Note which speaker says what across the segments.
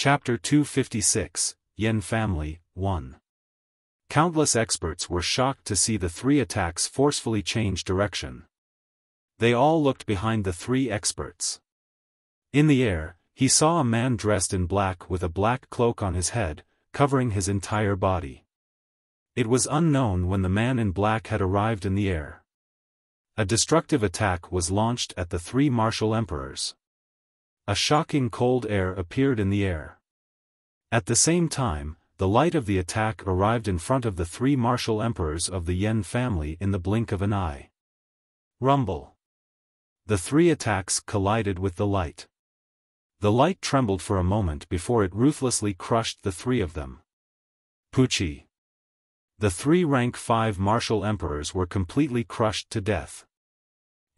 Speaker 1: Chapter 256, Yan Family, 1. Countless experts were shocked to see the three attacks forcefully change direction. They all looked behind the three experts. In the air, he saw a man dressed in black with a black cloak on his head, covering his entire body. It was unknown when the man in black had arrived in the air. A destructive attack was launched at the three martial emperors. A shocking cold air appeared in the air. At the same time, the light of the attack arrived in front of the three martial emperors of the Yan family in the blink of an eye. Rumble. The three attacks collided with the light. The light trembled for a moment before it ruthlessly crushed the three of them. Pucci. The three rank 5 martial emperors were completely crushed to death.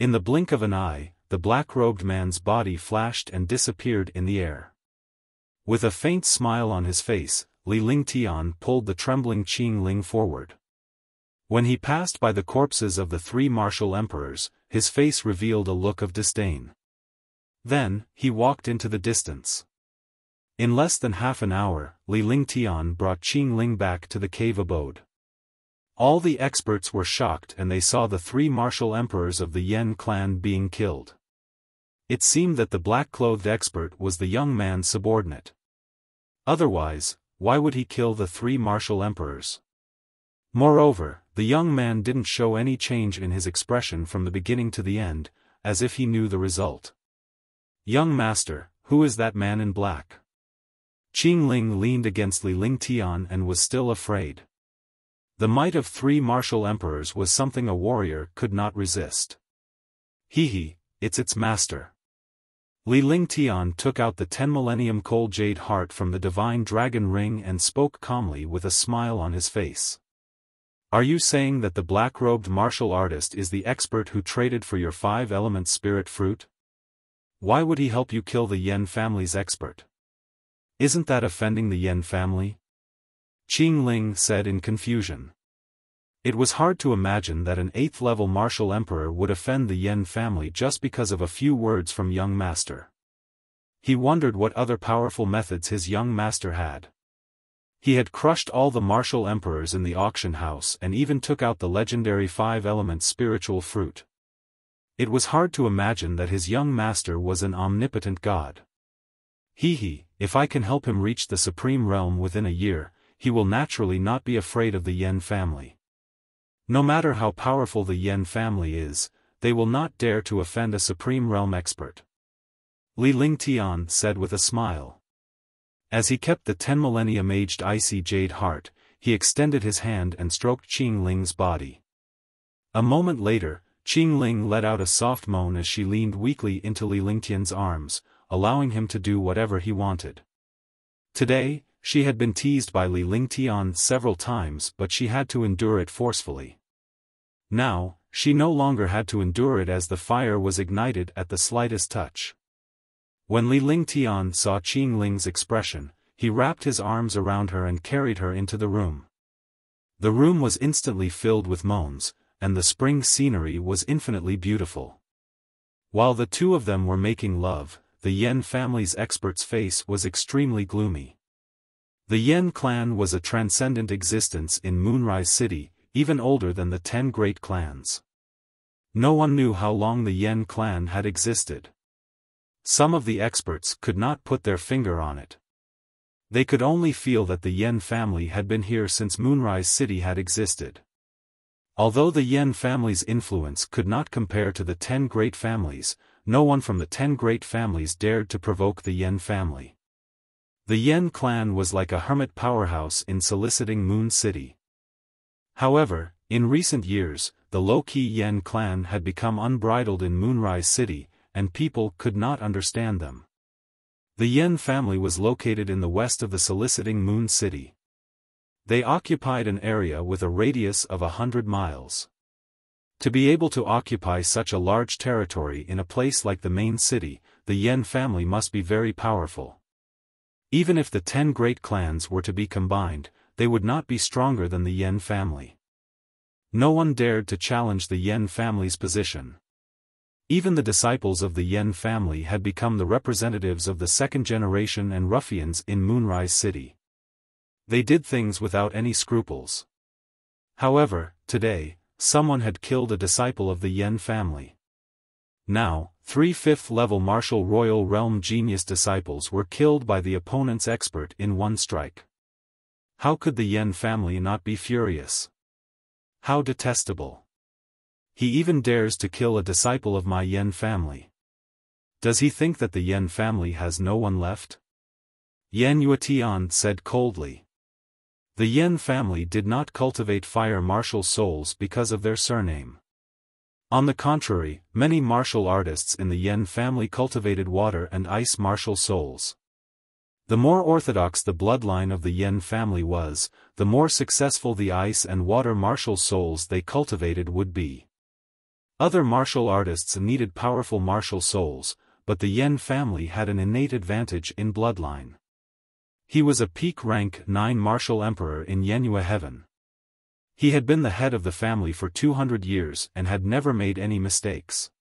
Speaker 1: In the blink of an eye, the black-robed man's body flashed and disappeared in the air. With a faint smile on his face, Li Lingtian pulled the trembling Qing Ling forward. When he passed by the corpses of the three martial emperors, his face revealed a look of disdain. Then, he walked into the distance. In less than half an hour, Li Lingtian brought Qing Ling back to the cave abode. All the experts were shocked and they saw the three martial emperors of the Yan clan being killed. It seemed that the black-clothed expert was the young man's subordinate. Otherwise, why would he kill the three martial emperors? Moreover, the young man didn't show any change in his expression from the beginning to the end, as if he knew the result. Young master, who is that man in black? Qing Ling leaned against Li Lingtian and was still afraid. The might of three martial emperors was something a warrior could not resist. It's its master. Li Lingtian took out the 10 millennium coal jade heart from the divine dragon ring and spoke calmly with a smile on his face. Are you saying that the black-robed martial artist is the expert who traded for your 5-element spirit fruit? Why would he help you kill the Yan family's expert? Isn't that offending the Yan family? Qing Ling said in confusion. It was hard to imagine that an 8th-level martial emperor would offend the Yan family just because of a few words from young master. He wondered what other powerful methods his young master had. He had crushed all the martial emperors in the auction house and even took out the legendary 5-element spiritual fruit. It was hard to imagine that his young master was an omnipotent god. If I can help him reach the supreme realm within a year, he will naturally not be afraid of the Yan family. No matter how powerful the Yan family is, they will not dare to offend a supreme realm expert. Li Lingtian said with a smile. As he kept the 10 millennium aged icy jade heart, he extended his hand and stroked Qing Ling's body. A moment later, Qing Ling let out a soft moan as she leaned weakly into Li Lingtian's arms, allowing him to do whatever he wanted. Today, she had been teased by Li Lingtian several times but she had to endure it forcefully. Now, she no longer had to endure it as the fire was ignited at the slightest touch. When Li Lingtian saw Qing Ling's expression, he wrapped his arms around her and carried her into the room. The room was instantly filled with moans, and the spring scenery was infinitely beautiful. While the two of them were making love, the Yan family's expert's face was extremely gloomy. The Yan clan was a transcendent existence in Moonrise City, even older than the 10 great clans. No one knew how long the Yan clan had existed. Some of the experts could not put their finger on it. They could only feel that the Yan family had been here since Moonrise City had existed. Although the Yan family's influence could not compare to the 10 great families, no one from the 10 great families dared to provoke the Yan family. The Yan clan was like a hermit powerhouse in soliciting Moon City. However, in recent years, the low-key Yan clan had become unbridled in Moonrise City, and people could not understand them. The Yan family was located in the west of the soliciting Moon City. They occupied an area with a radius of 100 miles. To be able to occupy such a large territory in a place like the main city, the Yan family must be very powerful. Even if the 10 great clans were to be combined, they would not be stronger than the Yan family. No one dared to challenge the Yan family's position. Even the disciples of the Yen family had become the representatives of the second generation and ruffians in Moonrise City. They did things without any scruples. However, today, someone had killed a disciple of the Yen family. Now, 3 fifth-level martial royal realm genius disciples were killed by the opponent's expert in one strike. How could the Yen family not be furious? How detestable! He even dares to kill a disciple of my Yen family. Does he think that the Yen family has no one left? Yan Yuetian said coldly. The Yen family did not cultivate fire martial souls because of their surname. On the contrary, many martial artists in the Yen family cultivated water and ice martial souls. The more orthodox the bloodline of the Yen family was, the more successful the ice and water martial souls they cultivated would be. Other martial artists needed powerful martial souls, but the Yen family had an innate advantage in bloodline. He was a peak rank 9 martial emperor in Yenhua heaven. He had been the head of the family for 200 years and had never made any mistakes.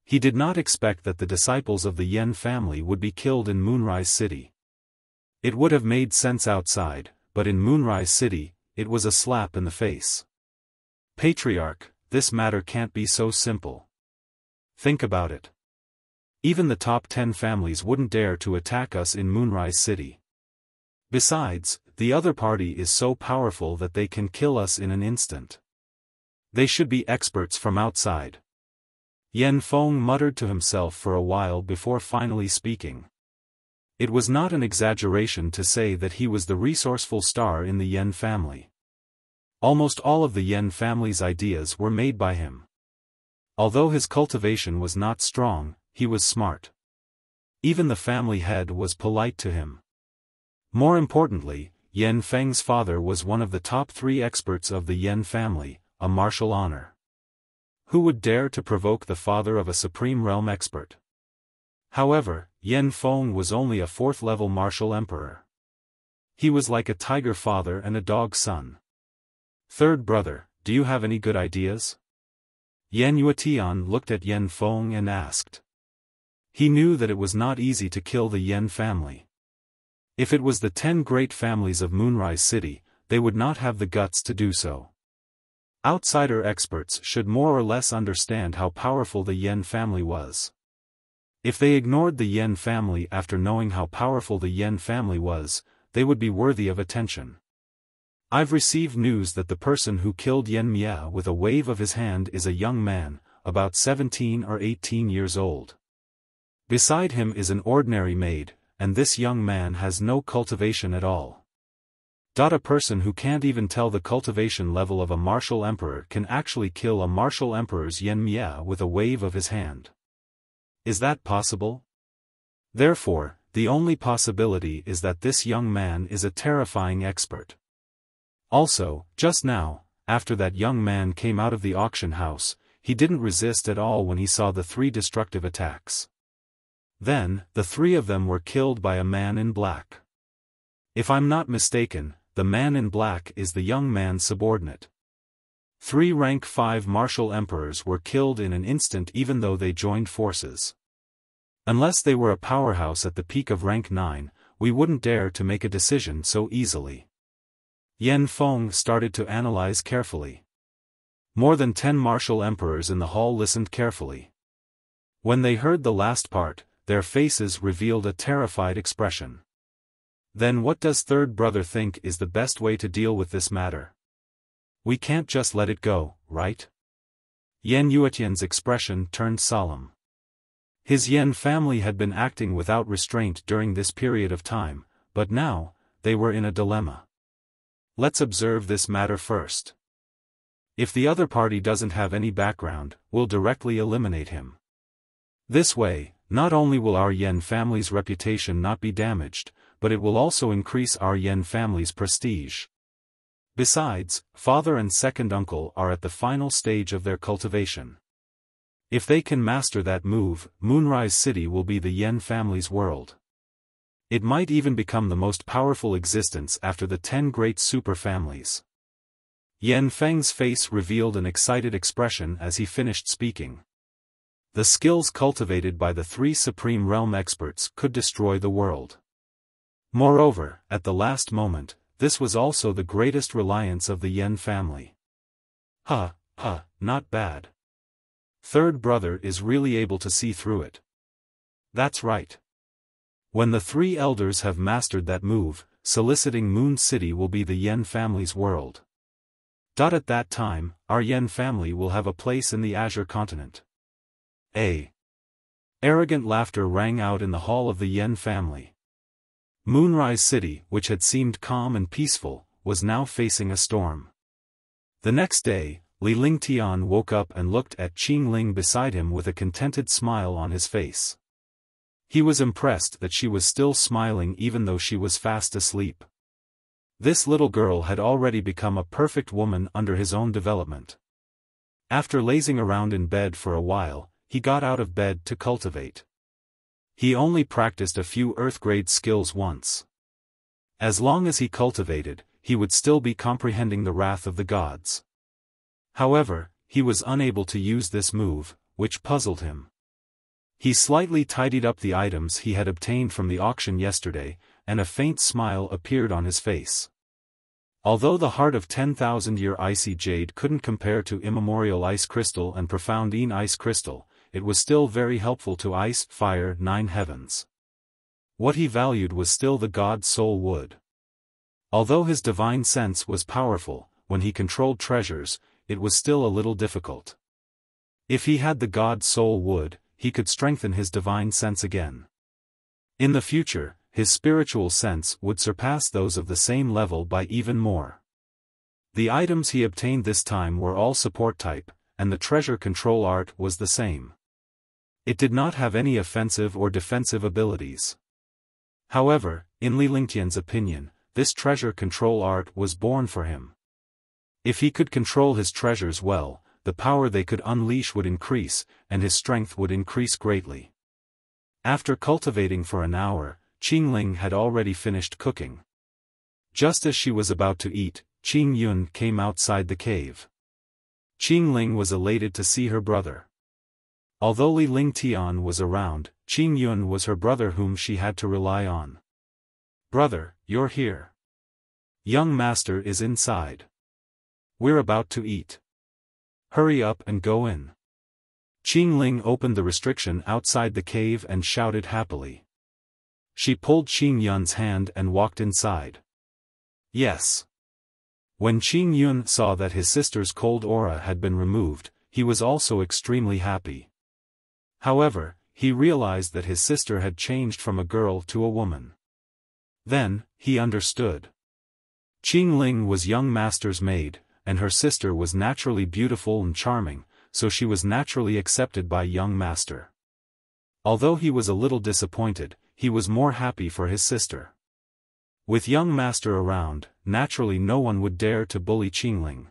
Speaker 1: He did not expect that the disciples of the Yen family would be killed in Moonrise City. It would have made sense outside, but in Moonrise City, it was a slap in the face. Patriarch, this matter can't be so simple. Think about it. Even the top 10 families wouldn't dare to attack us in Moonrise City. Besides, the other party is so powerful that they can kill us in an instant. They should be experts from outside. Yan Feng muttered to himself for a while before finally speaking. It was not an exaggeration to say that he was the resourceful star in the Yen family. Almost all of the Yen family's ideas were made by him. Although his cultivation was not strong, he was smart. Even the family head was polite to him. More importantly, Yan Feng's father was one of the top 3 experts of the Yen family, a martial honor. Who would dare to provoke the father of a supreme realm expert? However, Yan Feng was only a 4th-level martial emperor. He was like a tiger father and a dog son. Third brother, do you have any good ideas? Yan Yuetian looked at Yan Feng and asked. He knew that it was not easy to kill the Yen family. If it was the 10 great families of Moonrise City, they would not have the guts to do so. Outsider experts should more or less understand how powerful the Yen family was. If they ignored the Yen family after knowing how powerful the Yen family was, they would be worthy of attention. I've received news that the person who killed Yen Mia with a wave of his hand is a young man, about 17 or 18 years old. Beside him is an ordinary maid, and this young man has no cultivation at all. A person who can't even tell the cultivation level of a martial emperor can actually kill a martial emperor's Yen Mia with a wave of his hand. Is that possible? Therefore, the only possibility is that this young man is a terrifying expert. Also, just now, after that young man came out of the auction house, he didn't resist at all when he saw the 3 destructive attacks. Then, the 3 of them were killed by a man in black. If I'm not mistaken, the man in black is the young man's subordinate. 3 rank 5 martial emperors were killed in an instant even though they joined forces. Unless they were a powerhouse at the peak of rank 9, we wouldn't dare to make a decision so easily. Yan Feng started to analyze carefully. More than 10 martial emperors in the hall listened carefully. When they heard the last part, their faces revealed a terrified expression. Then what does third brother think is the best way to deal with this matter? We can't just let it go, right? Yan Yuetian's expression turned solemn. His Yen family had been acting without restraint during this period of time, but now, they were in a dilemma. Let's observe this matter first. If the other party doesn't have any background, we'll directly eliminate him. This way, not only will our Yen family's reputation not be damaged, but it will also increase our Yen family's prestige. Besides, father and second uncle are at the final stage of their cultivation. If they can master that move, Moonrise City will be the Yen family's world. It might even become the most powerful existence after the 10 great super families. Yan Feng's face revealed an excited expression as he finished speaking. The skills cultivated by the three Supreme Realm experts could destroy the world. Moreover, at the last moment, this was also the greatest reliance of the Yen family. Not bad. Third brother is really able to see through it. That's right. When the three elders have mastered that move, soliciting Moon City will be the Yen family's world. At that time, our Yen family will have a place in the Azure continent. Arrogant laughter rang out in the hall of the Yen family. Moonrise City, which had seemed calm and peaceful, was now facing a storm. The next day, Li Lingtian woke up and looked at Qing Ling beside him with a contented smile on his face. He was impressed that she was still smiling even though she was fast asleep. This little girl had already become a perfect woman under his own development. After lazing around in bed for a while, he got out of bed to cultivate. He only practiced a few earth-grade skills once. As long as he cultivated, he would still be comprehending the wrath of the gods. However, he was unable to use this move, which puzzled him. He slightly tidied up the items he had obtained from the auction yesterday, and a faint smile appeared on his face. Although the heart of 10,000-year icy jade couldn't compare to immemorial ice crystal and profoundine ice crystal, it was still very helpful to ice, fire, 9 heavens. What he valued was still the god soul wood. Although his divine sense was powerful, when he controlled treasures, it was still a little difficult. If he had the god soul wood, he could strengthen his divine sense again. In the future, his spiritual sense would surpass those of the same level by even more. The items he obtained this time were all support type, and the treasure control art was the same. It did not have any offensive or defensive abilities. However, in Li Lingtian's opinion, this treasure control art was born for him. If he could control his treasures well, the power they could unleash would increase, and his strength would increase greatly. After cultivating for an hour, Qing Ling had already finished cooking. Just as she was about to eat, Qing Yun came outside the cave. Qing Ling was elated to see her brother. Although Li Lingtian was around, Qing Yun was her brother whom she had to rely on. "Brother, you're here. Young master is inside. We're about to eat. Hurry up and go in." Qing Ling opened the restriction outside the cave and shouted happily. She pulled Qing Yun's hand and walked inside. Yes. When Qing Yun saw that his sister's cold aura had been removed, he was also extremely happy. However, he realized that his sister had changed from a girl to a woman. Then, he understood. Qing Ling was young master's maid, and her sister was naturally beautiful and charming, so she was naturally accepted by young master. Although he was a little disappointed, he was more happy for his sister. With young master around, naturally no one would dare to bully Qing Ling.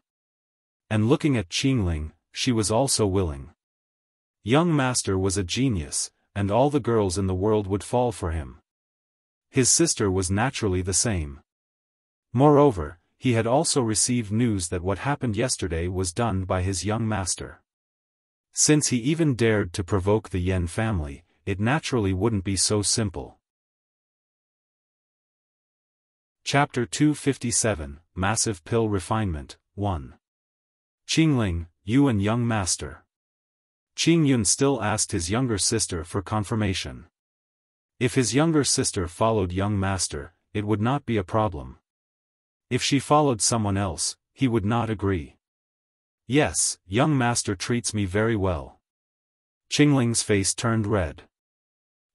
Speaker 1: And looking at Qing Ling, she was also willing. Young master was a genius, and all the girls in the world would fall for him. His sister was naturally the same. Moreover, he had also received news that what happened yesterday was done by his young master. Since he even dared to provoke the Yen family, it naturally wouldn't be so simple. Chapter 257, Massive Pill Refinement, 1. Qing Ling, you and young master. Qing Yun still asked his younger sister for confirmation. If his younger sister followed young master, it would not be a problem. If she followed someone else, he would not agree. Yes, young master treats me very well. Qing Ling's face turned red.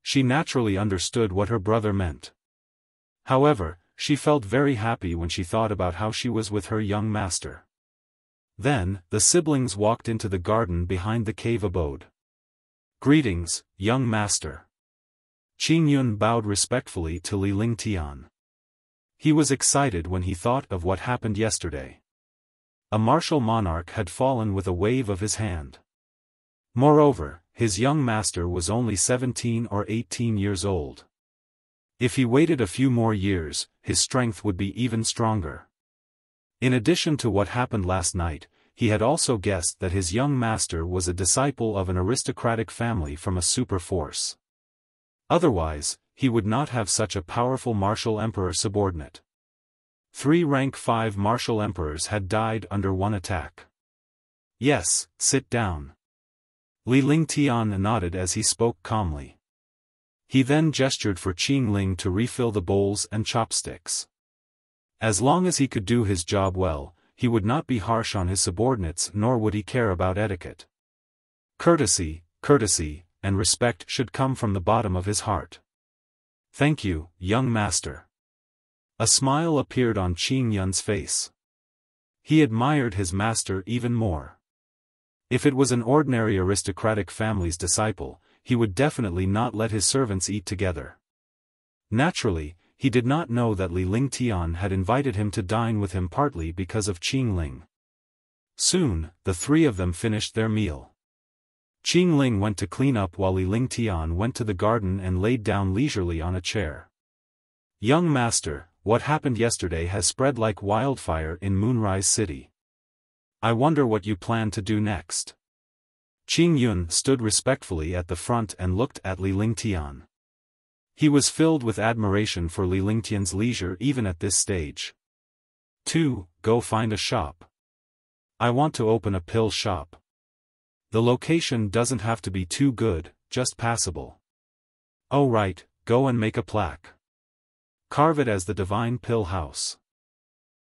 Speaker 1: She naturally understood what her brother meant. However, she felt very happy when she thought about how she was with her young master. Then, the siblings walked into the garden behind the cave abode. Greetings, young master. Qing Yun bowed respectfully to Li Lingtian. He was excited when he thought of what happened yesterday. A martial monarch had fallen with a wave of his hand. Moreover, his young master was only 17 or 18 years old. If he waited a few more years, his strength would be even stronger. In addition to what happened last night, he had also guessed that his young master was a disciple of an aristocratic family from a super force. Otherwise, he would not have such a powerful martial emperor subordinate. 3 rank 5 martial emperors had died under one attack. Yes, sit down. Li Lingtian nodded as he spoke calmly. He then gestured for Qing Ling to refill the bowls and chopsticks. As long as he could do his job well, he would not be harsh on his subordinates nor would he care about etiquette. Courtesy, and respect should come from the bottom of his heart. Thank you, young master. A smile appeared on Qing Yun's face. He admired his master even more. If it was an ordinary aristocratic family's disciple, he would definitely not let his servants eat together. Naturally, he did not know that Li Lingtian had invited him to dine with him partly because of Qing Ling. Soon, the 3 of them finished their meal. Qing Ling went to clean up while Li Lingtian went to the garden and laid down leisurely on a chair. Young master, what happened yesterday has spread like wildfire in Moonrise City. I wonder what you plan to do next. Qing Yun stood respectfully at the front and looked at Li Lingtian. He was filled with admiration for Li Lingtian's leisure even at this stage. 2. Go find a shop. I want to open a pill shop. The location doesn't have to be too good, just passable. Oh right, go and make a plaque. Carve it as the Divine Pill House.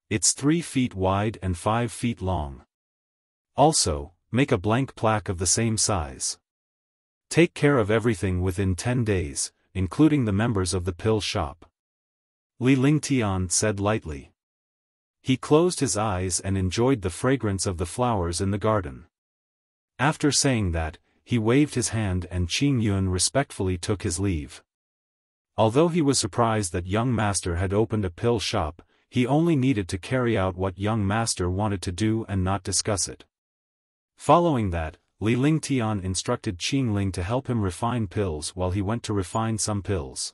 Speaker 1: It's 3 feet wide and 5 feet long. Also, make a blank plaque of the same size. Take care of everything within 10 days, including the members of the pill shop. Li Lingtian said lightly. He closed his eyes and enjoyed the fragrance of the flowers in the garden. After saying that, he waved his hand and Qing Yun respectfully took his leave. Although he was surprised that young master had opened a pill shop, he only needed to carry out what young master wanted to do and not discuss it. Following that, Li Lingtian instructed Qing Ling to help him refine pills while he went to refine some pills.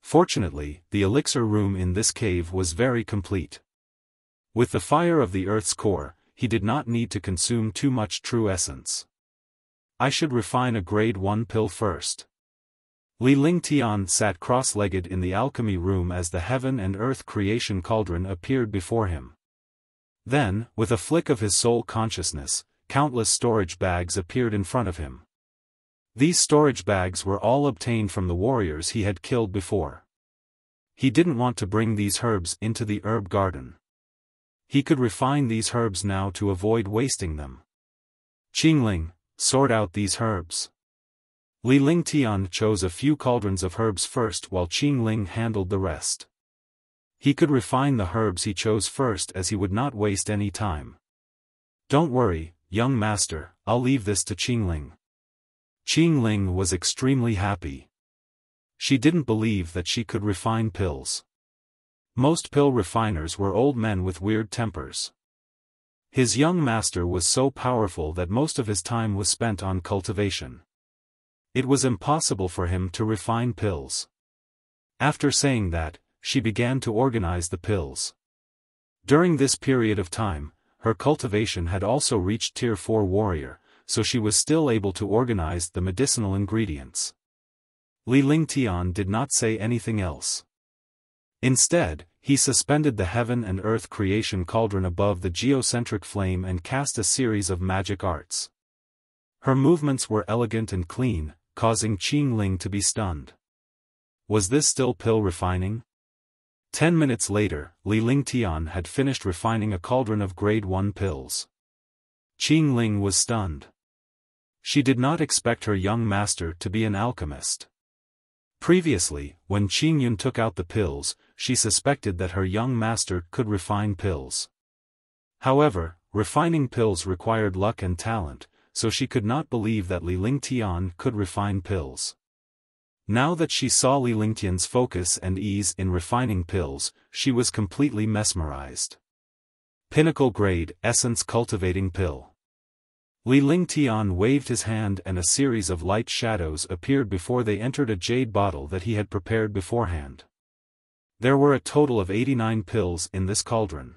Speaker 1: Fortunately, the elixir room in this cave was very complete. With the fire of the earth's core, he did not need to consume too much true essence. I should refine a grade 1 pill first. Li Lingtian sat cross-legged in the alchemy room as the heaven and earth creation cauldron appeared before him. Then, with a flick of his soul consciousness, countless storage bags appeared in front of him. These storage bags were all obtained from the warriors he had killed before. He didn't want to bring these herbs into the herb garden. He could refine these herbs now to avoid wasting them. Qing Ling, sort out these herbs. Li Lingtian chose a few cauldrons of herbs first while Qing Ling handled the rest. He could refine the herbs he chose first as he would not waste any time. Don't worry, young master, I'll leave this to Qing Ling. Qing Ling was extremely happy. She didn't believe that she could refine pills. Most pill refiners were old men with weird tempers. His young master was so powerful that most of his time was spent on cultivation. It was impossible for him to refine pills. After saying that, she began to organize the pills. During this period of time, her cultivation had also reached Tier 4 warrior, so she was still able to organize the medicinal ingredients. Li Lingtian did not say anything else. Instead, he suspended the heaven and earth creation cauldron above the geocentric flame and cast a series of magic arts. Her movements were elegant and clean, causing Qing Ling to be stunned. Was this still pill refining? 10 minutes later, Li Lingtian had finished refining a cauldron of grade 1 pills. Qing Ling was stunned. She did not expect her young master to be an alchemist. Previously, when Qing Yun took out the pills, she suspected that her young master could refine pills. However, refining pills required luck and talent, so she could not believe that Li Lingtian could refine pills. Now that she saw Li Lingtian's focus and ease in refining pills, she was completely mesmerized. Pinnacle Grade Essence Cultivating Pill. Li Lingtian waved his hand and a series of light shadows appeared before they entered a jade bottle that he had prepared beforehand. There were a total of 89 pills in this cauldron.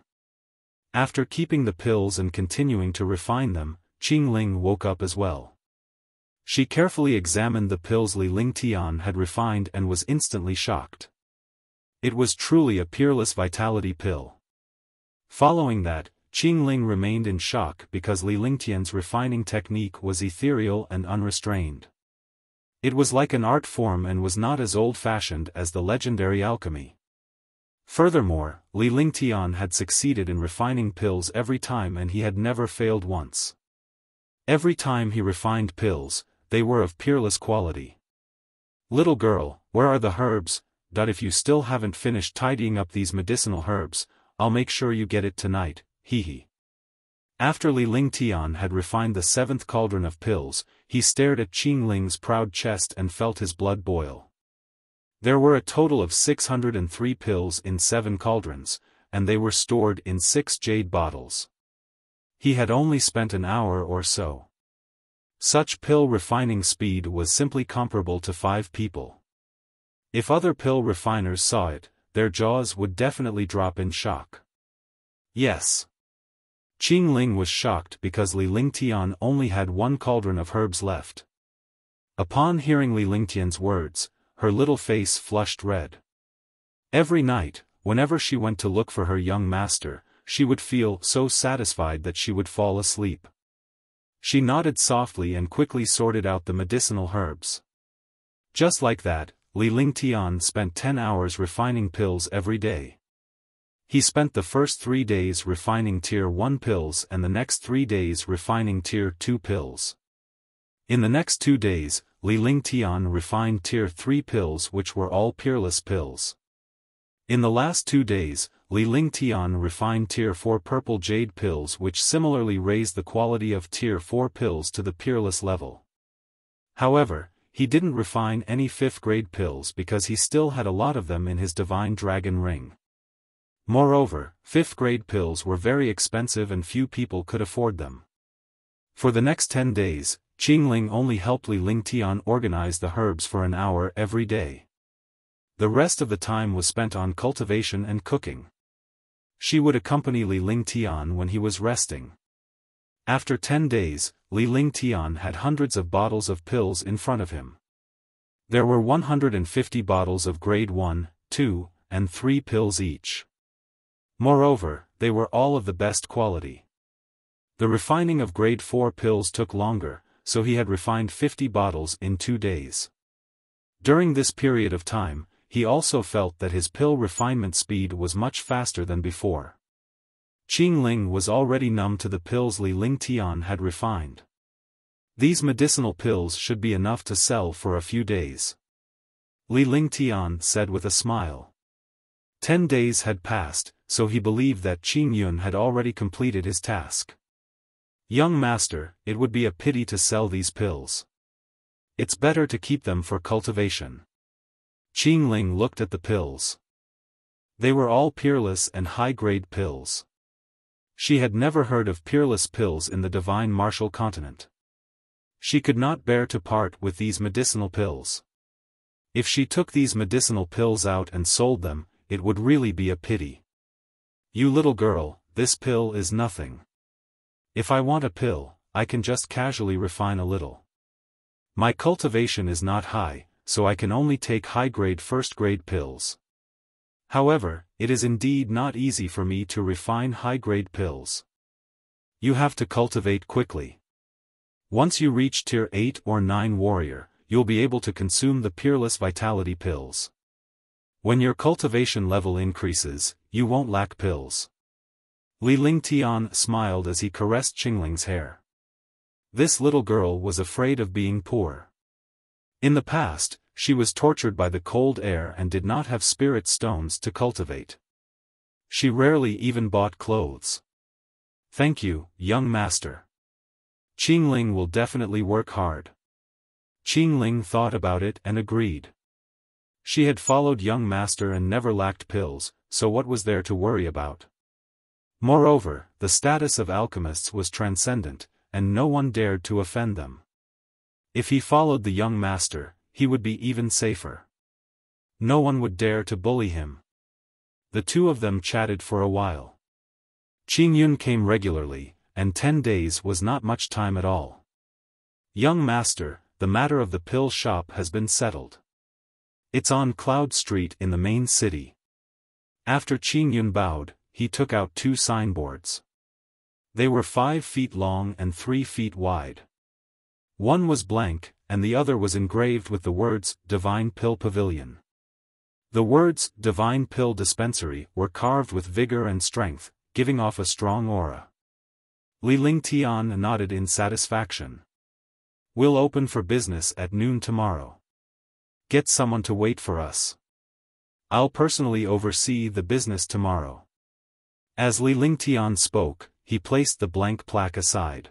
Speaker 1: After keeping the pills and continuing to refine them, Qingling woke up as well. She carefully examined the pills Li Lingtian had refined and was instantly shocked. It was truly a peerless vitality pill. Following that, Qingling remained in shock because Li Lingtian's refining technique was ethereal and unrestrained. It was like an art form and was not as old-fashioned as the legendary alchemy. Furthermore, Li Lingtian had succeeded in refining pills every time and he had never failed once. Every time he refined pills, they were of peerless quality. "Little girl, where are the herbs? If you still haven't finished tidying up these medicinal herbs, I'll make sure you get it tonight, hee. After Li Lingtian had refined the 7th cauldron of pills, he stared at Qingling's proud chest and felt his blood boil. There were a total of 603 pills in 7 cauldrons, and they were stored in 6 jade bottles. He had only spent an hour or so. Such pill refining speed was simply comparable to 5 people. If other pill refiners saw it, their jaws would definitely drop in shock. Yes. Qingling was shocked because Li Lingtian only had 1 cauldron of herbs left. Upon hearing Li Lingtian's words, her little face flushed red. Every night, whenever she went to look for her young master, she would feel so satisfied that she would fall asleep. She nodded softly and quickly sorted out the medicinal herbs. Just like that, Li Lingtian spent 10 hours refining pills every day. He spent the first 3 days refining Tier 1 pills and the next 3 days refining Tier 2 pills. In the next 2 days, Li Lingtian refined Tier 3 pills which were all peerless pills. In the last 2 days, Li Lingtian refined Tier 4 purple jade pills which similarly raised the quality of Tier 4 pills to the peerless level. However, he didn't refine any 5th grade pills because he still had a lot of them in his divine dragon ring. Moreover, 5th grade pills were very expensive and few people could afford them. For the next 10 days, Qingling only helped Li Lingtian organize the herbs for an hour every day. The rest of the time was spent on cultivation and cooking. She would accompany Li Lingtian when he was resting. After 10 days, Li Lingtian had hundreds of bottles of pills in front of him. There were 150 bottles of grade 1, 2, and 3 pills each. Moreover, they were all of the best quality. The refining of grade 4 pills took longer, so he had refined 50 bottles in 2 days. During this period of time, he also felt that his pill refinement speed was much faster than before. Qingling was already numb to the pills Li Lingtian had refined. These medicinal pills should be enough to sell for a few days. Li Lingtian said with a smile. 10 days had passed, so he believed that Qingyun had already completed his task. "Young master, it would be a pity to sell these pills. It's better to keep them for cultivation." Qingling looked at the pills. They were all peerless and high-grade pills. She had never heard of peerless pills in the divine martial continent. She could not bear to part with these medicinal pills. If she took these medicinal pills out and sold them, it would really be a pity. "You little girl, this pill is nothing. If I want a pill, I can just casually refine a little. My cultivation is not high, so I can only take high-grade first-grade pills. However, it is indeed not easy for me to refine high-grade pills. You have to cultivate quickly. Once you reach Tier 8 or 9 warrior, you'll be able to consume the peerless vitality pills. When your cultivation level increases, you won't lack pills." Li Lingtian smiled as he caressed Qingling's hair. This little girl was afraid of being poor. In the past, she was tortured by the cold air and did not have spirit stones to cultivate. She rarely even bought clothes. "Thank you, young master. Qingling will definitely work hard." Qingling thought about it and agreed. She had followed young master and never lacked pills, so what was there to worry about? Moreover, the status of alchemists was transcendent, and no one dared to offend them. If he followed the young master, he would be even safer. No one would dare to bully him. The two of them chatted for a while. Qing Yun came regularly, and 10 days was not much time at all. "Young master, the matter of the pill shop has been settled. It's on Cloud Street in the main city." After Qing Yun bowed, he took out 2 signboards. They were 5 feet long and 3 feet wide. One was blank, and the other was engraved with the words, "Divine Pill Pavilion." The words, "Divine Pill Dispensary," were carved with vigor and strength, giving off a strong aura. Li Lingtian nodded in satisfaction. "We'll open for business at noon tomorrow. Get someone to wait for us. I'll personally oversee the business tomorrow." As Li Lingtian spoke, he placed the blank plaque aside.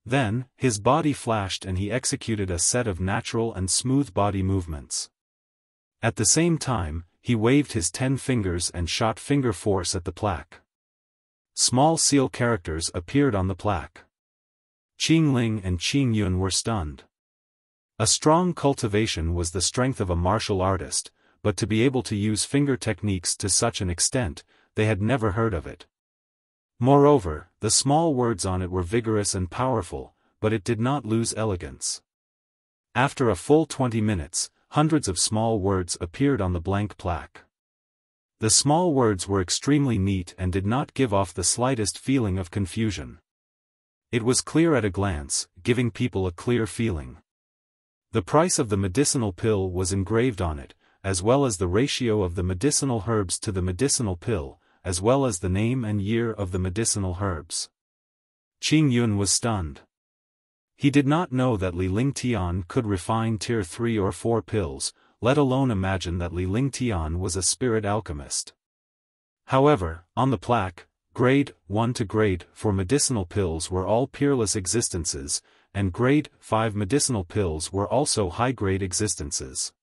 Speaker 1: Then, his body flashed and he executed a set of natural and smooth body movements. At the same time, he waved his 10 fingers and shot finger force at the plaque. Small seal characters appeared on the plaque. Qing Ling and Qing Yun were stunned. A strong cultivation was the strength of a martial artist, but to be able to use finger techniques to such an extent, they had never heard of it. Moreover, the small words on it were vigorous and powerful, but it did not lose elegance. After a full 20 minutes, hundreds of small words appeared on the blank plaque. The small words were extremely neat and did not give off the slightest feeling of confusion. It was clear at a glance, giving people a clear feeling. The price of the medicinal pill was engraved on it, as well as the ratio of the medicinal herbs to the medicinal pill, as well as the name and year of the medicinal herbs. Qing Yun was stunned. He did not know that Li Lingtian could refine tier 3 or 4 pills, let alone imagine that Li Lingtian was a spirit alchemist. However, on the plaque, grade 1 to grade 4 medicinal pills were all peerless existences, and grade 5 medicinal pills were also high-grade existences.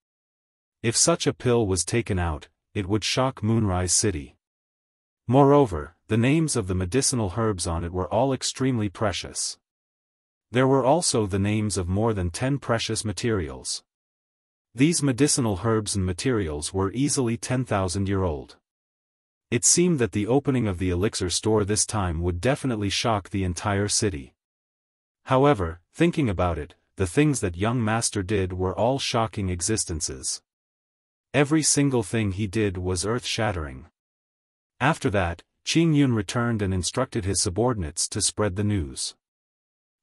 Speaker 1: If such a pill was taken out, it would shock Moonrise City. Moreover, the names of the medicinal herbs on it were all extremely precious. There were also the names of more than 10 precious materials. These medicinal herbs and materials were easily 10,000-year-old. It seemed that the opening of the elixir store this time would definitely shock the entire city. However, thinking about it, the things that young master did were all shocking existences. Every single thing he did was earth-shattering. After that, Qing Yun returned and instructed his subordinates to spread the news.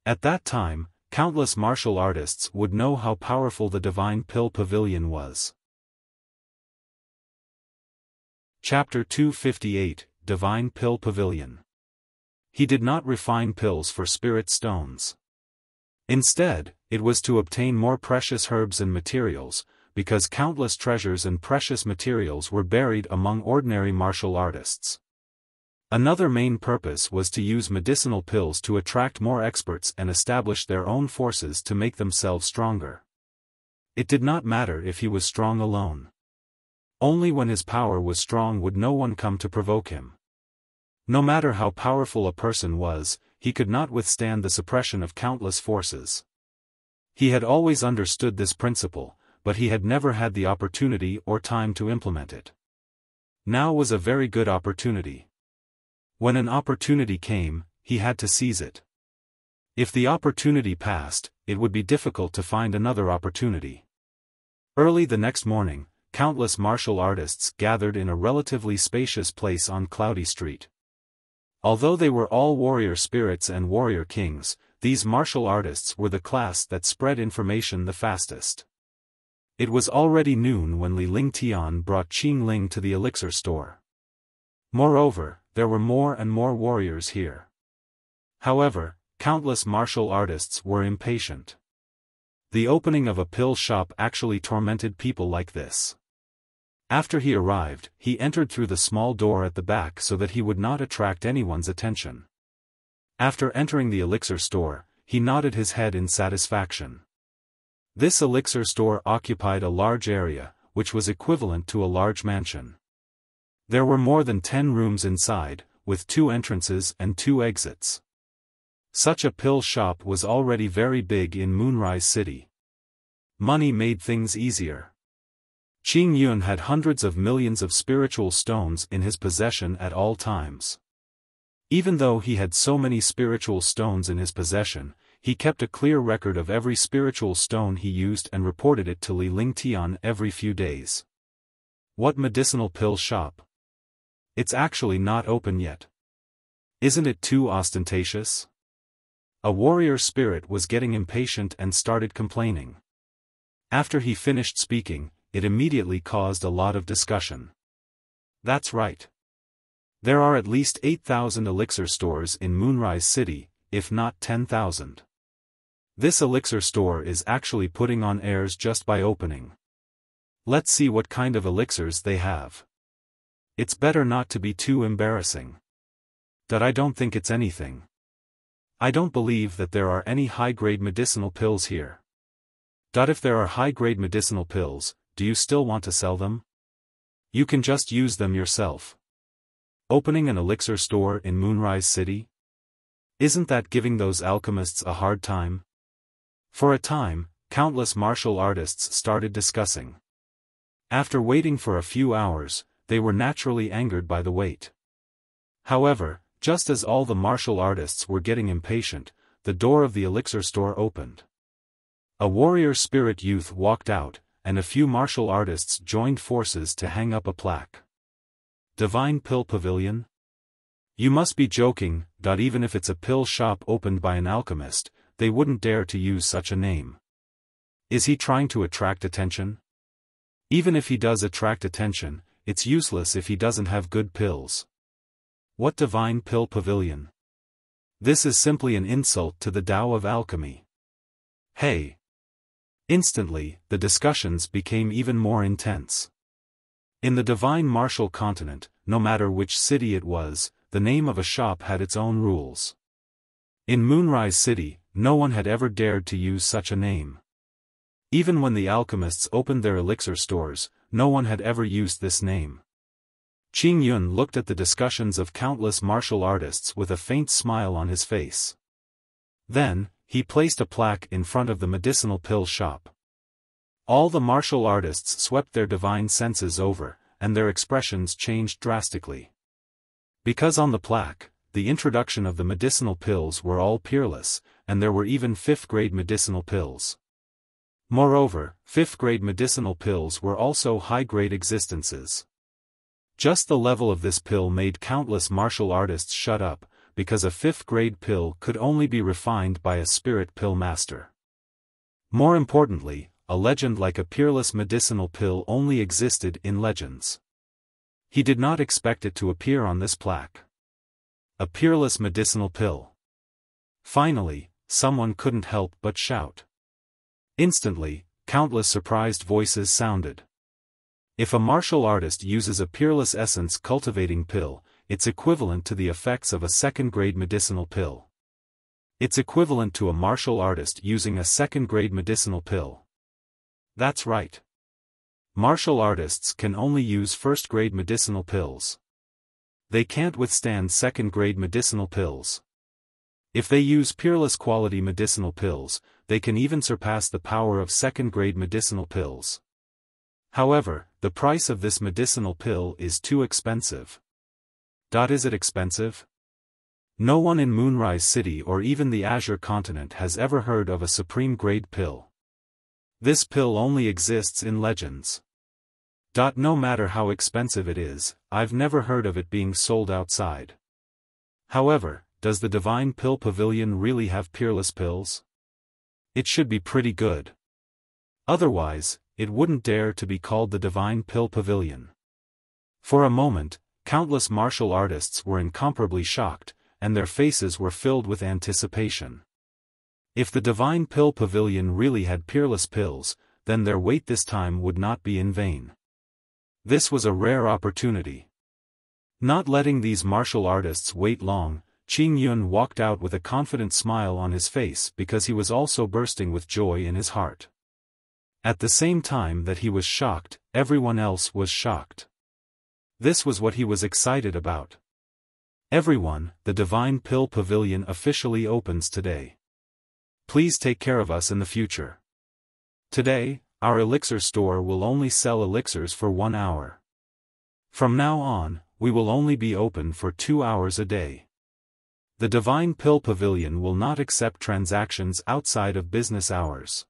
Speaker 1: At that time, countless martial artists would know how powerful the Divine Pill Pavilion was. Chapter 258, Divine Pill Pavilion. He did not refine pills for spirit stones. Instead, it was to obtain more precious herbs and materials, because countless treasures and precious materials were buried among ordinary martial artists. Another main purpose was to use medicinal pills to attract more experts and establish their own forces to make themselves stronger. It did not matter if he was strong alone. Only when his power was strong would no one come to provoke him. No matter how powerful a person was, he could not withstand the suppression of countless forces. He had always understood this principle, but he had never had the opportunity or time to implement it. Now was a very good opportunity. When an opportunity came, he had to seize it. If the opportunity passed, it would be difficult to find another opportunity. Early the next morning, countless martial artists gathered in a relatively spacious place on Cloudy Street. Although they were all warrior spirits and warrior kings, these martial artists were the class that spread information the fastest. It was already noon when Li Lingtian brought Qing Ling to the elixir store. Moreover, there were more and more warriors here. However, countless martial artists were impatient. The opening of a pill shop actually tormented people like this. After he arrived, he entered through the small door at the back so that he would not attract anyone's attention. After entering the elixir store, he nodded his head in satisfaction. This elixir store occupied a large area, which was equivalent to a large mansion. There were more than 10 rooms inside, with 2 entrances and 2 exits. Such a pill shop was already very big in Moonrise City. Money made things easier. Qing Yun had hundreds of millions of spiritual stones in his possession at all times. Even though he had so many spiritual stones in his possession, he kept a clear record of every spiritual stone he used and reported it to Li Lingtian every few days. What medicinal pill shop? It's actually not open yet. Isn't it too ostentatious? A warrior spirit was getting impatient and started complaining. After he finished speaking, it immediately caused a lot of discussion. That's right. There are at least 8,000 elixir stores in Moonrise City, if not 10,000. This elixir store is actually putting on airs just by opening. Let's see what kind of elixirs they have. It's better not to be too embarrassing. I don't think it's anything. I don't believe that there are any high-grade medicinal pills here. If there are high-grade medicinal pills, do you still want to sell them? You can just use them yourself. Opening an elixir store in Moonrise City? Isn't that giving those alchemists a hard time? For a time, countless martial artists started discussing. After waiting for a few hours, they were naturally angered by the wait. However, just as all the martial artists were getting impatient, the door of the elixir store opened. A warrior spirit youth walked out, and a few martial artists joined forces to hang up a plaque. Divine Pill Pavilion? You must be joking. Even if it's a pill shop opened by an alchemist, they wouldn't dare to use such a name. Is he trying to attract attention? Even if he does attract attention, it's useless if he doesn't have good pills. What Divine Pill Pavilion? This is simply an insult to the Tao of alchemy. Hey! Instantly, the discussions became even more intense. In the Divine Martial Continent, no matter which city it was, the name of a shop had its own rules. In Moonrise City, no one had ever dared to use such a name. Even when the alchemists opened their elixir stores, no one had ever used this name. Qing Yun looked at the discussions of countless martial artists with a faint smile on his face. Then, he placed a plaque in front of the medicinal pill shop. All the martial artists swept their divine senses over, and their expressions changed drastically. Because on the plaque, the introduction of the medicinal pills were all peerless, and there were even 5th-grade medicinal pills. Moreover, 5th-grade medicinal pills were also high-grade existences. Just the level of this pill made countless martial artists shut up, because a 5th-grade pill could only be refined by a spirit pill master. More importantly, a legend like a peerless medicinal pill only existed in legends. He did not expect it to appear on this plaque. A peerless medicinal pill. Finally, someone couldn't help but shout. Instantly, countless surprised voices sounded. If a martial artist uses a peerless essence cultivating pill, it's equivalent to the effects of a 2nd-grade medicinal pill. It's equivalent to a martial artist using a 2nd-grade medicinal pill. That's right. Martial artists can only use 1st-grade medicinal pills. They can't withstand 2nd-grade medicinal pills. If they use peerless quality medicinal pills, they can even surpass the power of 2nd-grade medicinal pills. However, the price of this medicinal pill is too expensive. Is it expensive? No one in Moonrise City or even the Azure Continent has ever heard of a supreme-grade pill. This pill only exists in legends. No matter how expensive it is, I've never heard of it being sold outside. However, does the Divine Pill Pavilion really have peerless pills? It should be pretty good. Otherwise, it wouldn't dare to be called the Divine Pill Pavilion. For a moment, countless martial artists were incomparably shocked, and their faces were filled with anticipation. If the Divine Pill Pavilion really had peerless pills, then their wait this time would not be in vain. This was a rare opportunity. Not letting these martial artists wait long, Qing Yun walked out with a confident smile on his face because he was also bursting with joy in his heart. At the same time that he was shocked, everyone else was shocked. This was what he was excited about. Everyone, the Divine Pill Pavilion officially opens today. Please take care of us in the future. Today, our elixir store will only sell elixirs for 1 hour. From now on, we will only be open for 2 hours a day. The Divine Pill Pavilion will not accept transactions outside of business hours.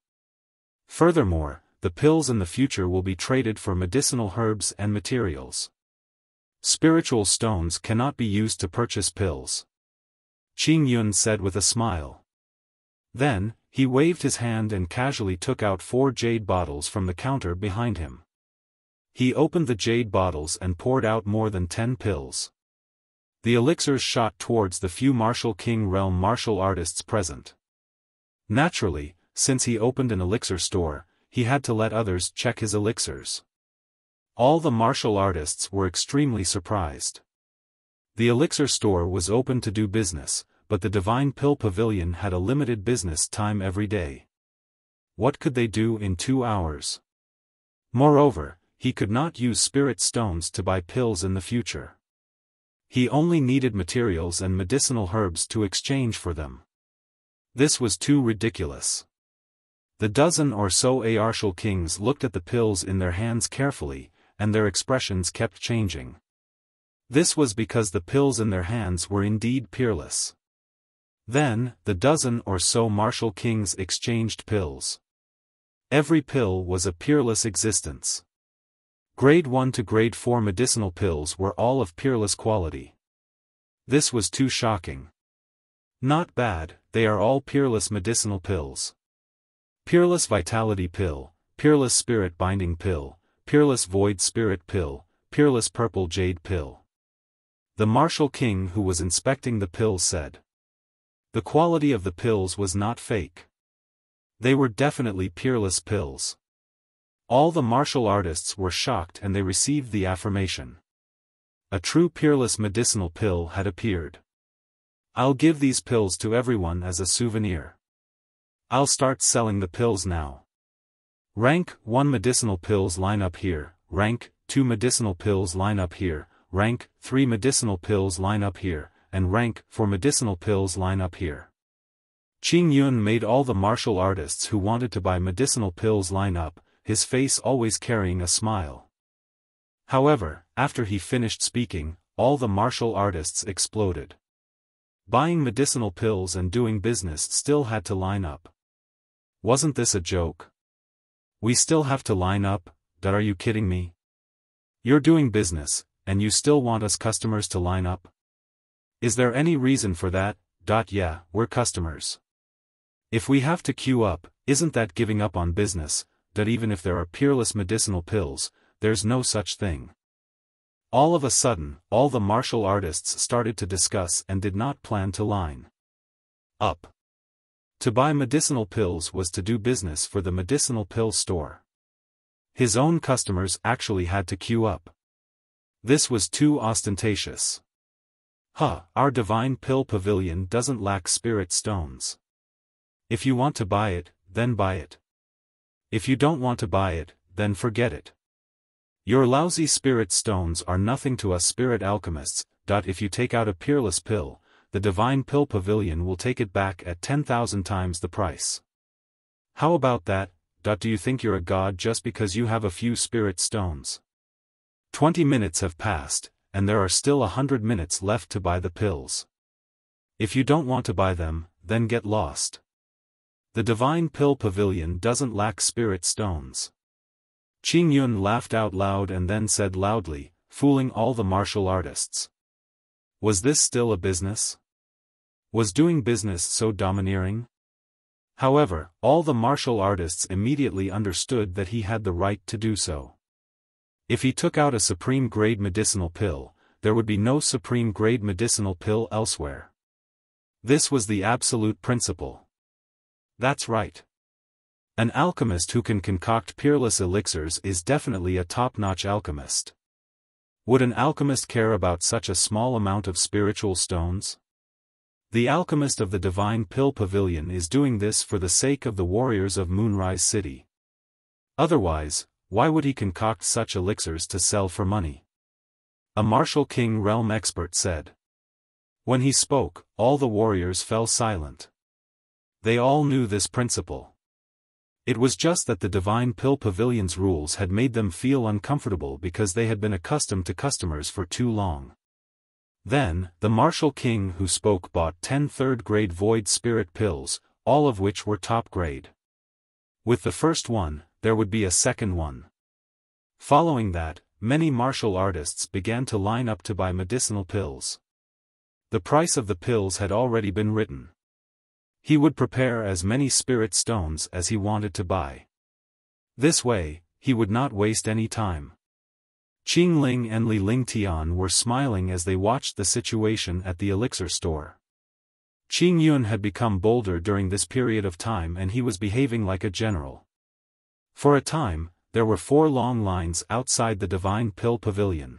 Speaker 1: Furthermore, the pills in the future will be traded for medicinal herbs and materials. Spiritual stones cannot be used to purchase pills, Qing Yun said with a smile. Then, he waved his hand and casually took out 4 jade bottles from the counter behind him. He opened the jade bottles and poured out more than 10 pills. The elixirs shot towards the few martial king realm martial artists present. Naturally, since he opened an elixir store, he had to let others check his elixirs. All the martial artists were extremely surprised. The elixir store was open to do business, but the Divine Pill Pavilion had a limited business time every day. What could they do in 2 hours? Moreover, he could not use spirit stones to buy pills in the future. He only needed materials and medicinal herbs to exchange for them. This was too ridiculous. The dozen or so Artial kings looked at the pills in their hands carefully, and their expressions kept changing. This was because the pills in their hands were indeed peerless. Then, the dozen or so martial kings exchanged pills. Every pill was a peerless existence. Grade 1 to Grade 4 medicinal pills were all of peerless quality. This was too shocking. Not bad, they are all peerless medicinal pills. Peerless Vitality Pill, Peerless Spirit Binding Pill, Peerless Void Spirit Pill, Peerless Purple Jade Pill. The martial king who was inspecting the pills said. The quality of the pills was not fake. They were definitely peerless pills. All the martial artists were shocked and they received the affirmation. A true peerless medicinal pill had appeared. I'll give these pills to everyone as a souvenir. I'll start selling the pills now. Rank 1 medicinal pills line up here, rank 2 medicinal pills line up here, rank 3 medicinal pills line up here, and rank 4 medicinal pills line up here. Qing Yun made all the martial artists who wanted to buy medicinal pills line up, his face always carrying a smile. However, after he finished speaking, all the martial artists exploded. Buying medicinal pills and doing business still had to line up. Wasn't this a joke? We still have to line up, are you kidding me? You're doing business, and you still want us customers to line up? Is there any reason for that? Yeah, we're customers. If we have to queue up, isn't that giving up on business? Even if there are peerless medicinal pills, there's no such thing. All of a sudden, all the martial artists started to discuss and did not plan to line up. To buy medicinal pills was to do business for the medicinal pill store. His own customers actually had to queue up. This was too ostentatious. Our Divine Pill Pavilion doesn't lack spirit stones. If you want to buy it, then buy it. If you don't want to buy it, then forget it. Your lousy spirit stones are nothing to us spirit alchemists. If you take out a peerless pill, the Divine Pill Pavilion will take it back at 10,000 times the price. How about that? Do you think you're a god just because you have a few spirit stones? 20 minutes have passed, and there are still 100 minutes left to buy the pills. If you don't want to buy them, then get lost. The Divine Pill Pavilion doesn't lack spirit stones. Qing Yun laughed out loud and then said loudly, fooling all the martial artists. Was this still a business? Was doing business so domineering? However, all the martial artists immediately understood that he had the right to do so. If he took out a supreme grade medicinal pill, there would be no supreme grade medicinal pill elsewhere. This was the absolute principle. That's right. An alchemist who can concoct peerless elixirs is definitely a top-notch alchemist. Would an alchemist care about such a small amount of spiritual stones? The alchemist of the Divine Pill Pavilion is doing this for the sake of the warriors of Moonrise City. Otherwise, why would he concoct such elixirs to sell for money? A martial king realm expert said. When he spoke, all the warriors fell silent. They all knew this principle. It was just that the Divine Pill Pavilion's rules had made them feel uncomfortable because they had been accustomed to customers for too long. Then, the martial king who spoke bought 10 third-grade void spirit pills, all of which were top grade. With the first one, there would be a second one. Following that, many martial artists began to line up to buy medicinal pills. The price of the pills had already been written. He would prepare as many spirit stones as he wanted to buy. This way, he would not waste any time. Qing Ling and Li Lingtian were smiling as they watched the situation at the elixir store. Qing Yun had become bolder during this period of time and he was behaving like a general. For a time, there were 4 long lines outside the Divine Pill Pavilion.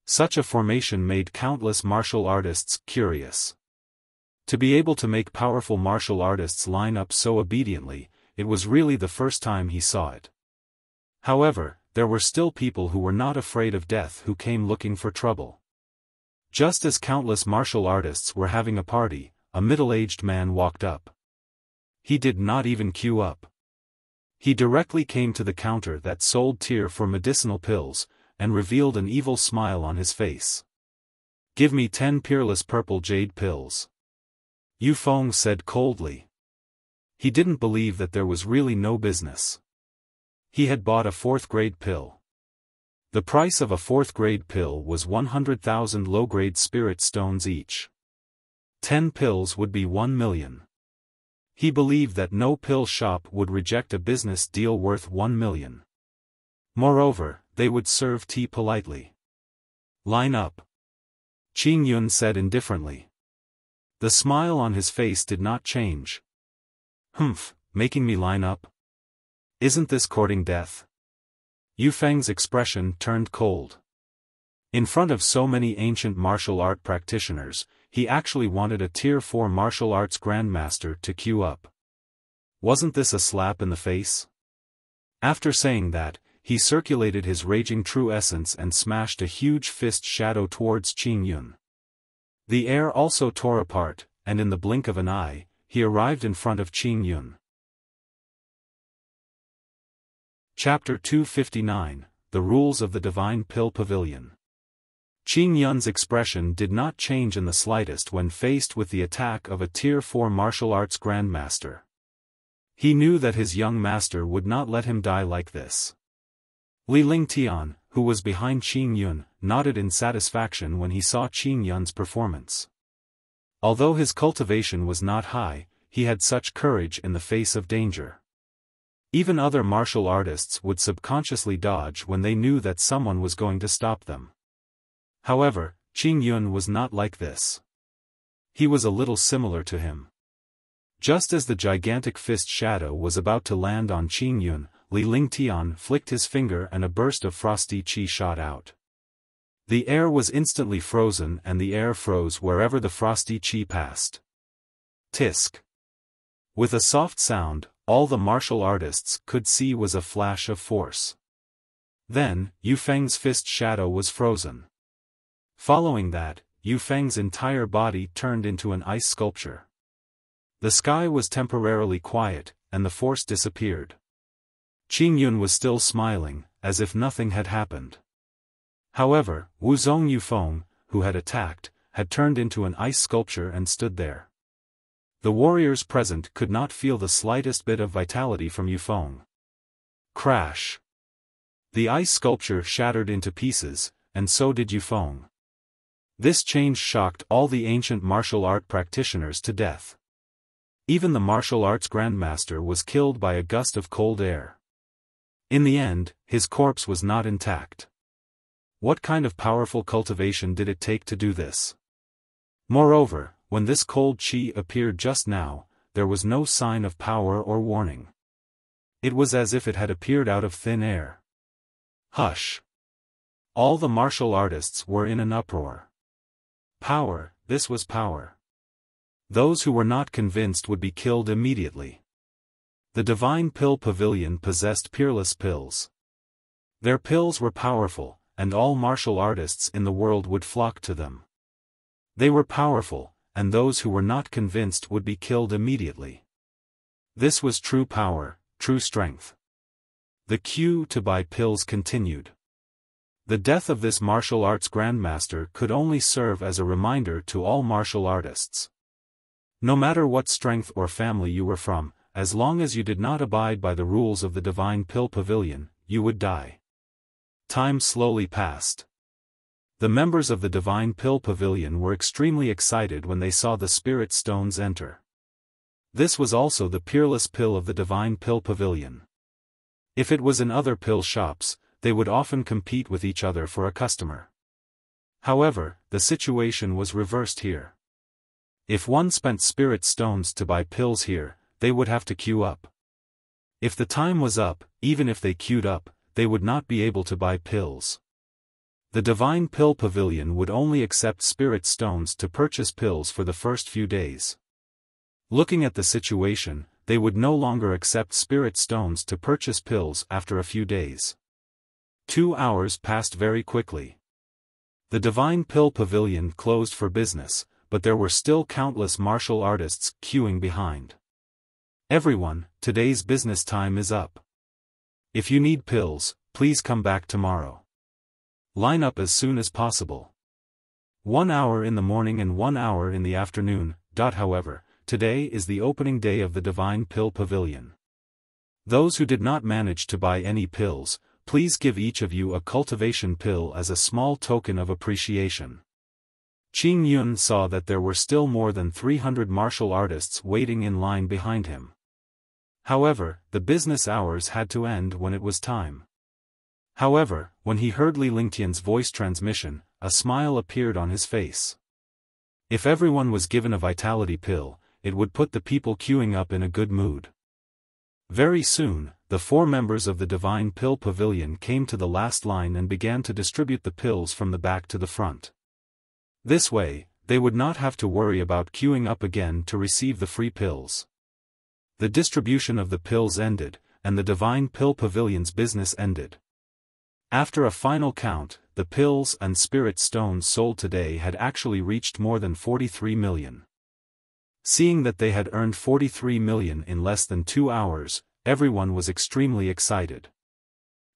Speaker 1: Such a formation made countless martial artists curious. To be able to make powerful martial artists line up so obediently, it was really the first time he saw it. However, there were still people who were not afraid of death who came looking for trouble. Just as countless martial artists were having a party, a middle-aged man walked up. He did not even queue up. He directly came to the counter that sold tear for medicinal pills, and revealed an evil smile on his face. "Give me 10 peerless purple jade pills," Yu Feng said coldly. He didn't believe that there was really no business. He had bought a 4th-grade pill. The price of a 4th-grade pill was 100,000 low-grade spirit stones each. 10 pills would be 1 million. He believed that no pill shop would reject a business deal worth 1 million. Moreover, they would serve tea politely. "Line up," Qing Yun said indifferently. The smile on his face did not change. "Humph, making me line up? Isn't this courting death?" Yu Feng's expression turned cold. In front of so many ancient martial art practitioners, he actually wanted a Tier 4 martial arts grandmaster to queue up. Wasn't this a slap in the face? After saying that, he circulated his raging true essence and smashed a huge fist shadow towards Qing Yun. The air also tore apart, and in the blink of an eye, he arrived in front of Qing Yun. Chapter 259, The Rules of the Divine Pill Pavilion. Qing Yun's expression did not change in the slightest when faced with the attack of a Tier 4 martial arts grandmaster. He knew that his young master would not let him die like this. Li Lingtian, who was behind Qing Yun, nodded in satisfaction when he saw Qing Yun's performance. Although his cultivation was not high, he had such courage in the face of danger. Even other martial artists would subconsciously dodge when they knew that someone was going to stop them. However, Qing Yun was not like this. He was a little similar to him. Just as the gigantic fist shadow was about to land on Qing Yun, Li Lingtian flicked his finger and a burst of frosty qi shot out. The air was instantly frozen and the air froze wherever the frosty qi passed. Tisk. With a soft sound, all the martial artists could see was a flash of force. Then, Yu Feng's fist shadow was frozen. Following that, Yu Feng's entire body turned into an ice sculpture. The sky was temporarily quiet, and the force disappeared. Qing Yun was still smiling, as if nothing had happened. However, Wuzong Yufeng, who had attacked, had turned into an ice sculpture and stood there. The warriors present could not feel the slightest bit of vitality from Yufeng. Crash! The ice sculpture shattered into pieces, and so did Yufeng. This change shocked all the ancient martial art practitioners to death. Even the martial arts grandmaster was killed by a gust of cold air. In the end, his corpse was not intact. What kind of powerful cultivation did it take to do this? Moreover, when this cold qi appeared just now, there was no sign of power or warning. It was as if it had appeared out of thin air. Hush! All the martial artists were in an uproar. Power, this was power. Those who were not convinced would be killed immediately. The Divine Pill Pavilion possessed peerless pills. Their pills were powerful, and all martial artists in the world would flock to them. They were powerful, and those who were not convinced would be killed immediately. This was true power, true strength. The queue to buy pills continued. The death of this martial arts grandmaster could only serve as a reminder to all martial artists. No matter what strength or family you were from, as long as you did not abide by the rules of the Divine Pill Pavilion, you would die. Time slowly passed. The members of the Divine Pill Pavilion were extremely excited when they saw the spirit stones enter. This was also the peerless pill of the Divine Pill Pavilion. If it was in other pill shops, they would often compete with each other for a customer. However, the situation was reversed here. If one spent spirit stones to buy pills here, they would have to queue up. If the time was up, even if they queued up, they would not be able to buy pills. The Divine Pill Pavilion would only accept spirit stones to purchase pills for the first few days. Looking at the situation, they would no longer accept spirit stones to purchase pills after a few days. 2 hours passed very quickly. The Divine Pill Pavilion closed for business, but there were still countless martial artists queuing behind. Everyone, today's business time is up. If you need pills, please come back tomorrow. Line up as soon as possible. 1 hour in the morning and 1 hour in the afternoon. However, today is the opening day of the Divine Pill Pavilion. Those who did not manage to buy any pills, please give each of you a cultivation pill as a small token of appreciation. Qing Yun saw that there were still more than 300 martial artists waiting in line behind him. However, the business hours had to end when it was time. However, when he heard Li Lingtian's voice transmission, a smile appeared on his face. If everyone was given a vitality pill, it would put the people queuing up in a good mood. Very soon, the 4 members of the Divine Pill Pavilion came to the last line and began to distribute the pills from the back to the front. This way, they would not have to worry about queuing up again to receive the free pills. The distribution of the pills ended, and the Divine Pill Pavilion's business ended. After a final count, the pills and spirit stones sold today had actually reached more than 43 million. Seeing that they had earned 43 million in less than 2 hours, everyone was extremely excited.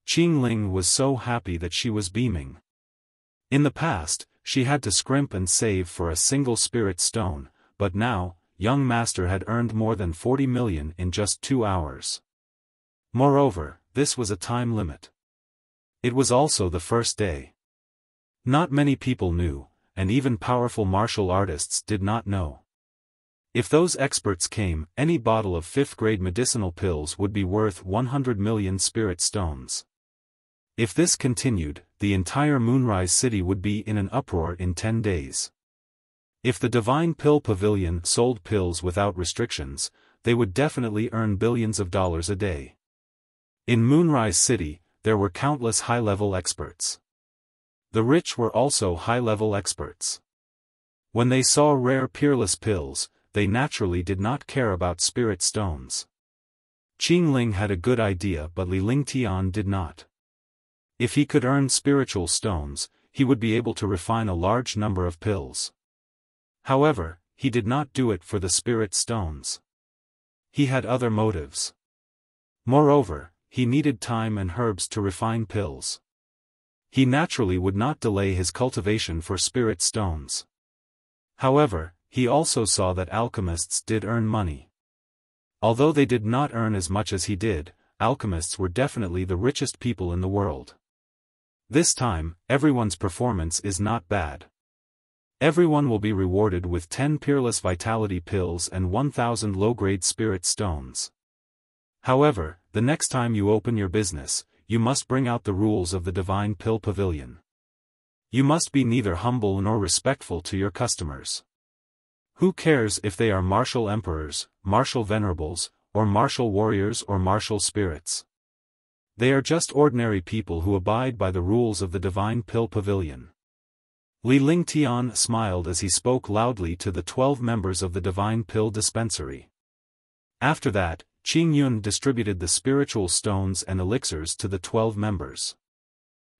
Speaker 1: Qing Ling was so happy that she was beaming. In the past, she had to scrimp and save for a single spirit stone, but now, young master had earned more than 40 million in just 2 hours. Moreover, this was a time limit. It was also the first day. Not many people knew, and even powerful martial artists did not know. If those experts came, any bottle of 5th-grade medicinal pills would be worth 100 million spirit stones. If this continued, the entire Moonrise City would be in an uproar in 10 days. If the Divine Pill Pavilion sold pills without restrictions, they would definitely earn billions of dollars a day. In Moonrise City, there were countless high-level experts. The rich were also high-level experts. When they saw rare peerless pills, they naturally did not care about spirit stones. Qing Ling had a good idea, but Li Lingtian did not. If he could earn spiritual stones, he would be able to refine a large number of pills. However, he did not do it for the spirit stones. He had other motives. Moreover, he needed time and herbs to refine pills. He naturally would not delay his cultivation for spirit stones. However, he also saw that alchemists did earn money. Although they did not earn as much as he did, alchemists were definitely the richest people in the world. This time, everyone's performance is not bad. Everyone will be rewarded with 10 peerless vitality pills and 1,000 low-grade spirit stones. However, the next time you open your business, you must bring out the rules of the Divine Pill Pavilion. You must be neither humble nor respectful to your customers. Who cares if they are martial emperors, martial venerables, or martial warriors or martial spirits? They are just ordinary people who abide by the rules of the Divine Pill Pavilion. Li Lingtian smiled as he spoke loudly to the 12 members of the Divine Pill Dispensary. After that, Qing Yun distributed the spiritual stones and elixirs to the 12 members.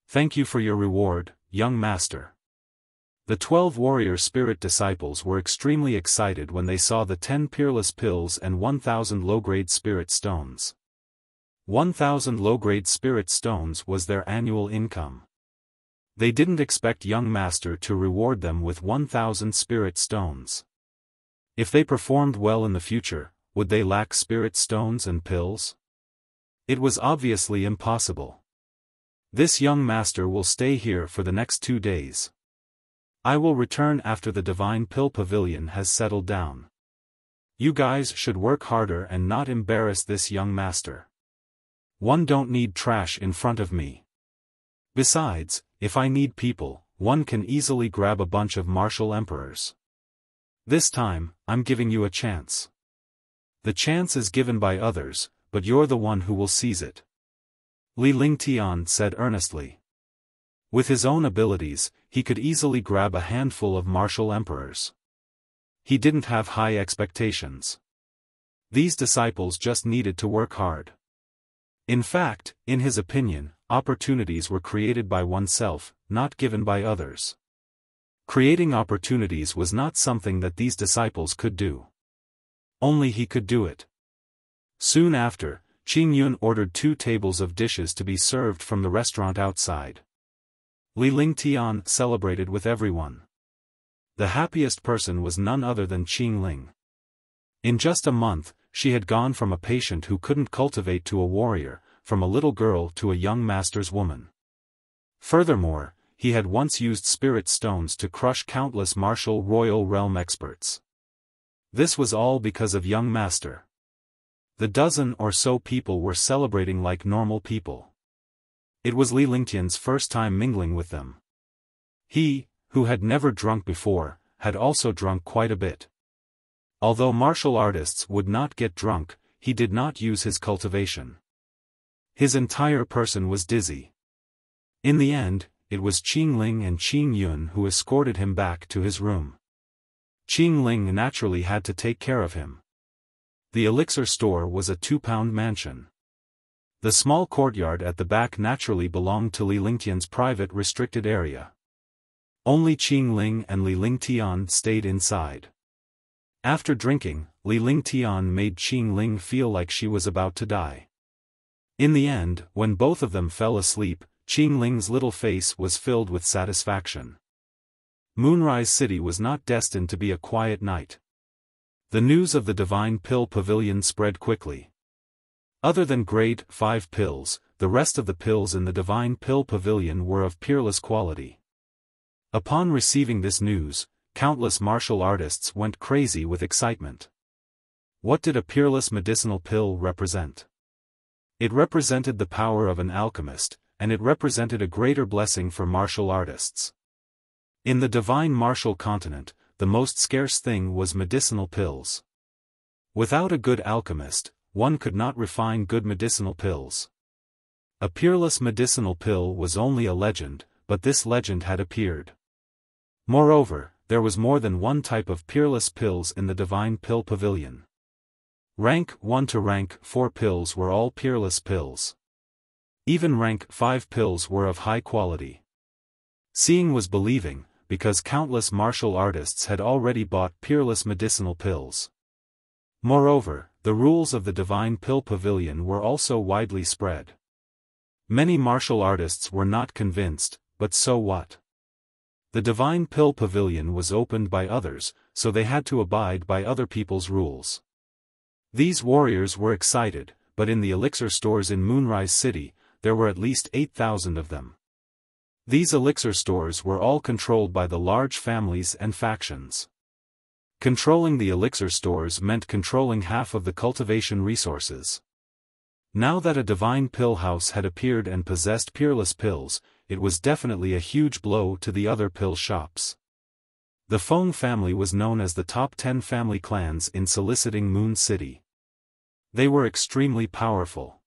Speaker 1: Thank you for your reward, young master. The 12 warrior spirit disciples were extremely excited when they saw the 10 peerless pills and 1,000 low-grade spirit stones. 1,000 low-grade spirit stones was their annual income. They didn't expect young master to reward them with 1,000 spirit stones. If they performed well in the future, would they lack spirit stones and pills? It was obviously impossible. This young master will stay here for the next 2 days. I will return after the Divine Pill Pavilion has settled down. You guys should work harder and not embarrass this young master. One don't need trash in front of me. Besides, if I need people, one can easily grab a bunch of martial emperors. This time, I'm giving you a chance. The chance is given by others, but you're the one who will seize it. Li Lingtian said earnestly. With his own abilities, he could easily grab a handful of martial emperors. He didn't have high expectations. These disciples just needed to work hard. In fact, in his opinion, opportunities were created by oneself, not given by others. Creating opportunities was not something that these disciples could do. Only he could do it. Soon after, Qing Yun ordered 2 tables of dishes to be served from the restaurant outside. Li Lingtian celebrated with everyone. The happiest person was none other than Qing Ling. In just a month, she had gone from a patient who couldn't cultivate to a warrior, from a little girl to a young master's woman. Furthermore, he had once used spirit stones to crush countless martial royal realm experts. This was all because of young master. The dozen or so people were celebrating like normal people. It was Li Lingtian's first time mingling with them. He, who had never drunk before, had also drunk quite a bit. Although martial artists would not get drunk, he did not use his cultivation. His entire person was dizzy. In the end, it was Qing Ling and Qing Yun who escorted him back to his room. Qing Ling naturally had to take care of him. The elixir store was a 2-pound mansion. The small courtyard at the back naturally belonged to Li Lingtian's private restricted area. Only Qing Ling and Li Lingtian stayed inside. After drinking, Li Lingtian made Qing Ling feel like she was about to die. In the end, when both of them fell asleep, Qing Ling's little face was filled with satisfaction. Moonrise City was not destined to be a quiet night. The news of the Divine Pill Pavilion spread quickly. Other than grade 5 pills, the rest of the pills in the Divine Pill Pavilion were of peerless quality. Upon receiving this news, countless martial artists went crazy with excitement. What did a peerless medicinal pill represent? It represented the power of an alchemist, and it represented a greater blessing for martial artists. In the divine martial continent, the most scarce thing was medicinal pills. Without a good alchemist, one could not refine good medicinal pills. A peerless medicinal pill was only a legend, but this legend had appeared. Moreover, there was more than one type of peerless pills in the Divine Pill Pavilion. Rank 1 to rank 4 pills were all peerless pills. Even rank 5 pills were of high quality. Seeing was believing, because countless martial artists had already bought peerless medicinal pills. Moreover, the rules of the Divine Pill Pavilion were also widely spread. Many martial artists were not convinced, but so what? The Divine Pill Pavilion was opened by others, so they had to abide by other people's rules. These warriors were excited, but in the elixir stores in Moonrise City, there were at least 8,000 of them. These elixir stores were all controlled by the large families and factions. Controlling the elixir stores meant controlling half of the cultivation resources. Now that a divine pill house had appeared and possessed peerless pills, it was definitely a huge blow to the other pill shops. The Feng family was known as the top 10 family clans in soliciting Moon City. They were extremely powerful.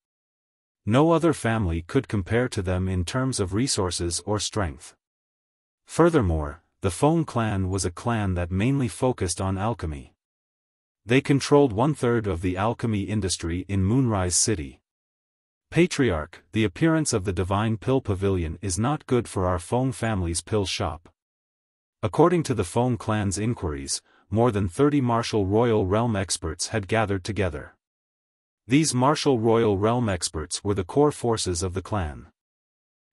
Speaker 1: No other family could compare to them in terms of resources or strength. Furthermore, the Feng clan was a clan that mainly focused on alchemy. They controlled 1/3 of the alchemy industry in Moonrise City. Patriarch, the appearance of the Divine Pill Pavilion is not good for our Feng family's pill shop. According to the Feng clan's inquiries, more than 30 martial royal realm experts had gathered together. These martial royal realm experts were the core forces of the clan.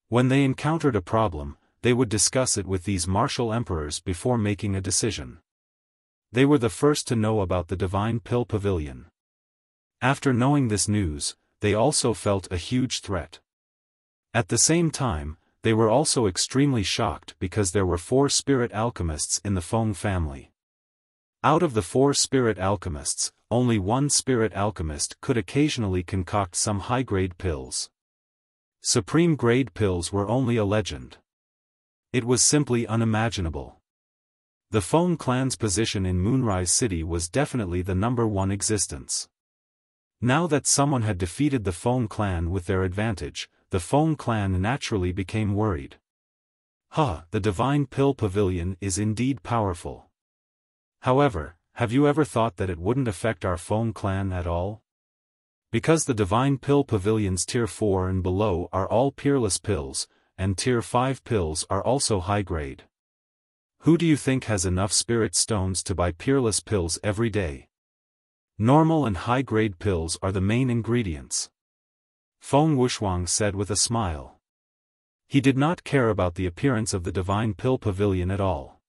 Speaker 1: When they encountered a problem, they would discuss it with these martial emperors before making a decision. They were the first to know about the Divine Pill Pavilion. After knowing this news, they also felt a huge threat. At the same time, they were also extremely shocked because there were 4 spirit alchemists in the Feng family. Out of the 4 spirit alchemists, only 1 spirit alchemist could occasionally concoct some high-grade pills. Supreme-grade pills were only a legend. It was simply unimaginable. The Feng clan's position in Moonrise City was definitely the #1 existence. Now that someone had defeated the Feng clan with their advantage, the Feng clan naturally became worried. The Divine Pill Pavilion is indeed powerful. However, have you ever thought that it wouldn't affect our Feng clan at all? Because the Divine Pill Pavilion's Tier 4 and below are all peerless pills, and Tier 5 pills are also high-grade. Who do you think has enough spirit stones to buy peerless pills every day? Normal and high-grade pills are the main ingredients. Feng Wuxia said with a smile. He did not care about the appearance of the Divine Pill Pavilion at all.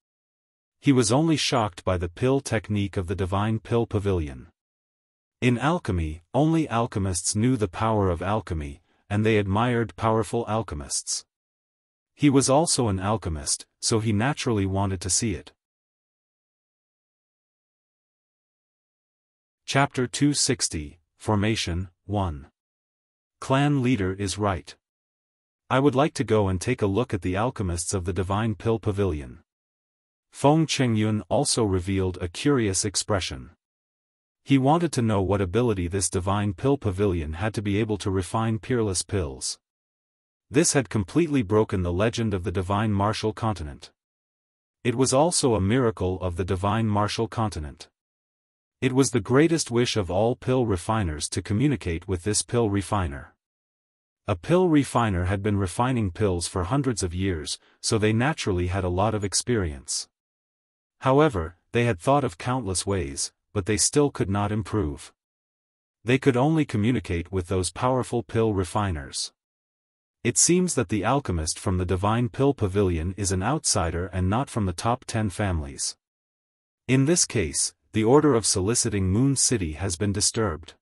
Speaker 1: He was only shocked by the pill technique of the Divine Pill Pavilion. In alchemy, only alchemists knew the power of alchemy, and they admired powerful alchemists. He was also an alchemist, so he naturally wanted to see it. Chapter 260, Formation, 1. Clan leader is right. I would like to go and take a look at the alchemists of the Divine Pill Pavilion. Feng Qingyun also revealed a curious expression. He wanted to know what ability this Divine Pill Pavilion had to be able to refine peerless pills. This had completely broken the legend of the Divine Martial Continent. It was also a miracle of the Divine Martial Continent. It was the greatest wish of all pill refiners to communicate with this pill refiner. A pill refiner had been refining pills for hundreds of years, so they naturally had a lot of experience. However, they had thought of countless ways, but they still could not improve. They could only communicate with those powerful pill refiners. It seems that the alchemist from the Divine Pill Pavilion is an outsider and not from the top 10 families. In this case, the order of soliciting Moon City has been disturbed.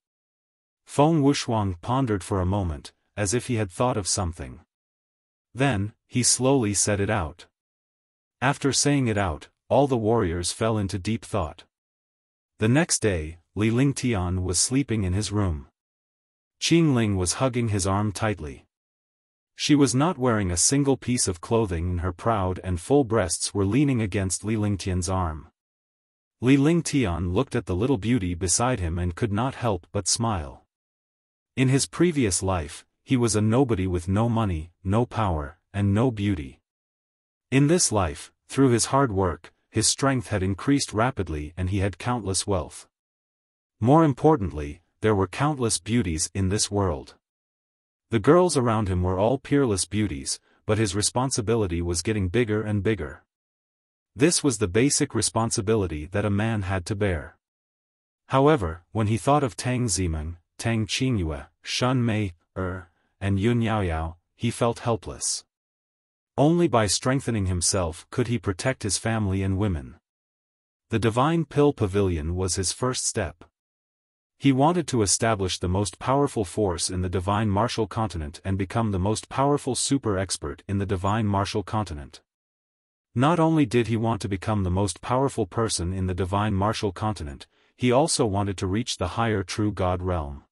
Speaker 1: Feng Wuxia pondered for a moment, as if he had thought of something. Then, he slowly said it out. After saying it out, all the warriors fell into deep thought. The next day, Li Lingtian was sleeping in his room. Qing Ling was hugging his arm tightly. She was not wearing a single piece of clothing and her proud and full breasts were leaning against Li Lingtian's arm. Li Lingtian looked at the little beauty beside him and could not help but smile. In his previous life, he was a nobody with no money, no power, and no beauty. In this life, through his hard work, his strength had increased rapidly and he had countless wealth. More importantly, there were countless beauties in this world. The girls around him were all peerless beauties, but his responsibility was getting bigger and bigger. This was the basic responsibility that a man had to bear. However, when he thought of Tang Zimeng, Tang Qingyue, Shun Mei, and Yun Yaoyao, he felt helpless. Only by strengthening himself could he protect his family and women. The Divine Pill Pavilion was his first step. He wanted to establish the most powerful force in the Divine Martial Continent and become the most powerful super expert in the Divine Martial Continent. Not only did he want to become the most powerful person in the Divine Martial Continent, he also wanted to reach the higher True God realm.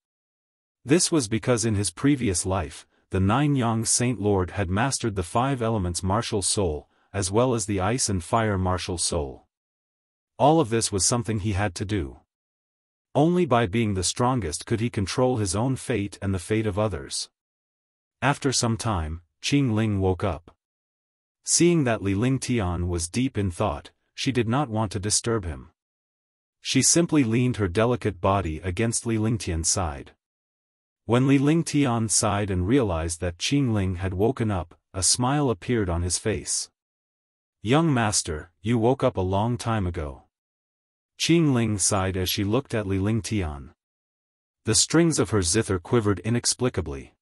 Speaker 1: This was because in his previous life, the 9-Yang Saint Lord had mastered the 5 elements martial soul, as well as the ice and fire martial soul. All of this was something he had to do. Only by being the strongest could he control his own fate and the fate of others. After some time, Qing Ling woke up. Seeing that Li Lingtian was deep in thought, she did not want to disturb him. She simply leaned her delicate body against Li Lingtian's side. When Li Lingtian sighed and realized that Qing Ling had woken up, a smile appeared on his face. "Young master, you woke up a long time ago." Qing Ling sighed as she looked at Li Lingtian. The strings of her zither quivered inexplicably.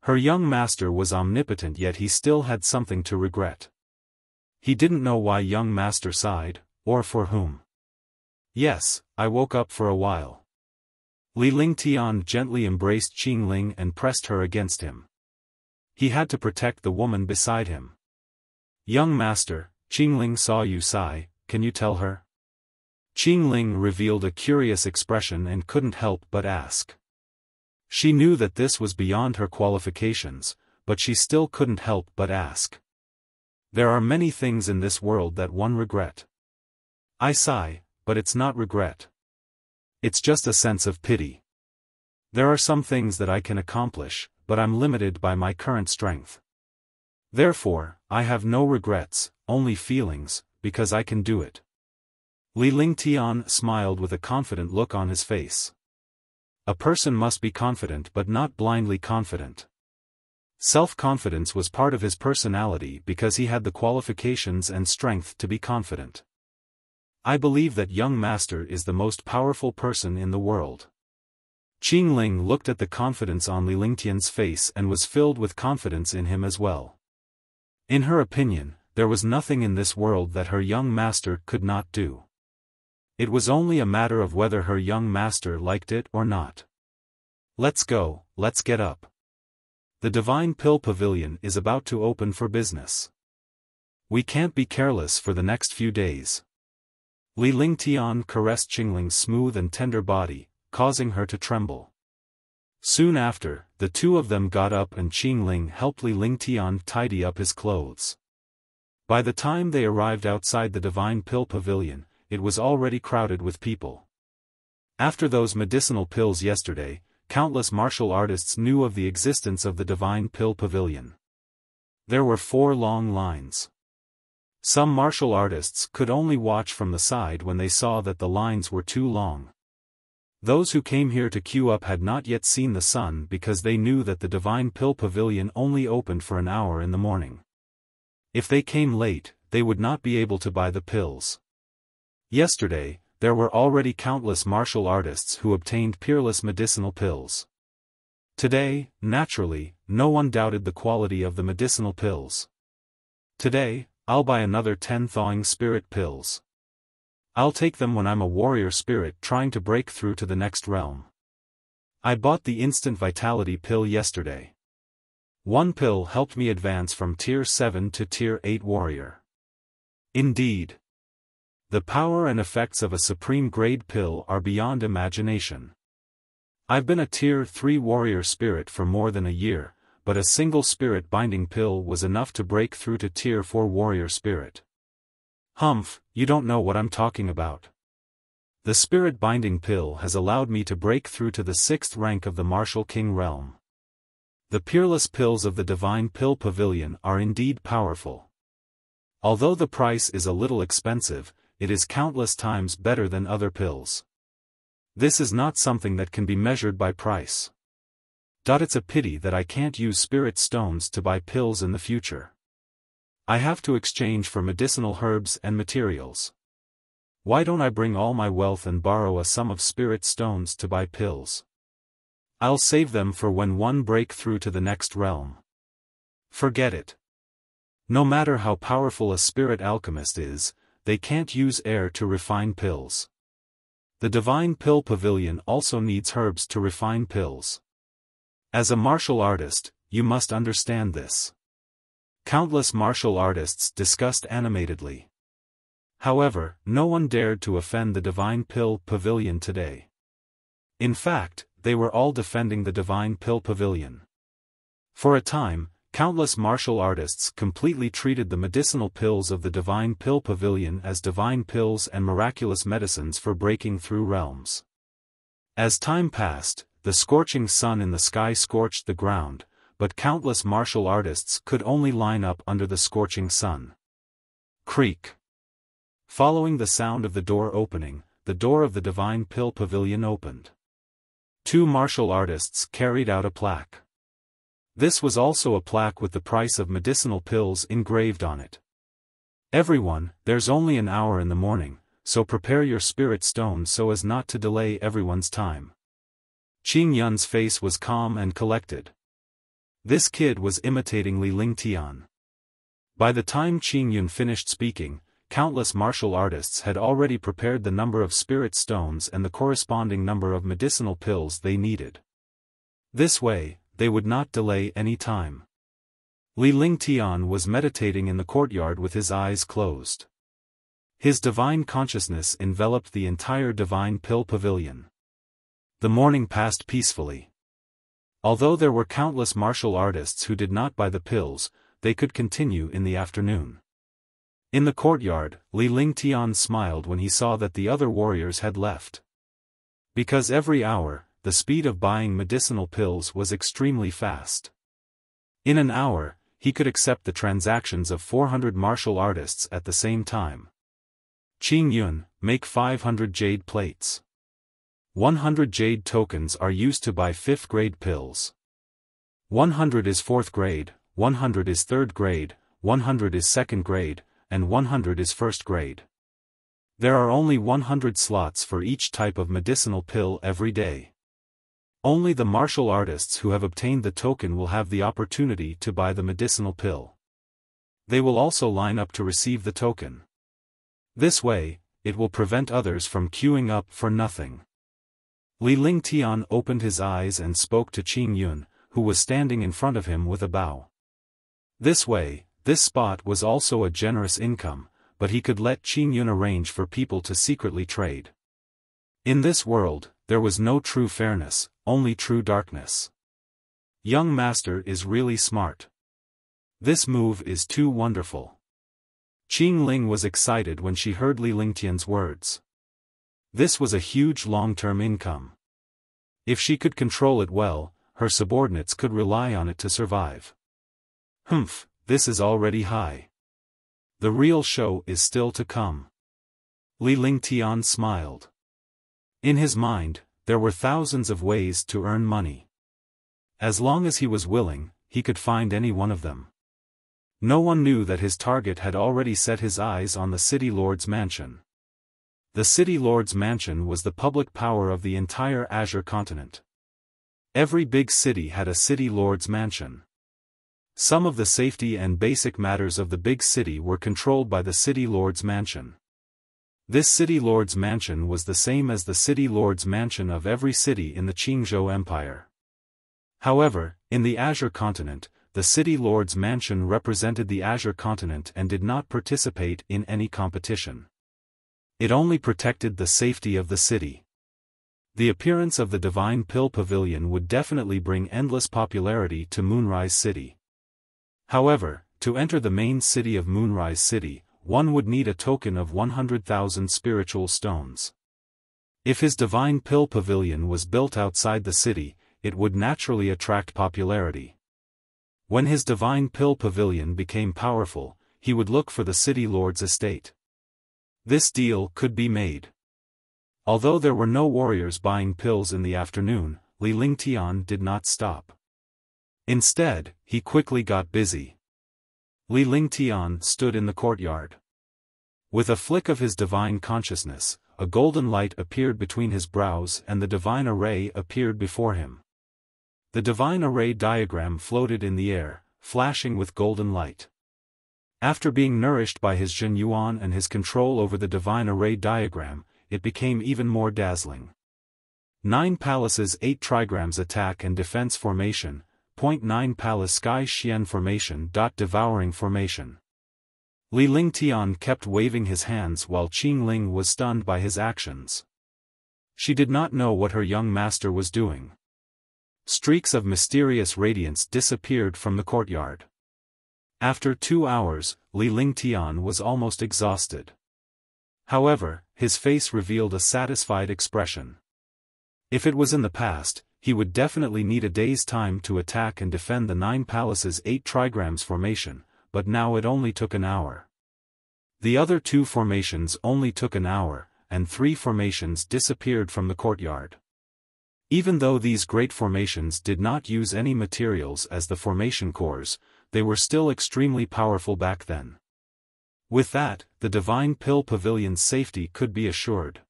Speaker 1: Her young master was omnipotent, yet he still had something to regret. He didn't know why young master sighed, or for whom. Yes, I woke up for a while. Li Lingtian gently embraced Qingling and pressed her against him. He had to protect the woman beside him. Young master, Qingling saw you sigh, can you tell her? Qingling revealed a curious expression and couldn't help but ask. She knew that this was beyond her qualifications, but she still couldn't help but ask. There are many things in this world that one regret. I sigh, but it's not regret. It's just a sense of pity. There are some things that I can accomplish, but I'm limited by my current strength. Therefore, I have no regrets, only feelings, because I can do it. Li Lingtian smiled with a confident look on his face. A person must be confident but not blindly confident. Self-confidence was part of his personality because he had the qualifications and strength to be confident. I believe that young master is the most powerful person in the world. Qingling looked at the confidence on Li Lingtian's face and was filled with confidence in him as well. In her opinion, there was nothing in this world that her young master could not do. It was only a matter of whether her young master liked it or not. Let's go, let's get up. The Divine Pill Pavilion is about to open for business. We can't be careless for the next few days. Li Lingtian caressed Qingling's smooth and tender body, causing her to tremble. Soon after, the two of them got up and Qingling helped Li Lingtian tidy up his clothes. By the time they arrived outside the Divine Pill Pavilion, it was already crowded with people. After those medicinal pills yesterday, countless martial artists knew of the existence of the Divine Pill Pavilion. There were 4 long lines. Some martial artists could only watch from the side when they saw that the lines were too long. Those who came here to queue up had not yet seen the sun because they knew that the Divine Pill Pavilion only opened for an hour in the morning. If they came late, they would not be able to buy the pills. Yesterday, there were already countless martial artists who obtained peerless medicinal pills. Today, naturally, no one doubted the quality of the medicinal pills. Today, I'll buy another 10 thawing spirit pills. I'll take them when I'm a warrior spirit trying to break through to the next realm. I bought the instant vitality pill yesterday. 1 pill helped me advance from tier 7 to tier 8 warrior. Indeed. The power and effects of a supreme grade pill are beyond imagination. I've been a tier 3 warrior spirit for more than a year, but a single spirit binding pill was enough to break through to tier 4 warrior spirit. Humph, you don't know what I'm talking about. The spirit binding pill has allowed me to break through to the 6th rank of the martial king realm. The peerless pills of the Divine Pill Pavilion are indeed powerful. Although the price is a little expensive, it is countless times better than other pills. This is not something that can be measured by price. It's a pity that I can't use spirit stones to buy pills in the future. I have to exchange for medicinal herbs and materials. Why don't I bring all my wealth and borrow a sum of spirit stones to buy pills? I'll save them for when one break through to the next realm. Forget it. No matter how powerful a spirit alchemist is, they can't use air to refine pills. The Divine Pill Pavilion also needs herbs to refine pills. As a martial artist, you must understand this. Countless martial artists discussed animatedly. However, no one dared to offend the Divine Pill Pavilion today. In fact, they were all defending the Divine Pill Pavilion. For a time, countless martial artists completely treated the medicinal pills of the Divine Pill Pavilion as divine pills and miraculous medicines for breaking through realms. As time passed, the scorching sun in the sky scorched the ground, but countless martial artists could only line up under the scorching sun. Creak. Following the sound of the door opening, the door of the Divine Pill Pavilion opened. 2 martial artists carried out a plaque. This was also a plaque with the price of medicinal pills engraved on it. Everyone, there's only an hour in the morning, so prepare your spirit stone so as not to delay everyone's time. Qing Yun's face was calm and collected. This kid was imitating Li Lingtian. By the time Qing Yun finished speaking, countless martial artists had already prepared the number of spirit stones and the corresponding number of medicinal pills they needed. This way, they would not delay any time. Li Lingtian was meditating in the courtyard with his eyes closed. His divine consciousness enveloped the entire divine pill pavilion. The morning passed peacefully. Although there were countless martial artists who did not buy the pills, they could continue in the afternoon. In the courtyard, Li Lingtian smiled when he saw that the other warriors had left. Because every hour, the speed of buying medicinal pills was extremely fast. In an hour, he could accept the transactions of 400 martial artists at the same time. Qing Yun, make 500 jade plates. 100 jade tokens are used to buy 5th grade pills. 100 is 4th grade, 100 is 3rd grade, 100 is 2nd grade, and 100 is 1st grade. There are only 100 slots for each type of medicinal pill every day. Only the martial artists who have obtained the token will have the opportunity to buy the medicinal pill. They will also line up to receive the token. This way, it will prevent others from queuing up for nothing. Li Lingtian opened his eyes and spoke to Qing Yun, who was standing in front of him with a bow. This way, this spot was also a generous income, but he could let Qing Yun arrange for people to secretly trade. In this world, there was no true fairness, only true darkness. Young master is really smart. This move is too wonderful. Qing Ling was excited when she heard Li Lingtian's words. This was a huge long-term income. If she could control it well, her subordinates could rely on it to survive. Humph, this is already high. The real show is still to come. Li Lingtian smiled. In his mind, there were thousands of ways to earn money. As long as he was willing, he could find any one of them. No one knew that his target had already set his eyes on the City Lord's mansion. The City Lord's mansion was the public power of the entire Azure continent. Every big city had a City Lord's mansion. Some of the safety and basic matters of the big city were controlled by the City Lord's mansion. This City Lord's mansion was the same as the City Lord's mansion of every city in the Qingzhou Empire. However, in the Azure continent, the City Lord's mansion represented the Azure continent and did not participate in any competition. It only protected the safety of the city. The appearance of the Divine Pill Pavilion would definitely bring endless popularity to Moonrise City. However, to enter the main city of Moonrise City, one would need a token of 100,000 spiritual stones. If his Divine Pill Pavilion was built outside the city, it would naturally attract popularity. When his Divine Pill Pavilion became powerful, he would look for the City Lord's estate. This deal could be made. Although there were no warriors buying pills in the afternoon, Li Lingtian did not stop. Instead, he quickly got busy. Li Lingtian stood in the courtyard. With a flick of his divine consciousness, a golden light appeared between his brows and the divine array appeared before him. The divine array diagram floated in the air, flashing with golden light. After being nourished by his Jin Yuan and his control over the divine array diagram, it became even more dazzling. 9 Palaces 8 Trigrams Attack and Defense Formation, 0.9 Palace Sky Xian Formation. Devouring Formation. Li Lingtian kept waving his hands while Qing Ling was stunned by his actions. She did not know what her young master was doing. Streaks of mysterious radiance disappeared from the courtyard. After 2 hours, Li Lingtian was almost exhausted. However, his face revealed a satisfied expression. If it was in the past, he would definitely need a day's time to attack and defend the 9 Palaces 8 Trigrams Formation, but now it only took an hour. The other 2 formations only took an hour, and 3 formations disappeared from the courtyard. Even though these great formations did not use any materials as the formation cores, they were still extremely powerful back then. With that, the Divine Pill Pavilion's safety could be assured.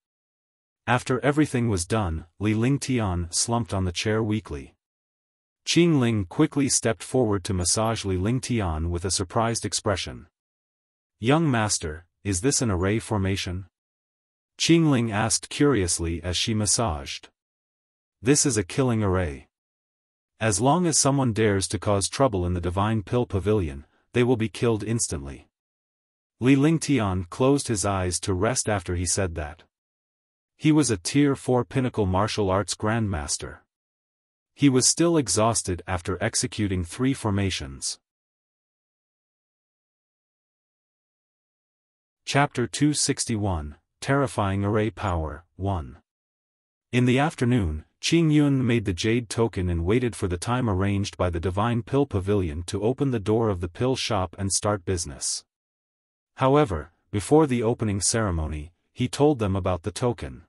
Speaker 1: After everything was done, Li Lingtian slumped on the chair weakly. Qing Ling quickly stepped forward to massage Li Lingtian with a surprised expression. "Young master, is this an array formation?" Qing Ling asked curiously as she massaged. "This is a killing array. As long as someone dares to cause trouble in the Divine Pill Pavilion, they will be killed instantly." Li Lingtian closed his eyes to rest after he said that. He was a Tier 4 Pinnacle Martial Arts Grandmaster. He was still exhausted after executing 3 formations. Chapter 261, Terrifying Array Power, 1. In the afternoon, Qing Yun made the jade token and waited for the time arranged by the Divine Pill Pavilion to open the door of the pill shop and start business. However, before the opening ceremony, he told them about the token.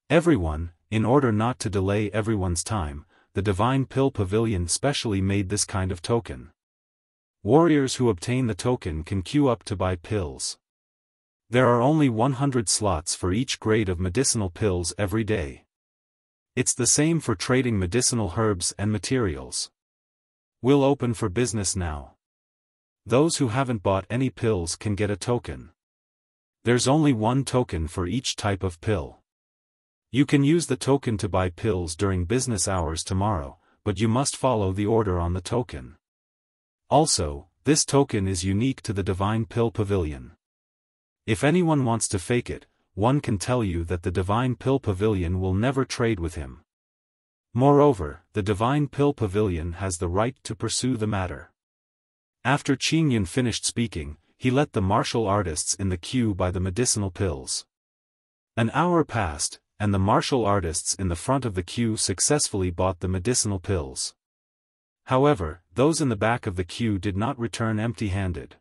Speaker 1: Everyone, in order not to delay everyone's time, the Divine Pill Pavilion specially made this kind of token. Warriors who obtain the token can queue up to buy pills. There are only 100 slots for each grade of medicinal pills every day. It's the same for trading medicinal herbs and materials. We'll open for business now. Those who haven't bought any pills can get a token. There's only 1 token for each type of pill. You can use the token to buy pills during business hours tomorrow, but you must follow the order on the token. Also, this token is unique to the Divine Pill Pavilion. If anyone wants to fake it, one can tell you that the Divine Pill Pavilion will never trade with him. Moreover, the Divine Pill Pavilion has the right to pursue the matter. After Qing Yun finished speaking, he let the martial artists in the queue buy the medicinal pills. An hour passed, and the martial artists in the front of the queue successfully bought the medicinal pills. However, those in the back of the queue did not return empty-handed.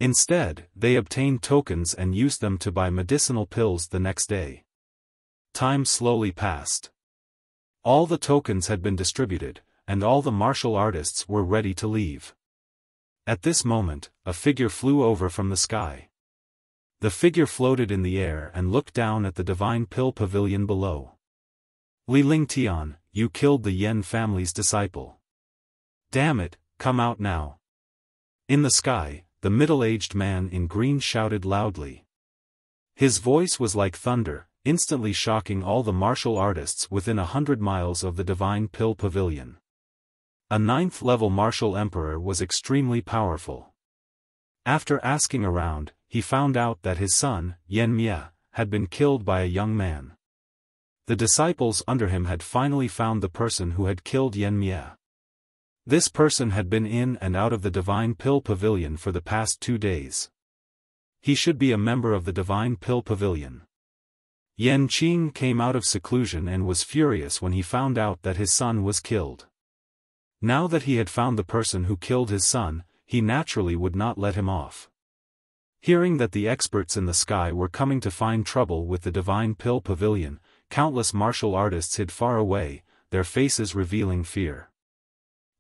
Speaker 1: Instead, they obtained tokens and used them to buy medicinal pills the next day. Time slowly passed. All the tokens had been distributed, and all the martial artists were ready to leave. At this moment, a figure flew over from the sky. The figure floated in the air and looked down at the Divine Pill Pavilion below. "Li Lingtian, you killed the Yan family's disciple. Damn it, come out now." In the sky, the middle-aged man in green shouted loudly. His voice was like thunder, instantly shocking all the martial artists within 100 miles of the Divine Pill Pavilion. A 9th-level martial emperor was extremely powerful. After asking around, he found out that his son, Yan Mie, had been killed by a young man. The disciples under him had finally found the person who had killed Yan Mie. This person had been in and out of the Divine Pill Pavilion for the past 2 days. He should be a member of the Divine Pill Pavilion. Yan Qing came out of seclusion and was furious when he found out that his son was killed. Now that he had found the person who killed his son, he naturally would not let him off. Hearing that the experts in the sky were coming to find trouble with the Divine Pill Pavilion, countless martial artists hid far away, their faces revealing fear.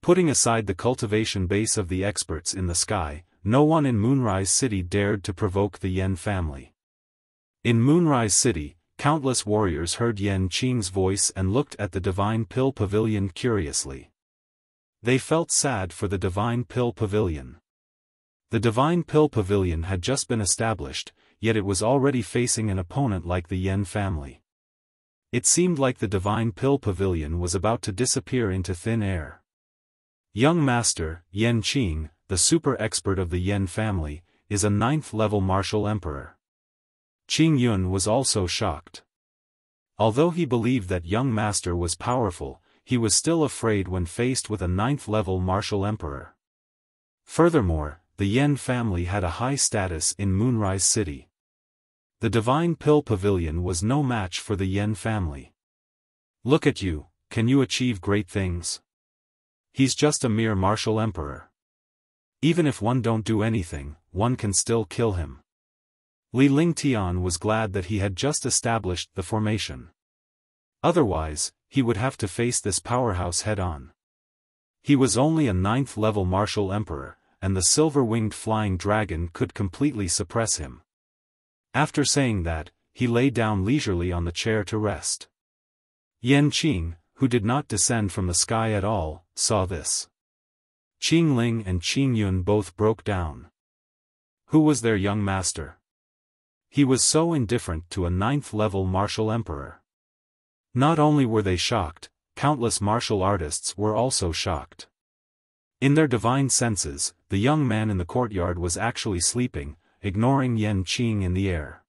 Speaker 1: Putting aside the cultivation base of the experts in the sky, no one in Moonrise City dared to provoke the Yan family. In Moonrise City, countless warriors heard Yan Qing's voice and looked at the Divine Pill Pavilion curiously. They felt sad for the Divine Pill Pavilion. The Divine Pill Pavilion had just been established, yet it was already facing an opponent like the Yan family. It seemed like the Divine Pill Pavilion was about to disappear into thin air. Young Master, Yan Qing, the super expert of the Yan family, is a 9th-level martial emperor. Qing Yun was also shocked. Although he believed that Young Master was powerful, he was still afraid when faced with a 9th-level martial emperor. Furthermore, the Yan family had a high status in Moonrise City. The Divine Pill Pavilion was no match for the Yan family. "Look at you, can you achieve great things? He's just a mere martial emperor. Even if one don't do anything, one can still kill him." Li Lingtian was glad that he had just established the formation. Otherwise, he would have to face this powerhouse head-on. He was only a 9th-level martial emperor, and the silver-winged flying dragon could completely suppress him. After saying that, he lay down leisurely on the chair to rest. Yan Qing, who did not descend from the sky at all, saw this. Qing Ling and Qing Yun both broke down. Who was their young master? He was so indifferent to a 9th-level martial emperor. Not only were they shocked, countless martial artists were also shocked. In their divine senses, the young man in the courtyard was actually sleeping, ignoring Yan Qing in the air.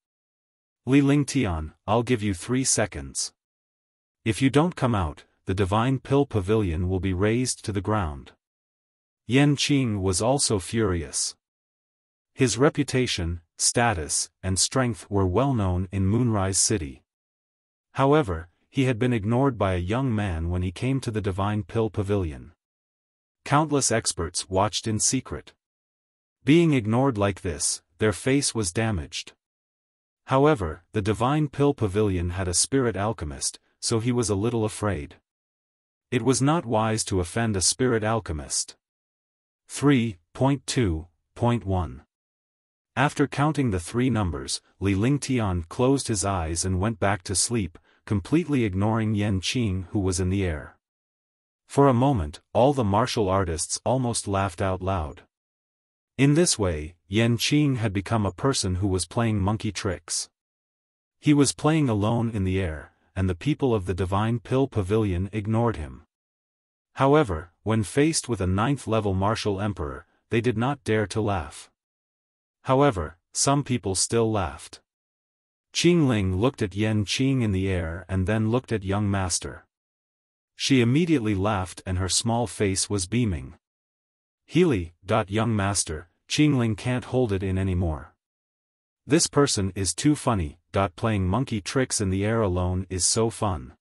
Speaker 1: Li Lingtian, I'll give you 3 seconds. If you don't come out, the divine pill pavilion will be razed to the ground. Yan Qing was also furious. His reputation, status, and strength were well known in Moonrise City. However, he had been ignored by a young man when he came to the divine pill pavilion. Countless experts watched in secret. Being ignored like this, their face was damaged. However, the divine pill pavilion had a spirit alchemist, so he was a little afraid. It was not wise to offend a spirit alchemist. 3.2.1 After counting the 3 numbers, Li Lingtian closed his eyes and went back to sleep, completely ignoring Yan Qing who was in the air. For a moment, all the martial artists almost laughed out loud. In this way, Yan Qing had become a person who was playing monkey tricks. He was playing alone in the air, and the people of the Divine Pill Pavilion ignored him. However, when faced with a 9th-level martial emperor, they did not dare to laugh. However, some people still laughed. Qing Ling looked at Yan Qing in the air and then looked at young master. She immediately laughed and her small face was beaming. Healy, young master, Qing Ling can't hold it in anymore. This person is too funny, playing monkey tricks in the air alone is so fun.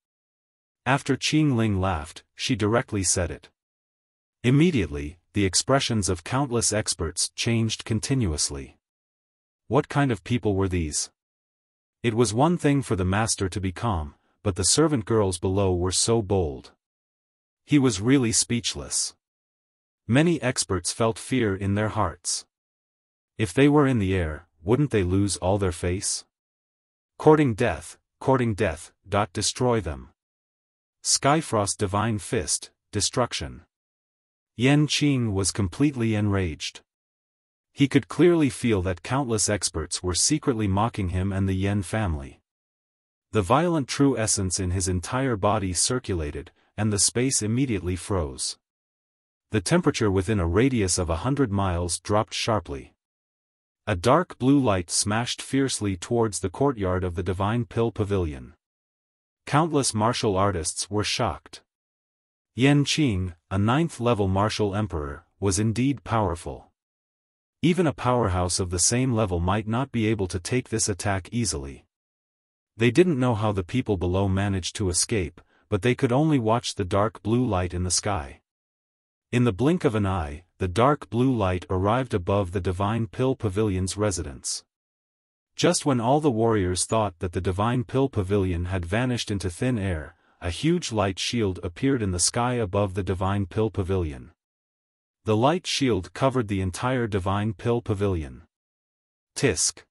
Speaker 1: After Qing Ling laughed, she directly said it. Immediately, the expressions of countless experts changed continuously. What kind of people were these? It was one thing for the master to be calm, but the servant girls below were so bold. He was really speechless. Many experts felt fear in their hearts. If they were in the air, wouldn't they lose all their face? Courting death, destroy them. Skyfrost Divine Fist, destruction. Yan Qing was completely enraged. He could clearly feel that countless experts were secretly mocking him and the Yan family. The violent true essence in his entire body circulated, and the space immediately froze. The temperature within a radius of 100 miles dropped sharply. A dark blue light smashed fiercely towards the courtyard of the Divine Pill Pavilion. Countless martial artists were shocked. Yan Qing, a 9th-level martial emperor, was indeed powerful. Even a powerhouse of the same level might not be able to take this attack easily. They didn't know how the people below managed to escape, but they could only watch the dark blue light in the sky. In the blink of an eye, the dark blue light arrived above the Divine Pill Pavilion's residence. Just when all the warriors thought that the Divine Pill Pavilion had vanished into thin air, a huge light shield appeared in the sky above the Divine Pill Pavilion. The light shield covered the entire Divine Pill Pavilion. Tisk.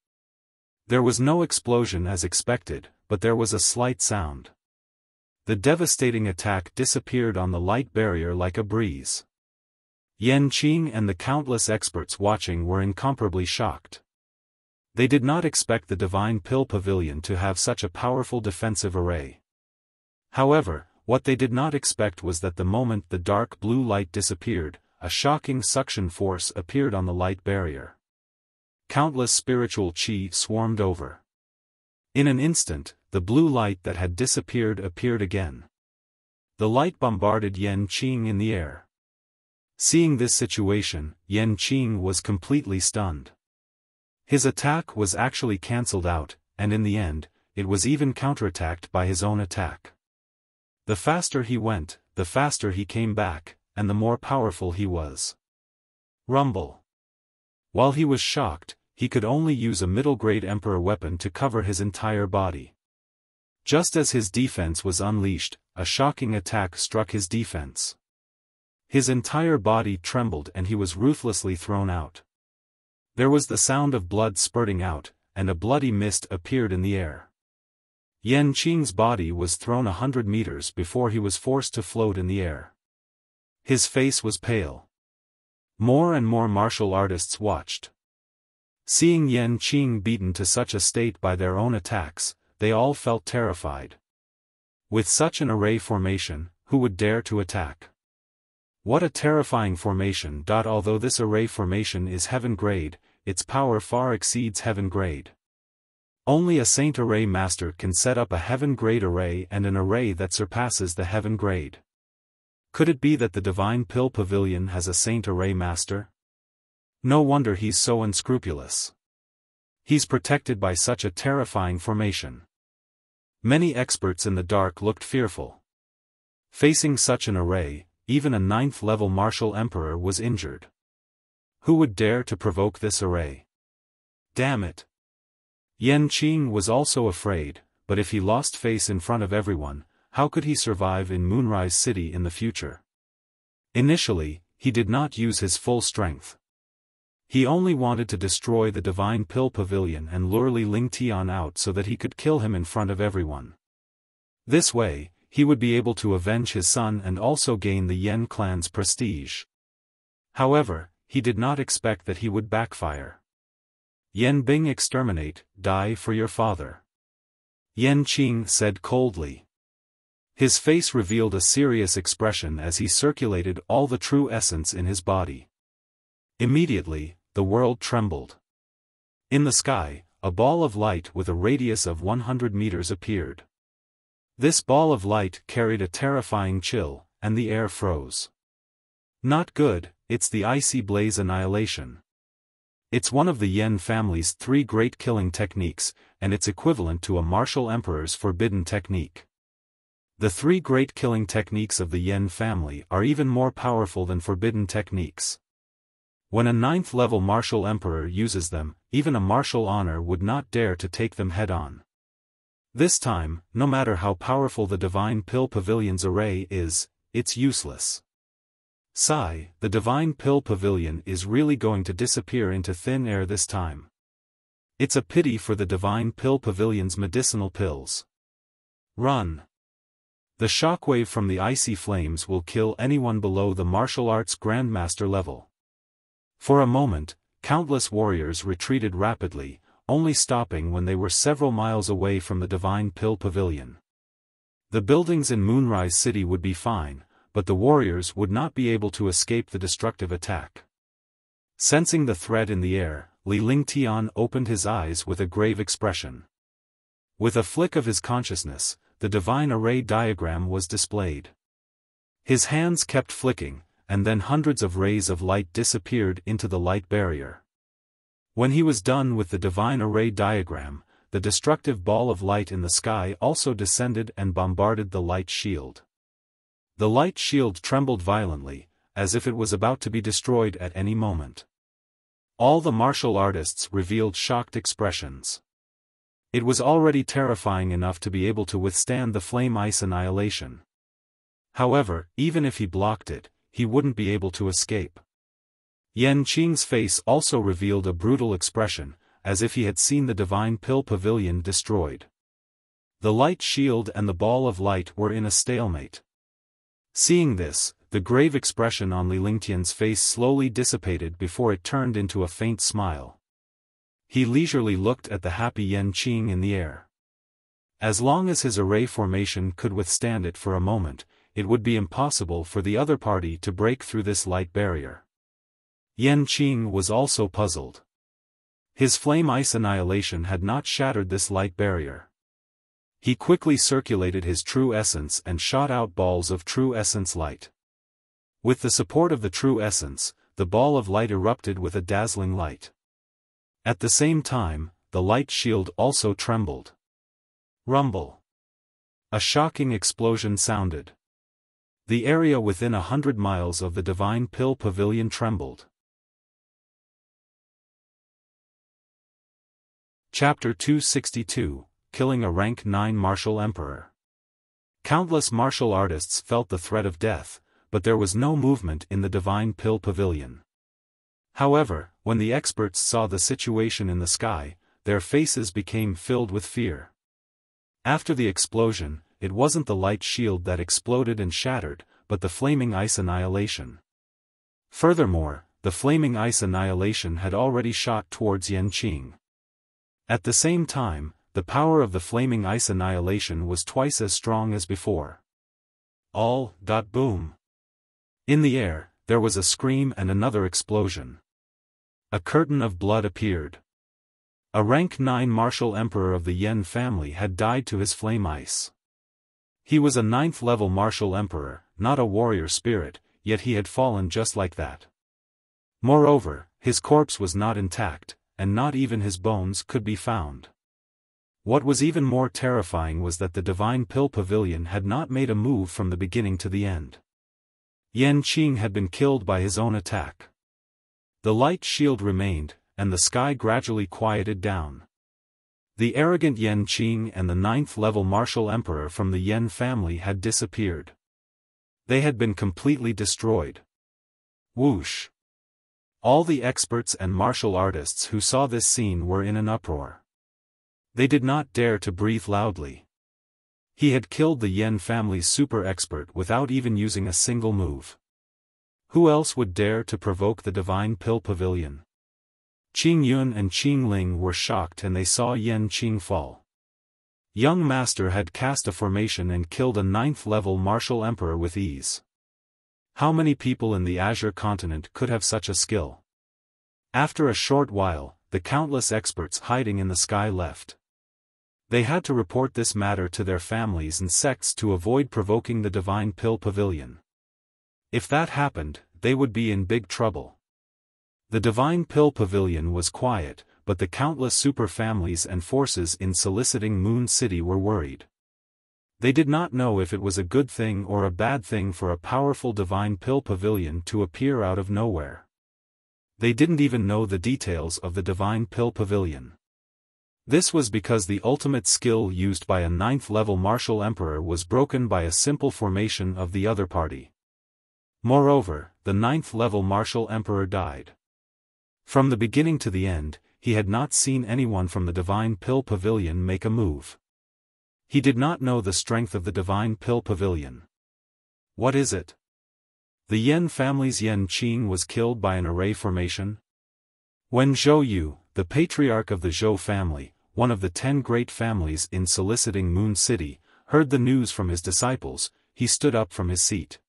Speaker 1: There was no explosion as expected, but there was a slight sound. The devastating attack disappeared on the light barrier like a breeze. Yan Qing and the countless experts watching were incomparably shocked. They did not expect the Divine Pill Pavilion to have such a powerful defensive array. However, what they did not expect was that the moment the dark blue light disappeared, a shocking suction force appeared on the light barrier. Countless spiritual qi swarmed over. In an instant, the blue light that had disappeared appeared again. The light bombarded Yan Qing in the air. Seeing this situation, Yan Qing was completely stunned. His attack was actually cancelled out, and in the end, it was even counterattacked by his own attack. The faster he went, the faster he came back, and the more powerful he was. Rumble. While he was shocked, he could only use a middle-grade emperor weapon to cover his entire body. Just as his defense was unleashed, a shocking attack struck his defense. His entire body trembled and he was ruthlessly thrown out. There was the sound of blood spurting out, and a bloody mist appeared in the air. Yan Qing's body was thrown 100 meters before he was forced to float in the air. His face was pale. More and more martial artists watched. Seeing Yan Qing beaten to such a state by their own attacks, they all felt terrified. With such an array formation, who would dare to attack? What a terrifying formation! Although this array formation is heaven grade, its power far exceeds heaven grade. Only a saint array master can set up a heaven grade array and an array that surpasses the heaven grade. Could it be that the Divine Pill Pavilion has a saint array master? No wonder he's so unscrupulous. He's protected by such a terrifying formation. Many experts in the dark looked fearful. Facing such an array, even a 9th-level martial emperor was injured. Who would dare to provoke this array? Damn it! Yan Qing was also afraid, but if he lost face in front of everyone, how could he survive in Moonrise City in the future? Initially, he did not use his full strength. He only wanted to destroy the Divine Pill Pavilion and lure Li Lingtian out so that he could kill him in front of everyone. This way, he would be able to avenge his son and also gain the Yan clan's prestige. However, he did not expect that he would backfire. Yan Bing exterminate, die for your father. Yan Qing said coldly. His face revealed a serious expression as he circulated all the true essence in his body. Immediately, the world trembled. In the sky, a ball of light with a radius of 100 meters appeared. This ball of light carried a terrifying chill, and the air froze. Not good, it's the icy blaze annihilation. It's one of the Yan family's 3 great killing techniques, and it's equivalent to a martial emperor's forbidden technique. The 3 great killing techniques of the Yan family are even more powerful than forbidden techniques. When a 9th-level martial emperor uses them, even a martial honor would not dare to take them head-on. This time, no matter how powerful the Divine Pill Pavilion's array is, it's useless. Sigh, the Divine Pill Pavilion is really going to disappear into thin air this time. It's a pity for the Divine Pill Pavilion's medicinal pills. Run! The shockwave from the icy flames will kill anyone below the martial arts grandmaster level. For a moment, countless warriors retreated rapidly, only stopping when they were several miles away from the Divine Pill Pavilion. The buildings in Moonrise City would be fine, but the warriors would not be able to escape the destructive attack. Sensing the threat in the air, Li Lingtian opened his eyes with a grave expression. With a flick of his consciousness, the divine array diagram was displayed. His hands kept flicking, and then hundreds of rays of light disappeared into the light barrier. When he was done with the divine array diagram, the destructive ball of light in the sky also descended and bombarded the light shield. The light shield trembled violently, as if it was about to be destroyed at any moment. All the martial artists revealed shocked expressions. It was already terrifying enough to be able to withstand the flame ice annihilation. However, even if he blocked it, he wouldn't be able to escape. Yan Qing's face also revealed a brutal expression, as if he had seen the Divine Pill Pavilion destroyed. The light shield and the ball of light were in a stalemate. Seeing this, the grave expression on Li Lingtian's face slowly dissipated before it turned into a faint smile. He leisurely looked at the happy Yan Qing in the air. As long as his array formation could withstand it for a moment, it would be impossible for the other party to break through this light barrier. Yan Qing was also puzzled. His flame ice annihilation had not shattered this light barrier. He quickly circulated his true essence and shot out balls of true essence light. With the support of the true essence, the ball of light erupted with a dazzling light. At the same time, the light shield also trembled. Rumble. A shocking explosion sounded. The area within 100 miles of the Divine Pill Pavilion trembled. Chapter 262, Killing a Rank 9 Martial Emperor. Countless martial artists felt the threat of death, but there was no movement in the Divine Pill Pavilion. However, when the experts saw the situation in the sky, their faces became filled with fear. After the explosion, it wasn't the light shield that exploded and shattered, but the flaming ice annihilation. Furthermore, the flaming ice annihilation had already shot towards Yanqing. At the same time, the power of the flaming ice annihilation was twice as strong as before. Boom. In the air, there was a scream and another explosion. A curtain of blood appeared. A rank 9 martial emperor of the Yan family had died to his flame ice. He was a 9th level martial emperor, not a warrior spirit, yet he had fallen just like that. Moreover, his corpse was not intact, and not even his bones could be found. What was even more terrifying was that the Divine Pill Pavilion had not made a move from the beginning to the end. Yanqing had been killed by his own attack. The light shield remained, and the sky gradually quieted down. The arrogant Yanqing and the 9th level martial emperor from the Yan family had disappeared. They had been completely destroyed. Whoosh! All the experts and martial artists who saw this scene were in an uproar. They did not dare to breathe loudly. He had killed the Yan family's super expert without even using a single move. Who else would dare to provoke the Divine Pill Pavilion? Qing Yun and Qing Ling were shocked and they saw Yanqing fall. Young Master had cast a formation and killed a 9th level martial emperor with ease. How many people in the Azure continent could have such a skill? After a short while, the countless experts hiding in the sky left. They had to report this matter to their families and sects to avoid provoking the Divine Pill Pavilion. If that happened, they would be in big trouble. The Divine Pill Pavilion was quiet, but the countless super families and forces in soliciting Moon City were worried. They did not know if it was a good thing or a bad thing for a powerful Divine Pill Pavilion to appear out of nowhere. They didn't even know the details of the Divine Pill Pavilion. This was because the ultimate skill used by a 9th level martial emperor was broken by a simple formation of the other party. Moreover, the 9th level martial emperor died. From the beginning to the end, he had not seen anyone from the Divine Pill Pavilion make a move. He did not know the strength of the Divine Pill Pavilion. What is it? The Yan family's Yanqing was killed by an array formation? When Zhou Yu, the patriarch of the Zhou family, one of the 10 great families in soliciting Moon City, heard the news from his disciples, he stood up from his seat.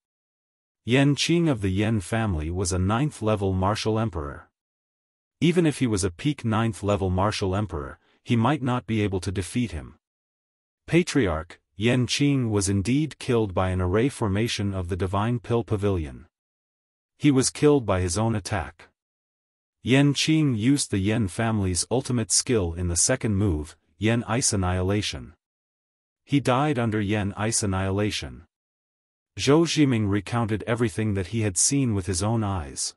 Speaker 1: Yanqing of the Yan family was a 9th level martial emperor. Even if he was a peak 9th level martial emperor, he might not be able to defeat him. Patriarch, Yanqing was indeed killed by an array formation of the Divine Pill Pavilion. He was killed by his own attack. Yanqing used the Yan family's ultimate skill in the second move, Yan Ice Annihilation. He died under Yan Ice Annihilation. Zhou Zhiming recounted everything that he had seen with his own eyes.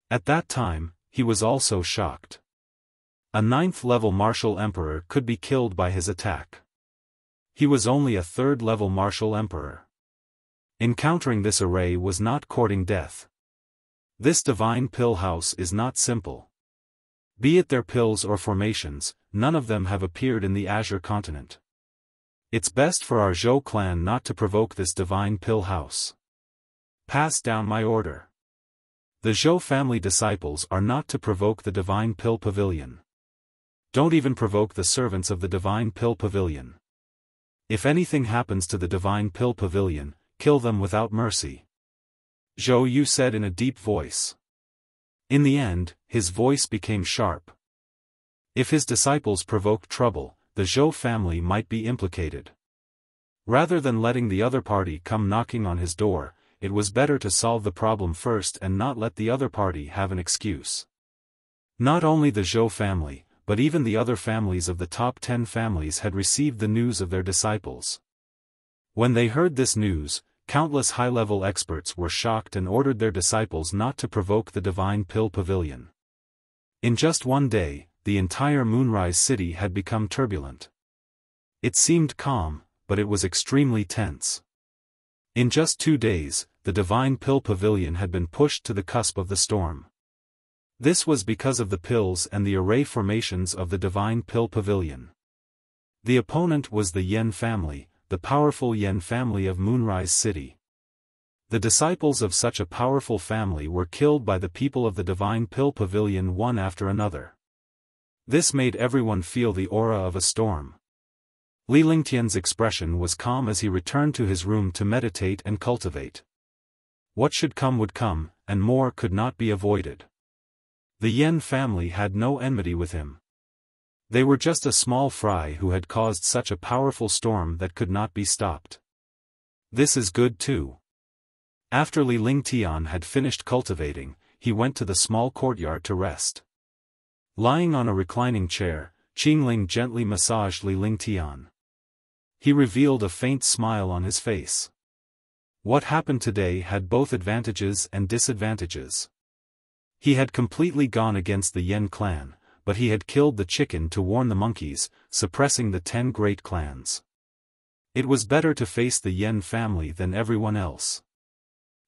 Speaker 1: At that time, he was also shocked. A 9th level martial emperor could be killed by his attack. He was only a 3rd level martial emperor. Encountering this array was not courting death. This Divine Pill House is not simple. Be it their pills or formations, none of them have appeared in the Azure continent. It's best for our Zhou clan not to provoke this Divine Pill House. Pass down my order. The Zhou family disciples are not to provoke the Divine Pill Pavilion. Don't even provoke the servants of the Divine Pill Pavilion. If anything happens to the Divine Pill Pavilion, kill them without mercy. Zhou Yu said in a deep voice. In the end, his voice became sharp. If his disciples provoked trouble, the Zhou family might be implicated. Rather than letting the other party come knocking on his door, it was better to solve the problem first and not let the other party have an excuse. Not only the Zhou family, but even the other families of the top 10 families had received the news of their disciples. When they heard this news, countless high-level experts were shocked and ordered their disciples not to provoke the Divine Pill Pavilion. In just one day, the entire Moonrise City had become turbulent. It seemed calm, but it was extremely tense. In just 2 days, the Divine Pill Pavilion had been pushed to the cusp of the storm. This was because of the pills and the array formations of the Divine Pill Pavilion. The opponent was the Yen family, the powerful Yen family of Moonrise City. The disciples of such a powerful family were killed by the people of the Divine Pill Pavilion one after another. This made everyone feel the aura of a storm. Li Lingtian's expression was calm as he returned to his room to meditate and cultivate. What should come would come, and more could not be avoided. The Yen family had no enmity with him. They were just a small fry who had caused such a powerful storm that could not be stopped. This is good too. After Li Lingtian had finished cultivating, he went to the small courtyard to rest. Lying on a reclining chair, Qingling gently massaged Li Lingtian. He revealed a faint smile on his face. What happened today had both advantages and disadvantages. He had completely gone against the Yen clan, but he had killed the chicken to warn the monkeys, suppressing the 10 great clans. It was better to face the Yen family than everyone else.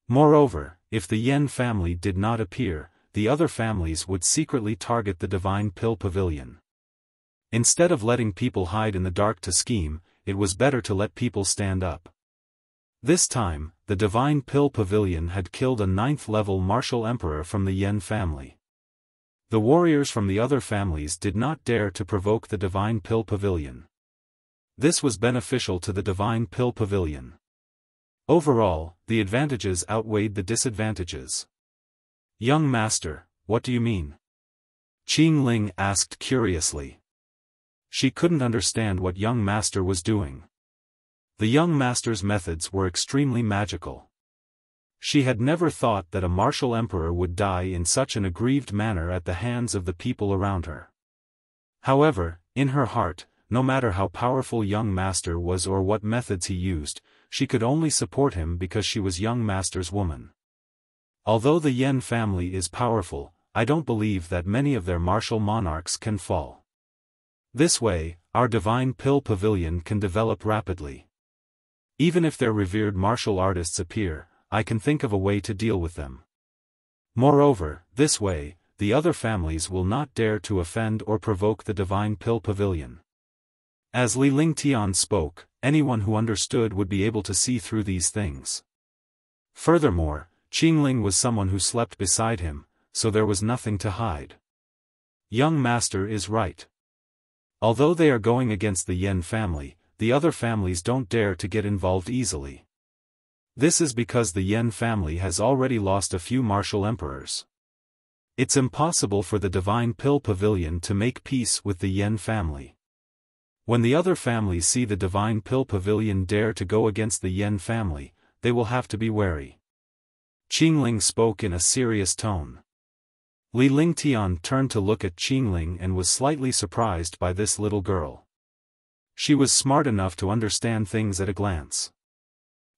Speaker 1: Moreover, if the Yen family did not appear, the other families would secretly target the Divine Pill Pavilion. Instead of letting people hide in the dark to scheme, it was better to let people stand up. This time, the Divine Pill Pavilion had killed a 9th-level martial emperor from the Yen family. The warriors from the other families did not dare to provoke the Divine Pill Pavilion. This was beneficial to the Divine Pill Pavilion. Overall, the advantages outweighed the disadvantages. Young master, what do you mean? Qingling asked curiously. She couldn't understand what young master was doing. The young master's methods were extremely magical. She had never thought that a martial emperor would die in such an aggrieved manner at the hands of the people around her. However, in her heart, no matter how powerful young master was or what methods he used, she could only support him because she was young master's woman. Although the Yen family is powerful, I don't believe that many of their martial monarchs can fall. This way, our Divine Pill Pavilion can develop rapidly. Even if their revered martial artists appear, I can think of a way to deal with them. Moreover, this way, the other families will not dare to offend or provoke the Divine Pill Pavilion. As Li Lingtian spoke, anyone who understood would be able to see through these things. Furthermore, Qingling was someone who slept beside him, so there was nothing to hide. Young master is right. Although they are going against the Yen family, the other families don't dare to get involved easily. This is because the Yen family has already lost a few martial emperors. It's impossible for the Divine Pill Pavilion to make peace with the Yen family. When the other families see the Divine Pill Pavilion dare to go against the Yen family, they will have to be wary. Qingling spoke in a serious tone. Li Lingtian turned to look at Qingling and was slightly surprised by this little girl. She was smart enough to understand things at a glance.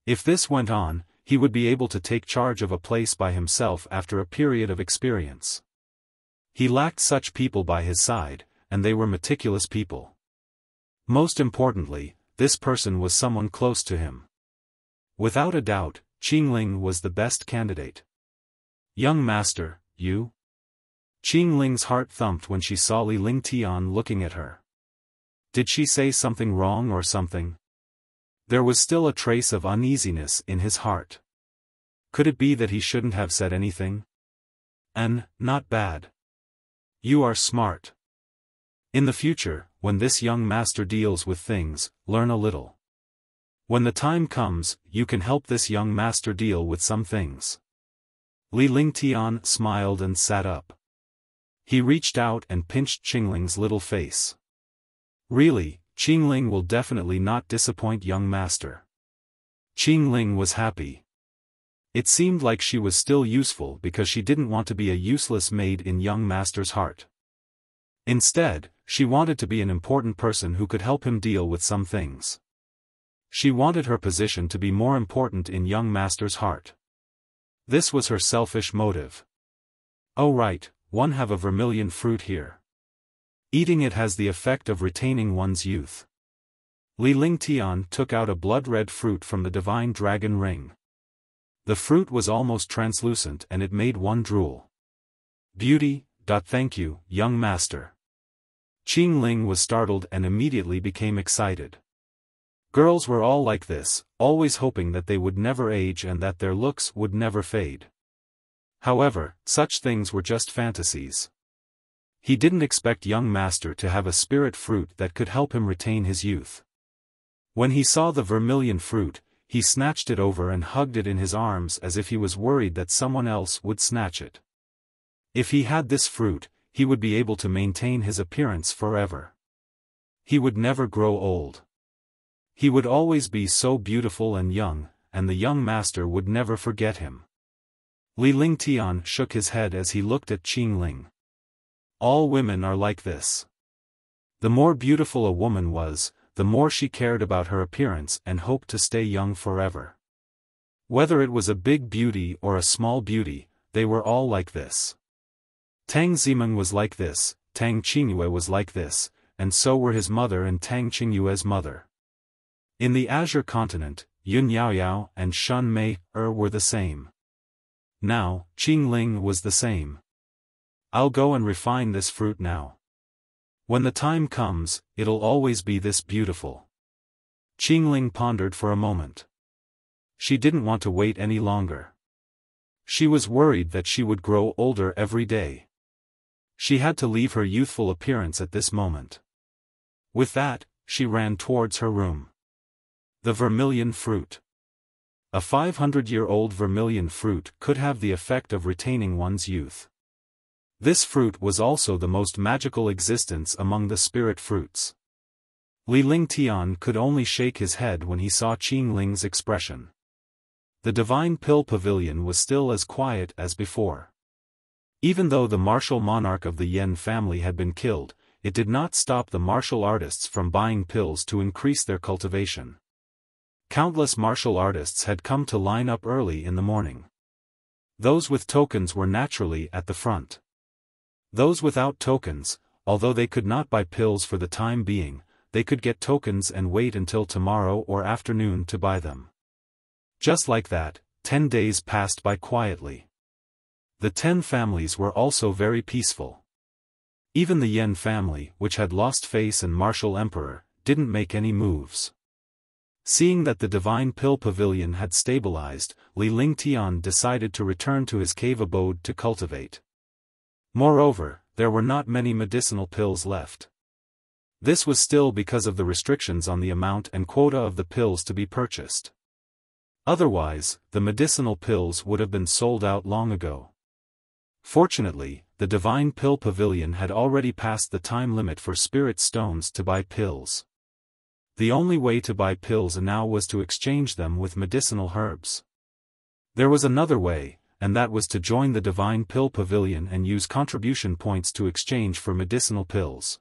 Speaker 1: If this went on, he would be able to take charge of a place by himself after a period of experience. He lacked such people by his side, and they were meticulous people. Most importantly, this person was someone close to him. Without a doubt, Qingling was the best candidate. Young master, you? Qingling's heart thumped when she saw Li Lingtian looking at her. Did she say something wrong or something? There was still a trace of uneasiness in his heart. Could it be that he shouldn't have said anything? Not bad. You are smart. In the future, when this young master deals with things, learn a little. When the time comes, you can help this young master deal with some things. Li Lingtian smiled and sat up. He reached out and pinched Qingling's little face. Really, Qingling will definitely not disappoint young master. Qingling was happy. It seemed like she was still useful because she didn't want to be a useless maid in young master's heart. Instead, she wanted to be an important person who could help him deal with some things. She wanted her position to be more important in young master's heart. This was her selfish motive. Oh right, one have a vermilion fruit here. Eating it has the effect of retaining one's youth. Li Lingtian took out a blood-red fruit from the divine dragon ring. The fruit was almost translucent and it made one drool. Beauty, thank you, young master. Qing Ling was startled and immediately became excited. Girls were all like this, always hoping that they would never age and that their looks would never fade. However, such things were just fantasies. He didn't expect young master to have a spirit fruit that could help him retain his youth. When he saw the vermilion fruit, he snatched it over and hugged it in his arms as if he was worried that someone else would snatch it. If he had this fruit, he would be able to maintain his appearance forever. He would never grow old. He would always be so beautiful and young, and the young master would never forget him. Li Lingtian shook his head as he looked at Qing Ling. All women are like this. The more beautiful a woman was, the more she cared about her appearance and hoped to stay young forever. Whether it was a big beauty or a small beauty, they were all like this. Tang Zimeng was like this, Tang Qingyue was like this, and so were his mother and Tang Qingyue's mother. In the Azure continent, Yun Yaoyao and Shun Mei were the same. Now, Qing Ling was the same. I'll go and refine this fruit now. When the time comes, it'll always be this beautiful. Qing Ling pondered for a moment. She didn't want to wait any longer. She was worried that she would grow older every day. She had to leave her youthful appearance at this moment. With that, she ran towards her room. The vermilion fruit. A 500-year-old vermilion fruit could have the effect of retaining one's youth. This fruit was also the most magical existence among the spirit fruits. Li Lingtian could only shake his head when he saw Qing Ling's expression. The divine pill pavilion was still as quiet as before. Even though the martial monarch of the Yen family had been killed, it did not stop the martial artists from buying pills to increase their cultivation. Countless martial artists had come to line up early in the morning. Those with tokens were naturally at the front. Those without tokens, although they could not buy pills for the time being, they could get tokens and wait until tomorrow or afternoon to buy them. Just like that, 10 days passed by quietly. The 10 families were also very peaceful. Even the Yen family, which had lost face and martial emperor, didn't make any moves. Seeing that the divine pill pavilion had stabilized, Li Lingtian decided to return to his cave abode to cultivate. Moreover, there were not many medicinal pills left. This was still because of the restrictions on the amount and quota of the pills to be purchased. Otherwise, the medicinal pills would have been sold out long ago. Fortunately, the divine pill pavilion had already passed the time limit for spirit stones to buy pills. The only way to buy pills now was to exchange them with medicinal herbs. There was another way, and that was to join the divine pill pavilion and use contribution points to exchange for medicinal pills.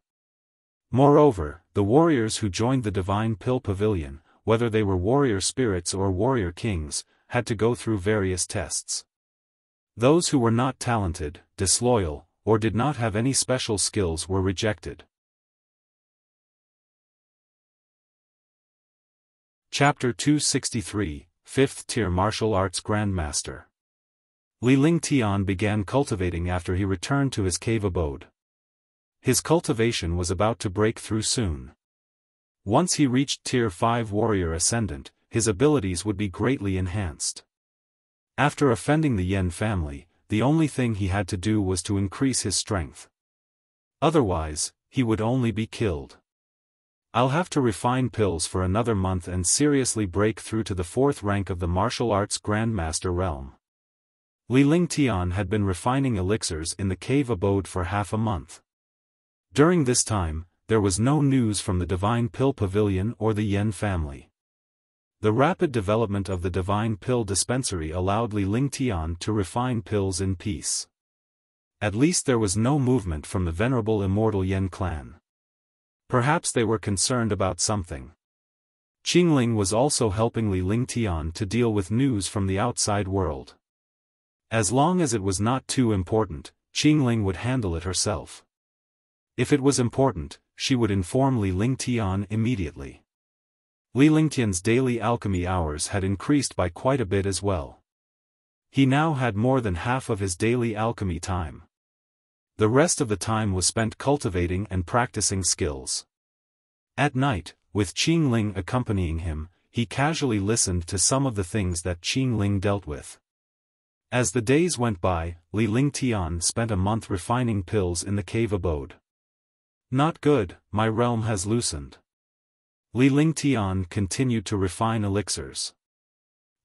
Speaker 1: Moreover, the warriors who joined the divine pill pavilion, whether they were warrior spirits or warrior kings, had to go through various tests. Those who were not talented, disloyal, or did not have any special skills were rejected. Chapter 263, 5th Tier Martial Arts Grandmaster. Li Lingtian began cultivating after he returned to his cave abode. His cultivation was about to break through soon. Once he reached Tier 5 Warrior Ascendant, his abilities would be greatly enhanced. After offending the Yen family, the only thing he had to do was to increase his strength. Otherwise, he would only be killed. I'll have to refine pills for another month and seriously break through to the 4th rank of the martial arts Grandmaster realm. Li Lingtian had been refining elixirs in the cave abode for half a month. During this time, there was no news from the Divine Pill Pavilion or the Yen family. The rapid development of the Divine Pill Dispensary allowed Li Lingtian to refine pills in peace. At least there was no movement from the venerable immortal Yen clan. Perhaps they were concerned about something. Qingling was also helping Li Lingtian to deal with news from the outside world. As long as it was not too important, Qingling would handle it herself. If it was important, she would inform Li Lingtian immediately. Li Lingtian's daily alchemy hours had increased by quite a bit as well. He now had more than half of his daily alchemy time. The rest of the time was spent cultivating and practicing skills. At night, with Qing Ling accompanying him, he casually listened to some of the things that Qing Ling dealt with. As the days went by, Li Lingtian spent a month refining pills in the cave abode. Not good, my realm has loosened. Li Lingtian continued to refine elixirs.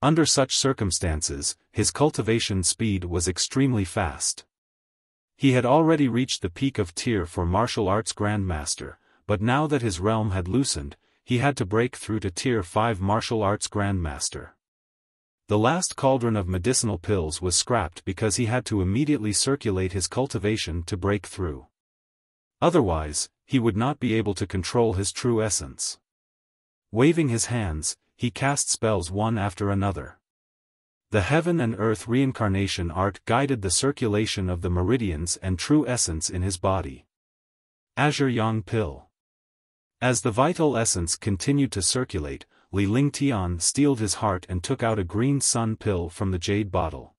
Speaker 1: Under such circumstances, his cultivation speed was extremely fast. He had already reached the peak of tier for martial arts grandmaster, but now that his realm had loosened, he had to break through to tier 5 martial arts grandmaster. The last cauldron of medicinal pills was scrapped because he had to immediately circulate his cultivation to break through. Otherwise, he would not be able to control his true essence. Waving his hands, he cast spells one after another. The heaven and earth reincarnation art guided the circulation of the meridians and true essence in his body. Azure Yang Pill. As the vital essence continued to circulate, Li Lingtian steeled his heart and took out a green sun pill from the jade bottle.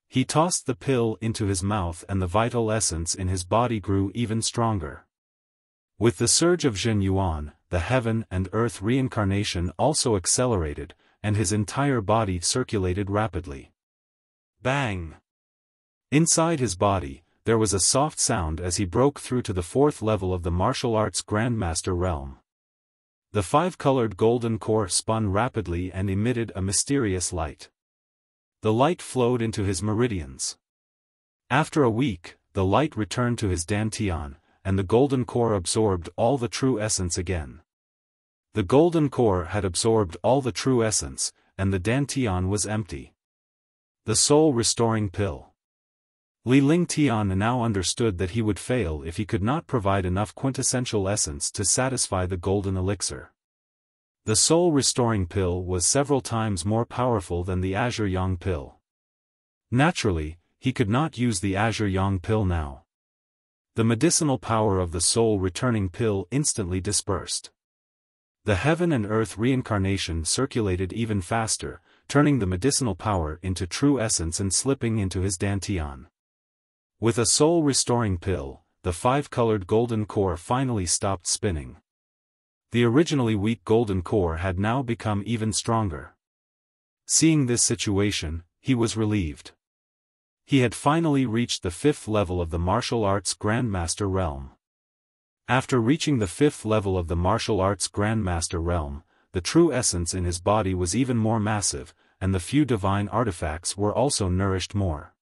Speaker 1: He tossed the pill into his mouth and the vital essence in his body grew even stronger. With the surge of Zhen Yuan, the heaven and earth reincarnation also accelerated, and his entire body circulated rapidly. Bang! Inside his body, there was a soft sound as he broke through to the 4th level of the martial arts grandmaster realm. The 5-colored golden core spun rapidly and emitted a mysterious light. The light flowed into his meridians. After a week, the light returned to his dantian, and the golden core absorbed all the true essence again. The golden core had absorbed all the true essence, and the dantian was empty. The soul-restoring pill. Li Lingtian now understood that he would fail if he could not provide enough quintessential essence to satisfy the golden elixir. The soul-restoring pill was several times more powerful than the Azure Yang pill. Naturally, he could not use the Azure Yang pill now. The medicinal power of the soul-returning pill instantly dispersed. The heaven and earth reincarnation circulated even faster, turning the medicinal power into true essence and slipping into his dantian. With a soul-restoring pill, the 5-colored golden core finally stopped spinning. The originally weak golden core had now become even stronger. Seeing this situation, he was relieved. He had finally reached the 5th level of the martial arts grandmaster realm. After reaching the 5th level of the martial arts grandmaster realm, the true essence in his body was even more massive, and the few divine artifacts were also nourished more.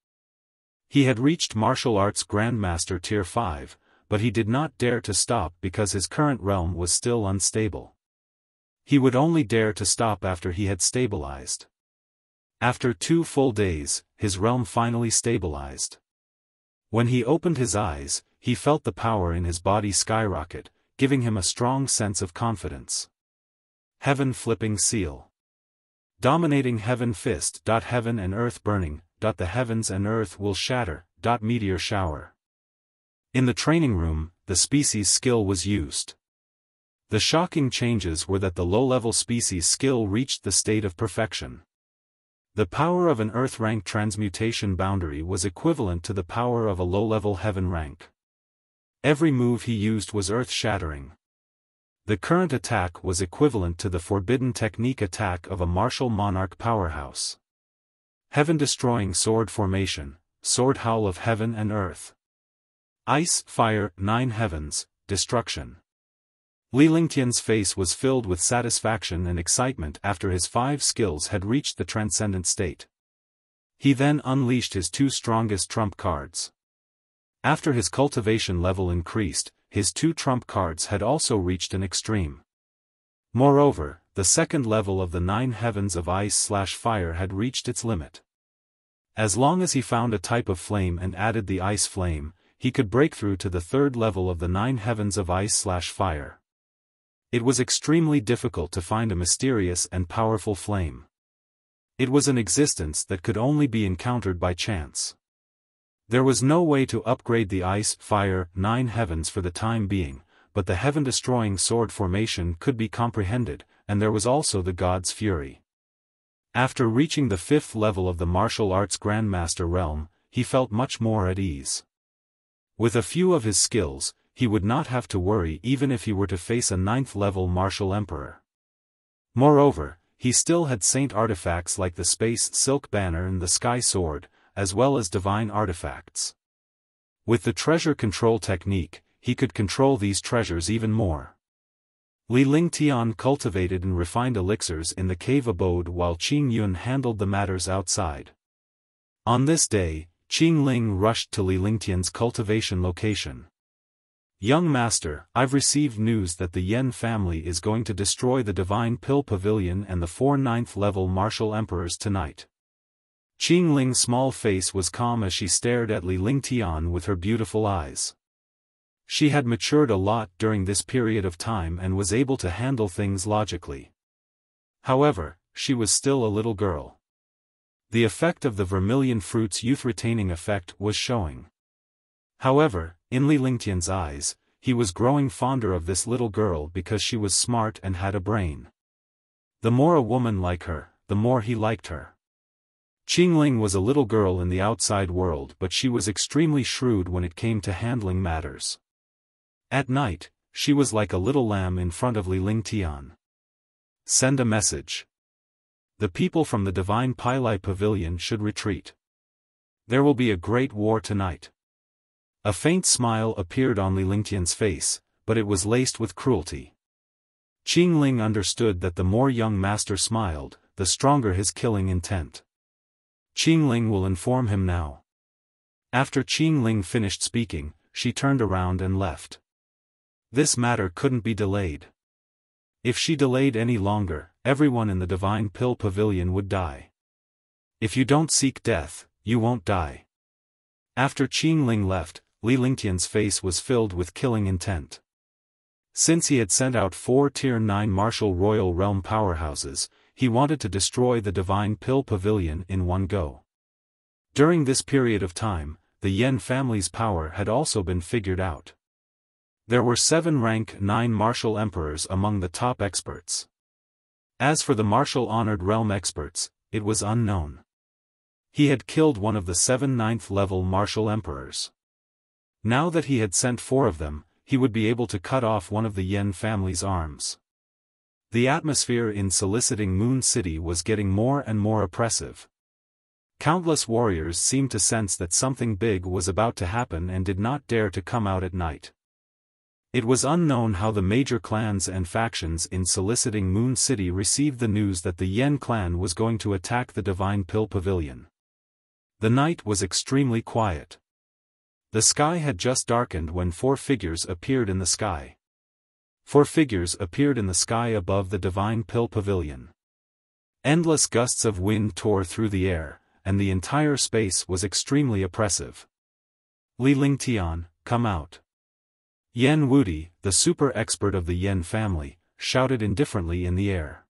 Speaker 1: He had reached martial arts grandmaster tier 5, but he did not dare to stop because his current realm was still unstable. He would only dare to stop after he had stabilized. After 2 full days, his realm finally stabilized. When he opened his eyes, he felt the power in his body skyrocket, giving him a strong sense of confidence. Heaven flipping seal. Dominating heaven fist. Heaven and earth burning. The heavens and earth will shatter. Meteor shower. In the training room, the species skill was used. The shocking changes were that the low-level species skill reached the state of perfection. The power of an earth rank transmutation boundary was equivalent to the power of a low-level heaven rank. Every move he used was earth-shattering. The current attack was equivalent to the forbidden technique attack of a martial monarch powerhouse. Heaven-destroying sword formation, sword howl of heaven and earth. Ice, fire, 9 heavens, destruction. Li Lingtian's face was filled with satisfaction and excitement after his 5 skills had reached the transcendent state. He then unleashed his 2 strongest trump cards. After his cultivation level increased, his 2 trump cards had also reached an extreme. Moreover, the 2nd level of the 9 heavens of ice/fire had reached its limit. As long as he found a type of flame and added the ice flame, he could break through to the 3rd level of the 9 heavens of ice/fire. It was extremely difficult to find a mysterious and powerful flame. It was an existence that could only be encountered by chance. There was no way to upgrade the ice/fire 9 heavens for the time being, but the heaven-destroying sword formation could be comprehended, and there was also the god's fury. After reaching the 5th level of the martial arts grandmaster realm, he felt much more at ease. With a few of his skills, he would not have to worry even if he were to face a 9th-level martial emperor. Moreover, he still had saint artifacts like the space silk banner and the sky sword, as well as divine artifacts. With the treasure control technique, he could control these treasures even more. Li Lingtian cultivated and refined elixirs in the cave abode while Qing Yun handled the matters outside. On this day, Qing Ling rushed to Li Lingtian's cultivation location. "Young master, I've received news that the Yan family is going to destroy the Divine Pill Pavilion and the 4 9th-level martial emperors tonight." Qing Ling's small face was calm as she stared at Li Lingtian with her beautiful eyes. She had matured a lot during this period of time and was able to handle things logically. However, she was still a little girl. The effect of the vermilion fruit's youth-retaining effect was showing. However, in Li Lingtian's eyes, he was growing fonder of this little girl because she was smart and had a brain. The more a woman liked her, the more he liked her. Qing Ling was a little girl in the outside world, but she was extremely shrewd when it came to handling matters. At night, she was like a little lamb in front of Li Lingtian. "Send a message. The people from the Divine Pili Pavilion should retreat. There will be a great war tonight." A faint smile appeared on Li Lingtian's face, but it was laced with cruelty. Qing Ling understood that the more young master smiled, the stronger his killing intent. Qing Ling will inform him now. After Qing Ling finished speaking, she turned around and left. This matter couldn't be delayed. If she delayed any longer, everyone in the Divine Pill Pavilion would die. If you don't seek death, you won't die. After Qing Ling left, Li Lingtian's face was filled with killing intent. Since he had sent out 4 Tier 9 martial royal realm powerhouses, he wanted to destroy the Divine Pill Pavilion in one go. During this period of time, the Yan family's power had also been figured out. There were 7 rank 9 martial emperors among the top experts. As for the martial honored realm experts, it was unknown. He had killed one of the 7 9th-level martial emperors. Now that he had sent 4 of them, he would be able to cut off one of the Yan family's arms. The atmosphere in Soliciting Moon City was getting more and more oppressive. Countless warriors seemed to sense that something big was about to happen and did not dare to come out at night. It was unknown how the major clans and factions in Soliciting Moon City received the news that the Yan clan was going to attack the Divine Pill Pavilion. The night was extremely quiet. The sky had just darkened when 4 figures appeared in the sky. 4 figures appeared in the sky above the Divine Pill Pavilion. Endless gusts of wind tore through the air, and the entire space was extremely oppressive. "Li Lingtian, come out." Yan Wudi, the super expert of the Yan family, shouted indifferently in the air.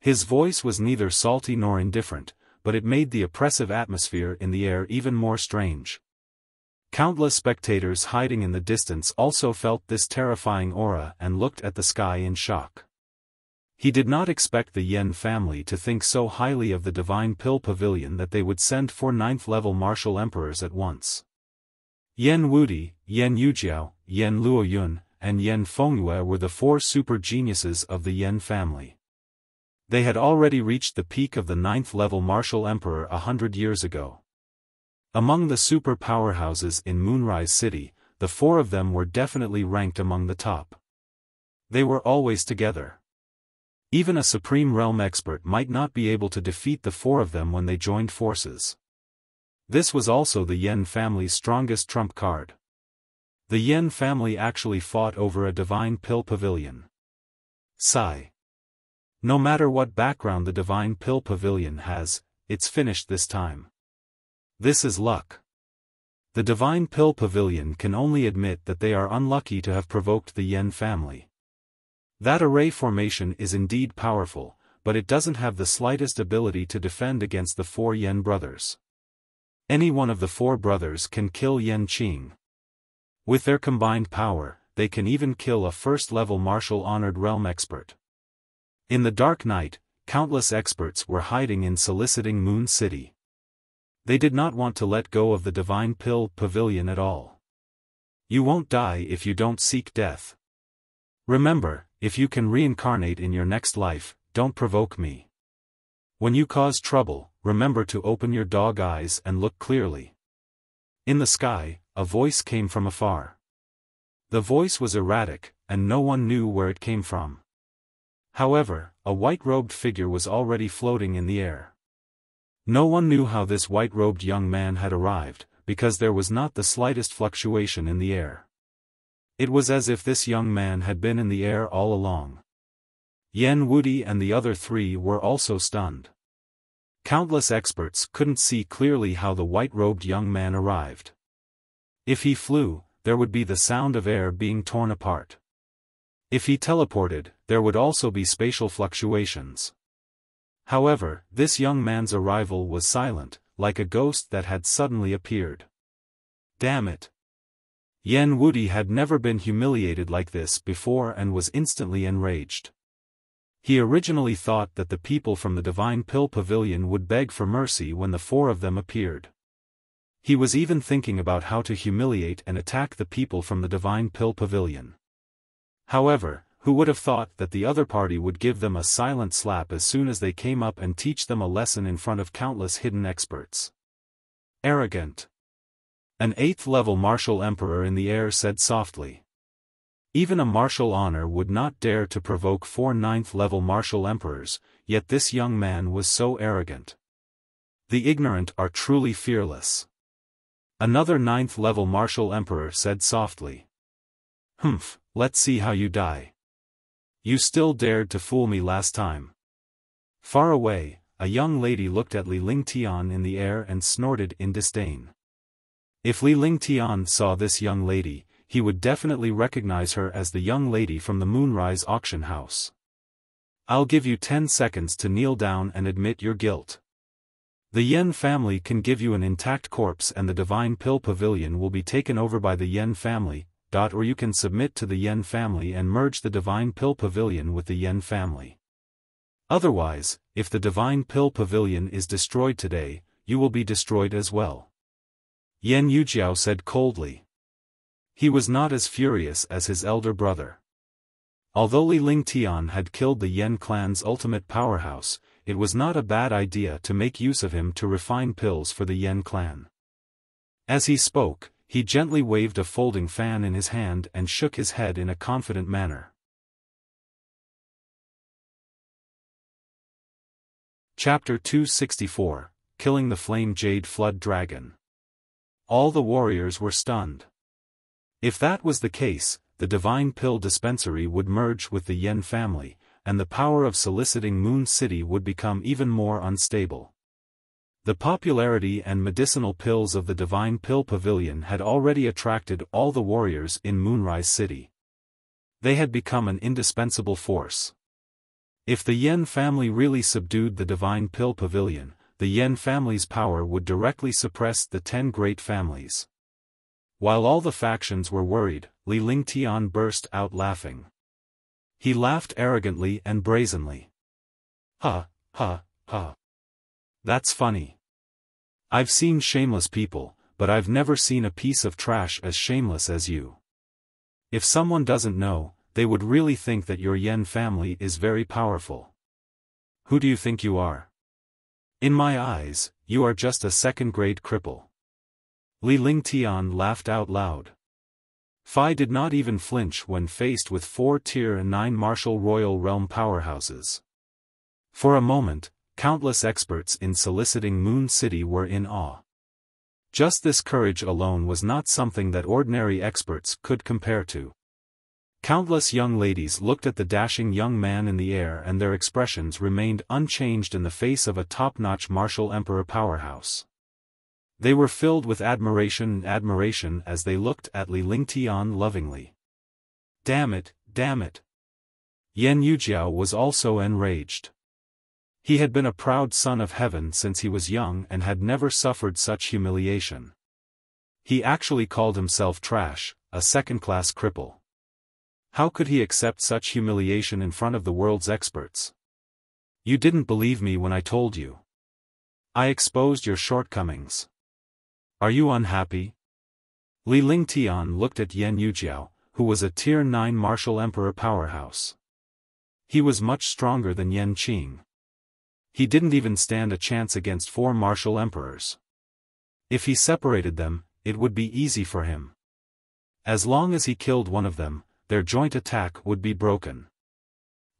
Speaker 1: His voice was neither salty nor indifferent, but it made the oppressive atmosphere in the air even more strange. Countless spectators hiding in the distance also felt this terrifying aura and looked at the sky in shock. He did not expect the Yan family to think so highly of the Divine Pill Pavilion that they would send 4 9th-level martial emperors at once. Yan Wudi, Yan Yujiao, Yan Luoyun, and Yan Fengyue were the 4 super geniuses of the Yan family. They had already reached the peak of the 9th-level martial emperor 100 years ago. Among the super powerhouses in Moonrise City, the 4 of them were definitely ranked among the top. They were always together. Even a supreme realm expert might not be able to defeat the 4 of them when they joined forces. This was also the Yan family's strongest trump card. The Yan family actually fought over a Divine Pill Pavilion. Sigh. No matter what background the Divine Pill Pavilion has, it's finished this time. This is luck. The Divine Pill Pavilion can only admit that they are unlucky to have provoked the Yan family. That array formation is indeed powerful, but it doesn't have the slightest ability to defend against the 4 Yan brothers. Any one of the 4 brothers can kill Yan Qing. With their combined power, they can even kill a first-level martial honored realm expert. In the dark night, countless experts were hiding in Soliciting Moon City. They did not want to let go of the Divine Pill Pavilion at all. You won't die if you don't seek death. Remember, if you can reincarnate in your next life, don't provoke me. When you cause trouble, remember to open your dog eyes and look clearly. In the sky, a voice came from afar. The voice was erratic, and no one knew where it came from. However, a white-robed figure was already floating in the air. No one knew how this white-robed young man had arrived, because there was not the slightest fluctuation in the air. It was as if this young man had been in the air all along. Yen Wuti and the other three were also stunned. Countless experts couldn't see clearly how the white-robed young man arrived. If he flew, there would be the sound of air being torn apart. If he teleported, there would also be spatial fluctuations. However, this young man's arrival was silent, like a ghost that had suddenly appeared. Damn it! Yen Wuti had never been humiliated like this before and was instantly enraged. He originally thought that the people from the Divine Pill Pavilion would beg for mercy when the four of them appeared. He was even thinking about how to humiliate and attack the people from the Divine Pill Pavilion. However, who would have thought that the other party would give them a silent slap as soon as they came up and teach them a lesson in front of countless hidden experts? Arrogant. An 8th-level martial emperor in the air said softly. Even a martial honor would not dare to provoke 4 9th-level martial emperors, yet this young man was so arrogant. The ignorant are truly fearless. Another 9th-level martial emperor said softly. Humph, let's see how you die. You still dared to fool me last time. Far away, a young lady looked at Li Lingtian in the air and snorted in disdain. If Li Lingtian saw this young lady, he would definitely recognize her as the young lady from the Moonrise auction house. I'll give you 10 seconds to kneel down and admit your guilt. The Yen family can give you an intact corpse and the Divine Pill Pavilion will be taken over by the Yen family, or you can submit to the Yen family and merge the Divine Pill Pavilion with the Yen family. Otherwise, if the Divine Pill Pavilion is destroyed today, you will be destroyed as well. Yen Yujiao said coldly. He was not as furious as his elder brother. Although Li Lingtian had killed the Yen clan's ultimate powerhouse, it was not a bad idea to make use of him to refine pills for the Yen clan. As he spoke, he gently waved a folding fan in his hand and shook his head in a confident manner. Chapter 264, Killing the Flame Jade Flood Dragon. All the warriors were stunned. If that was the case, the Divine Pill Dispensary would merge with the Yen family, and the power of soliciting Moon City would become even more unstable. The popularity and medicinal pills of the Divine Pill Pavilion had already attracted all the warriors in Moonrise City. They had become an indispensable force. If the Yen family really subdued the Divine Pill Pavilion, the Yen family's power would directly suppress the 10 great families. While all the factions were worried, Li Lingtian burst out laughing. He laughed arrogantly and brazenly. Ha, ha, ha. That's funny. I've seen shameless people, but I've never seen a piece of trash as shameless as you. If someone doesn't know, they would really think that your Yen family is very powerful. Who do you think you are? In my eyes, you are just a second-grade cripple. Li Lingtian laughed out loud. Fai did not even flinch when faced with 4 Tier 9 martial royal realm powerhouses. For a moment, countless experts in soliciting Moon City were in awe. Just this courage alone was not something that ordinary experts could compare to. Countless young ladies looked at the dashing young man in the air and their expressions remained unchanged in the face of a top-notch martial emperor powerhouse. They were filled with admiration as they looked at Li Lingtian lovingly. Damn it, damn it. Yen Yujiao was also enraged. He had been a proud son of heaven since he was young and had never suffered such humiliation. He actually called himself trash, a second-class cripple. How could he accept such humiliation in front of the world's experts? You didn't believe me when I told you. I exposed your shortcomings. Are you unhappy? Li Lingtian looked at Yan Yujiao, who was a Tier 9 martial emperor powerhouse. He was much stronger than Yan Qing. He didn't even stand a chance against 4 martial emperors. If he separated them, it would be easy for him. As long as he killed one of them, their joint attack would be broken.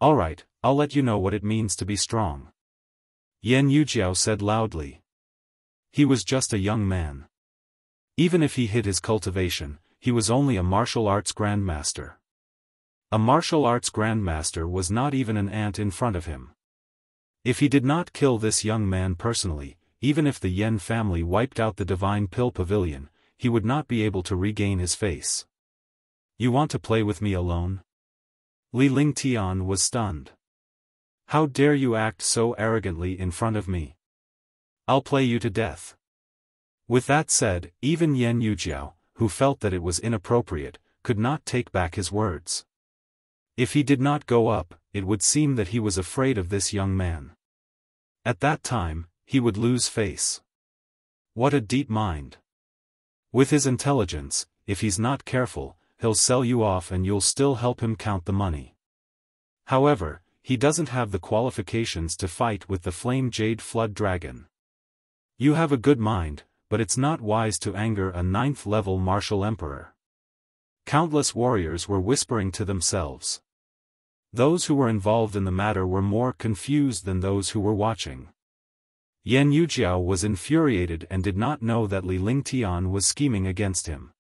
Speaker 1: Alright, I'll let you know what it means to be strong. Yan Yujiao said loudly. He was just a young man. Even if he hid his cultivation, he was only a martial arts grandmaster. A martial arts grandmaster was not even an ant in front of him. If he did not kill this young man personally, even if the Yan family wiped out the Divine Pill Pavilion, he would not be able to regain his face. You want to play with me alone? Li Lingtian was stunned. How dare you act so arrogantly in front of me? I'll play you to death. With that said, even Yan Yujiao, who felt that it was inappropriate, could not take back his words. If he did not go up, it would seem that he was afraid of this young man. At that time, he would lose face. What a deep mind. With his intelligence, if he's not careful, he'll sell you off and you'll still help him count the money. However, he doesn't have the qualifications to fight with the Flame Jade Flood Dragon. You have a good mind, but it's not wise to anger a 9th-level martial emperor. Countless warriors were whispering to themselves. Those who were involved in the matter were more confused than those who were watching. Yan Yujiao was infuriated and did not know that Li Lingtian was scheming against him.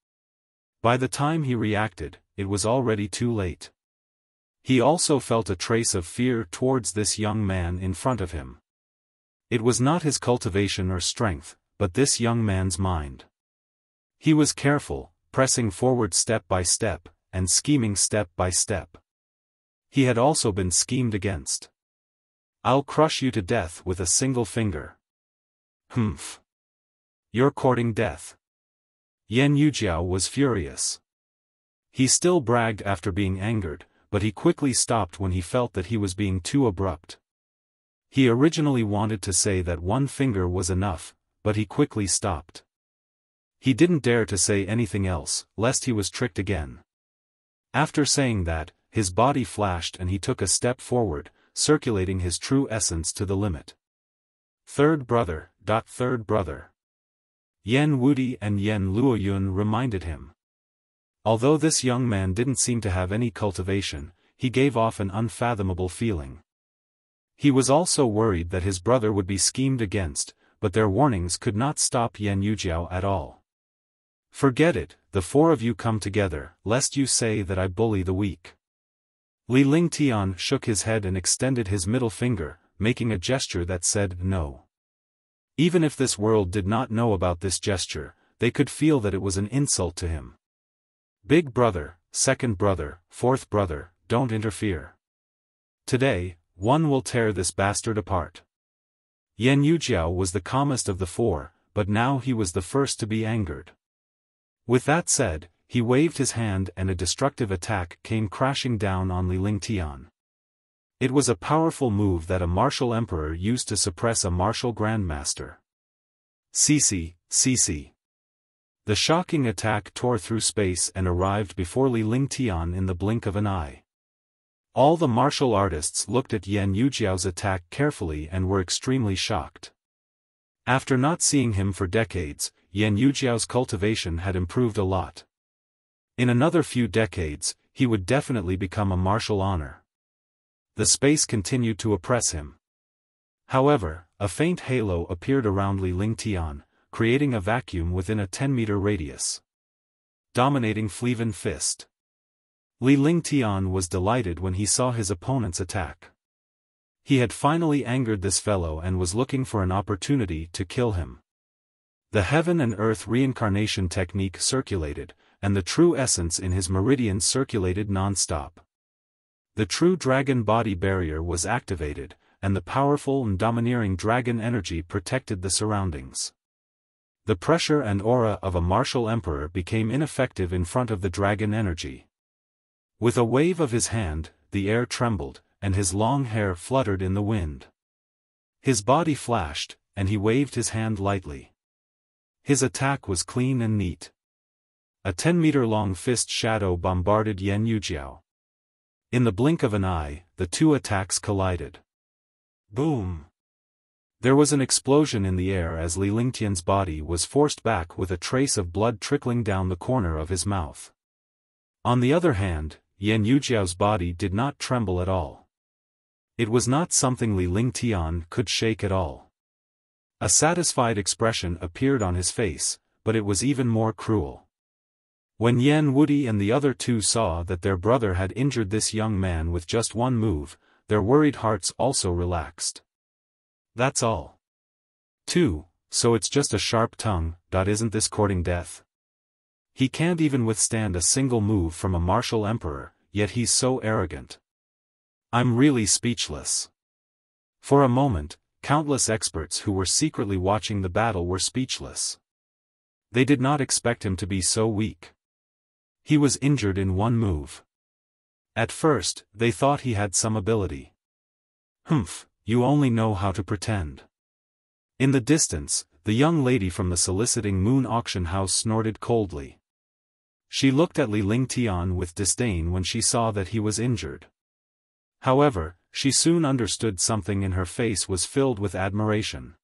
Speaker 1: By the time he reacted, it was already too late. He also felt a trace of fear towards this young man in front of him. It was not his cultivation or strength, but this young man's mind. He was careful, pressing forward step by step, and scheming step by step. He had also been schemed against. I'll crush you to death with a single finger. Humph. You're courting death. Yan Yujiao was furious. He still bragged after being angered, but he quickly stopped when he felt that he was being too abrupt. He originally wanted to say that one finger was enough, but he quickly stopped. He didn't dare to say anything else, lest he was tricked again. After saying that, his body flashed and he took a step forward, circulating his true essence to the limit. Third brother. Third brother. Yan Wudi and Yan Luoyun reminded him. Although this young man didn't seem to have any cultivation, he gave off an unfathomable feeling. He was also worried that his brother would be schemed against, but their warnings could not stop Yan Yujiao at all. Forget it, the 4 of you come together, lest you say that I bully the weak. Li Lingtian shook his head and extended his middle finger, making a gesture that said no. Even if this world did not know about this gesture, they could feel that it was an insult to him. Big brother, second brother, fourth brother, don't interfere. Today, one will tear this bastard apart. Yan Yujiao was the calmest of the 4, but now he was the first to be angered. With that said, he waved his hand and a destructive attack came crashing down on Li Lingtian. It was a powerful move that a martial emperor used to suppress a martial grandmaster. CC. The shocking attack tore through space and arrived before Li Lingtian in the blink of an eye. All the martial artists looked at Yan Yujiao's attack carefully and were extremely shocked. After not seeing him for decades, Yan Yujiao's cultivation had improved a lot. In another few decades, he would definitely become a martial honor. The space continued to oppress him. However, a faint halo appeared around Li Lingtian, creating a vacuum within a 10-meter radius. Dominating Fleven Fist. Li Lingtian was delighted when he saw his opponent's attack. He had finally angered this fellow and was looking for an opportunity to kill him. The heaven and earth reincarnation technique circulated, and the true essence in his meridians circulated non-stop. The true dragon body barrier was activated, and the powerful and domineering dragon energy protected the surroundings. The pressure and aura of a martial emperor became ineffective in front of the dragon energy. With a wave of his hand, the air trembled, and his long hair fluttered in the wind. His body flashed, and he waved his hand lightly. His attack was clean and neat. a 10-meter-long fist shadow bombarded Yan Yujiao. In the blink of an eye, the two attacks collided. Boom! There was an explosion in the air as Li Lingtian's body was forced back with a trace of blood trickling down the corner of his mouth. On the other hand, Yan Yujiao's body did not tremble at all. It was not something Li Lingtian could shake at all. A satisfied expression appeared on his face, but it was even more cruel. When Yan Wudi and the other two saw that their brother had injured this young man with just one move, their worried hearts also relaxed. That's all. 2. So it's just a sharp tongue, isn't this courting death? He can't even withstand a single move from a martial emperor, yet he's so arrogant. I'm really speechless. For a moment, countless experts who were secretly watching the battle were speechless. They did not expect him to be so weak. He was injured in one move. At first, they thought he had some ability. Humph, you only know how to pretend. In the distance, the young lady from the soliciting moon auction house snorted coldly. She looked at Li Lingtian with disdain when she saw that he was injured. However, she soon understood something in her face was filled with admiration.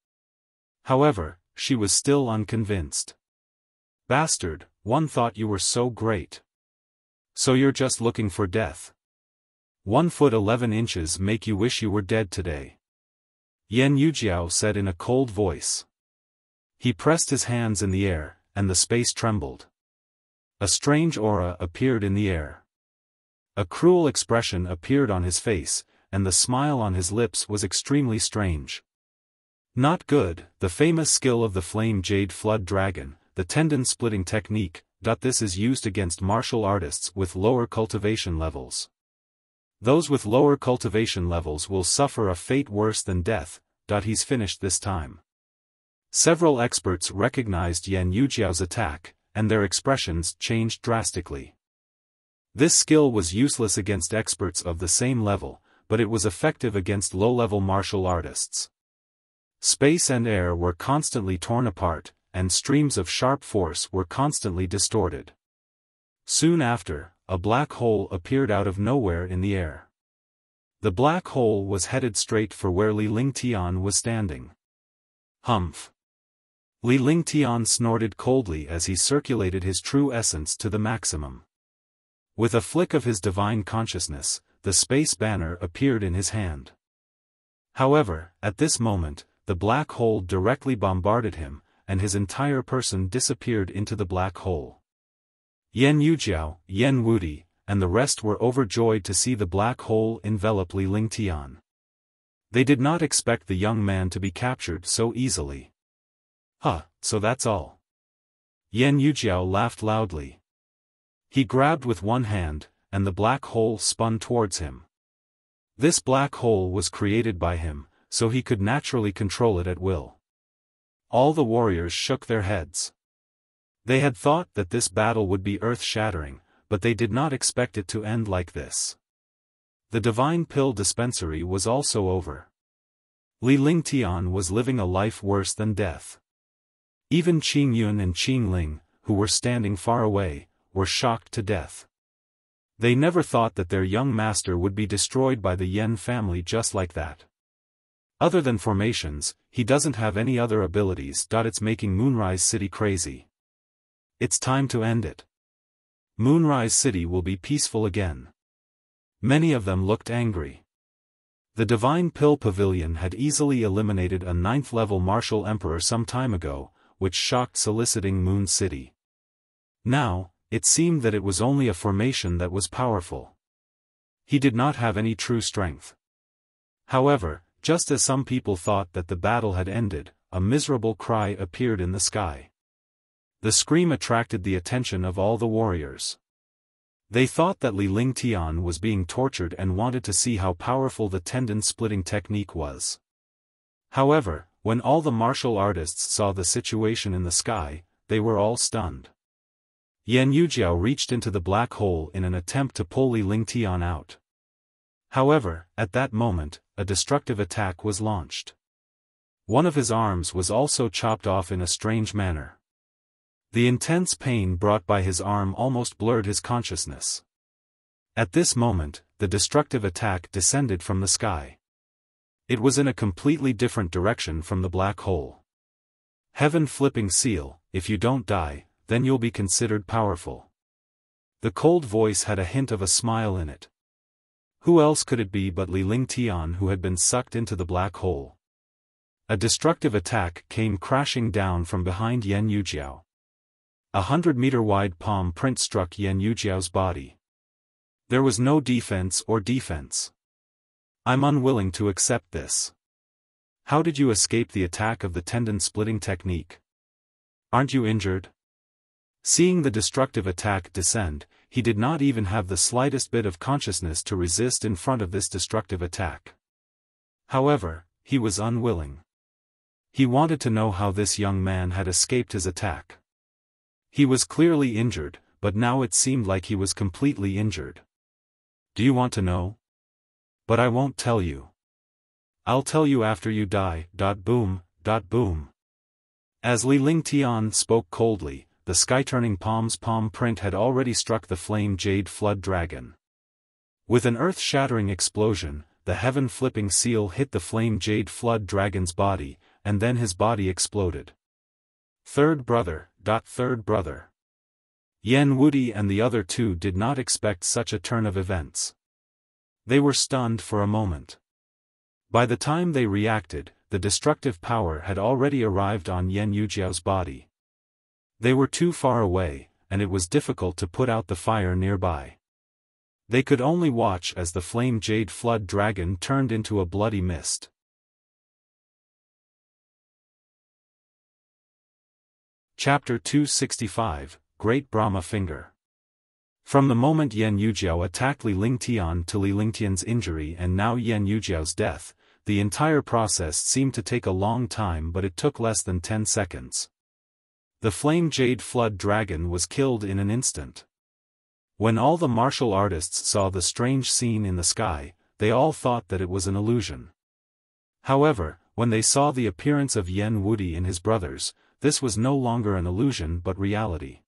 Speaker 1: However, she was still unconvinced. Bastard, one thought you were so great. So you're just looking for death. 1 foot 11 inches make you wish you were dead today. Yan Yujiao said in a cold voice. He pressed his hands in the air, and the space trembled. A strange aura appeared in the air. A cruel expression appeared on his face, and the smile on his lips was extremely strange. Not good, the famous skill of the flame jade flood dragon, the tendon-splitting technique, this is used against martial artists with lower cultivation levels. Those with lower cultivation levels will suffer a fate worse than death, he's finished this time. Several experts recognized Yan Yujiao's attack, and their expressions changed drastically. This skill was useless against experts of the same level, but it was effective against low-level martial artists. Space and air were constantly torn apart, and streams of sharp force were constantly distorted. Soon after, a black hole appeared out of nowhere in the air. The black hole was headed straight for where Li Lingtian was standing. Humph! Li Lingtian snorted coldly as he circulated his true essence to the maximum. With a flick of his divine consciousness, the space banner appeared in his hand. However, at this moment, the black hole directly bombarded him, and his entire person disappeared into the black hole. Yan Yujiao, Yan Wudi, and the rest were overjoyed to see the black hole envelop Li Lingtian. They did not expect the young man to be captured so easily. So that's all. Yan Yujiao laughed loudly. He grabbed with one hand, and the black hole spun towards him. This black hole was created by him, so he could naturally control it at will. All the warriors shook their heads. They had thought that this battle would be earth-shattering, but they did not expect it to end like this. The divine pill dispensary was also over. Li Lingtian was living a life worse than death. Even Qing Yun and Qing Ling, who were standing far away, were shocked to death. They never thought that their young master would be destroyed by the Yen family just like that. Other than formations, he doesn't have any other abilities. It's making Moonrise City crazy. It's time to end it. Moonrise City will be peaceful again. Many of them looked angry. The Divine Pill Pavilion had easily eliminated a 9th-level martial emperor some time ago, which shocked soliciting Moon City. Now, it seemed that it was only a formation that was powerful. He did not have any true strength. However, just as some people thought that the battle had ended, a miserable cry appeared in the sky. The scream attracted the attention of all the warriors. They thought that Li Lingtian was being tortured and wanted to see how powerful the tendon-splitting technique was. However, when all the martial artists saw the situation in the sky, they were all stunned. Yan Yujiao reached into the black hole in an attempt to pull Li Lingtian out. However, at that moment, a destructive attack was launched. One of his arms was also chopped off in a strange manner. The intense pain brought by his arm almost blurred his consciousness. At this moment, the destructive attack descended from the sky. It was in a completely different direction from the black hole. Heaven flipping seal, if you don't die, then you'll be considered powerful. The cold voice had a hint of a smile in it. Who else could it be but Li Lingtian, who had been sucked into the black hole? A destructive attack came crashing down from behind Yan Yujiao. 100-meter-wide palm print struck Yan Yujiao's body. There was no defense or defense. I'm unwilling to accept this. How did you escape the attack of the tendon-splitting technique? Aren't you injured? Seeing the destructive attack descend, he did not even have the slightest bit of consciousness to resist in front of this destructive attack. However, he was unwilling. He wanted to know how this young man had escaped his attack. He was clearly injured, but now it seemed like he was completely injured. Do you want to know? But I won't tell you. I'll tell you after you die. Boom, boom. As Li Lingtian spoke coldly, the sky-turning palm's palm print had already struck the flame jade flood dragon. With an earth-shattering explosion, the heaven-flipping seal hit the flame jade flood dragon's body, and then his body exploded. Third brother. Yan Wudi and the other two did not expect such a turn of events. They were stunned for a moment. By the time they reacted, the destructive power had already arrived on Yan Yujiao's body. They were too far away, and it was difficult to put out the fire nearby. They could only watch as the flame jade flood dragon turned into a bloody mist. Chapter 265, Great Brahma Finger. From the moment Yan Yujiao attacked Li Lingtian to Li Lingtian's injury and now Yan Yujiao's death, the entire process seemed to take a long time, but it took less than 10 seconds. The flame jade flood dragon was killed in an instant. When all the martial artists saw the strange scene in the sky, they all thought that it was an illusion. However, when they saw the appearance of Yan Wudi and his brothers, this was no longer an illusion but reality.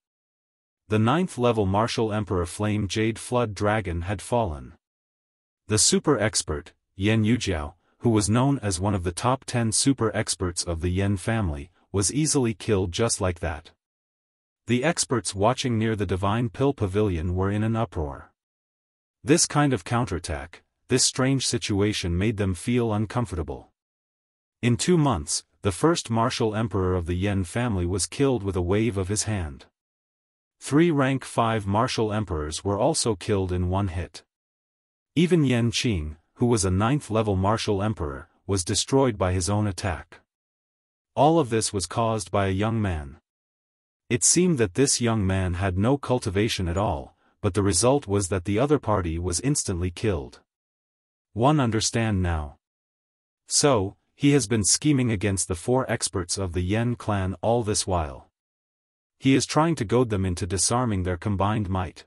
Speaker 1: The 9th-level martial emperor flame jade flood dragon had fallen. The super expert, Yan Yujiao, who was known as one of the top 10 super experts of the Yan family, was easily killed just like that. The experts watching near the Divine Pill Pavilion were in an uproar. This kind of counterattack, this strange situation made them feel uncomfortable. In 2 months, the first martial emperor of the Yan family was killed with a wave of his hand. 3 rank 5 martial emperors were also killed in one hit. Even Yan Qing, who was a 9th-level martial emperor, was destroyed by his own attack. All of this was caused by a young man. It seemed that this young man had no cultivation at all, but the result was that the other party was instantly killed. One understand now. So, he has been scheming against the 4 experts of the Yan clan all this while. He is trying to goad them into disarming their combined might.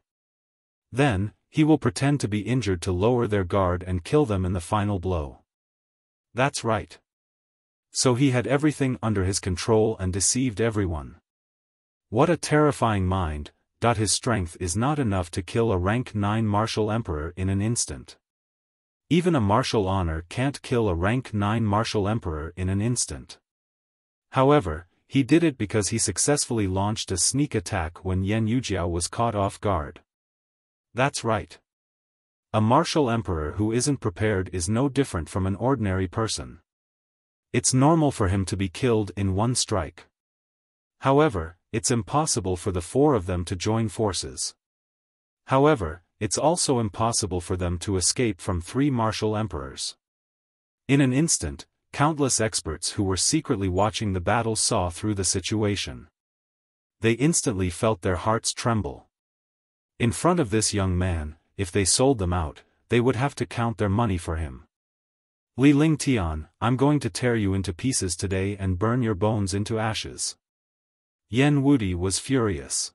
Speaker 1: Then, he will pretend to be injured to lower their guard and kill them in the final blow. That's right. So he had everything under his control and deceived everyone. What a terrifying mind. His strength is not enough to kill a rank 9 martial emperor in an instant. Even a martial honor can't kill a rank 9 martial emperor in an instant. However, he did it because he successfully launched a sneak attack when Yan Yujiao was caught off guard. That's right. A martial emperor who isn't prepared is no different from an ordinary person. It's normal for him to be killed in one strike. However, it's impossible for the 4 of them to join forces. However, it's also impossible for them to escape from 3 martial emperors. In an instant, countless experts who were secretly watching the battle saw through the situation. They instantly felt their hearts tremble. In front of this young man, if they sold them out, they would have to count their money for him. Li Lingtian, I'm going to tear you into pieces today and burn your bones into ashes. Yan Wudi was furious.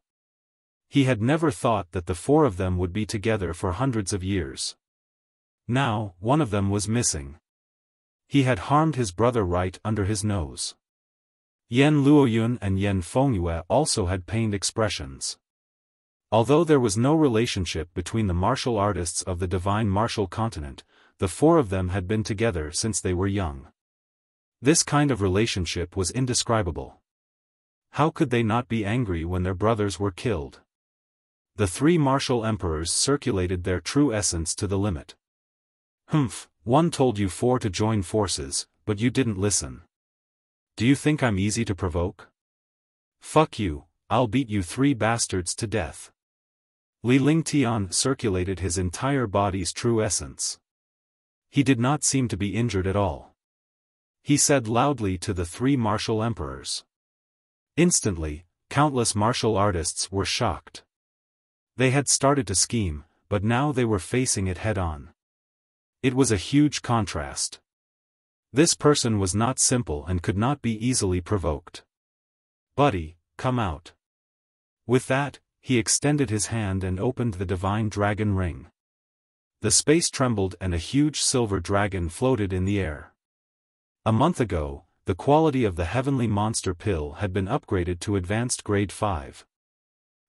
Speaker 1: He had never thought that the 4 of them would be together for hundreds of years. Now, one of them was missing. He had harmed his brother right under his nose. Yan Luoyun and Yan Fengyue also had pained expressions. Although there was no relationship between the martial artists of the divine martial continent, the four of them had been together since they were young. This kind of relationship was indescribable. How could they not be angry when their brothers were killed? The three martial emperors circulated their true essence to the limit. Humph, one told you four to join forces, but you didn't listen. Do you think I'm easy to provoke? Fuck you, I'll beat you three bastards to death. Li Lingtian circulated his entire body's true essence. He did not seem to be injured at all. He said loudly to the three martial emperors. Instantly, countless martial artists were shocked. They had started to scheme, but now they were facing it head-on. It was a huge contrast. This person was not simple and could not be easily provoked. Buddy, come out. With that, he extended his hand and opened the divine dragon ring. The space trembled and a huge silver dragon floated in the air. A month ago, the quality of the heavenly monster pill had been upgraded to advanced grade 5.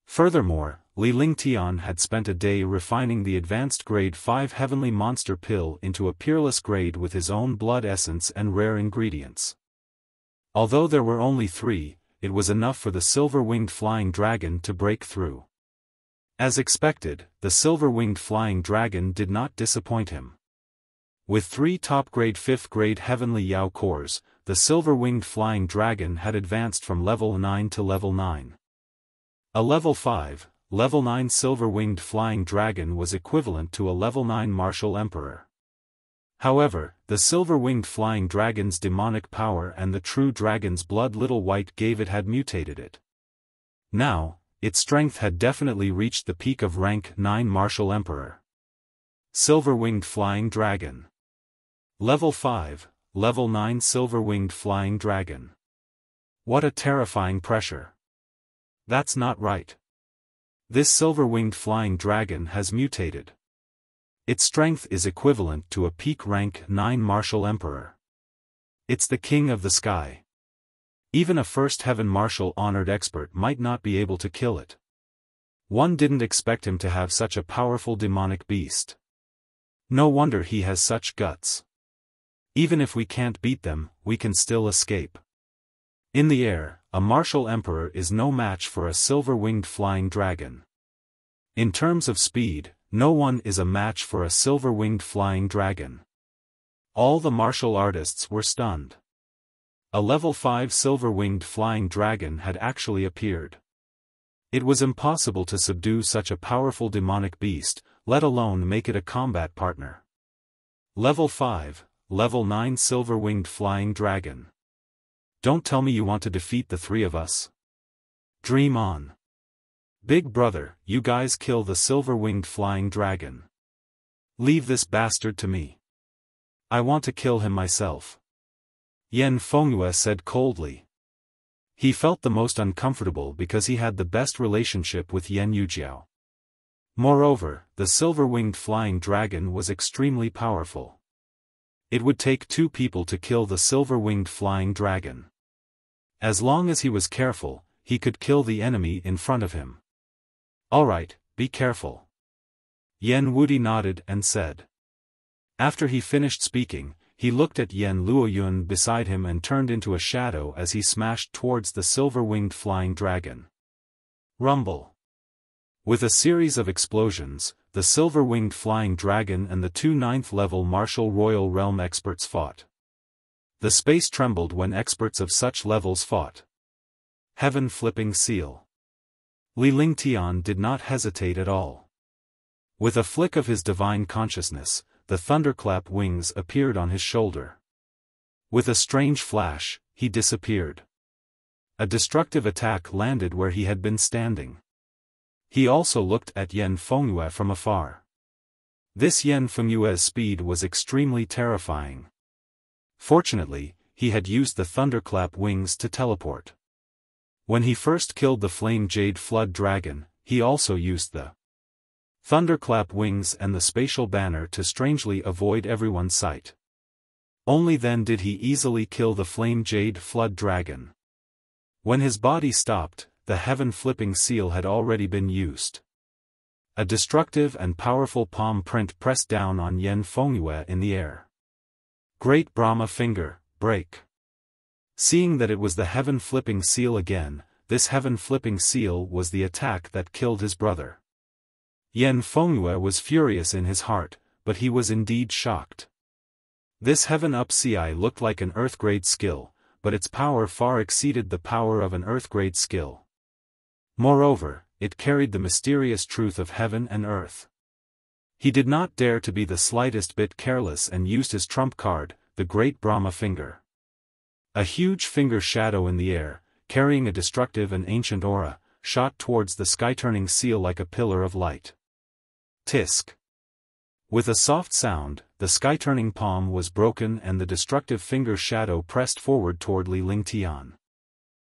Speaker 1: Furthermore, Li Lingtian had spent a day refining the advanced grade 5 heavenly monster pill into a peerless grade with his own blood essence and rare ingredients. Although there were only 3, it was enough for the silver-winged flying dragon to break through. As expected, the silver-winged flying dragon did not disappoint him. With 3 top-grade 5th-grade heavenly Yao cores, the silver-winged flying dragon had advanced from level 9 to level 9. A level 5, level 9 silver-winged flying dragon was equivalent to a level 9 martial emperor. However, the silver-winged flying dragon's demonic power and the true dragon's blood Little White gave it had mutated it. Now, its strength had definitely reached the peak of rank 9 martial emperor. Silver-winged flying dragon. Level 5, level 9 silver-winged flying dragon. What a terrifying pressure. That's not right. This silver-winged flying dragon has mutated. Its strength is equivalent to a peak rank 9 martial emperor. It's the king of the sky. Even a first heaven martial honored expert might not be able to kill it. One didn't expect him to have such a powerful demonic beast. No wonder he has such guts. Even if we can't beat them, we can still escape. In the air, a martial emperor is no match for a silver-winged flying dragon. In terms of speed, no one is a match for a silver-winged flying dragon. All the martial artists were stunned. A level 5 silver-winged flying dragon had actually appeared. It was impossible to subdue such a powerful demonic beast, let alone make it a combat partner. Level 5, level 9 silver-winged flying dragon. Don't tell me you want to defeat the 3 of us. Dream on. Big brother, you guys kill the silver-winged flying dragon. Leave this bastard to me. I want to kill him myself. Yan Fengyue said coldly. He felt the most uncomfortable because he had the best relationship with Yan Yujiao. Moreover, the silver-winged flying dragon was extremely powerful. It would take 2 people to kill the silver-winged flying dragon. As long as he was careful, he could kill the enemy in front of him. Alright, be careful. Yan Wudi nodded and said. After he finished speaking, he looked at Yan Luoyun beside him and turned into a shadow as he smashed towards the silver-winged flying dragon. Rumble. With a series of explosions, the silver-winged flying dragon and the 2 9th-level martial royal realm experts fought. The space trembled when experts of such levels fought. Heaven-flipping seal. Li Lingtian did not hesitate at all. With a flick of his divine consciousness, the thunderclap wings appeared on his shoulder. With a strange flash, he disappeared. A destructive attack landed where he had been standing. He also looked at Yan Fengyue from afar. This Yan Fengyue's speed was extremely terrifying. Fortunately, he had used the thunderclap wings to teleport. When he first killed the flame jade flood dragon, he also used the thunderclap wings and the spatial banner to strangely avoid everyone's sight. Only then did he easily kill the flame jade flood dragon. When his body stopped, the heaven-flipping seal had already been used. A destructive and powerful palm print pressed down on Yan Fengyue in the air. Great Brahma finger, break. Seeing that it was the heaven-flipping seal again, this heaven-flipping seal was the attack that killed his brother. Yan Fengyue was furious in his heart, but he was indeed shocked. This heaven-up CI looked like an earth-grade skill, but its power far exceeded the power of an earth-grade skill. Moreover, it carried the mysterious truth of heaven and earth. He did not dare to be the slightest bit careless and used his trump card, the Great Brahma finger. A huge finger shadow in the air, carrying a destructive and ancient aura, shot towards the sky-turning seal like a pillar of light. Tisk. With a soft sound, the sky-turning palm was broken and the destructive finger shadow pressed forward toward Li Lingtian.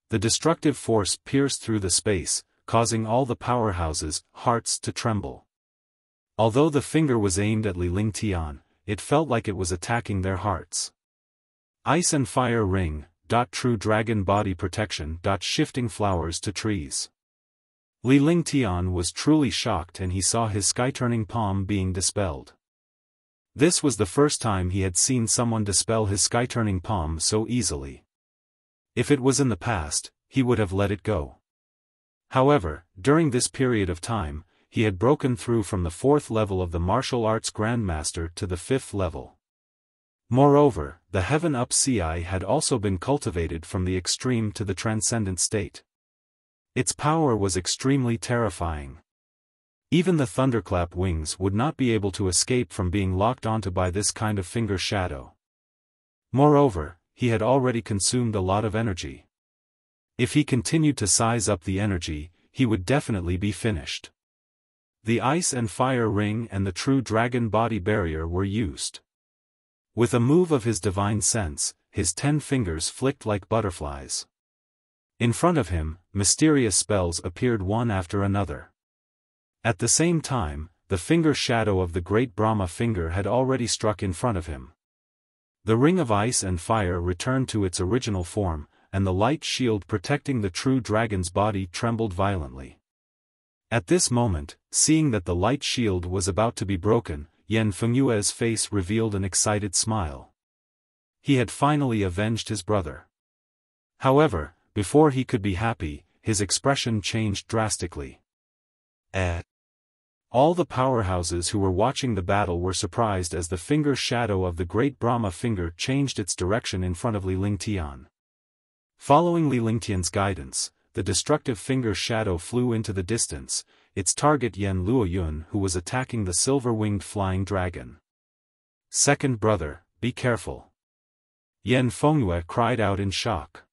Speaker 1: The destructive force pierced through the space, causing all the powerhouses' hearts to tremble. Although the finger was aimed at Li Lingtian, it felt like it was attacking their hearts. Ice and fire ring, true dragon body protection, shifting flowers to trees. Li Lingtian was truly shocked and he saw his sky-turning palm being dispelled. This was the first time he had seen someone dispel his sky-turning palm so easily. If it was in the past, he would have let it go. However, during this period of time, he had broken through from the 4th level of the martial arts grandmaster to the 5th level. Moreover, the heaven-up CI had also been cultivated from the extreme to the transcendent state. Its power was extremely terrifying. Even the thunderclap wings would not be able to escape from being locked onto by this kind of finger shadow. Moreover, he had already consumed a lot of energy. If he continued to size up the energy, he would definitely be finished. The ice and fire ring and the true dragon body barrier were used. With a move of his divine sense, his 10 fingers flicked like butterflies. In front of him, mysterious spells appeared one after another. At the same time, the finger shadow of the Great Brahma finger had already struck in front of him. The ring of ice and fire returned to its original form, and the light shield protecting the true dragon's body trembled violently. At this moment, seeing that the light shield was about to be broken, Yan Fengyue's face revealed an excited smile. He had finally avenged his brother. However, before he could be happy, his expression changed drastically. All the powerhouses who were watching the battle were surprised as the finger shadow of the Great Brahma finger changed its direction in front of Li Lingtian. Following Li Lingtian's guidance, the destructive finger shadow flew into the distance, its target Yan Luoyun who was attacking the silver-winged flying dragon. Second brother, be careful. Yan Fengyue cried out in shock.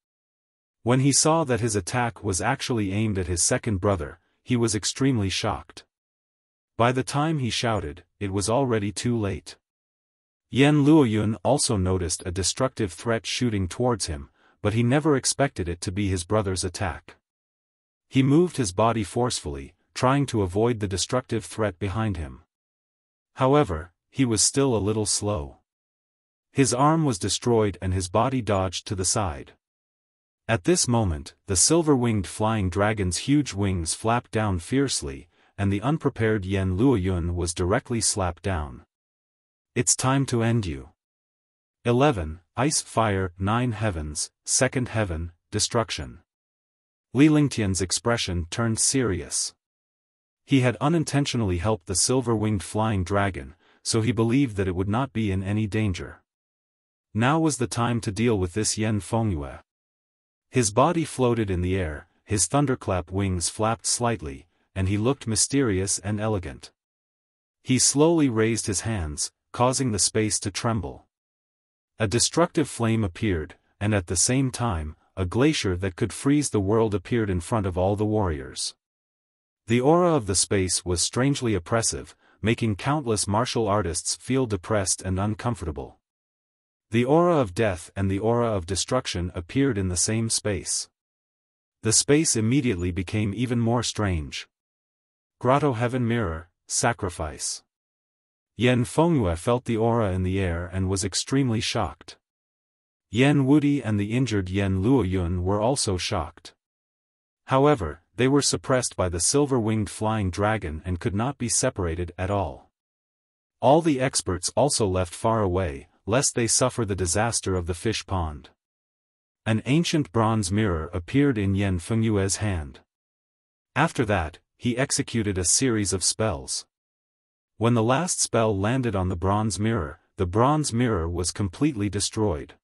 Speaker 1: When he saw that his attack was actually aimed at his second brother, he was extremely shocked. By the time he shouted, it was already too late. Yan Luoyun also noticed a destructive threat shooting towards him, but he never expected it to be his brother's attack. He moved his body forcefully, trying to avoid the destructive threat behind him. However, he was still a little slow. His arm was destroyed and his body dodged to the side. At this moment, the silver-winged flying dragon's huge wings flapped down fiercely, and the unprepared Yan Luoyun was directly slapped down. It's time to end you. 11. Ice Fire 9 Heavens, Second Heaven, Destruction. Li Lingtian's expression turned serious. He had unintentionally helped the silver-winged flying dragon, so he believed that it would not be in any danger. Now was the time to deal with this Yan Fengyue. His body floated in the air, his thunderclap wings flapped slightly, and he looked mysterious and elegant. He slowly raised his hands, causing the space to tremble. A destructive flame appeared, and at the same time, a glacier that could freeze the world appeared in front of all the warriors. The aura of the space was strangely oppressive, making countless martial artists feel depressed and uncomfortable. The aura of death and the aura of destruction appeared in the same space. The space immediately became even more strange. Grotto Heaven Mirror, Sacrifice. Yan Fengyue felt the aura in the air and was extremely shocked. Yan Wudi and the injured Yan Luoyun were also shocked. However, they were suppressed by the silver-winged flying dragon and could not be separated at all. All the experts also left far away, lest they suffer the disaster of the fish pond. An ancient bronze mirror appeared in Yan Fengyue's hand. After that, he executed a series of spells. When the last spell landed on the bronze mirror was completely destroyed.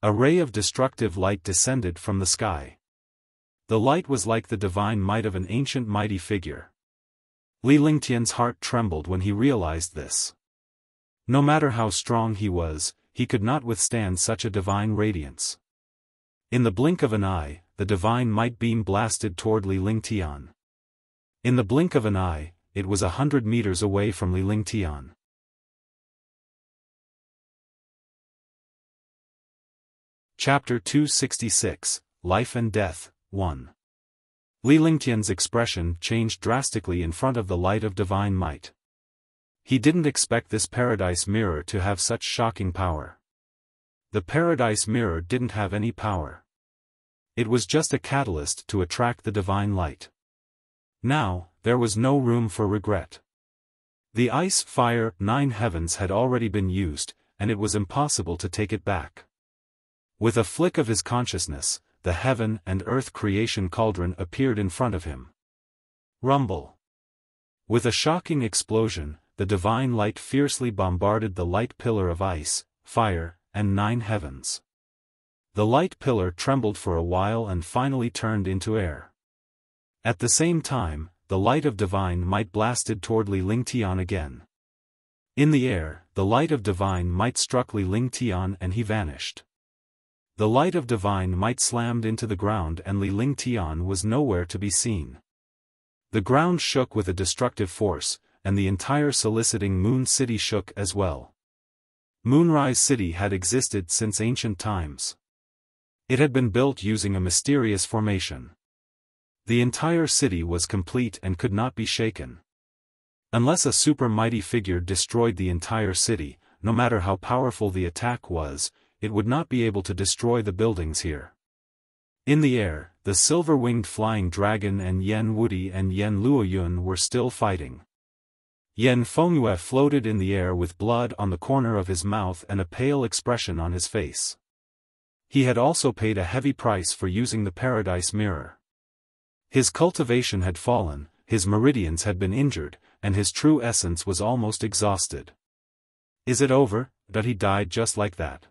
Speaker 1: A ray of destructive light descended from the sky. The light was like the divine might of an ancient mighty figure. Li Lingtian's heart trembled when he realized this. No matter how strong he was, he could not withstand such a divine radiance. In the blink of an eye, the divine might beam blasted toward Li Lingtian. In the blink of an eye, it was 100 meters away from Li Lingtian. Chapter 266, Life and Death, 1. Li Lingtian's expression changed drastically in front of the light of divine might. He didn't expect this paradise mirror to have such shocking power. The paradise mirror didn't have any power. It was just a catalyst to attract the divine light. Now, there was no room for regret. The ice, fire, 9 heavens had already been used, and it was impossible to take it back. With a flick of his consciousness, the heaven and earth creation cauldron appeared in front of him. Rumble. With a shocking explosion, the divine light fiercely bombarded the light pillar of ice, fire, and 9 heavens. The light pillar trembled for a while and finally turned into air. At the same time, the light of divine might blasted toward Li Lingtian again. In the air, the light of divine might struck Li Lingtian and he vanished. The light of divine might slammed into the ground and Li Lingtian was nowhere to be seen. The ground shook with a destructive force, and the entire soliciting Moon City shook as well. Moonrise City had existed since ancient times. It had been built using a mysterious formation. The entire city was complete and could not be shaken. Unless a super mighty figure destroyed the entire city, no matter how powerful the attack was, it would not be able to destroy the buildings here. In the air, the silver-winged flying dragon and Yan Wudi and Yan Luoyun were still fighting. Yan Fengyue floated in the air with blood on the corner of his mouth and a pale expression on his face. He had also paid a heavy price for using the paradise mirror. His cultivation had fallen, his meridians had been injured, and his true essence was almost exhausted. Is it over? That he died just like that?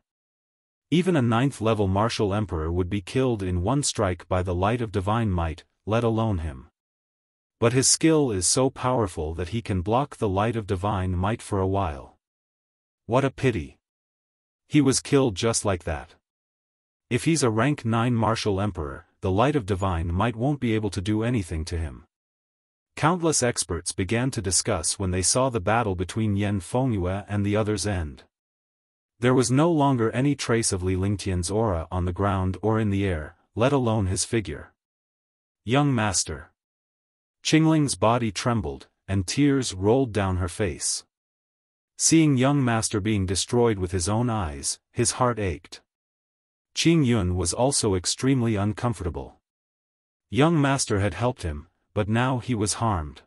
Speaker 1: Even a 9th-level martial emperor would be killed in one strike by the light of divine might, let alone him. But his skill is so powerful that he can block the light of divine might for a while. What a pity. He was killed just like that. If he's a rank 9 martial emperor, the light of divine might won't be able to do anything to him. Countless experts began to discuss when they saw the battle between Yan Fengyue and the other's end. There was no longer any trace of Li Lingtian's aura on the ground or in the air, let alone his figure. Young master. Qingling's body trembled, and tears rolled down her face. Seeing young master being destroyed with his own eyes, his heart ached. Qing Yun was also extremely uncomfortable. Young master had helped him, but now he was harmed.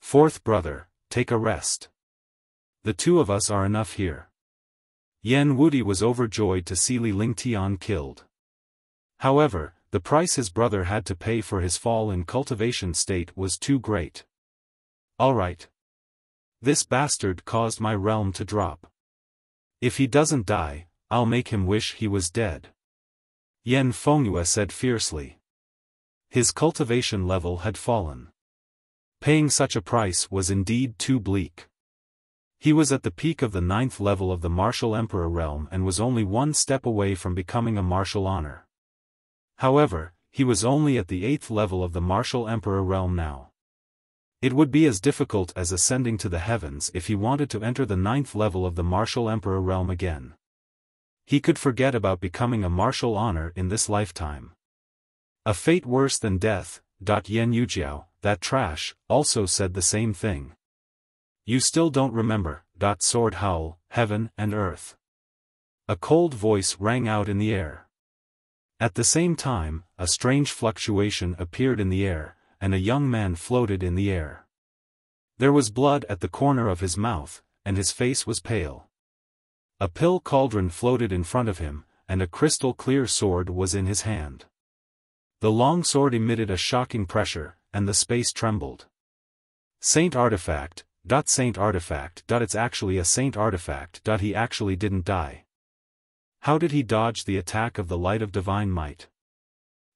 Speaker 1: Fourth brother, take a rest. The two of us are enough here. Yan Wudi was overjoyed to see Li Lingtian killed. However, the price his brother had to pay for his fall in cultivation state was too great. All right. This bastard caused my realm to drop. If he doesn't die, I'll make him wish he was dead. Yan Fengyue said fiercely. His cultivation level had fallen. Paying such a price was indeed too bleak. He was at the peak of the 9th level of the martial emperor realm and was only one step away from becoming a martial honor. However, he was only at the 8th level of the martial emperor realm now. It would be as difficult as ascending to the heavens if he wanted to enter the 9th level of the martial emperor realm again. He could forget about becoming a martial honor in this lifetime. A fate worse than death. Yan Yujiao, that trash, also said the same thing. You still don't remember. Sword howl, heaven and earth. A cold voice rang out in the air. At the same time, a strange fluctuation appeared in the air, and a young man floated in the air. There was blood at the corner of his mouth, and his face was pale. A pill cauldron floated in front of him, and a crystal-clear sword was in his hand. The long sword emitted a shocking pressure, and the space trembled. Saint Artifact, it's actually a Saint Artifact. He actually didn't die. How did he dodge the attack of the light of divine might?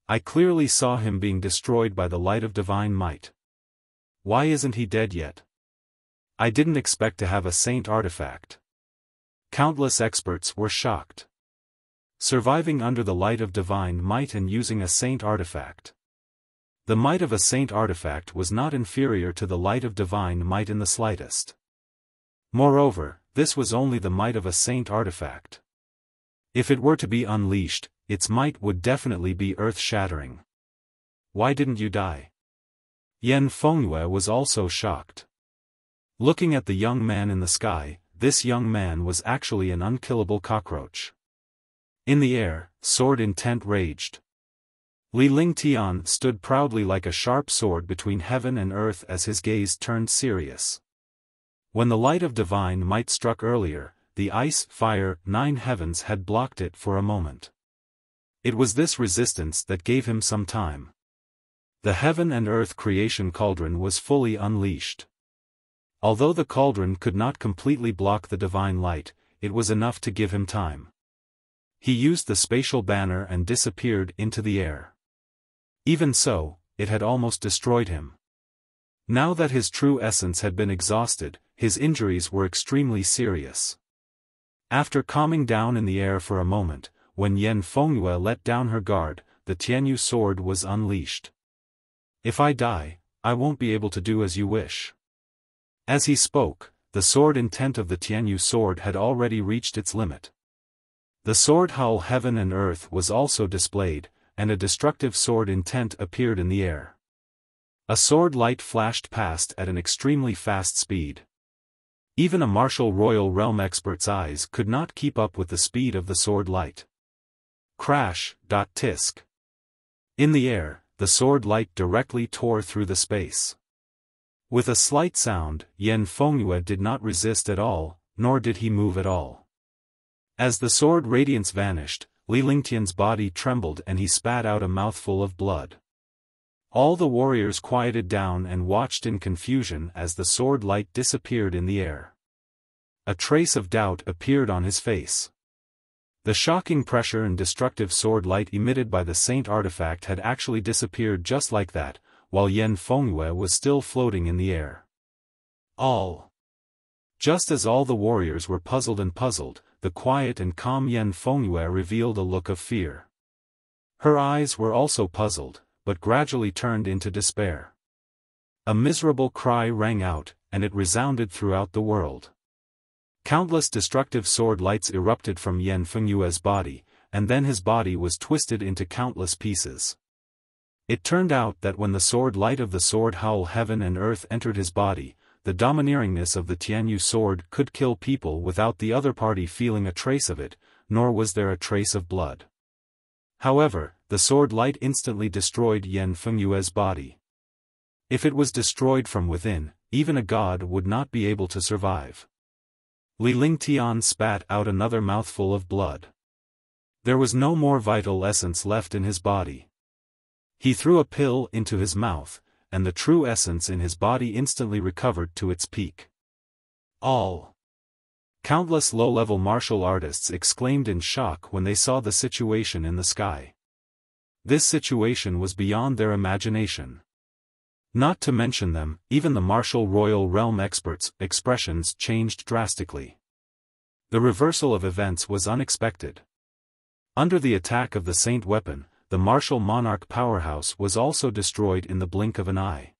Speaker 1: I clearly saw him being destroyed by the light of divine might. Why isn't he dead yet? I didn't expect to have a Saint Artifact. Countless experts were shocked. Surviving under the light of divine might and using a Saint Artifact. The might of a Saint Artifact was not inferior to the light of divine might in the slightest. Moreover, this was only the might of a Saint Artifact. If it were to be unleashed, its might would definitely be earth-shattering. Why didn't you die? Yan Fengyue was also shocked. Looking at the young man in the sky, this young man was actually an unkillable cockroach. In the air, sword intent raged. Li Lingtian stood proudly like a sharp sword between heaven and earth as his gaze turned serious. When the light of divine might struck earlier, the ice, fire, 9 heavens had blocked it for a moment. It was this resistance that gave him some time. The heaven and earth creation cauldron was fully unleashed. Although the cauldron could not completely block the divine light, it was enough to give him time. He used the spatial banner and disappeared into the air. Even so, it had almost destroyed him. Now that his true essence had been exhausted, his injuries were extremely serious. After calming down in the air for a moment, when Yan Fengyue let down her guard, the Tianyu sword was unleashed. If I die, I won't be able to do as you wish. As he spoke, the sword intent of the Tianyu sword had already reached its limit. The sword hull heaven and earth was also displayed, and a destructive sword intent appeared in the air. A sword light flashed past at an extremely fast speed. Even a martial royal realm expert's eyes could not keep up with the speed of the sword light. Crash, tisk. In the air, the sword light directly tore through the space. With a slight sound, Yan Fengyue did not resist at all, nor did he move at all. As the sword radiance vanished, Li Lingtian's body trembled and he spat out a mouthful of blood. All the warriors quieted down and watched in confusion as the sword light disappeared in the air. A trace of doubt appeared on his face. The shocking pressure and destructive sword light emitted by the Saint Artifact had actually disappeared just like that, while Yan Fengyue was still floating in the air. Just as all the warriors were puzzled, the quiet and calm Yan Fengyue revealed a look of fear. Her eyes were also puzzled, but gradually turned into despair. A miserable cry rang out, and it resounded throughout the world. Countless destructive sword lights erupted from Yan Fengyue's body, and then his body was twisted into countless pieces. It turned out that when the sword light of the sword howl heaven and earth entered his body, the domineeringness of the Tianyu sword could kill people without the other party feeling a trace of it, nor was there a trace of blood. However, the sword light instantly destroyed Yan Fengyue's body. If it was destroyed from within, even a god would not be able to survive. Li Lingtian spat out another mouthful of blood. There was no more vital essence left in his body. He threw a pill into his mouth, and the true essence in his body instantly recovered to its peak. Countless low-level martial artists exclaimed in shock when they saw the situation in the sky. This situation was beyond their imagination. Not to mention them, even the martial royal realm experts' expressions changed drastically. The reversal of events was unexpected. Under the attack of the Saint weapon, the martial monarch powerhouse was also destroyed in the blink of an eye.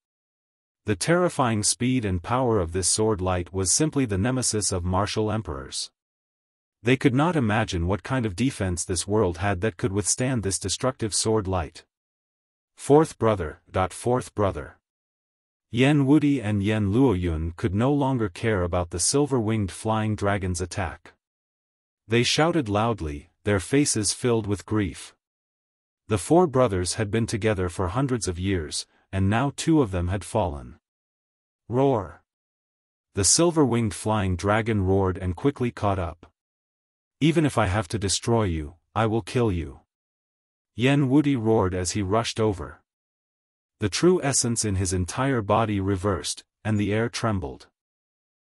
Speaker 1: The terrifying speed and power of this sword light was simply the nemesis of martial emperors. They could not imagine what kind of defense this world had that could withstand this destructive sword light. Fourth brother. Yan Wudi and Yan Luoyun could no longer care about the silver-winged flying dragon's attack. They shouted loudly, their faces filled with grief. The four brothers had been together for hundreds of years, and now two of them had fallen. Roar! The silver-winged flying dragon roared and quickly caught up. Even if I have to destroy you, I will kill you. Yen Wuti roared as he rushed over. The true essence in his entire body reversed, and the air trembled.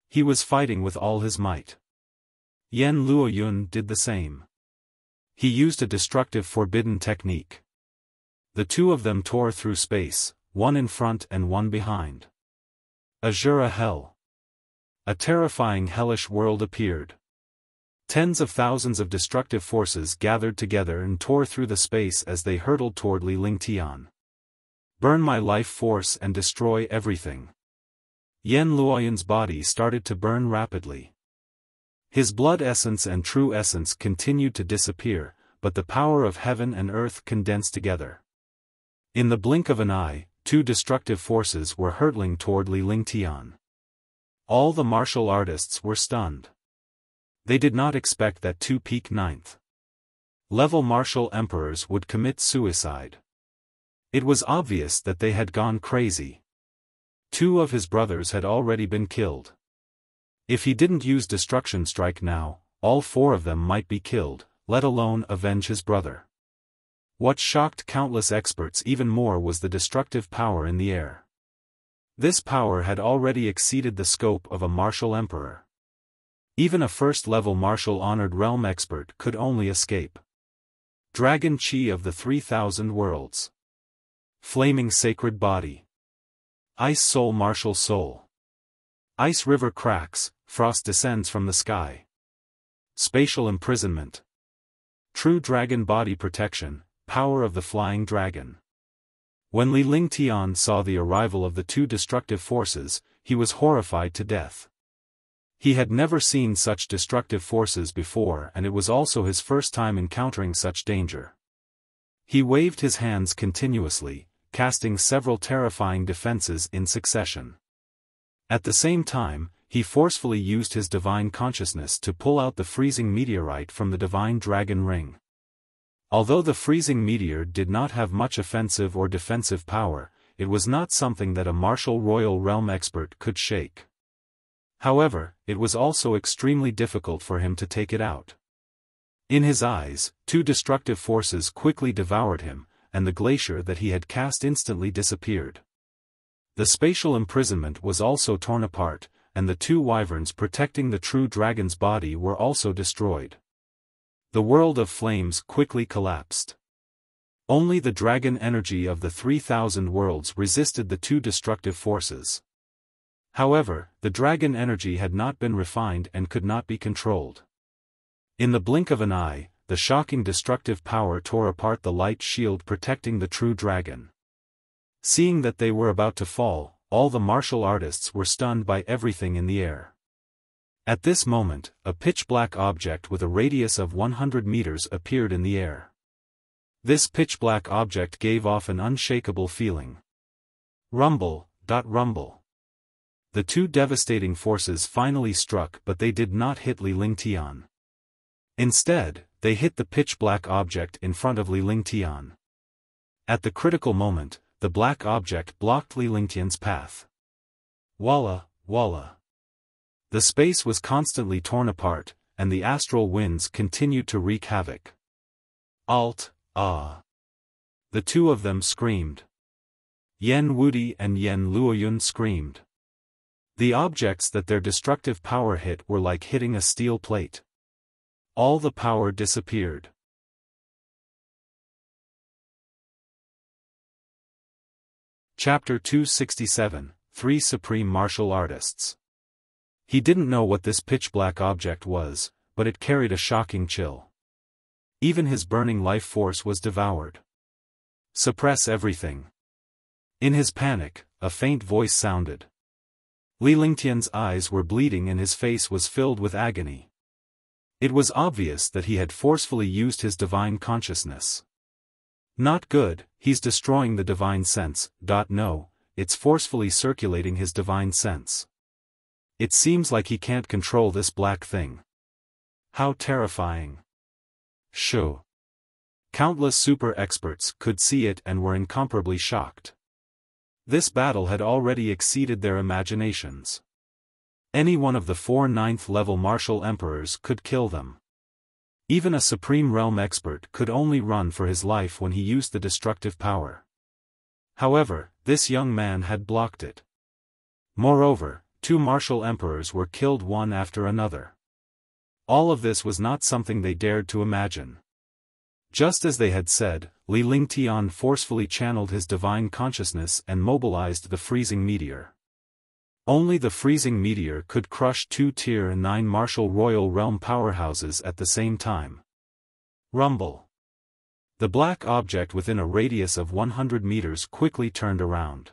Speaker 1: He was fighting with all his might. Yen Luoyun did the same. He used a destructive forbidden technique. The two of them tore through space, one in front and one behind. Azura Hell. A terrifying hellish world appeared. Tens of thousands of destructive forces gathered together and tore through the space as they hurtled toward Li Lingtian. Burn my life force and destroy everything. Yen Luoyun's body started to burn rapidly. His blood essence and true essence continued to disappear, but the power of heaven and earth condensed together. In the blink of an eye, two destructive forces were hurtling toward Li Lingtian. All the martial artists were stunned. They did not expect that two peak 9th level martial emperors would commit suicide. It was obvious that they had gone crazy. Two of his brothers had already been killed. If he didn't use Destruction Strike now, all four of them might be killed, let alone avenge his brother. What shocked countless experts even more was the destructive power in the air. This power had already exceeded the scope of a martial emperor. Even a first-level martial honored realm expert could only escape. Dragon Chi of the 3,000 Worlds. Flaming Sacred Body. Ice Soul Martial Soul. Ice River cracks, frost descends from the sky. Spatial Imprisonment. True Dragon Body Protection, Power of the Flying Dragon. When Li Lingtian saw the arrival of the two destructive forces, he was horrified to death. He had never seen such destructive forces before, and it was also his first time encountering such danger. He waved his hands continuously, casting several terrifying defenses in succession. At the same time, he forcefully used his divine consciousness to pull out the freezing meteorite from the divine dragon ring. Although the freezing meteor did not have much offensive or defensive power, it was not something that a martial royal realm expert could shake. However, it was also extremely difficult for him to take it out. In his eyes, two destructive forces quickly devoured him, and the glacier that he had cast instantly disappeared. The spatial imprisonment was also torn apart, and the two wyverns protecting the true dragon's body were also destroyed. The world of flames quickly collapsed. Only the dragon energy of the 3,000 worlds resisted the two destructive forces. However, the dragon energy had not been refined and could not be controlled. In the blink of an eye, the shocking destructive power tore apart the light shield protecting the true dragon. Seeing that they were about to fall, all the martial artists were stunned by everything in the air. At this moment, a pitch-black object with a radius of 100 meters appeared in the air. This pitch-black object gave off an unshakable feeling. Rumble, rumble. The two devastating forces finally struck, but they did not hit Li Lingtian. Instead, they hit the pitch-black object in front of Li Lingtian. At the critical moment, the black object blocked Li Lingtian's path. Walla, walla. The space was constantly torn apart, and the astral winds continued to wreak havoc. Ah. The two of them screamed. Yen Wuti and Yen Luoyun screamed. The objects that their destructive power hit were like hitting a steel plate. All the power disappeared. Chapter 267, Three Supreme Martial Artists. He didn't know what this pitch-black object was, but it carried a shocking chill. Even his burning life force was devoured. Suppress everything. In his panic, a faint voice sounded. Li Lingtian's eyes were bleeding and his face was filled with agony. It was obvious that he had forcefully used his divine consciousness. Not good, he's destroying the divine sense. No, it's forcefully circulating his divine sense. It seems like he can't control this black thing. How terrifying. Shoo. Countless super experts could see it and were incomparably shocked. This battle had already exceeded their imaginations. Any one of the 4 ninth-level martial emperors could kill them. Even a Supreme Realm expert could only run for his life when he used the destructive power. However, this young man had blocked it. Moreover, 2 martial emperors were killed one after another. All of this was not something they dared to imagine. Just as they had said, Li Lingtian forcefully channeled his divine consciousness and mobilized the freezing meteor. Only the freezing meteor could crush 2 Tier 9 martial royal realm powerhouses at the same time. Rumble. The black object within a radius of 100 meters quickly turned around.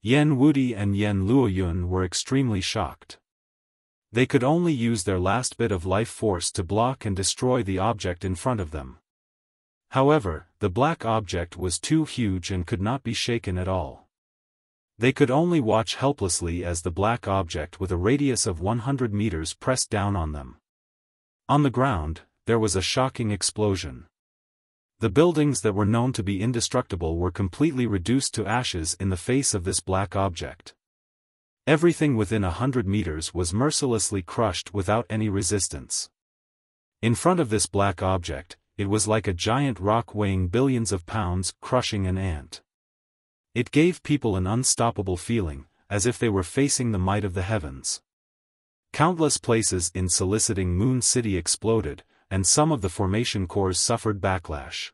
Speaker 1: Yan Wudi and Yan Luoyun were extremely shocked. They could only use their last bit of life force to block and destroy the object in front of them. However, the black object was too huge and could not be shaken at all. They could only watch helplessly as the black object with a radius of 100 meters pressed down on them. On the ground, there was a shocking explosion. The buildings that were known to be indestructible were completely reduced to ashes in the face of this black object. Everything within 100 meters was mercilessly crushed without any resistance. In front of this black object, it was like a giant rock weighing billions of pounds crushing an ant. It gave people an unstoppable feeling, as if they were facing the might of the heavens. Countless places in Soliciting Moon City exploded, and some of the formation cores suffered backlash.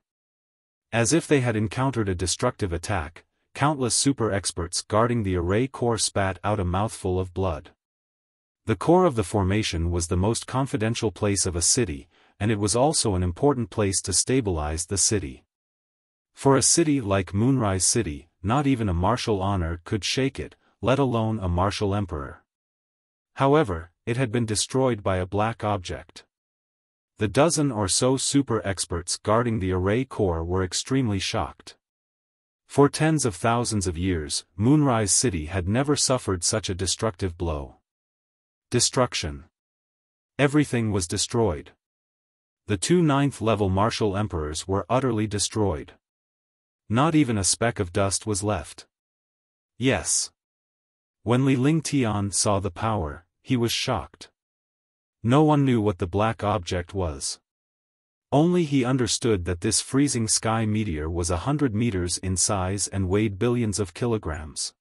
Speaker 1: As if they had encountered a destructive attack, countless super experts guarding the array core spat out a mouthful of blood. The core of the formation was the most confidential place of a city, and it was also an important place to stabilize the city. For a city like Moonrise City, not even a martial honor could shake it, let alone a martial emperor. However, it had been destroyed by a black object. The dozen or so super experts guarding the array core were extremely shocked. For tens of thousands of years, Moonrise City had never suffered such a destructive blow. Destruction. Everything was destroyed. The 2 ninth-level martial emperors were utterly destroyed. Not even a speck of dust was left. Yes. When Li Lingtian saw the power, he was shocked. No one knew what the black object was. Only he understood that this freezing sky meteor was 100 meters in size and weighed billions of kilograms.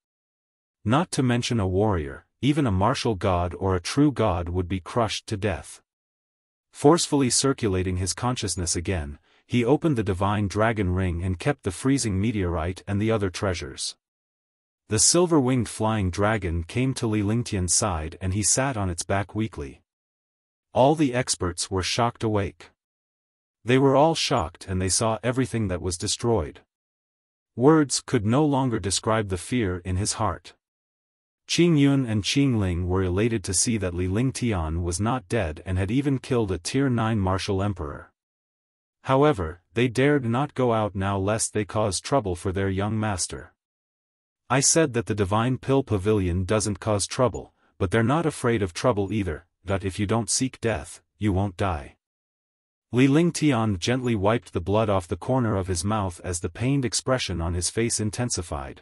Speaker 1: Not to mention a warrior, even a martial god or a true god would be crushed to death. Forcefully circulating his consciousness again, he opened the divine dragon ring and kept the freezing meteorite and the other treasures. The silver-winged flying dragon came to Li Lingtian's side and he sat on its back weakly. All the experts were shocked awake. They were all shocked and they saw everything that was destroyed. Words could no longer describe the fear in his heart. Qing Yun and Qing Ling were elated to see that Li Lingtian was not dead and had even killed a Tier 9 martial emperor. However, they dared not go out now lest they cause trouble for their young master. I said that the Divine Pill Pavilion doesn't cause trouble, but they're not afraid of trouble either, that if you don't seek death, you won't die. Li Lingtian gently wiped the blood off the corner of his mouth as the pained expression on his face intensified.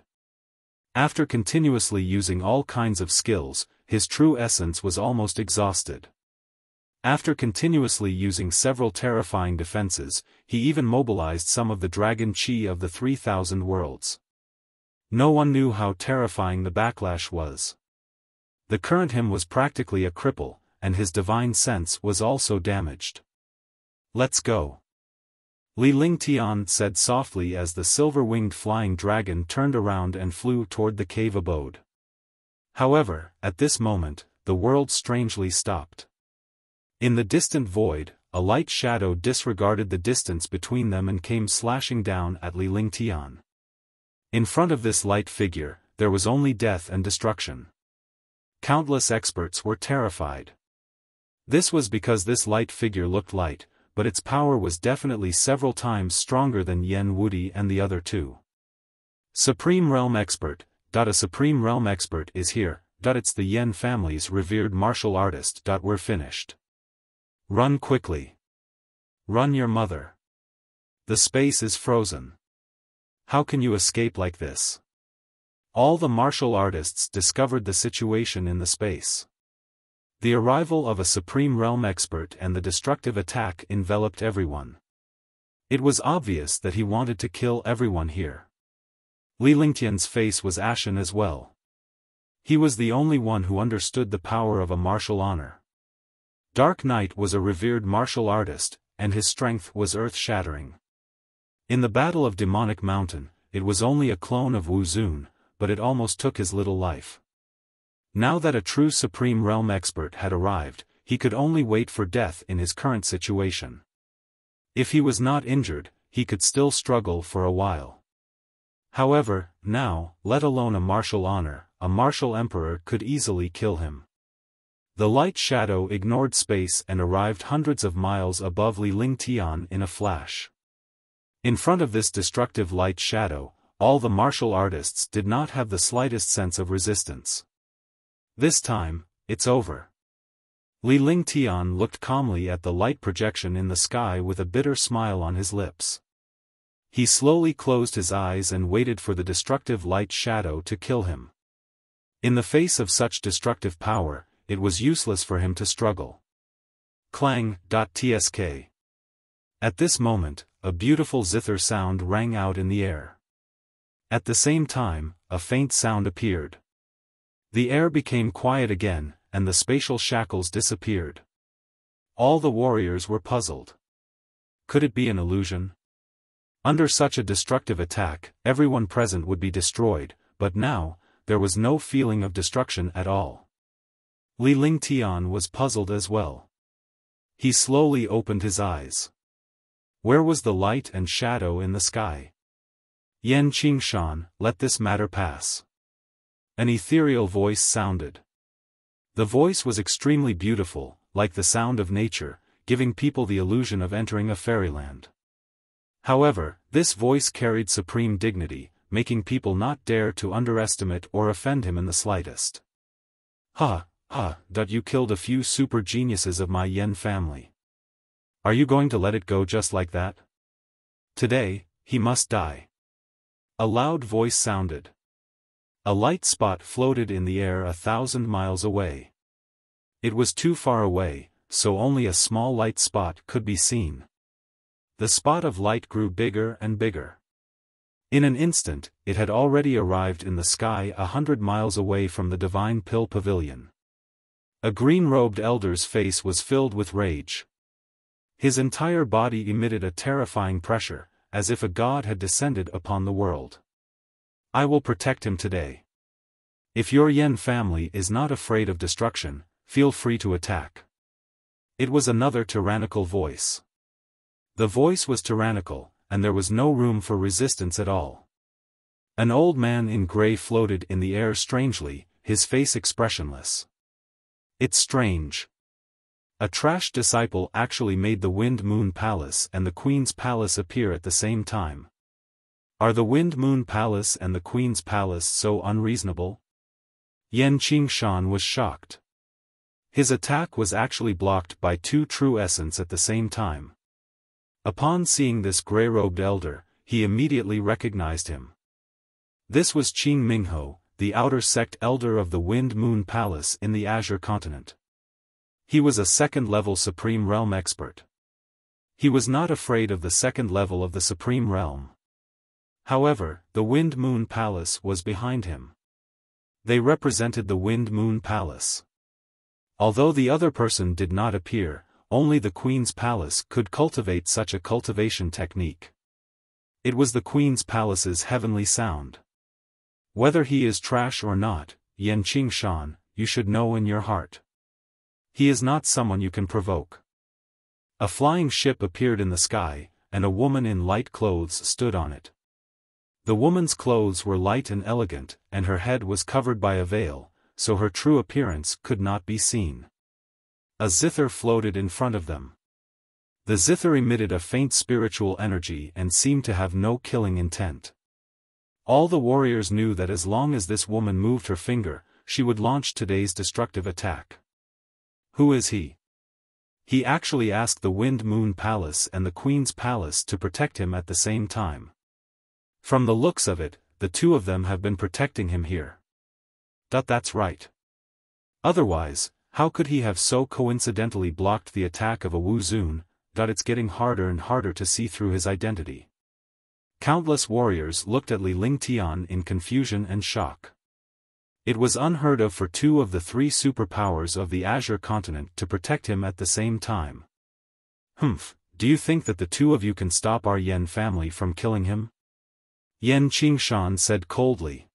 Speaker 1: After continuously using all kinds of skills, his true essence was almost exhausted. After continuously using several terrifying defenses, he even mobilized some of the dragon chi of the 3,000 worlds. No one knew how terrifying the backlash was. The current him was practically a cripple, and his divine sense was also damaged. Let's go. Li Lingtian said softly as the silver-winged flying dragon turned around and flew toward the cave abode. However, at this moment, the world strangely stopped. In the distant void, a light shadow disregarded the distance between them and came slashing down at Li Lingtian. In front of this light figure, there was only death and destruction. Countless experts were terrified. This was because this light figure looked light, but its power was definitely several times stronger than Yan Wudi and the other two. Supreme Realm Expert. A Supreme Realm Expert is here. It's the Yan family's revered martial artist. We're finished. Run quickly. Run your mother. The space is frozen. How can you escape like this? All the martial artists discovered the situation in the space. The arrival of a Supreme Realm expert and the destructive attack enveloped everyone. It was obvious that he wanted to kill everyone here. Li Lingtian's face was ashen as well. He was the only one who understood the power of a martial honor. Dark Knight was a revered martial artist, and his strength was earth-shattering. In the Battle of Demonic Mountain, it was only a clone of Wu Zun, but it almost took his little life. Now that a true Supreme Realm expert had arrived, he could only wait for death in his current situation. If he was not injured, he could still struggle for a while. However, now, let alone a martial honor, a martial emperor could easily kill him. The light shadow ignored space and arrived hundreds of miles above Li Lingtian in a flash. In front of this destructive light shadow, all the martial artists did not have the slightest sense of resistance. This time, it's over. Li Lingtian looked calmly at the light projection in the sky with a bitter smile on his lips. He slowly closed his eyes and waited for the destructive light shadow to kill him. In the face of such destructive power, it was useless for him to struggle. Clang.tsk. At this moment, a beautiful zither sound rang out in the air. At the same time, a faint sound appeared. The air became quiet again, and the spatial shackles disappeared. All the warriors were puzzled. Could it be an illusion? Under such a destructive attack, everyone present would be destroyed, but now, there was no feeling of destruction at all. Li Lingtian was puzzled as well. He slowly opened his eyes. Where was the light and shadow in the sky? Yan Qingshan, let this matter pass. An ethereal voice sounded. The voice was extremely beautiful, like the sound of nature, giving people the illusion of entering a fairyland. However, this voice carried supreme dignity, making people not dare to underestimate or offend him in the slightest. You killed a few super geniuses of my Yen family. Are you going to let it go just like that? Today, he must die. A loud voice sounded. A light spot floated in the air 1,000 miles away. It was too far away, so only a small light spot could be seen. The spot of light grew bigger and bigger. In an instant, it had already arrived in the sky 100 miles away from the Divine Pill Pavilion. A green-robed elder's face was filled with rage. His entire body emitted a terrifying pressure, as if a god had descended upon the world. I will protect him today. If your Yen family is not afraid of destruction, feel free to attack. It was another tyrannical voice. The voice was tyrannical, and there was no room for resistance at all. An old man in gray floated in the air strangely, his face expressionless. It's strange. A trash disciple actually made the Wind Moon Palace and the Queen's Palace appear at the same time. Are the Wind Moon Palace and the Queen's Palace so unreasonable? Yan Qingshan was shocked. His attack was actually blocked by two true essence at the same time. Upon seeing this gray-robed elder, he immediately recognized him. This was Qing Mingho, the outer sect elder of the Wind Moon Palace in the Azure Continent. He was a second-level Supreme Realm expert. He was not afraid of the second level of the Supreme Realm. However, the Wind Moon Palace was behind him. They represented the Wind Moon Palace. Although the other person did not appear, only the Queen's Palace could cultivate such a cultivation technique. It was the Queen's Palace's heavenly sound. Whether he is trash or not, Yan Qingshan, you should know in your heart. He is not someone you can provoke. A flying ship appeared in the sky, and a woman in light clothes stood on it. The woman's clothes were light and elegant, and her head was covered by a veil, so her true appearance could not be seen. A zither floated in front of them. The zither emitted a faint spiritual energy and seemed to have no killing intent. All the warriors knew that as long as this woman moved her finger, she would launch today's destructive attack. Who is he? He actually asked the Wind Moon Palace and the Queen's Palace to protect him at the same time. From the looks of it, the two of them have been protecting him here. That's right. Otherwise, how could he have so coincidentally blocked the attack of a Wu Zun? It's getting harder and harder to see through his identity. Countless warriors looked at Li Lingtian in confusion and shock. It was unheard of for two of the three superpowers of the Azure continent to protect him at the same time. Do you think that the two of you can stop our Yan family from killing him? Yan Qingshan said coldly.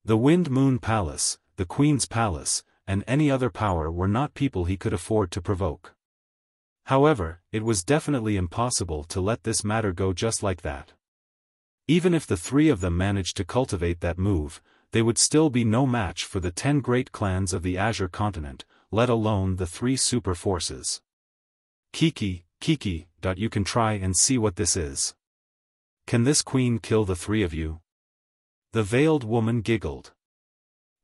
Speaker 1: The Wind Moon Palace, the Queen's Palace, and any other power were not people he could afford to provoke. However, it was definitely impossible to let this matter go just like that. Even if the three of them managed to cultivate that move, they would still be no match for the 10 great clans of the Azure continent, let alone the 3 super forces. Kiki, you can try and see what this is. Can this queen kill the 3 of you? The veiled woman giggled.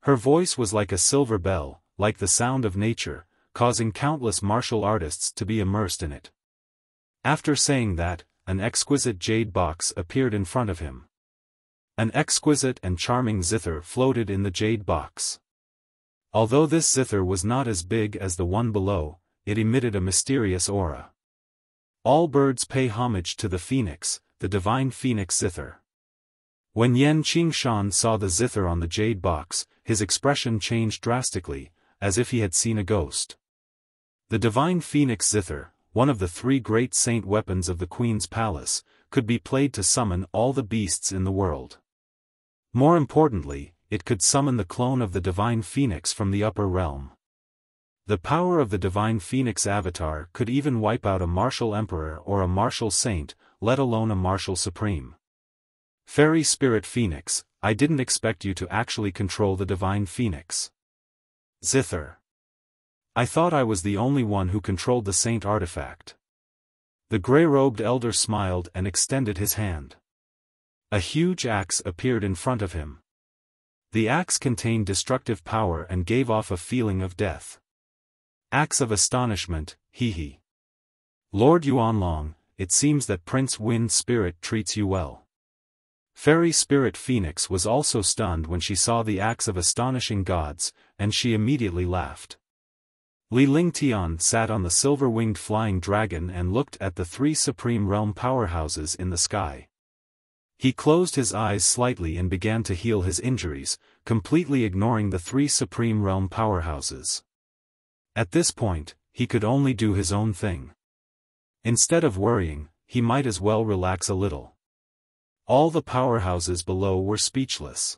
Speaker 1: Her voice was like a silver bell, like the sound of nature, causing countless martial artists to be immersed in it. After saying that, an exquisite jade box appeared in front of him. An exquisite and charming zither floated in the jade box. Although this zither was not as big as the one below, it emitted a mysterious aura. All birds pay homage to the phoenix, the divine phoenix zither. When Yan Qingshan saw the zither on the jade box, his expression changed drastically, as if he had seen a ghost. The divine phoenix zither, one of the 3 great saint weapons of the Queen's Palace, could be played to summon all the beasts in the world. More importantly, it could summon the clone of the divine phoenix from the upper realm. The power of the divine phoenix avatar could even wipe out a martial emperor or a martial saint, let alone a martial supreme. Fairy spirit phoenix, I didn't expect you to actually control the divine phoenix. Zither. I thought I was the only one who controlled the saint artifact. The grey-robed elder smiled and extended his hand. A huge axe appeared in front of him. The axe contained destructive power and gave off a feeling of death. Axe of astonishment, hee. Lord Yuanlong, it seems that Prince Wind Spirit treats you well. Fairy Spirit Phoenix was also stunned when she saw the axe of astonishing gods, and she immediately laughed. Li Lingtian sat on the silver-winged flying dragon and looked at the 3 supreme realm powerhouses in the sky. He closed his eyes slightly and began to heal his injuries, completely ignoring the 3 supreme realm powerhouses. At this point, he could only do his own thing. Instead of worrying, he might as well relax a little. All the powerhouses below were speechless.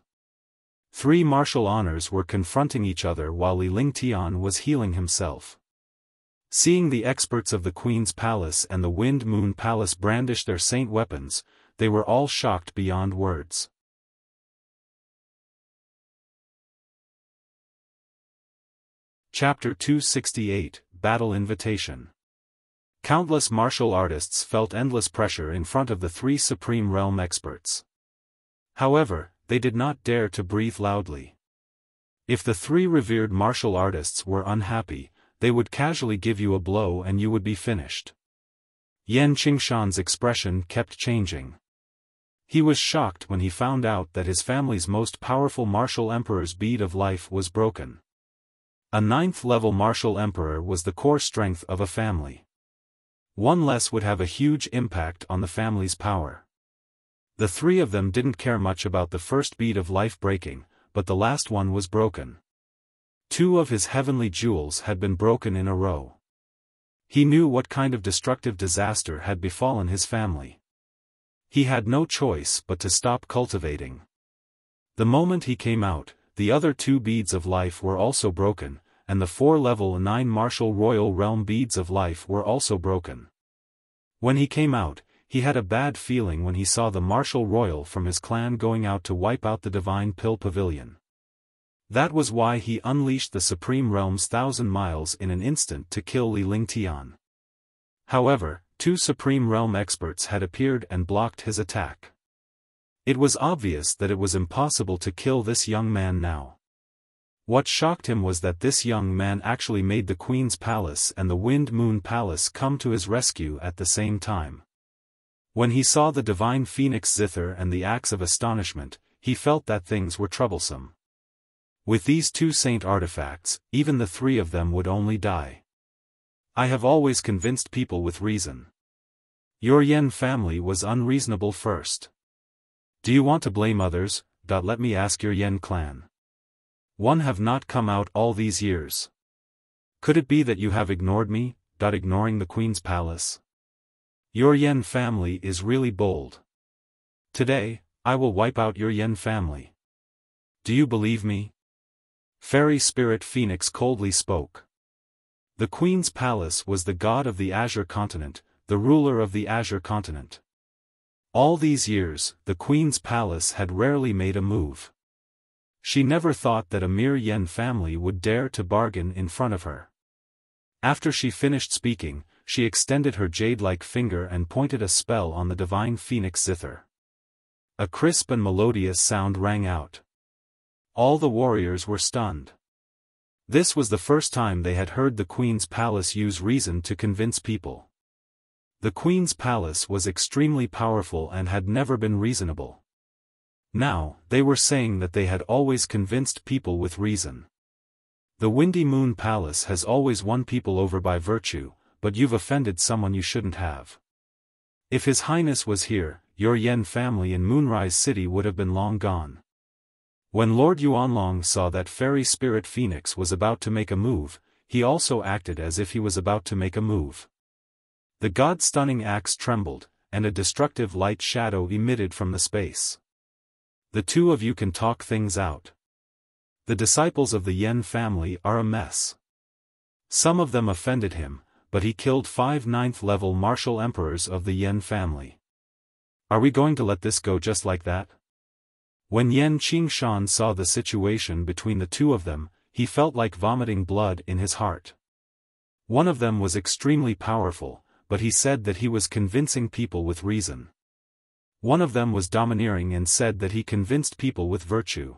Speaker 1: 3 martial honors were confronting each other while Li Lingtian was healing himself. Seeing the experts of the Queen's Palace and the Wind Moon Palace brandish their saint weapons, they were all shocked beyond words. Chapter 268, Battle Invitation. Countless martial artists felt endless pressure in front of the 3 supreme realm experts. However, they did not dare to breathe loudly. If the 3 revered martial artists were unhappy, they would casually give you a blow and you would be finished. Yan Qingshan's expression kept changing. He was shocked when he found out that his family's most powerful martial emperor's bead of life was broken. A 9th-level martial emperor was the core strength of a family. One less would have a huge impact on the family's power. The 3 of them didn't care much about the first bead of life breaking, but the last one was broken. 2 of his heavenly jewels had been broken in a row. He knew what kind of destructive disaster had befallen his family. He had no choice but to stop cultivating. The moment he came out, the other 2 beads of life were also broken, and the 4-level 9 martial royal realm beads of life were also broken. When he came out, he had a bad feeling when he saw the martial royal from his clan going out to wipe out the divine pill pavilion. That was why he unleashed the supreme realm's 1,000 miles in an instant to kill Li Lingtian. However, 2 supreme realm experts had appeared and blocked his attack. It was obvious that it was impossible to kill this young man now. What shocked him was that this young man actually made the Queen's Palace and the Wind Moon Palace come to his rescue at the same time. When he saw the divine phoenix zither and the axe of astonishment, he felt that things were troublesome. With these two saint artifacts, even the three of them would only die. I have always convinced people with reason. Your Yen family was unreasonable first. Do you want to blame others? Let me ask your Yen clan. One have not come out all these years. Could it be that you have ignored me? Ignoring the Queen's Palace? Your Yen family is really bold. Today, I will wipe out your Yen family. Do you believe me? Fairy Spirit Phoenix coldly spoke. The Queen's Palace was the god of the Azure Continent, the ruler of the Azure Continent. All these years, the Queen's Palace had rarely made a move. She never thought that a mere Yen family would dare to bargain in front of her. After she finished speaking, she extended her jade-like finger and pointed a spell on the divine phoenix zither. A crisp and melodious sound rang out. All the warriors were stunned. This was the first time they had heard the Queen's Palace use reason to convince people. The Queen's Palace was extremely powerful and had never been reasonable. Now, they were saying that they had always convinced people with reason. The Windy Moon Palace has always won people over by virtue, but you've offended someone you shouldn't have. If His Highness was here, your Yen family in Moonrise City would have been long gone. When Lord Yuanlong saw that Fairy Spirit Phoenix was about to make a move, he also acted as if he was about to make a move. The god-stunning axe trembled, and a destructive light shadow emitted from the space. The two of you can talk things out. The disciples of the Yen family are a mess. Some of them offended him, but he killed 5 9th-level martial emperors of the Yen family. Are we going to let this go just like that? When Yen Qingshan saw the situation between the two of them, he felt like vomiting blood in his heart. One of them was extremely powerful, but he said that he was convincing people with reason. One of them was domineering and said that he convinced people with virtue.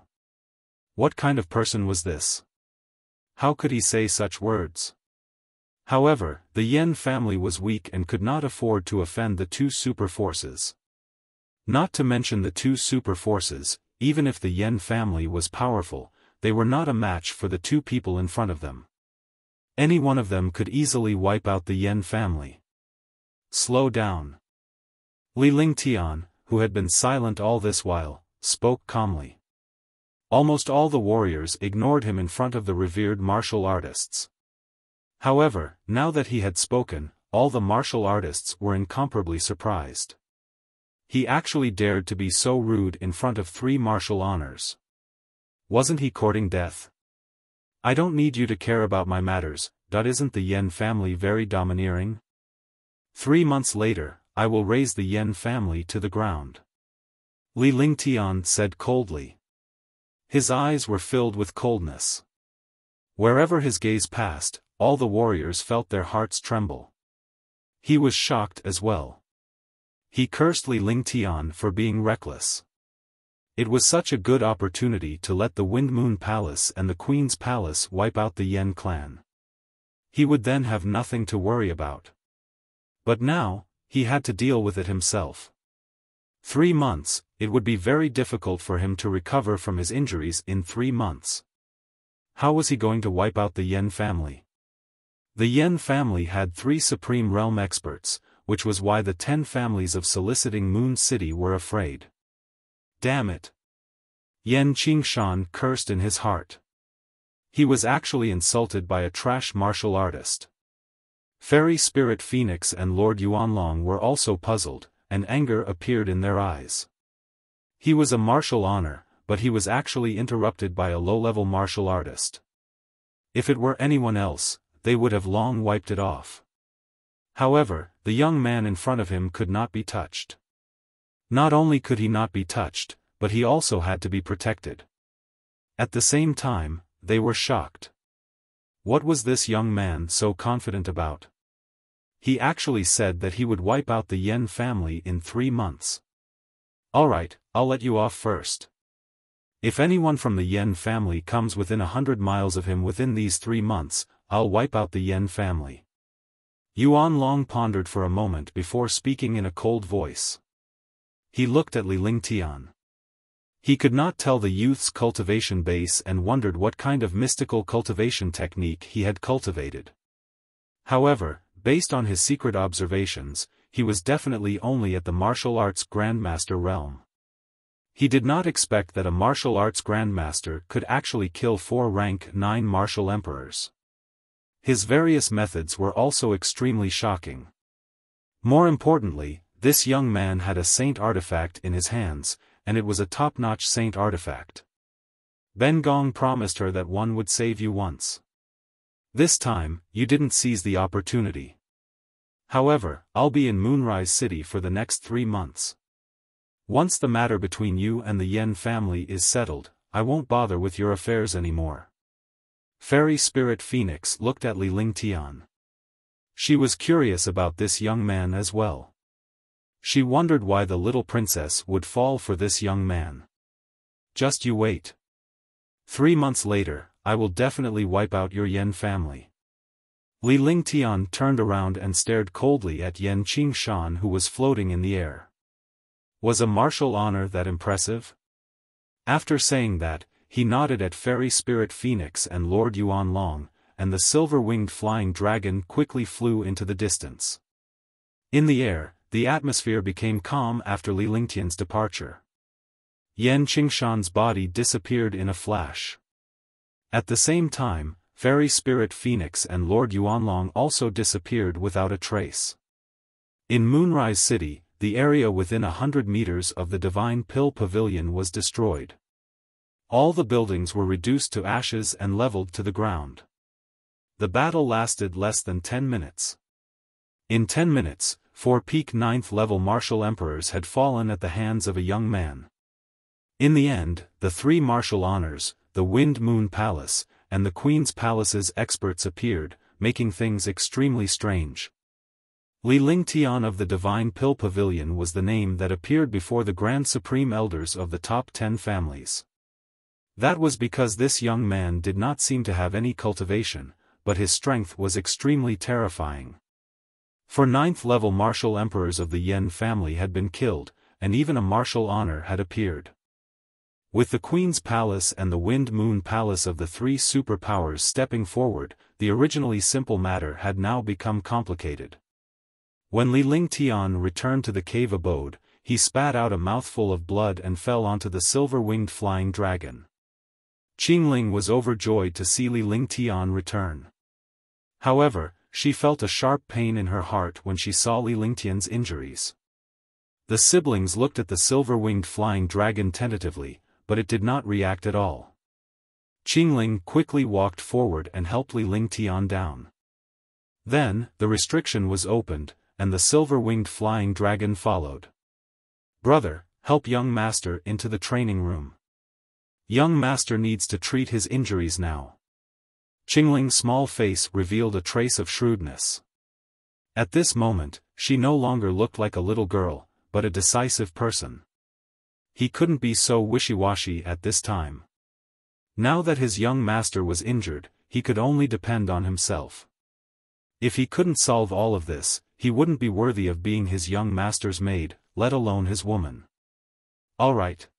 Speaker 1: What kind of person was this? How could he say such words? However, the Yen family was weak and could not afford to offend the two super forces. Not to mention the two super forces, even if the Yen family was powerful, they were not a match for the two people in front of them. Any one of them could easily wipe out the Yen family. Slow down. Li Lingtian, who had been silent all this while, spoke calmly. Almost all the warriors ignored him in front of the revered martial artists. However, now that he had spoken, all the martial artists were incomparably surprised. He actually dared to be so rude in front of 3 martial honors. Wasn't he courting death? I don't need you to care about my matters, isn't the Yen family very domineering? 3 months later, I will raise the Yen family to the ground. Li Lingtian said coldly. His eyes were filled with coldness. Wherever his gaze passed, all the warriors felt their hearts tremble. He was shocked as well. He cursed Li Lingtian for being reckless. It was such a good opportunity to let the Wind Moon Palace and the Queen's Palace wipe out the Yen clan. He would then have nothing to worry about. But now, he had to deal with it himself. 3 months, it would be very difficult for him to recover from his injuries in 3 months. How was he going to wipe out the Yen family? The Yen family had 3 Supreme Realm experts, which was why the 10 families of soliciting Moon City were afraid. Damn it! Yen Qingshan cursed in his heart. He was actually insulted by a trash martial artist. Fairy Spirit Phoenix and Lord Yuanlong were also puzzled, and anger appeared in their eyes. He was a martial honor, but he was actually interrupted by a low-level martial artist. If it were anyone else, they would have long wiped it off. However, the young man in front of him could not be touched. Not only could he not be touched, but he also had to be protected. At the same time, they were shocked. What was this young man so confident about? He actually said that he would wipe out the Yen family in 3 months. Alright, I'll let you off first. If anyone from the Yen family comes within 100 miles of him within these 3 months, I'll wipe out the Yen family. Yuan Long pondered for a moment before speaking in a cold voice. He looked at Li Lingtian. He could not tell the youth's cultivation base and wondered what kind of mystical cultivation technique he had cultivated. However, based on his secret observations, he was definitely only at the martial arts grandmaster realm. He did not expect that a martial arts grandmaster could actually kill 4 rank 9 martial emperors. His various methods were also extremely shocking. More importantly, this young man had a saint artifact in his hands, and it was a top-notch saint artifact. Ben Gong promised her that one would save you once. This time, you didn't seize the opportunity. However, I'll be in Moonrise City for the next 3 months. Once the matter between you and the Yen family is settled, I won't bother with your affairs anymore. Fairy Spirit Phoenix looked at Li Lingtian. She was curious about this young man as well. She wondered why the little princess would fall for this young man. Just you wait. 3 months later, I will definitely wipe out your Yen family. Li Lingtian turned around and stared coldly at Yen Qingshan, who was floating in the air. Was a martial honor that impressive? After saying that, he nodded at Fairy Spirit Phoenix and Lord Yuan Long, and the silver-winged flying dragon quickly flew into the distance. In the air, the atmosphere became calm after Li Lingtian's departure. Yen Qingshan's body disappeared in a flash. At the same time, Fairy Spirit Phoenix and Lord Yuanlong also disappeared without a trace. In Moonrise City, the area within 100 meters of the Divine Pill Pavilion was destroyed. All the buildings were reduced to ashes and leveled to the ground. The battle lasted less than 10 minutes. In 10 minutes, 4 peak 9th level martial emperors had fallen at the hands of a young man. In the end, the 3 martial honors, the Wind Moon Palace, and the Queen's Palace's experts appeared, making things extremely strange. Li Lingtian of the Divine Pill Pavilion was the name that appeared before the Grand Supreme Elders of the top 10 families. That was because this young man did not seem to have any cultivation, but his strength was extremely terrifying. 4 9th-level martial emperors of the Yen family had been killed, and even a martial honor had appeared. With the Queen's Palace and the Wind Moon Palace of the 3 superpowers stepping forward, the originally simple matter had now become complicated. When Li Lingtian returned to the cave abode, he spat out a mouthful of blood and fell onto the silver-winged flying dragon. Qingling was overjoyed to see Li Lingtian return. However, she felt a sharp pain in her heart when she saw Li Lingtian's injuries. The siblings looked at the silver-winged flying dragon tentatively, but it did not react at all. Qingling quickly walked forward and helped Li Lingtian down. Then, the restriction was opened, and the silver-winged flying dragon followed. "Brother, help young master into the training room. Young master needs to treat his injuries now." Qingling's small face revealed a trace of shrewdness. At this moment, she no longer looked like a little girl, but a decisive person. He couldn't be so wishy-washy at this time. Now that his young master was injured, he could only depend on himself. If he couldn't solve all of this, he wouldn't be worthy of being his young master's maid, let alone his woman. "All right."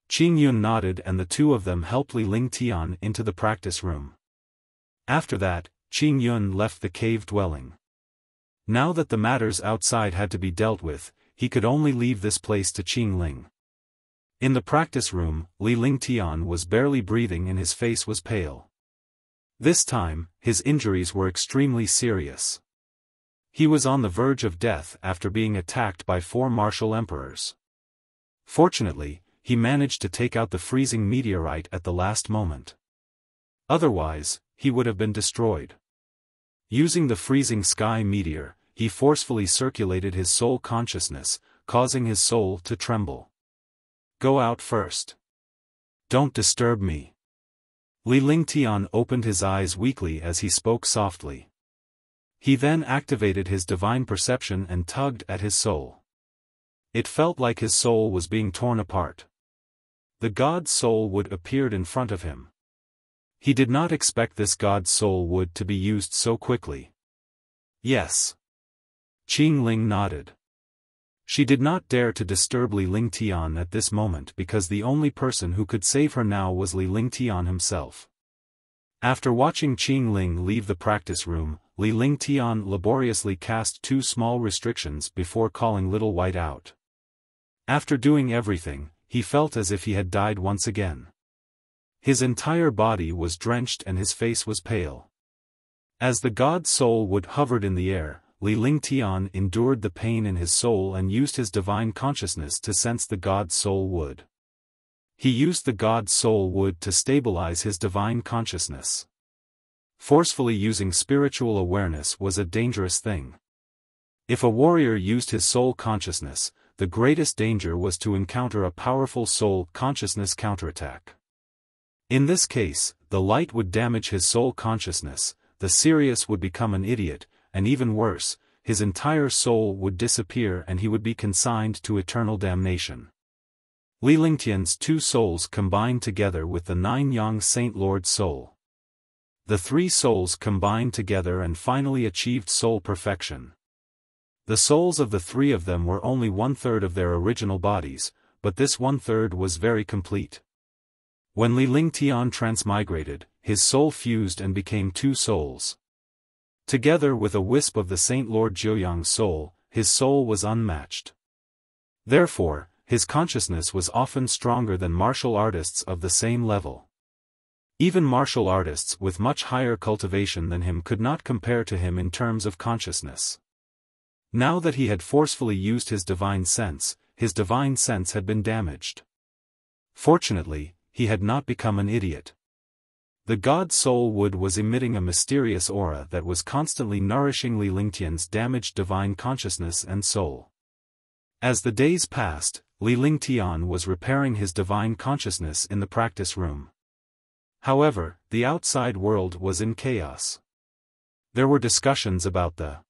Speaker 1: Qing Yun nodded and the two of them helped Li Lingtian into the practice room. After that, Qing Yun left the cave dwelling. Now that the matters outside had to be dealt with, he could only leave this place to Qing Ling. In the practice room, Li Lingtian was barely breathing and his face was pale. This time, his injuries were extremely serious. He was on the verge of death after being attacked by 4 martial emperors. Fortunately, he managed to take out the freezing meteorite at the last moment. Otherwise, he would have been destroyed. Using the freezing sky meteor, he forcefully circulated his soul consciousness, causing his soul to tremble. "Go out first. Don't disturb me." Li Lingtian opened his eyes weakly as he spoke softly. He then activated his divine perception and tugged at his soul. It felt like his soul was being torn apart. The God's Soul Wood appeared in front of him. He did not expect this God's Soul Wood to be used so quickly. Yes. Qing Ling nodded. She did not dare to disturb Li Lingtian at this moment because the only person who could save her now was Li Lingtian himself. After watching Qing Ling leave the practice room, Li Lingtian laboriously cast 2 small restrictions before calling Little White out. After doing everything, he felt as if he had died once again. His entire body was drenched and his face was pale. As the God's Soul Wood hovered in the air, Li Lingtian endured the pain in his soul and used his divine consciousness to sense the God's Soul Wood. He used the God's Soul Wood to stabilize his divine consciousness. Forcefully using spiritual awareness was a dangerous thing. If a warrior used his soul consciousness, the greatest danger was to encounter a powerful soul consciousness counterattack. In this case, the light would damage his soul consciousness, the serious would become an idiot, and even worse, his entire soul would disappear and he would be consigned to eternal damnation. Li Lingtian's 2 souls combined together with the 9 Yang Saint Lord soul. The 3 souls combined together and finally achieved soul perfection. The souls of the 3 of them were only 1/3 of their original bodies, but this 1/3 was very complete. When Li Lingtian transmigrated, his soul fused and became 2 souls. Together with a wisp of the Saint Lord Jiuyang's soul, his soul was unmatched. Therefore, his consciousness was often stronger than martial artists of the same level. Even martial artists with much higher cultivation than him could not compare to him in terms of consciousness. Now that he had forcefully used his divine sense had been damaged. Fortunately, he had not become an idiot. The God's Soul Wood was emitting a mysterious aura that was constantly nourishing Li Lingtian's damaged divine consciousness and soul. As the days passed, Li Lingtian was repairing his divine consciousness in the practice room. However, the outside world was in chaos. There were discussions about the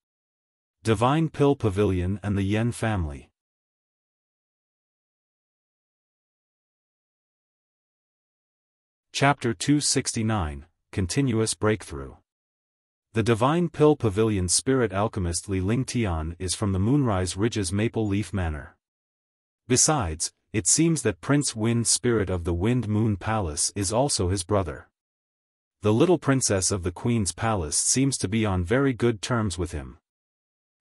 Speaker 1: Divine Pill Pavilion and the Yen family. Chapter 269, Continuous Breakthrough. The Divine Pill Pavilion spirit alchemist Li Lingtian is from the Moonrise Ridge's Maple Leaf Manor. Besides, it seems that Prince Wind Spirit of the Wind Moon Palace is also his brother. The little princess of the Queen's Palace seems to be on very good terms with him.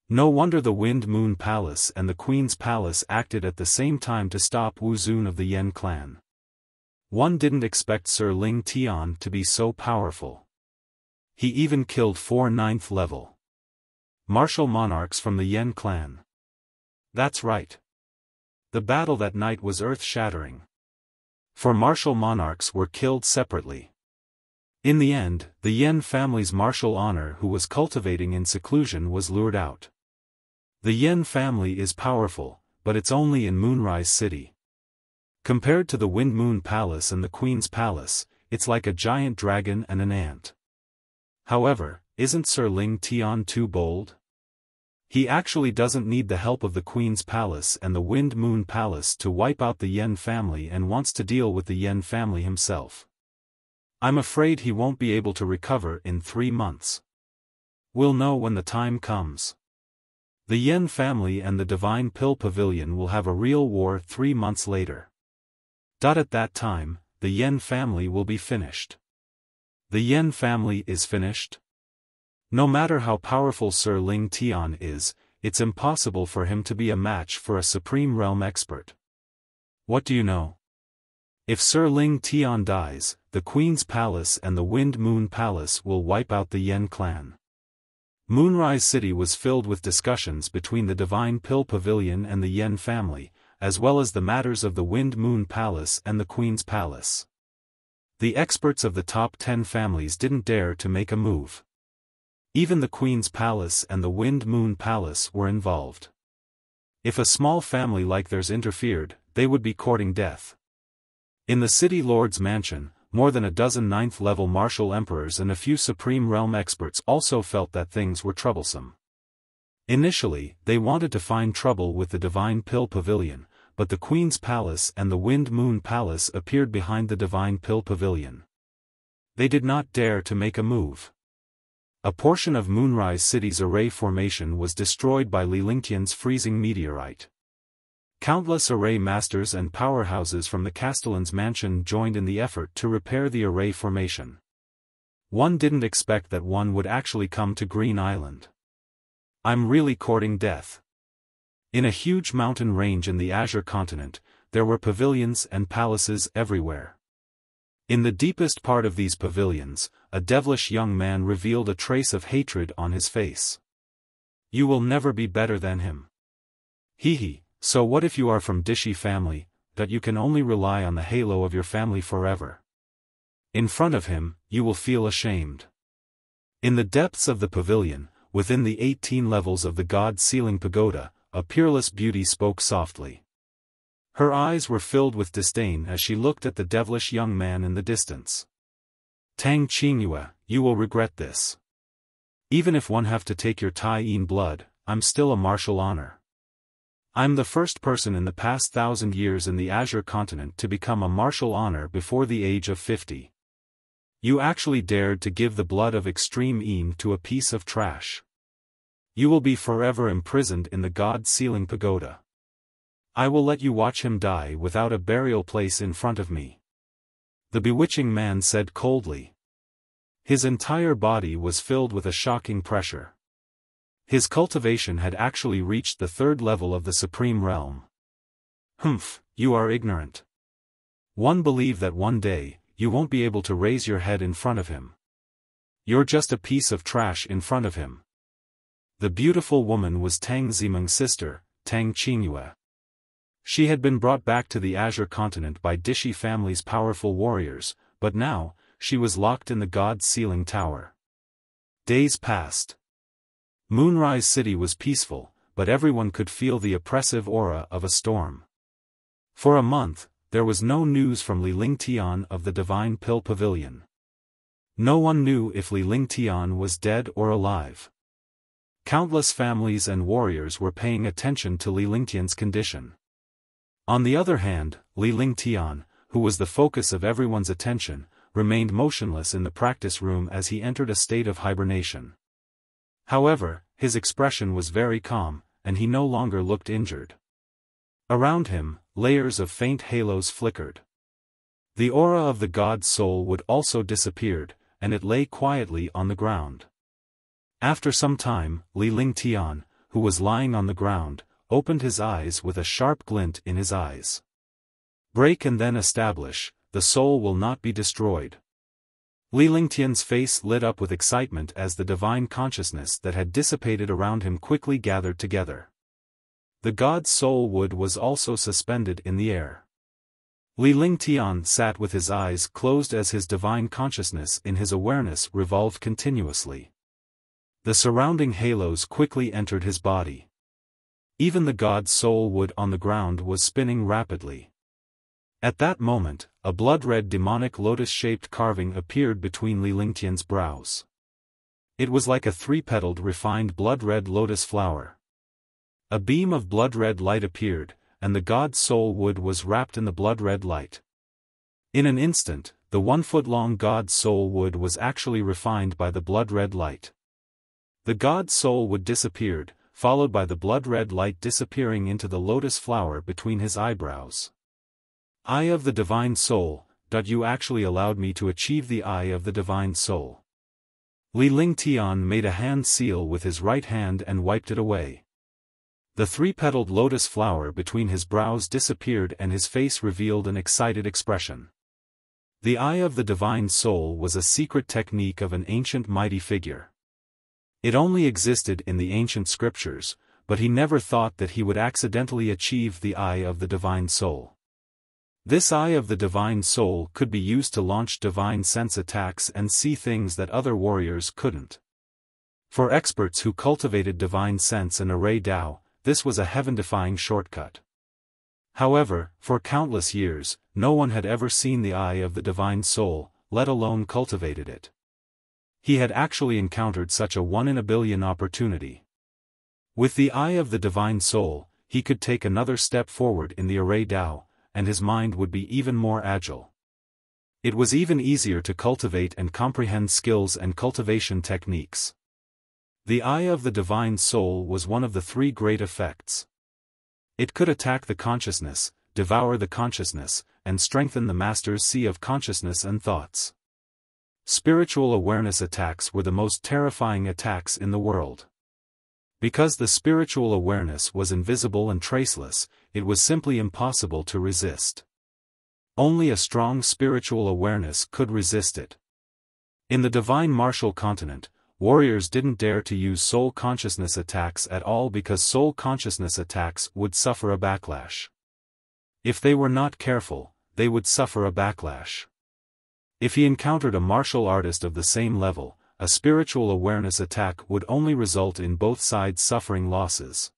Speaker 1: No wonder the Wind Moon Palace and the Queen's Palace acted at the same time to stop Wu Zun of the Yen clan. One didn't expect Sir Ling Tian to be so powerful. He even killed 4 9th level martial monarchs from the Yen clan. That's right. The battle that night was earth-shattering. 4 martial monarchs were killed separately. In the end, the Yen family's martial honor who was cultivating in seclusion was lured out. The Yen family is powerful, but it's only in Moonrise City. Compared to the Wind Moon Palace and the Queen's Palace, it's like a giant dragon and an ant. However, isn't Sir Ling Tian too bold? He actually doesn't need the help of the Queen's Palace and the Wind Moon Palace to wipe out the Yen family and wants to deal with the Yen family himself. I'm afraid he won't be able to recover in 3 months. We'll know when the time comes. The Yen family and the Divine Pill Pavilion will have a real war 3 months later. At that time, the Yen family will be finished. The Yen family is finished? No matter how powerful Sir Ling Tian is, it's impossible for him to be a match for a Supreme Realm expert. What do you know? If Sir Ling Tian dies, the Queen's Palace and the Wind Moon Palace will wipe out the Yen clan. Moonrise City was filled with discussions between the Divine Pill Pavilion and the Yen family, as well as the matters of the Wind Moon Palace and the Queen's Palace. The experts of the top 10 families didn't dare to make a move. Even the Queen's Palace and the Wind Moon Palace were involved. If a small family like theirs interfered, they would be courting death. In the City Lord's mansion, more than a dozen 9th level martial emperors and a few Supreme Realm experts also felt that things were troublesome. Initially, they wanted to find trouble with the Divine Pill Pavilion, but the Queen's Palace and the Wind Moon Palace appeared behind the Divine Pill Pavilion. They did not dare to make a move. A portion of Moonrise City's array formation was destroyed by Li Lingtian's freezing meteorite. Countless array masters and powerhouses from the Castellan's mansion joined in the effort to repair the array formation. One didn't expect that one would actually come to Green Island. I'm really courting death. In a huge mountain range in the Azure continent, there were pavilions and palaces everywhere. In the deepest part of these pavilions, a devilish young man revealed a trace of hatred on his face. You will never be better than him. Hee. So what if you are from Dishi family, that you can only rely on the halo of your family forever? In front of him, you will feel ashamed. In the depths of the pavilion, within the 18 levels of the God-Sealing Pagoda, a peerless beauty spoke softly. Her eyes were filled with disdain as she looked at the devilish young man in the distance. Tang Qingyue, you will regret this. Even if one have to take your Tai-Yin blood, I'm still a martial honor. I'm the first person in the past 1,000 years in the Azure continent to become a martial honor before the age of 50. You actually dared to give the blood of extreme Yin to a piece of trash. You will be forever imprisoned in the God-Sealing Pagoda. I will let you watch him die without a burial place in front of me. The bewitching man said coldly. His entire body was filled with a shocking pressure. His cultivation had actually reached the 3rd level of the Supreme Realm. Humph, you are ignorant. One believe that one day, you won't be able to raise your head in front of him. You're just a piece of trash in front of him. The beautiful woman was Tang Zimeng's sister, Tang Qingyue. She had been brought back to the Azure continent by Dishi family's powerful warriors, but now, she was locked in the God-Sealing Tower. Days passed. Moonrise City was peaceful, but everyone could feel the oppressive aura of a storm. For a month, there was no news from Li Lingtian of the Divine Pill Pavilion. No one knew if Li Lingtian was dead or alive. Countless families and warriors were paying attention to Li Lingtian's condition. On the other hand, Li Lingtian, who was the focus of everyone's attention, remained motionless in the practice room as he entered a state of hibernation. However, his expression was very calm, and he no longer looked injured. Around him, layers of faint halos flickered. The aura of the god's soul would also disappeared, and it lay quietly on the ground. After some time, Li Lingtian, who was lying on the ground, opened his eyes with a sharp glint in his eyes. Break and then establish, the soul will not be destroyed. Li Lingtian's face lit up with excitement as the divine consciousness that had dissipated around him quickly gathered together. The god's soul wood was also suspended in the air. Li Lingtian sat with his eyes closed as his divine consciousness in his awareness revolved continuously. The surrounding halos quickly entered his body. Even the god's soul wood on the ground was spinning rapidly. At that moment, a blood-red demonic lotus-shaped carving appeared between Li Lingtian's brows. It was like a 3-petaled refined blood-red lotus flower. A beam of blood-red light appeared, and the god's soul wood was wrapped in the blood-red light. In an instant, the 1-foot-long god's soul wood was actually refined by the blood-red light. The god's soul wood disappeared, followed by the blood-red light disappearing into the lotus flower between his eyebrows. Eye of the Divine Soul, you actually allowed me to achieve the Eye of the Divine Soul. Li Lingtian made a hand seal with his right hand and wiped it away. The 3-petaled lotus flower between his brows disappeared and his face revealed an excited expression. The Eye of the Divine Soul was a secret technique of an ancient mighty figure. It only existed in the ancient scriptures, but he never thought that he would accidentally achieve the Eye of the Divine Soul. This Eye of the Divine Soul could be used to launch divine sense attacks and see things that other warriors couldn't. For experts who cultivated divine sense and array Dao, this was a heaven-defying shortcut. However, for countless years, no one had ever seen the Eye of the Divine Soul, let alone cultivated it. He had actually encountered such a 1 in a billion opportunity. With the Eye of the Divine Soul, he could take another step forward in the array Dao, and his mind would be even more agile. It was even easier to cultivate and comprehend skills and cultivation techniques. The Eye of the Divine Soul was one of the three great effects. It could attack the consciousness, devour the consciousness, and strengthen the master's sea of consciousness and thoughts. Spiritual awareness attacks were the most terrifying attacks in the world. Because the spiritual awareness was invisible and traceless, it was simply impossible to resist. Only a strong spiritual awareness could resist it. In the divine martial continent, warriors didn't dare to use soul consciousness attacks at all because soul consciousness attacks would suffer a backlash. If they were not careful, they would suffer a backlash. If he encountered a martial artist of the same level, a spiritual awareness attack would only result in both sides suffering losses.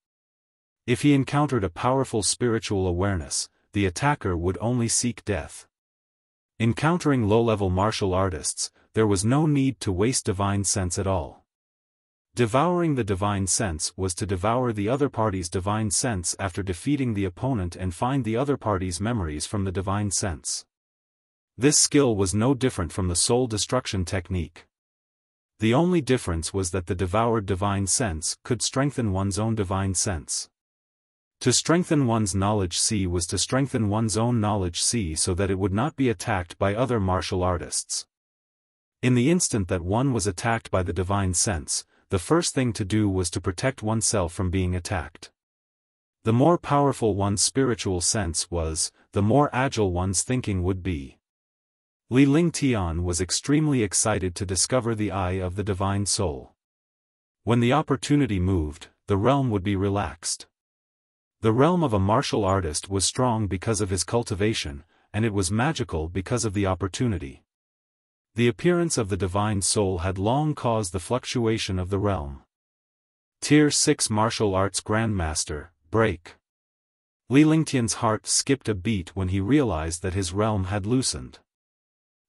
Speaker 1: If he encountered a powerful spiritual awareness, the attacker would only seek death. Encountering low-level martial artists, there was no need to waste divine sense at all. Devouring the divine sense was to devour the other party's divine sense after defeating the opponent and find the other party's memories from the divine sense. This skill was no different from the soul destruction technique. The only difference was that the devoured divine sense could strengthen one's own divine sense. To strengthen one's knowledge sea was to strengthen one's own knowledge sea so that it would not be attacked by other martial artists. In the instant that one was attacked by the divine sense, the first thing to do was to protect oneself from being attacked. The more powerful one's spiritual sense was, the more agile one's thinking would be. Li Lingtian was extremely excited to discover the Eye of the Divine Soul. When the opportunity moved, the realm would be relaxed. The realm of a martial artist was strong because of his cultivation, and it was magical because of the opportunity. The appearance of the Divine Soul had long caused the fluctuation of the realm. Tier 6 Martial Arts Grandmaster, break. Li Lingtian's heart skipped a beat when he realized that his realm had loosened.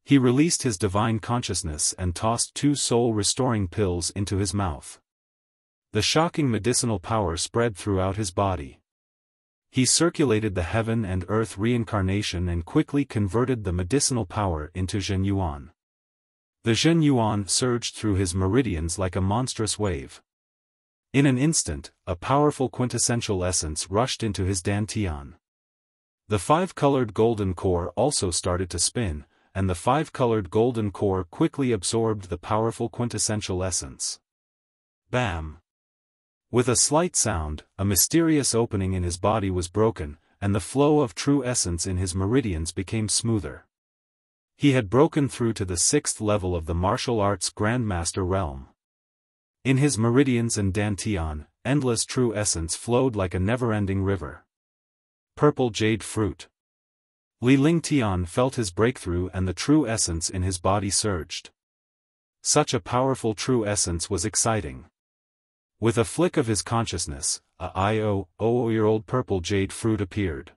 Speaker 1: He released his divine consciousness and tossed 2 soul-restoring pills into his mouth. The shocking medicinal power spread throughout his body. He circulated the heaven and earth reincarnation and quickly converted the medicinal power into Zhenyuan. The Zhenyuan surged through his meridians like a monstrous wave. In an instant, a powerful quintessential essence rushed into his dantian. The 5-colored golden core also started to spin, and the 5-colored golden core quickly absorbed the powerful quintessential essence. Bam! With a slight sound, a mysterious opening in his body was broken, and the flow of true essence in his meridians became smoother. He had broken through to the 6th level of the martial arts Grandmaster realm. In his meridians and dantian, endless true essence flowed like a never-ending river. Purple jade fruit. Li Lingtian felt his breakthrough and the true essence in his body surged. Such a powerful true essence was exciting. With a flick of his consciousness, a I-0-year-old purple jade fruit appeared.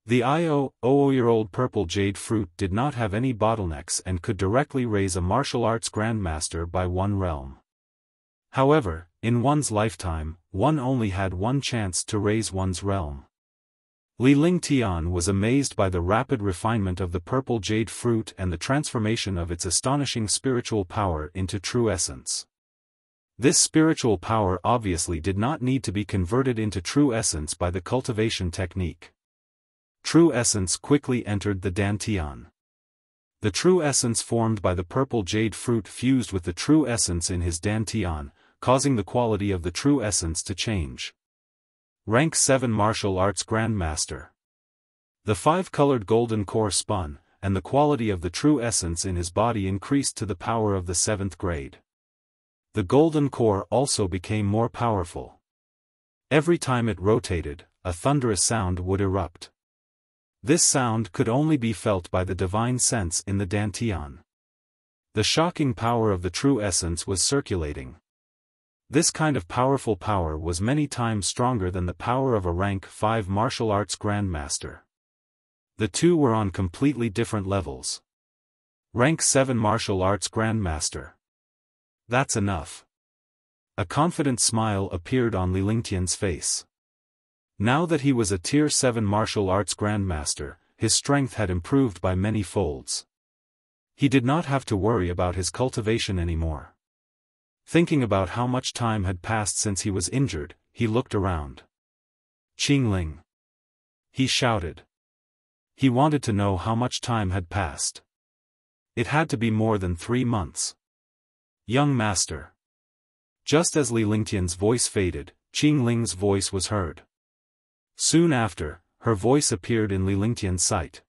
Speaker 1: The I-0-year-old purple jade fruit did not have any bottlenecks and could directly raise a martial arts grandmaster by one realm. However, in one's lifetime, one only had one chance to raise one's realm. Li Lingtian was amazed by the rapid refinement of the purple jade fruit and the transformation of its astonishing spiritual power into true essence. This spiritual power obviously did not need to be converted into true essence by the cultivation technique. True essence quickly entered the dantian. The true essence formed by the purple jade fruit fused with the true essence in his dantian, causing the quality of the true essence to change. Rank 7 Martial Arts Grandmaster. The 5-colored golden core spun, and the quality of the true essence in his body increased to the power of the 7th grade. The golden core also became more powerful. Every time it rotated, a thunderous sound would erupt. This sound could only be felt by the divine sense in the dantian. The shocking power of the true essence was circulating. This kind of powerful power was many times stronger than the power of a rank 5 martial arts grandmaster. The two were on completely different levels. Rank 7 martial arts grandmaster. That's enough. A confident smile appeared on Li Lingtian's face. Now that he was a Tier 7 martial arts grandmaster, his strength had improved by many folds. He did not have to worry about his cultivation anymore. Thinking about how much time had passed since he was injured, he looked around. "Qingling!" he shouted. He wanted to know how much time had passed. It had to be more than 3 months. "Young master." Just as Li Lingtian's voice faded, Qingling's voice was heard. Soon after, her voice appeared in Li Lingtian's sight.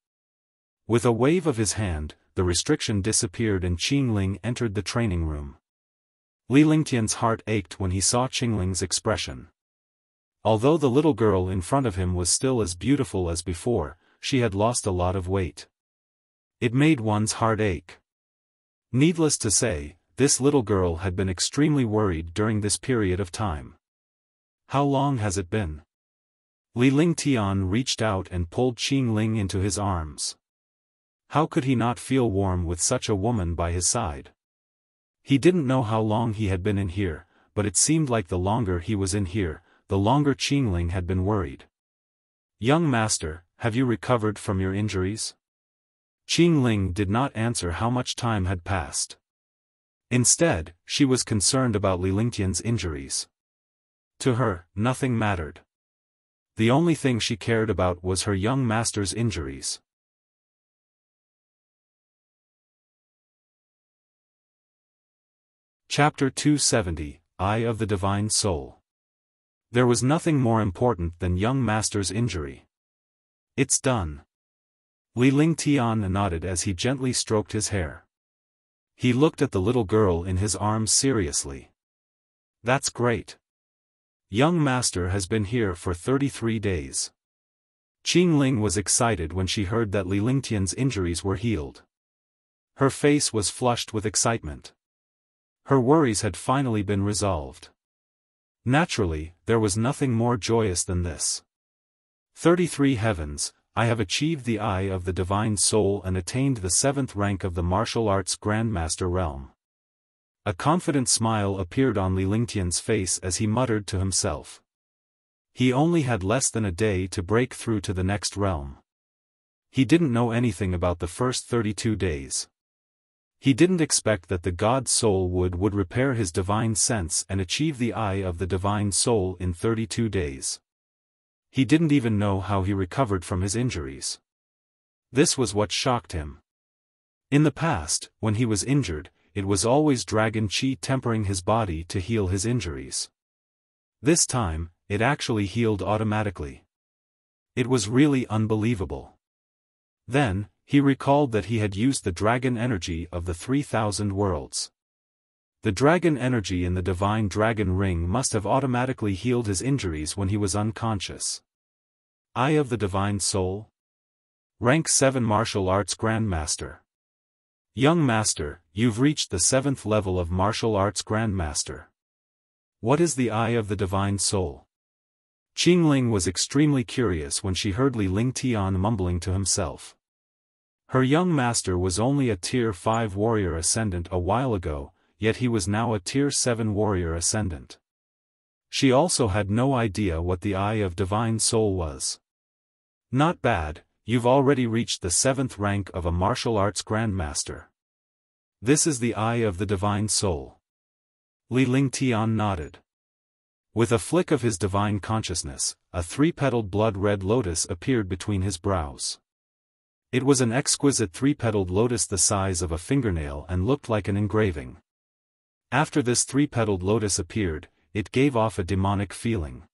Speaker 1: With a wave of his hand, the restriction disappeared and Qingling entered the training room. Li Lingtian's heart ached when he saw Qingling's expression. Although the little girl in front of him was still as beautiful as before, she had lost a lot of weight. It made one's heart ache. Needless to say, this little girl had been extremely worried during this period of time. "How long has it been?" Li Lingtian reached out and pulled Qingling into his arms. How could he not feel warm with such a woman by his side? He didn't know how long he had been in here, but it seemed like the longer he was in here, the longer Qingling had been worried. "Young master, have you recovered from your injuries?" Qingling did not answer how much time had passed. Instead, she was concerned about Li Lingtian's injuries. To her, nothing mattered. The only thing she cared about was her young master's injuries. Chapter 270, Eye of the Divine Soul. There was nothing more important than young master's injury. "It's done." Li Lingtian nodded as he gently stroked his hair. He looked at the little girl in his arms seriously. "That's great. Young master has been here for 33 days. Qingling was excited when she heard that Li Lingtian's injuries were healed. Her face was flushed with excitement. Her worries had finally been resolved. Naturally, there was nothing more joyous than this. 33 heavens, I have achieved the Eye of the Divine Soul and attained the 7th rank of the martial arts Grandmaster realm. A confident smile appeared on Li Lingtian's face as he muttered to himself. He only had less than a day to break through to the next realm. He didn't know anything about the first 32 days. He didn't expect that the God Soul would repair his divine sense and achieve the Eye of the Divine Soul in 32 days. He didn't even know how he recovered from his injuries. This was what shocked him. In the past, when he was injured, it was always dragon qi tempering his body to heal his injuries. This time, it actually healed automatically. It was really unbelievable. Then, he recalled that he had used the dragon energy of the 3,000 worlds. The dragon energy in the divine dragon ring must have automatically healed his injuries when he was unconscious. Eye of the Divine Soul? Rank 7 Martial Arts Grandmaster. Young Master, you've reached the 7th level of Martial Arts Grandmaster. What is the Eye of the Divine Soul? Qingling was extremely curious when she heard Li Lingtian mumbling to himself. Her young master was only a Tier 5 warrior ascendant a while ago, yet he was now a Tier 7 warrior ascendant. She also had no idea what the Eye of Divine Soul was. Not bad. You've already reached the 7th rank of a martial arts grandmaster. This is the Eye of the Divine Soul. Li Lingtian nodded. With a flick of his divine consciousness, a 3-petaled blood-red lotus appeared between his brows. It was an exquisite 3-petaled lotus the size of a fingernail and looked like an engraving. After this 3-petaled lotus appeared, it gave off a demonic feeling.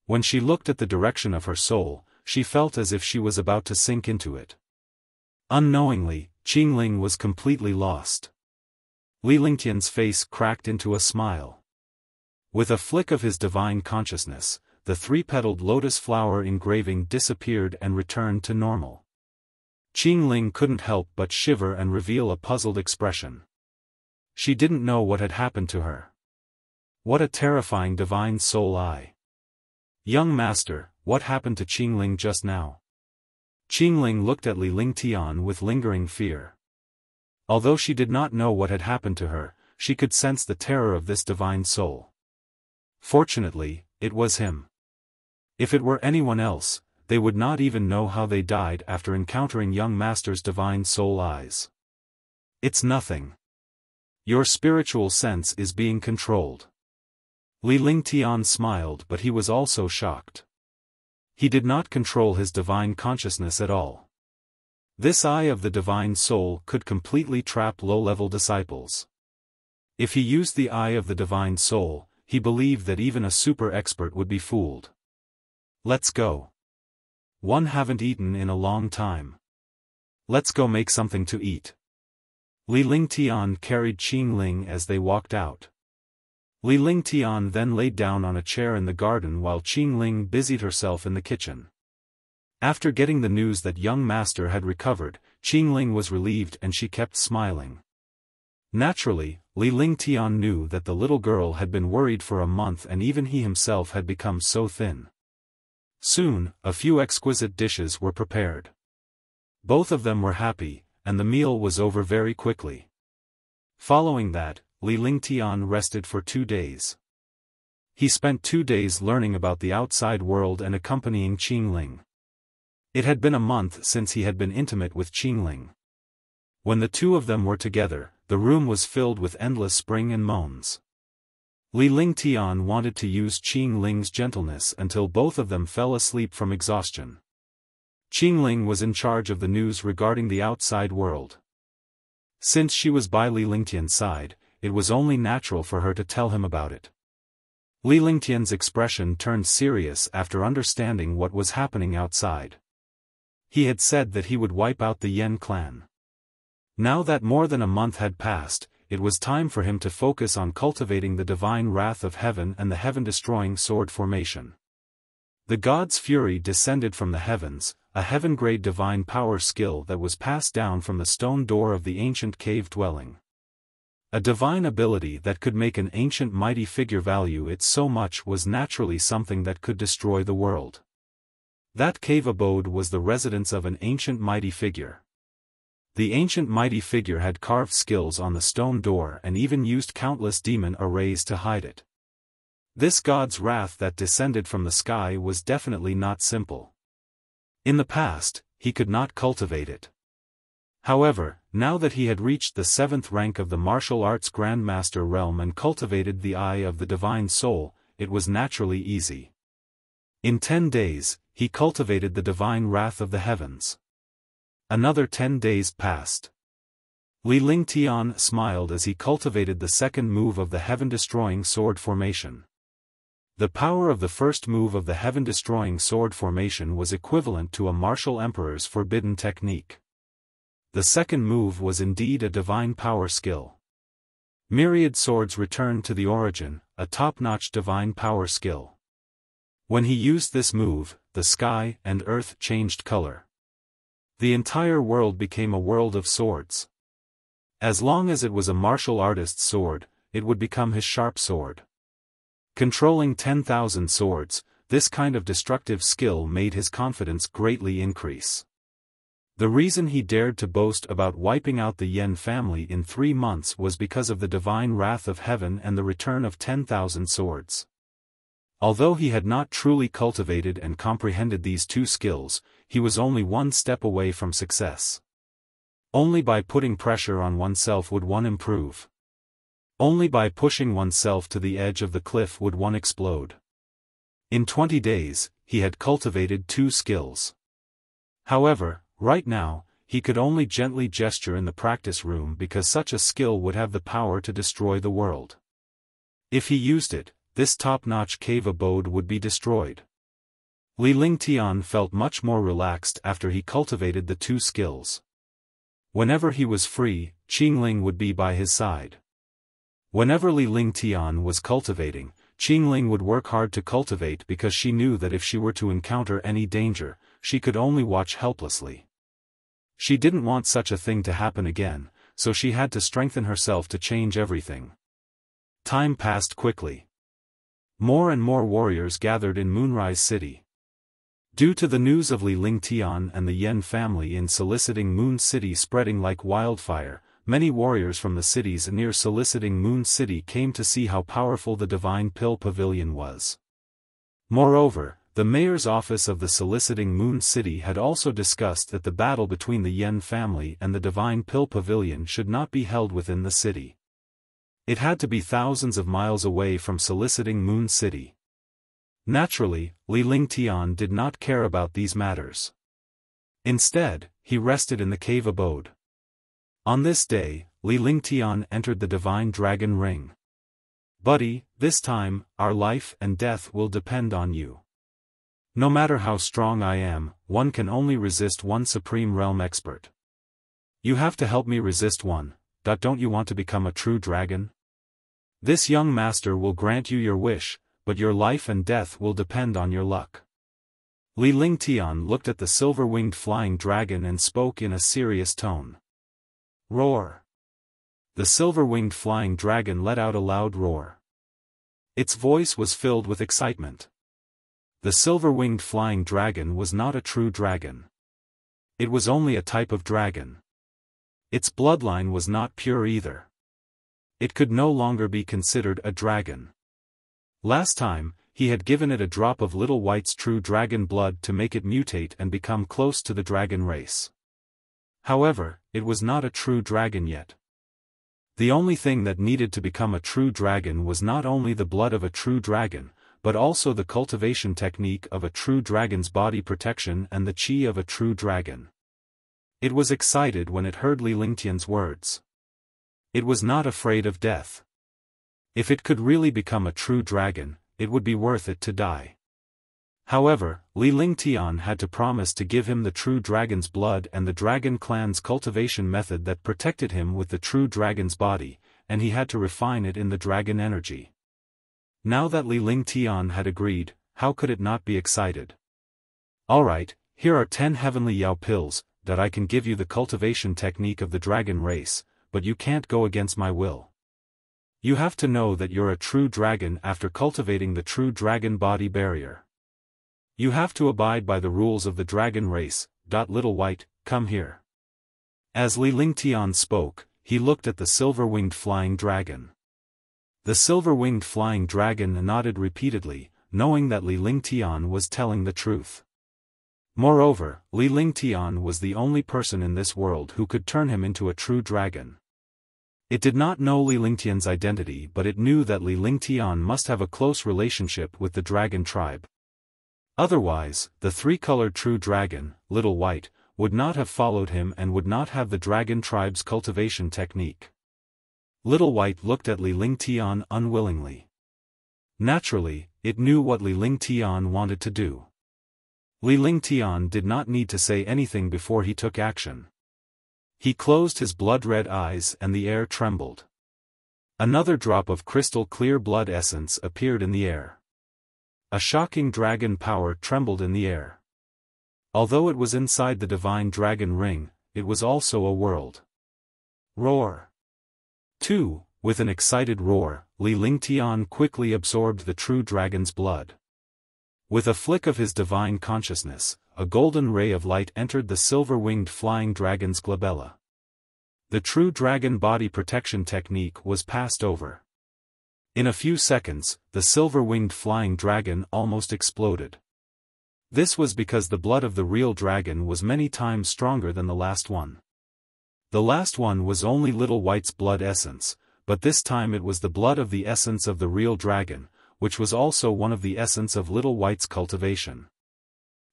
Speaker 1: When she looked at the direction of her soul, she felt as if she was about to sink into it. Unknowingly, Qingling was completely lost. Li Lingtian's face cracked into a smile. With a flick of his divine consciousness, the 3-petaled lotus flower engraving disappeared and returned to normal. Qingling couldn't help but shiver and reveal a puzzled expression. She didn't know what had happened to her. What a terrifying divine soul eye. Young master, what happened to Qingling just now? Qingling looked at Li Lingtian with lingering fear. Although she did not know what had happened to her, she could sense the terror of this divine soul. Fortunately, it was him. If it were anyone else, they would not even know how they died after encountering young master's divine soul eyes. It's nothing. Your spiritual sense is being controlled. Li Lingtian smiled, but he was also shocked. He did not control his divine consciousness at all. This eye of the divine soul could completely trap low-level disciples. If he used the eye of the divine soul, he believed that even a super expert would be fooled. Let's go. One haven't eaten in a long time. Let's go make something to eat. Li Lingtian carried Qingling as they walked out. Li Lingtian then laid down on a chair in the garden while Qingling busied herself in the kitchen. After getting the news that young master had recovered, Qingling was relieved and she kept smiling. Naturally, Li Lingtian knew that the little girl had been worried for a month and even he himself had become so thin. Soon, a few exquisite dishes were prepared. Both of them were happy, and the meal was over very quickly. Following that, Li Lingtian rested for 2 days. He spent 2 days learning about the outside world and accompanying Qingling. It had been a month since he had been intimate with Qingling. When the two of them were together, the room was filled with endless spring and moans. Li Lingtian wanted to use Qingling's gentleness until both of them fell asleep from exhaustion. Qingling was in charge of the news regarding the outside world. Since she was by Li Lingtian's side, it was only natural for her to tell him about it. Li Lingtian's expression turned serious after understanding what was happening outside. He had said that he would wipe out the Yen clan. Now that more than a month had passed, it was time for him to focus on cultivating the divine wrath of heaven and the heaven-destroying sword formation. The god's fury descended from the heavens, a heaven-grade divine power skill that was passed down from the stone door of the ancient cave dwelling. A divine ability that could make an ancient mighty figure value it so much was naturally something that could destroy the world. That cave abode was the residence of an ancient mighty figure. The ancient mighty figure had carved skills on the stone door and even used countless demon arrays to hide it. This god's wrath that descended from the sky was definitely not simple. In the past, he could not cultivate it. However, now that he had reached the 7th rank of the martial arts grandmaster realm and cultivated the eye of the divine soul, it was naturally easy. In 10 days, he cultivated the divine wrath of the heavens. Another 10 days passed. Li Lingtian smiled as he cultivated the second move of the heaven-destroying sword formation. The power of the first move of the heaven-destroying sword formation was equivalent to a martial emperor's forbidden technique. The second move was indeed a divine power skill. Myriad swords returned to the origin, a top-notch divine power skill. When he used this move, the sky and earth changed color. The entire world became a world of swords. As long as it was a martial artist's sword, it would become his sharp sword. Controlling 10,000 swords, this kind of destructive skill made his confidence greatly increase. The reason he dared to boast about wiping out the Yen family in 3 months was because of the divine wrath of heaven and the return of 10,000 swords. Although he had not truly cultivated and comprehended these two skills, he was only one step away from success. Only by putting pressure on oneself would one improve. Only by pushing oneself to the edge of the cliff would one explode. In 20 days, he had cultivated 2 skills. However, right now, he could only gently gesture in the practice room because such a skill would have the power to destroy the world. If he used it, this top-notch cave abode would be destroyed. Li Lingtian felt much more relaxed after he cultivated the 2 skills. Whenever he was free, Qingling would be by his side. Whenever Li Lingtian was cultivating, Qingling would work hard to cultivate because she knew that if she were to encounter any danger, she could only watch helplessly. She didn't want such a thing to happen again, so she had to strengthen herself to change everything. Time passed quickly. More and more warriors gathered in Moonrise City. Due to the news of Li Lingtian and the Yen family in soliciting Moon City spreading like wildfire, many warriors from the cities near soliciting Moon City came to see how powerful the Divine Pill Pavilion was. Moreover, The mayor's office of the soliciting Moon City had also discussed that the battle between the Yen family and the Divine Pill Pavilion should not be held within the city. It had to be thousands of miles away from soliciting Moon City. Naturally, Li Lingtian did not care about these matters. Instead, he rested in the cave abode. On this day, Li Lingtian entered the Divine Dragon Ring. "Buddy, this time, our life and death will depend on you. No matter how strong I am, one can only resist one Supreme Realm expert. You have to help me resist one. Don't you want to become a true dragon? This young master will grant you your wish, but your life and death will depend on your luck." Li Lingtian looked at the silver-winged flying dragon and spoke in a serious tone. "Roar!" The silver-winged flying dragon let out a loud roar. Its voice was filled with excitement. The silver-winged flying dragon was not a true dragon. It was only a type of dragon. Its bloodline was not pure either. It could no longer be considered a dragon. Last time, he had given it a drop of Little White's true dragon blood to make it mutate and become close to the dragon race. However, it was not a true dragon yet. The only thing that needed to become a true dragon was not only the blood of a true dragon, but also the cultivation technique of a true dragon's body protection and the chi of a true dragon. It was excited when it heard Li Lingtian's words. It was not afraid of death. If it could really become a true dragon, it would be worth it to die. However, Li Lingtian had to promise to give him the true dragon's blood and the dragon clan's cultivation method that protected him with the true dragon's body, and he had to refine it in the dragon energy. Now that Li Lingtian had agreed, how could it not be excited? "Alright, here are 10 heavenly Yao pills, that I can give you the cultivation technique of the dragon race, but you can't go against my will. You have to know that you're a true dragon after cultivating the true dragon body barrier. You have to abide by the rules of the dragon race. Little White, come here." As Li Lingtian spoke, he looked at the silver-winged flying dragon. The silver-winged flying dragon nodded repeatedly, knowing that Li Lingtian was telling the truth. Moreover, Li Lingtian was the only person in this world who could turn him into a true dragon. It did not know Li Lingtian's identity, but it knew that Li Lingtian must have a close relationship with the dragon tribe. Otherwise, the three-colored true dragon, Little White, would not have followed him and would not have the dragon tribe's cultivation technique. Little White looked at Li Lingtian unwillingly. Naturally, it knew what Li Lingtian wanted to do. Li Lingtian did not need to say anything before he took action. He closed his blood-red eyes and the air trembled. Another drop of crystal-clear blood essence appeared in the air. A shocking dragon power trembled in the air. Although it was inside the divine dragon ring, it was also a world. Roar! 2. With an excited roar, Li Lingtian quickly absorbed the true dragon's blood. With a flick of his divine consciousness, a golden ray of light entered the silver-winged flying dragon's glabella. The true dragon body protection technique was passed over. In a few seconds, the silver-winged flying dragon almost exploded. This was because the blood of the real dragon was many times stronger than the last one. The last one was only Little White's blood essence, but this time it was the blood of the essence of the real dragon, which was also one of the essence of Little White's cultivation.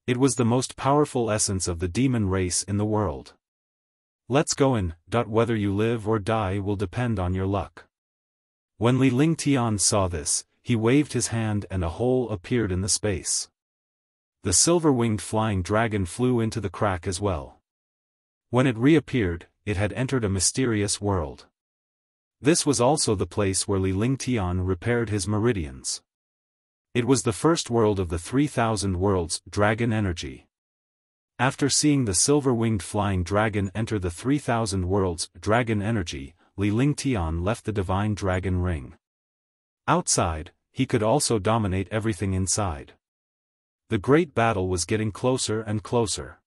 Speaker 1: It was the most powerful essence of the demon race in the world. Let's go in. Whether you live or die will depend on your luck. When Li Lingtian saw this, he waved his hand and a hole appeared in the space. The silver-winged flying dragon flew into the crack as well. When it reappeared, it had entered a mysterious world. This was also the place where Li Lingtian repaired his meridians. It was the first world of the 3,000 worlds, dragon energy. After seeing the silver-winged flying dragon enter the 3,000 worlds, dragon energy, Li Lingtian left the divine dragon ring. Outside, he could also dominate everything inside. The great battle was getting closer and closer.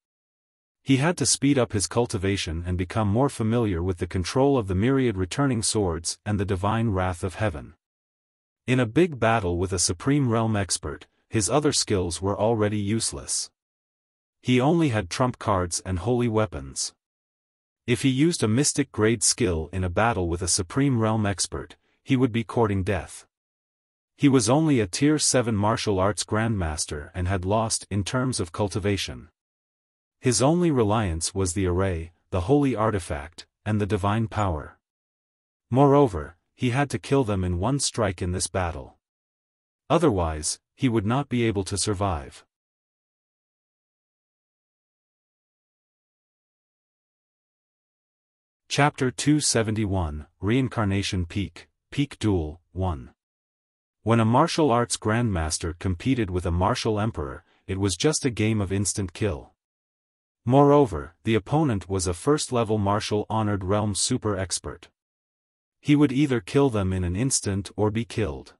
Speaker 1: He had to speed up his cultivation and become more familiar with the control of the myriad returning swords and the divine wrath of heaven. In a big battle with a supreme realm expert, his other skills were already useless. He only had trump cards and holy weapons. If he used a mystic-grade skill in a battle with a Supreme Realm expert, he would be courting death. He was only a Tier 7 martial arts grandmaster and had lost in terms of cultivation. His only reliance was the array, the holy artifact, and the divine power. Moreover, he had to kill them in one strike in this battle. Otherwise, he would not be able to survive. Chapter 271, Reincarnation Peak, Peak Duel, 1. When a martial arts grandmaster competed with a martial emperor, it was just a game of instant kill. Moreover, the opponent was a first-level martial honored realm super expert. He would either kill them in an instant or be killed.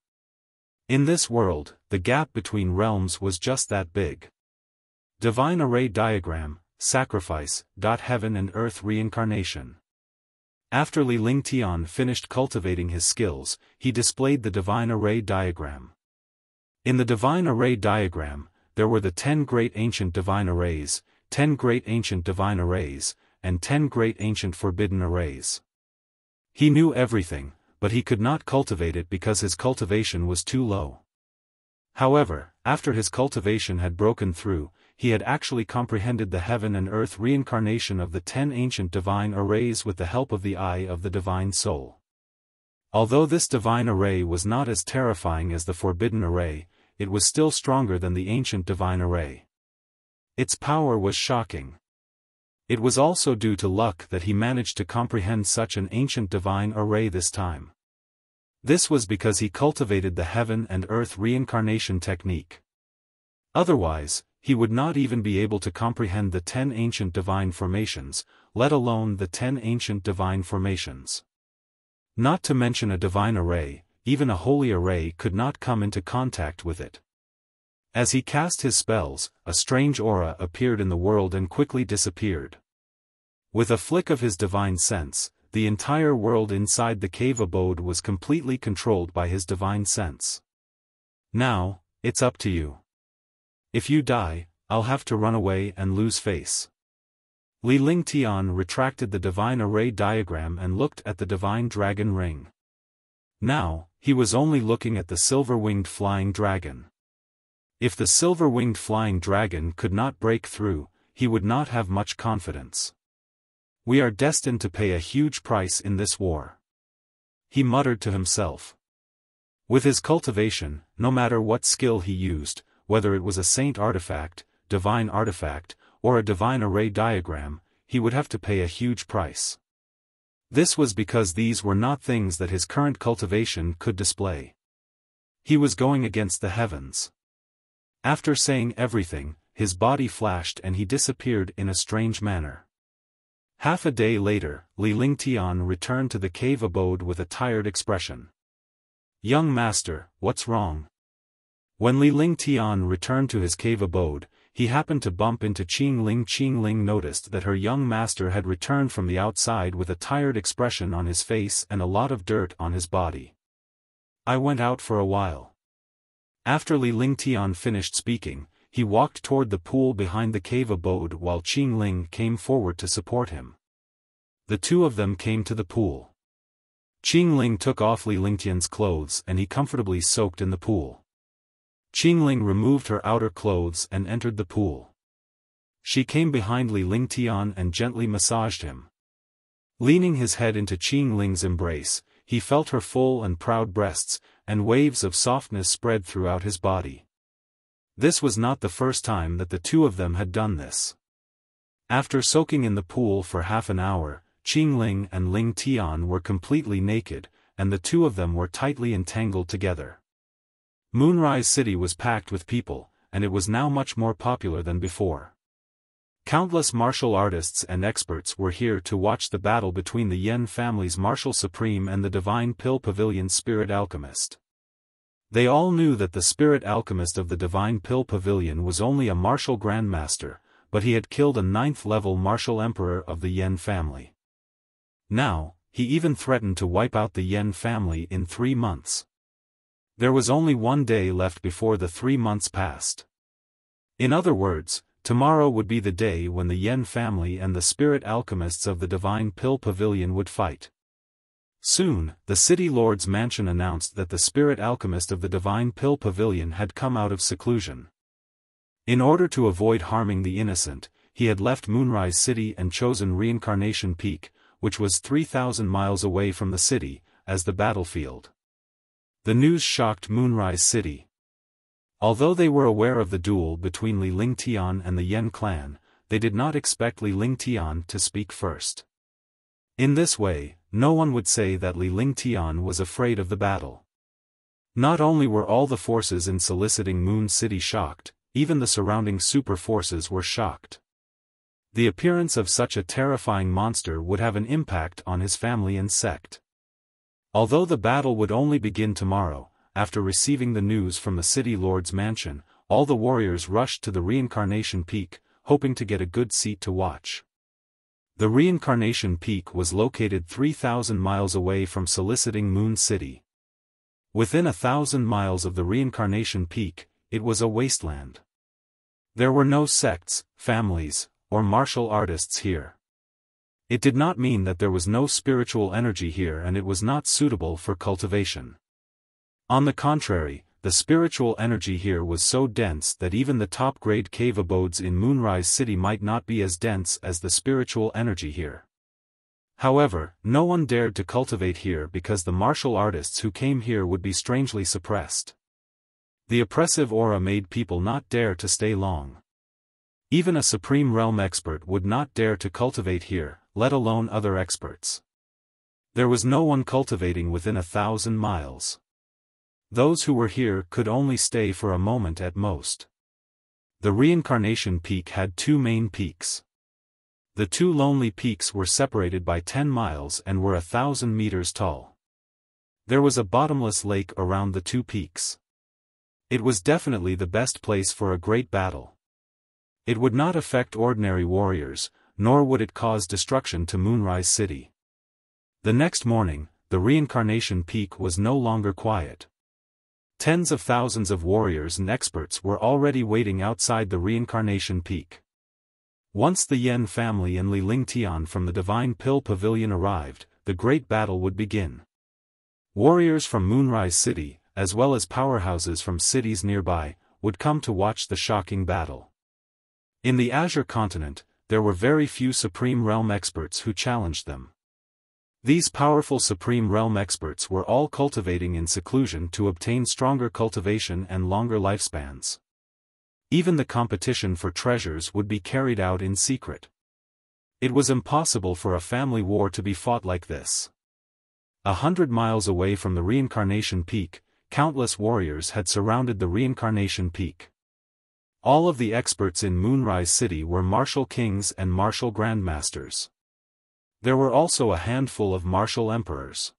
Speaker 1: In this world, the gap between realms was just that big. Divine Array Diagram, Sacrifice, Heaven and Earth Reincarnation. After Li Lingtian finished cultivating his skills, he displayed the Divine Array Diagram. In the Divine Array Diagram, there were the 10 Great Ancient Divine Arrays, 10 Great Ancient Divine Arrays, and 10 Great Ancient Forbidden Arrays. He knew everything, but he could not cultivate it because his cultivation was too low. However, after his cultivation had broken through, he had actually comprehended the heaven and earth reincarnation of the 10 ancient divine arrays with the help of the Eye of the Divine Soul. Although this divine array was not as terrifying as the forbidden array, it was still stronger than the ancient divine array. Its power was shocking. It was also due to luck that he managed to comprehend such an ancient divine array this time. This was because he cultivated the heaven and earth reincarnation technique. Otherwise, he would not even be able to comprehend the 10 ancient divine formations, let alone the 10 ancient divine formations. Not to mention a divine array, even a holy array could not come into contact with it. As he cast his spells, a strange aura appeared in the world and quickly disappeared. With a flick of his divine sense, the entire world inside the cave abode was completely controlled by his divine sense. Now, it's up to you. If you die, I'll have to run away and lose face. Li Lingtian retracted the divine array diagram and looked at the divine dragon ring. Now, he was only looking at the silver-winged flying dragon. If the silver-winged flying dragon could not break through, he would not have much confidence. We are destined to pay a huge price in this war. He muttered to himself. With his cultivation, no matter what skill he used, whether it was a saint artifact, or a divine array diagram, he would have to pay a huge price. This was because these were not things that his current cultivation could display. He was going against the heavens. After saying everything, his body flashed and he disappeared in a strange manner. Half a day later, Li Lingtian returned to the cave abode with a tired expression. "Young master, what's wrong?" When Li Lingtian returned to his cave abode, he happened to bump into Qingling. Qingling noticed that her young master had returned from the outside with a tired expression on his face and a lot of dirt on his body. "I went out for a while." After Li Lingtian finished speaking, he walked toward the pool behind the cave abode while Qingling came forward to support him. The two of them came to the pool. Qingling took off Li Lingtian's clothes and he comfortably soaked in the pool. Qingling removed her outer clothes and entered the pool. She came behind Li Lingtian and gently massaged him. Leaning his head into Qingling's embrace, he felt her full and proud breasts, and waves of softness spread throughout his body. This was not the first time that the two of them had done this. After soaking in the pool for half an hour, Qingling and Lingtian were completely naked, and the two of them were tightly entangled together. Moonrise City was packed with people, and it was now much more popular than before. Countless martial artists and experts were here to watch the battle between the Yen family's Martial Supreme and the Divine Pill Pavilion's Spirit Alchemist. They all knew that the Spirit Alchemist of the Divine Pill Pavilion was only a martial grandmaster, but he had killed a 9th-level martial emperor of the Yen family. Now, he even threatened to wipe out the Yen family in 3 months. There was only one day left before the 3 months passed. In other words, tomorrow would be the day when the Yen family and the spirit alchemists of the Divine Pill Pavilion would fight. Soon, the city lord's mansion announced that the spirit alchemist of the Divine Pill Pavilion had come out of seclusion. In order to avoid harming the innocent, he had left Moonrise City and chosen Reincarnation Peak, which was 3,000 miles away from the city, as the battlefield. The news shocked Moonrise City. Although they were aware of the duel between Li Lingtian and the Yen clan, they did not expect Li Lingtian to speak first. In this way, no one would say that Li Lingtian was afraid of the battle. Not only were all the forces in soliciting Moon City shocked, even the surrounding super forces were shocked. The appearance of such a terrifying monster would have an impact on his family and sect. Although the battle would only begin tomorrow, after receiving the news from the city lord's mansion, all the warriors rushed to the Reincarnation Peak, hoping to get a good seat to watch. The Reincarnation Peak was located 3,000 miles away from soliciting Moon City. Within 1,000 miles of the Reincarnation Peak, it was a wasteland. There were no sects, families, or martial artists here. It did not mean that there was no spiritual energy here and it was not suitable for cultivation. On the contrary, the spiritual energy here was so dense that even the top-grade cave abodes in Moonrise City might not be as dense as the spiritual energy here. However, no one dared to cultivate here because the martial artists who came here would be strangely suppressed. The oppressive aura made people not dare to stay long. Even a Supreme Realm expert would not dare to cultivate here, let alone other experts. There was no one cultivating within 1,000 miles. Those who were here could only stay for a moment at most. The Reincarnation Peak had 2 main peaks. The 2 lonely peaks were separated by 10 miles and were 1,000 meters tall. There was a bottomless lake around the 2 peaks. It was definitely the best place for a great battle. It would not affect ordinary warriors, nor would it cause destruction to Moonrise City. The next morning, the Reincarnation Peak was no longer quiet. Tens of thousands of warriors and experts were already waiting outside the Reincarnation Peak. Once the Yen family and Li Lingtian from the Divine Pill Pavilion arrived, the great battle would begin. Warriors from Moonrise City, as well as powerhouses from cities nearby, would come to watch the shocking battle. In the Azure Continent, there were very few Supreme Realm experts who challenged them. These powerful Supreme Realm experts were all cultivating in seclusion to obtain stronger cultivation and longer lifespans. Even the competition for treasures would be carried out in secret. It was impossible for a family war to be fought like this. 100 miles away from the Reincarnation Peak, countless warriors had surrounded the Reincarnation Peak. All of the experts in Moonrise City were martial kings and martial grandmasters. There were also a handful of martial emperors.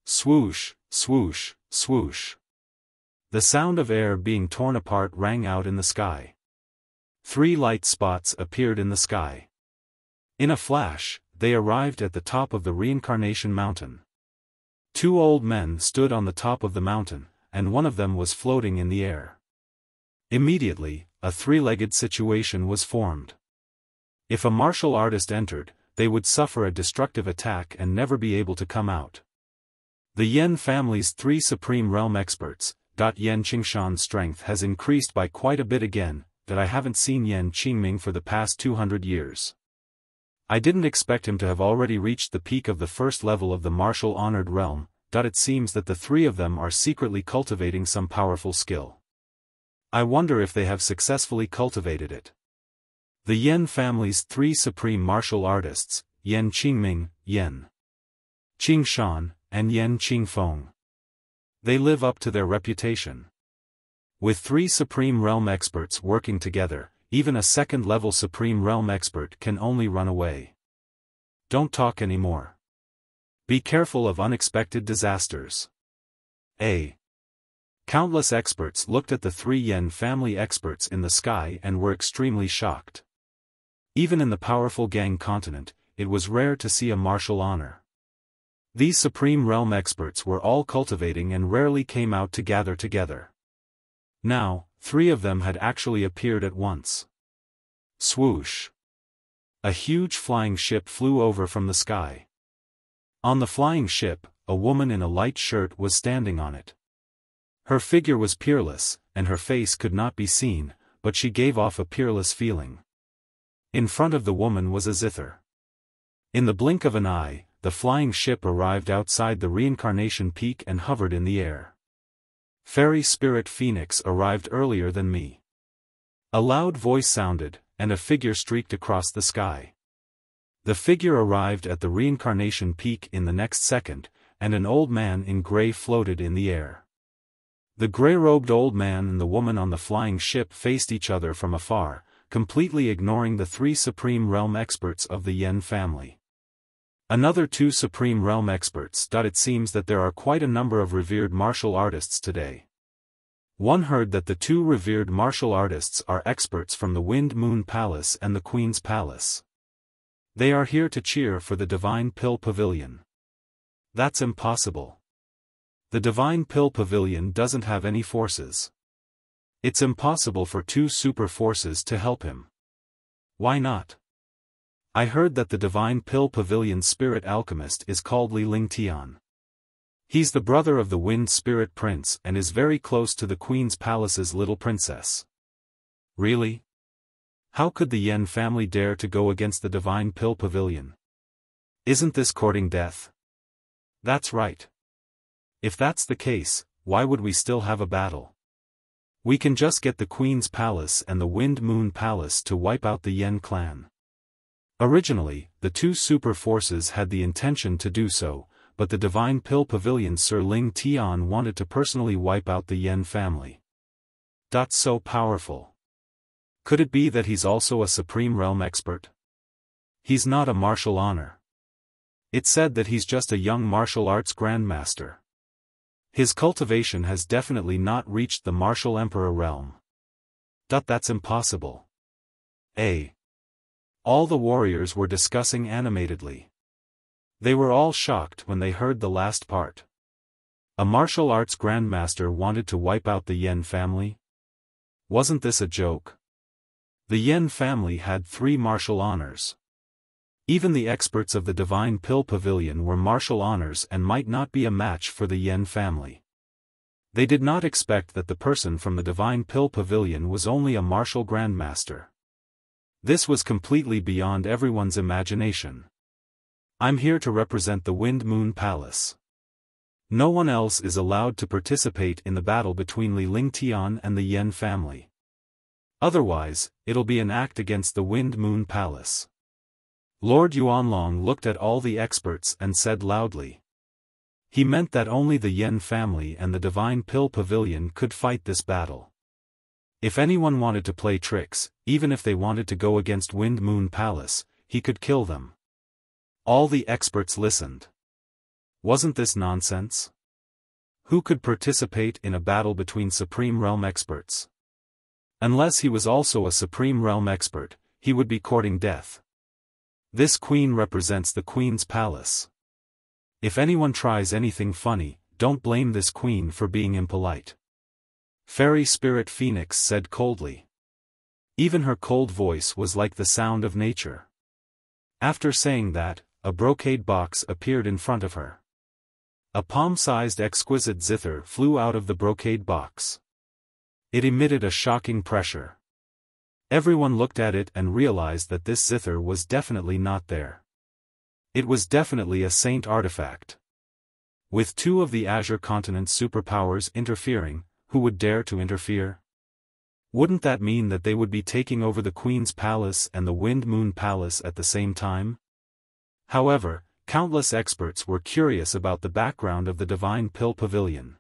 Speaker 1: Swoosh, swoosh, swoosh. The sound of air being torn apart rang out in the sky. 3 light spots appeared in the sky. In a flash, they arrived at the top of the Reincarnation Mountain. 2 old men stood on the top of the mountain, and one of them was floating in the air. Immediately, a 3-legged situation was formed. If a martial artist entered, they would suffer a destructive attack and never be able to come out. The Yen family's 3 Supreme Realm experts. Yen Qingshan's strength has increased by quite a bit again, that I haven't seen Yen Qingming for the past 200 years. I didn't expect him to have already reached the peak of the first level of the martial honored realm. It seems that the 3 of them are secretly cultivating some powerful skill. I wonder if they have successfully cultivated it. The Yen family's 3 supreme martial artists, Yen Qingming, Yen Qingshan, and Yen Qingfeng. They live up to their reputation. With 3 Supreme Realm experts working together, even a second-level Supreme Realm expert can only run away. Don't talk anymore. Be careful of unexpected disasters. Countless experts looked at the 3 Yen family experts in the sky and were extremely shocked. Even in the powerful Gang continent, it was rare to see a martial honor. These Supreme Realm experts were all cultivating and rarely came out to gather together. Now, 3 of them had actually appeared at once. Swoosh! A huge flying ship flew over from the sky. On the flying ship, a woman in a light shirt was standing on it. Her figure was peerless, and her face could not be seen, but she gave off a peerless feeling. In front of the woman was a zither. In the blink of an eye, the flying ship arrived outside the reincarnation peak and hovered in the air. Fairy Spirit Phoenix arrived earlier than me. A loud voice sounded, and a figure streaked across the sky. The figure arrived at the reincarnation peak in the next second, and an old man in gray floated in the air. The gray-robed old man and the woman on the flying ship faced each other from afar, completely ignoring the 3 Supreme Realm experts of the Yen family. Another 2 Supreme Realm experts. It seems that there are quite a number of revered martial artists today. One heard that the 2 revered martial artists are experts from the Wind Moon Palace and the Queen's Palace. They are here to cheer for the Divine Pill Pavilion. That's impossible. The Divine Pill Pavilion doesn't have any forces. It's impossible for 2 super forces to help him. Why not? I heard that the Divine Pill Pavilion's spirit alchemist is called Li Lingtian. He's the brother of the Wind Spirit Prince and is very close to the Queen's Palace's little princess. Really? How could the Yen family dare to go against the Divine Pill Pavilion? Isn't this courting death? That's right. If that's the case, why would we still have a battle? We can just get the Queen's Palace and the Wind Moon Palace to wipe out the Yen clan. Originally, the 2 super forces had the intention to do so, but the Divine Pill Pavilion's Sir Ling Tian wanted to personally wipe out the Yen family. That's so powerful. Could it be that he's also a Supreme Realm expert? He's not a martial honor. It's said that he's just a young martial arts grandmaster. His cultivation has definitely not reached the martial emperor realm. That's impossible. All the warriors were discussing animatedly. They were all shocked when they heard the last part. A martial arts grandmaster wanted to wipe out the Yen family? Wasn't this a joke? The Yen family had 3 martial honors. Even the experts of the Divine Pill Pavilion were martial honors and might not be a match for the Yen family. They did not expect that the person from the Divine Pill Pavilion was only a martial grandmaster. This was completely beyond everyone's imagination. I'm here to represent the Wind Moon Palace. No one else is allowed to participate in the battle between Li Lingtian and the Yen family. Otherwise, it'll be an act against the Wind Moon Palace. Lord Yuanlong looked at all the experts and said loudly. He meant that only the Yen family and the Divine Pill Pavilion could fight this battle. If anyone wanted to play tricks, even if they wanted to go against Wind Moon Palace, he could kill them. All the experts listened. Wasn't this nonsense? Who could participate in a battle between Supreme Realm experts? Unless he was also a Supreme Realm expert, he would be courting death. This queen represents the Queen's Palace. If anyone tries anything funny, don't blame this queen for being impolite. Fairy Spirit Phoenix said coldly. Even her cold voice was like the sound of nature. After saying that, a brocade box appeared in front of her. A palm-sized exquisite zither flew out of the brocade box. It emitted a shocking pressure. Everyone looked at it and realized that this zither was definitely not there. It was definitely a saint artifact. With 2 of the Azure Continent's superpowers interfering, who would dare to interfere? Wouldn't that mean that they would be taking over the Queen's Palace and the Wind Moon Palace at the same time? However, countless experts were curious about the background of the Divine Pill Pavilion.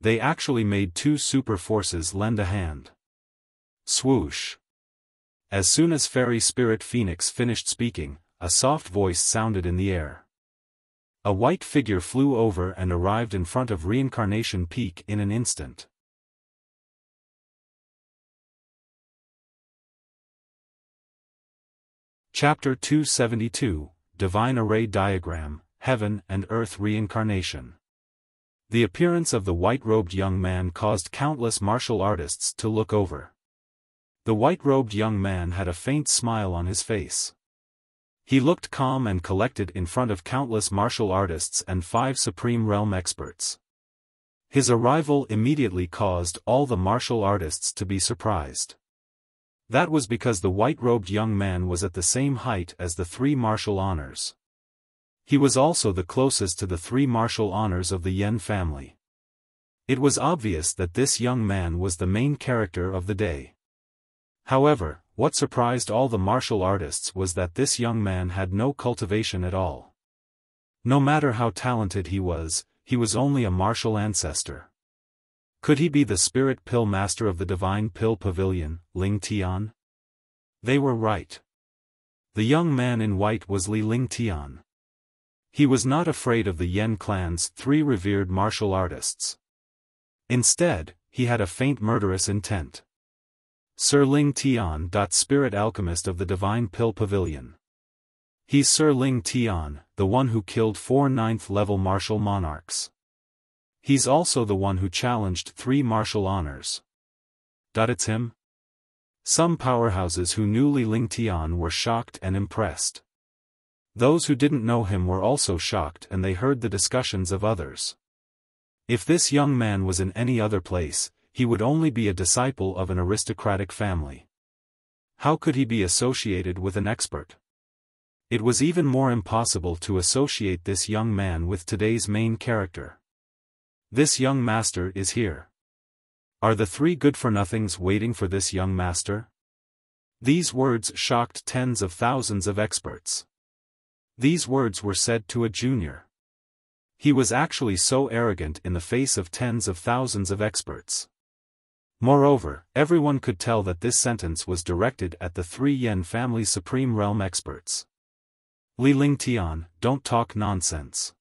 Speaker 1: They actually made 2 super forces lend a hand. Swoosh! As soon as Fairy Spirit Phoenix finished speaking, a soft voice sounded in the air. A white figure flew over and arrived in front of Reincarnation Peak in an instant. Chapter 272, Divine Array Diagram, Heaven and Earth Reincarnation. The appearance of the white-robed young man caused countless martial artists to look over. The white-robed young man had a faint smile on his face. He looked calm and collected in front of countless martial artists and 5 Supreme Realm experts. His arrival immediately caused all the martial artists to be surprised. That was because the white-robed young man was at the same height as the 3 martial honors. He was also the closest to the 3 martial honors of the Yan family. It was obvious that this young man was the main character of the day. However, what surprised all the martial artists was that this young man had no cultivation at all. No matter how talented he was only a martial ancestor. Could he be the spirit pill master of the Divine Pill Pavilion, Ling Tian? They were right. The young man in white was Li Ling Tian. He was not afraid of the Yan clan's 3 revered martial artists. Instead, he had a faint murderous intent. Sir Ling Tian. Spirit alchemist of the Divine Pill Pavilion. He's Sir Ling Tian, the one who killed 4 9th-level martial monarchs. He's also the one who challenged 3 martial honors. It's him? Some powerhouses who knew Li Ling Tian were shocked and impressed. Those who didn't know him were also shocked, and they heard the discussions of others. If this young man was in any other place, he would only be a disciple of an aristocratic family. How could he be associated with an expert? It was even more impossible to associate this young man with today's main character. This young master is here. Are the 3 good-for-nothings waiting for this young master? These words shocked tens of thousands of experts. These words were said to a junior. He was actually so arrogant in the face of tens of thousands of experts. Moreover, everyone could tell that this sentence was directed at the 3 Yan family's Supreme Realm experts. Li Ling Tian, don't talk nonsense.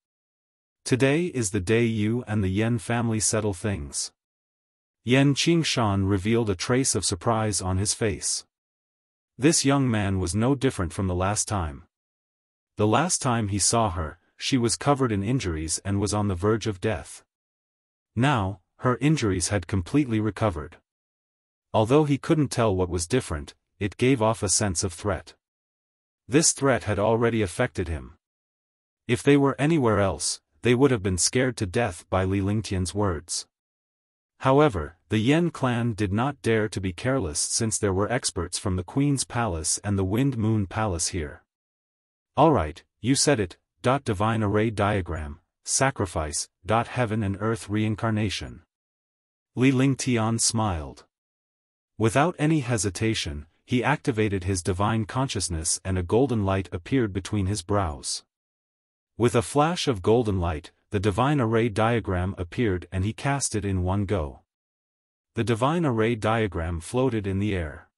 Speaker 1: Today is the day you and the Yan family settle things. Yan Qingshan revealed a trace of surprise on his face. This young man was no different from the last time. The last time he saw her, she was covered in injuries and was on the verge of death. Now, her injuries had completely recovered. Although he couldn't tell what was different, it gave off a sense of threat. This threat had already affected him. If they were anywhere else, they would have been scared to death by Li Lingtian's words. However, the Yan clan did not dare to be careless since there were experts from the Queen's Palace and the Wind Moon Palace here. Alright, you said it, Divine Array Diagram, Sacrifice, Heaven and Earth Reincarnation. Li Lingtian smiled. Without any hesitation, he activated his divine consciousness and a golden light appeared between his brows. With a flash of golden light, the Divine Array Diagram appeared and he cast it in one go. The Divine Array Diagram floated in the air.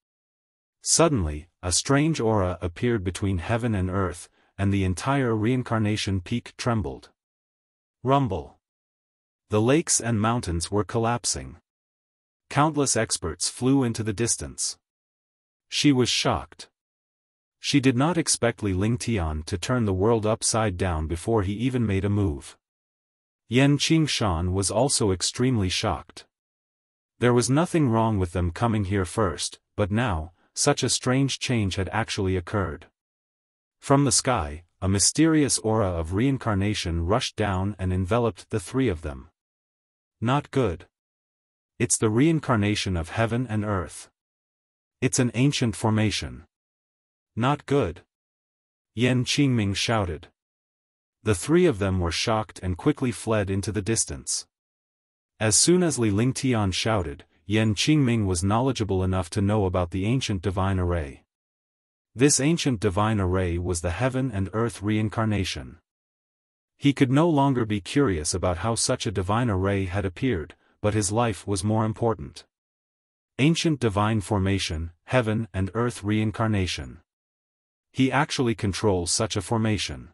Speaker 1: Suddenly, a strange aura appeared between heaven and earth, and the entire reincarnation peak trembled. Rumble. The lakes and mountains were collapsing. Countless experts flew into the distance. She was shocked. She did not expect Li Lingtian to turn the world upside down before he even made a move. Yan Qingshan was also extremely shocked. There was nothing wrong with them coming here first, but now, such a strange change had actually occurred. From the sky, a mysterious aura of reincarnation rushed down and enveloped the 3 of them. Not good. It's the reincarnation of heaven and earth. It's an ancient formation. Not good. Yan Qingming shouted. The 3 of them were shocked and quickly fled into the distance. As soon as Li Lingtian shouted, Yan Qingming was knowledgeable enough to know about the ancient divine array. This ancient divine array was the heaven and earth reincarnation. He could no longer be curious about how such a divine array had appeared, but his life was more important. Ancient divine formation, heaven and earth reincarnation. He actually controls such a formation.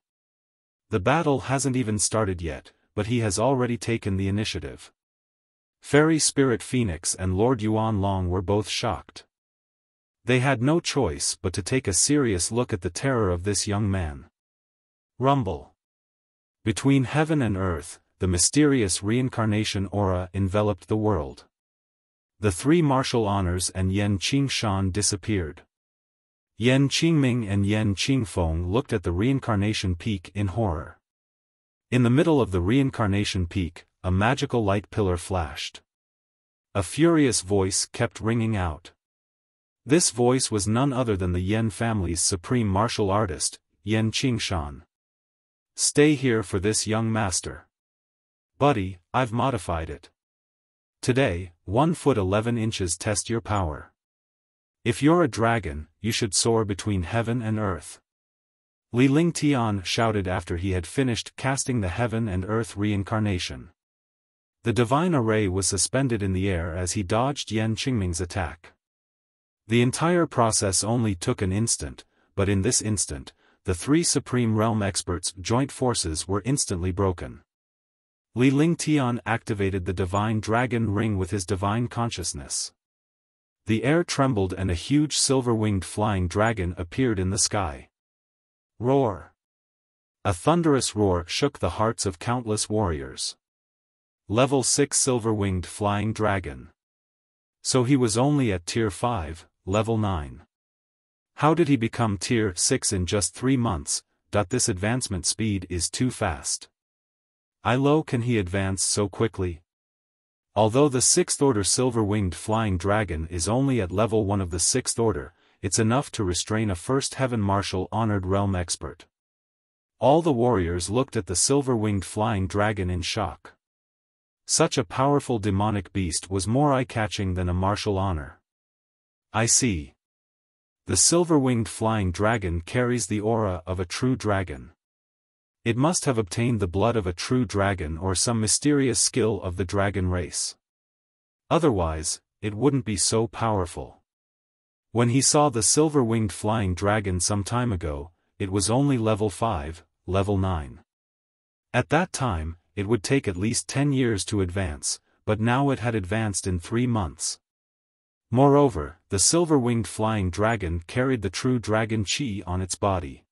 Speaker 1: The battle hasn't even started yet, but he has already taken the initiative. Fairy Spirit Phoenix and Lord Yuan Long were both shocked. They had no choice but to take a serious look at the terror of this young man. Rumble. Between heaven and earth, the mysterious reincarnation aura enveloped the world. The three martial honors and Yan Qingshan disappeared. Yan Qingming and Yan Qingfeng looked at the reincarnation peak in horror. In the middle of the reincarnation peak, a magical light pillar flashed. A furious voice kept ringing out. This voice was none other than the Yan family's supreme martial artist, Yan Qingshan. Stay here for this, young master. Buddy, I've modified it. Today, 1 foot 11 inches test your power. If you're a dragon, you should soar between heaven and earth. Li Lingtian shouted after he had finished casting the heaven and earth reincarnation. The divine array was suspended in the air as he dodged Yan Qingming's attack. The entire process only took an instant, but in this instant, the three Supreme Realm experts' joint forces were instantly broken. Li Lingtian activated the divine dragon ring with his divine consciousness. The air trembled and a huge silver-winged flying dragon appeared in the sky. Roar! A thunderous roar shook the hearts of countless warriors. Level 6 silver-winged flying dragon. So he was only at Tier 5, Level 9. How did he become Tier 6 in just 3 months? This advancement speed is too fast. How can he advance so quickly? Although the 6th order silver-winged flying dragon is only at level 1 of the 6th order, it's enough to restrain a first heaven martial honored realm expert. All the warriors looked at the silver-winged flying dragon in shock. Such a powerful demonic beast was more eye-catching than a martial honor. I see. The silver-winged flying dragon carries the aura of a true dragon. It must have obtained the blood of a true dragon or some mysterious skill of the dragon race. Otherwise, it wouldn't be so powerful. When he saw the silver-winged flying dragon some time ago, it was only level 5, level 9. At that time, it would take at least 10 years to advance, but now it had advanced in 3 months. Moreover, the silver-winged flying dragon carried the true dragon chi on its body.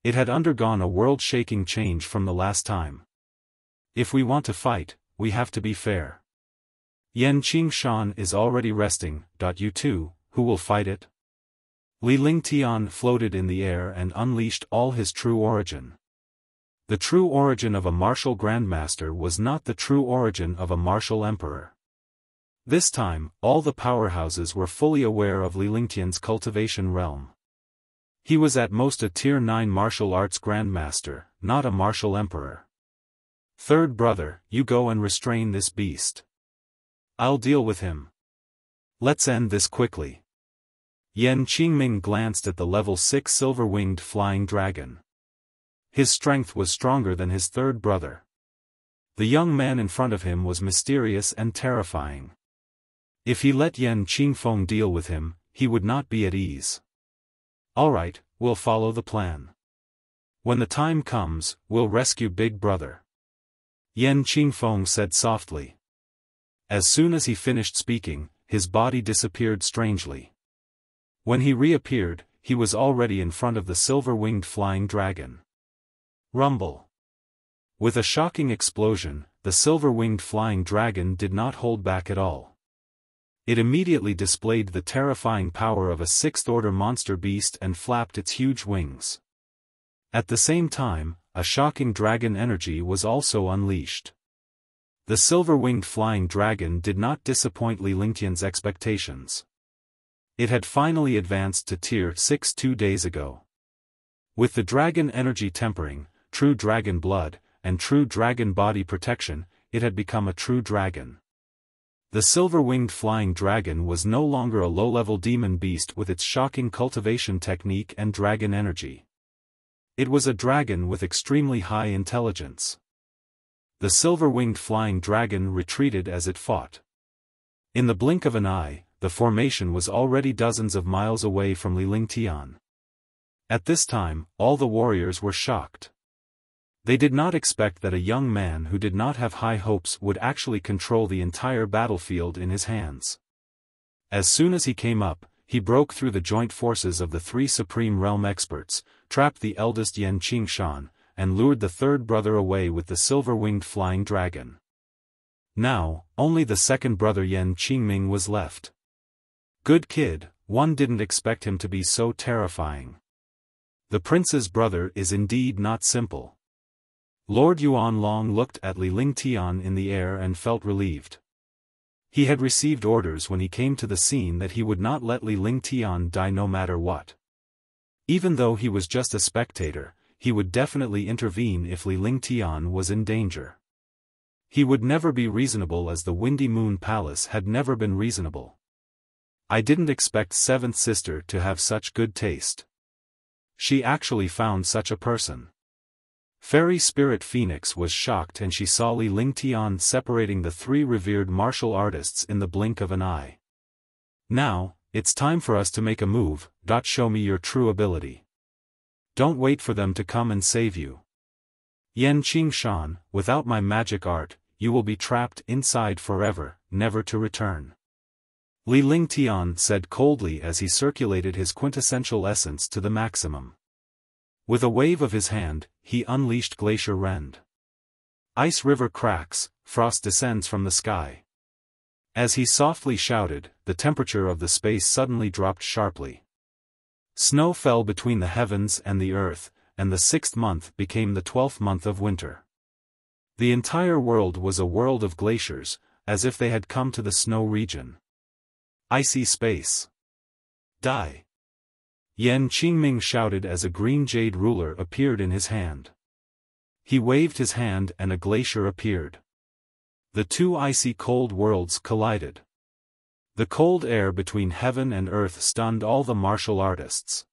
Speaker 1: It had undergone a world-shaking change from the last time. If we want to fight, we have to be fair. Yan Qingshan is already resting. You too, who will fight it? Li Lingtian floated in the air and unleashed all his true origin. The true origin of a martial grandmaster was not the true origin of a martial emperor. This time, all the powerhouses were fully aware of Li Lingtian's cultivation realm. He was at most a Tier 9 martial arts grandmaster, not a martial emperor. Third brother, you go and restrain this beast. I'll deal with him. Let's end this quickly. Yan Qingming glanced at the level 6 silver-winged flying dragon. His strength was stronger than his third brother. The young man in front of him was mysterious and terrifying. If he let Yan Qingfeng deal with him, he would not be at ease. Alright, we'll follow the plan. When the time comes, we'll rescue Big Brother. Yan Qingfeng said softly. As soon as he finished speaking, his body disappeared strangely. When he reappeared, he was already in front of the silver-winged flying dragon. Rumble. With a shocking explosion, the silver-winged flying dragon did not hold back at all. It immediately displayed the terrifying power of a 6th-order monster beast and flapped its huge wings. At the same time, a shocking dragon energy was also unleashed. The silver-winged flying dragon did not disappoint Li Lingtian's expectations. It had finally advanced to Tier 6 2 days ago. With the dragon energy tempering, true dragon blood, and true dragon body protection, it had become a true dragon. The silver-winged flying dragon was no longer a low-level demon beast with its shocking cultivation technique and dragon energy. It was a dragon with extremely high intelligence. The silver-winged flying dragon retreated as it fought. In the blink of an eye, the formation was already dozens of miles away from Li Lingtian. At this time, all the warriors were shocked. They did not expect that a young man who did not have high hopes would actually control the entire battlefield in his hands. As soon as he came up, he broke through the joint forces of the 3 Supreme Realm experts, trapped the eldest Yan Qingshan, and lured the third brother away with the silver-winged flying dragon. Now, only the second brother Yan Qingming was left. Good kid, one didn't expect him to be so terrifying. The prince's brother is indeed not simple. Lord Yuanlong looked at Li Lingtian in the air and felt relieved. He had received orders when he came to the scene that he would not let Li Lingtian die no matter what. Even though he was just a spectator, he would definitely intervene if Li Lingtian was in danger. He would never be reasonable, as the Windy Moon Palace had never been reasonable. I didn't expect seventh sister to have such good taste. She actually found such a person. Fairy Spirit Phoenix was shocked, and she saw Li Lingtian separating the three revered martial artists in the blink of an eye. Now, it's time for us to make a move. Show me your true ability. Don't wait for them to come and save you. Yan Qingshan, without my magic art, you will be trapped inside forever, never to return. Li Lingtian said coldly as he circulated his quintessential essence to the maximum. With a wave of his hand, he unleashed Glacier Rend. Ice river cracks, frost descends from the sky. As he softly shouted, the temperature of the space suddenly dropped sharply. Snow fell between the heavens and the earth, and the 6th month became the 12th month of winter. The entire world was a world of glaciers, as if they had come to the snow region. Icy space. Die! Yan Qingming shouted as a green jade ruler appeared in his hand. He waved his hand and a glacier appeared. The two icy cold worlds collided. The cold air between heaven and earth stunned all the martial artists.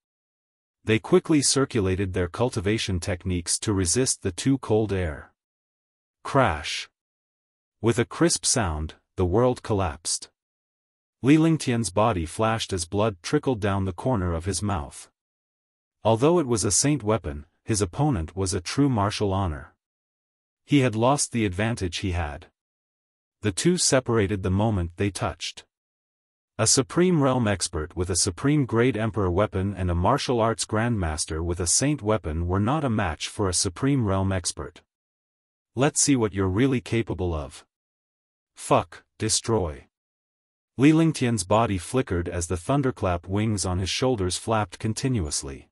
Speaker 1: They quickly circulated their cultivation techniques to resist the too cold air. Crash! With a crisp sound, the world collapsed. Li Lingtian's body flashed as blood trickled down the corner of his mouth. Although it was a saint weapon, his opponent was a true martial honor. He had lost the advantage he had. The two separated the moment they touched. A Supreme Realm expert with a Supreme Grade Emperor weapon and a martial arts grandmaster with a saint weapon were not a match for a Supreme Realm expert. Let's see what you're really capable of. Fuck, destroy. Li Lingtian's body flickered as the thunderclap wings on his shoulders flapped continuously.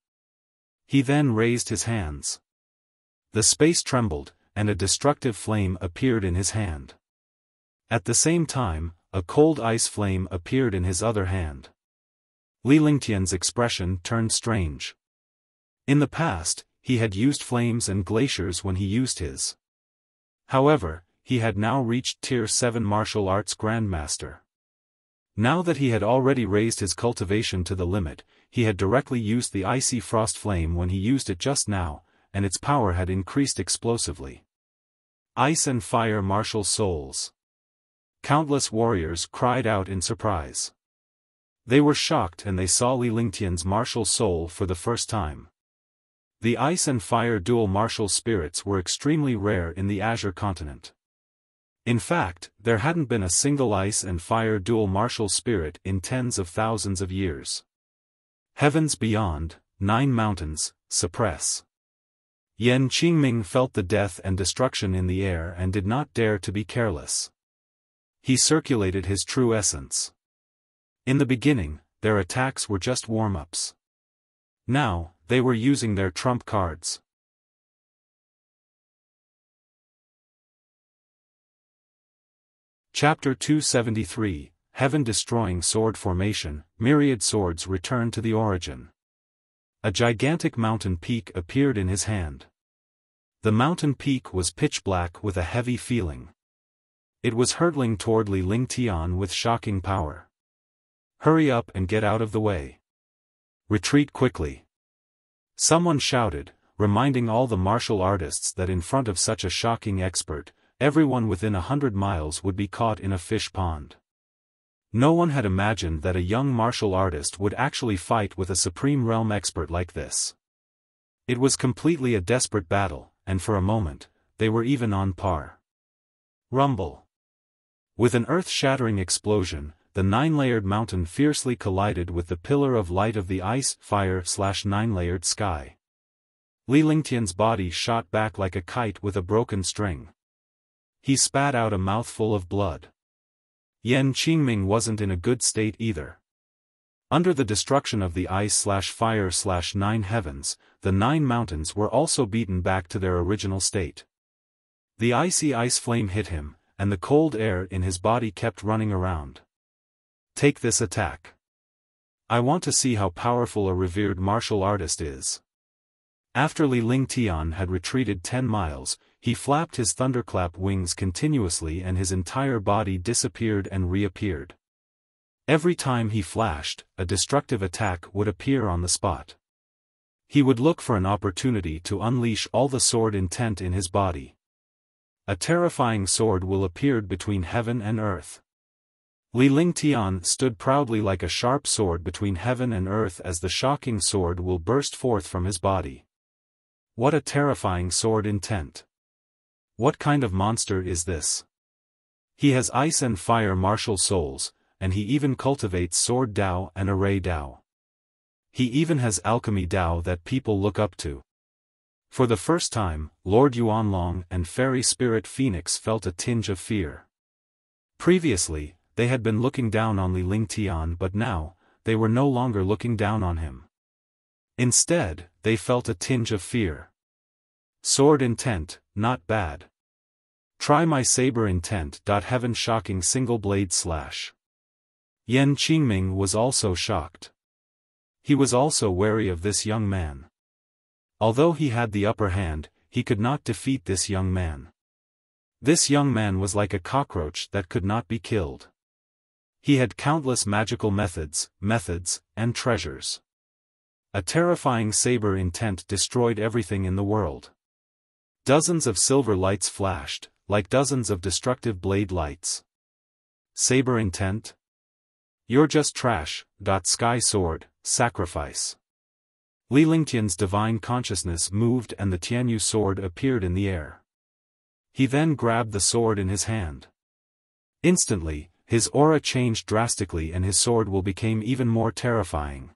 Speaker 1: He then raised his hands. The space trembled, and a destructive flame appeared in his hand. At the same time, a cold ice flame appeared in his other hand. Li Lingtian's expression turned strange. In the past, he had used flames and glaciers when he used his. However, he had now reached Tier 7 Martial Arts Grandmaster. Now that he had already raised his cultivation to the limit, he had directly used the icy frost flame when he used it just now, and its power had increased explosively. Ice and fire martial souls. Countless warriors cried out in surprise. They were shocked, and they saw Li Lingtian's martial soul for the first time. The ice and fire dual martial spirits were extremely rare in the Azure continent. In fact, there hadn't been a single ice and fire dual martial spirit in tens of thousands of years. Heavens beyond, 9 mountains, suppress. Yan Qingming felt the death and destruction in the air and did not dare to be careless. He circulated his true essence. In the beginning, their attacks were just warm-ups. Now, they were using their trump cards. Chapter 273, Heaven-Destroying Sword Formation. Myriad swords return to the origin. A gigantic mountain peak appeared in his hand. The mountain peak was pitch black with a heavy feeling. It was hurtling toward Li Lingtian with shocking power. Hurry up and get out of the way. Retreat quickly. Someone shouted, reminding all the martial artists that in front of such a shocking expert, everyone within 100 miles would be caught in a fish pond. No one had imagined that a young martial artist would actually fight with a Supreme Realm expert like this. It was completely a desperate battle, and for a moment, they were even on par. Rumble. With an earth-shattering explosion, the 9-layered mountain fiercely collided with the pillar of light of the ice-fire/9-layered sky. Li Lingtian's body shot back like a kite with a broken string. He spat out a mouthful of blood. Yan Qingming wasn't in a good state either. Under the destruction of the ice/fire/9 heavens, the 9 mountains were also beaten back to their original state. The icy ice flame hit him, and the cold air in his body kept running around. Take this attack. I want to see how powerful a revered martial artist is. After Li Lingtian had retreated 10 miles, he flapped his thunderclap wings continuously and his entire body disappeared and reappeared. Every time he flashed, a destructive attack would appear on the spot. He would look for an opportunity to unleash all the sword intent in his body. A terrifying sword will appear between heaven and earth. Li Lingtian stood proudly like a sharp sword between heaven and earth as the shocking sword will burst forth from his body. What a terrifying sword intent! What kind of monster is this? He has ice and fire martial souls, and he even cultivates sword Dao and array Dao. He even has alchemy Dao that people look up to. For the first time, Lord Yuanlong and Fairy Spirit Phoenix felt a tinge of fear. Previously, they had been looking down on Li Lingtian, but now, they were no longer looking down on him. Instead, they felt a tinge of fear. Sword intent, not bad. Try my saber intent. Heaven shocking single blade slash. Yan Qingming was also shocked. He was also wary of this young man. Although he had the upper hand, he could not defeat this young man. This young man was like a cockroach that could not be killed. He had countless magical methods, and treasures. A terrifying saber intent destroyed everything in the world. Dozens of silver lights flashed, like dozens of destructive blade lights. Saber intent? You're just trash. Sky sword, sacrifice. Li Lingtian's divine consciousness moved and the Tianyu sword appeared in the air. He then grabbed the sword in his hand. Instantly, his aura changed drastically and his sword became even more terrifying.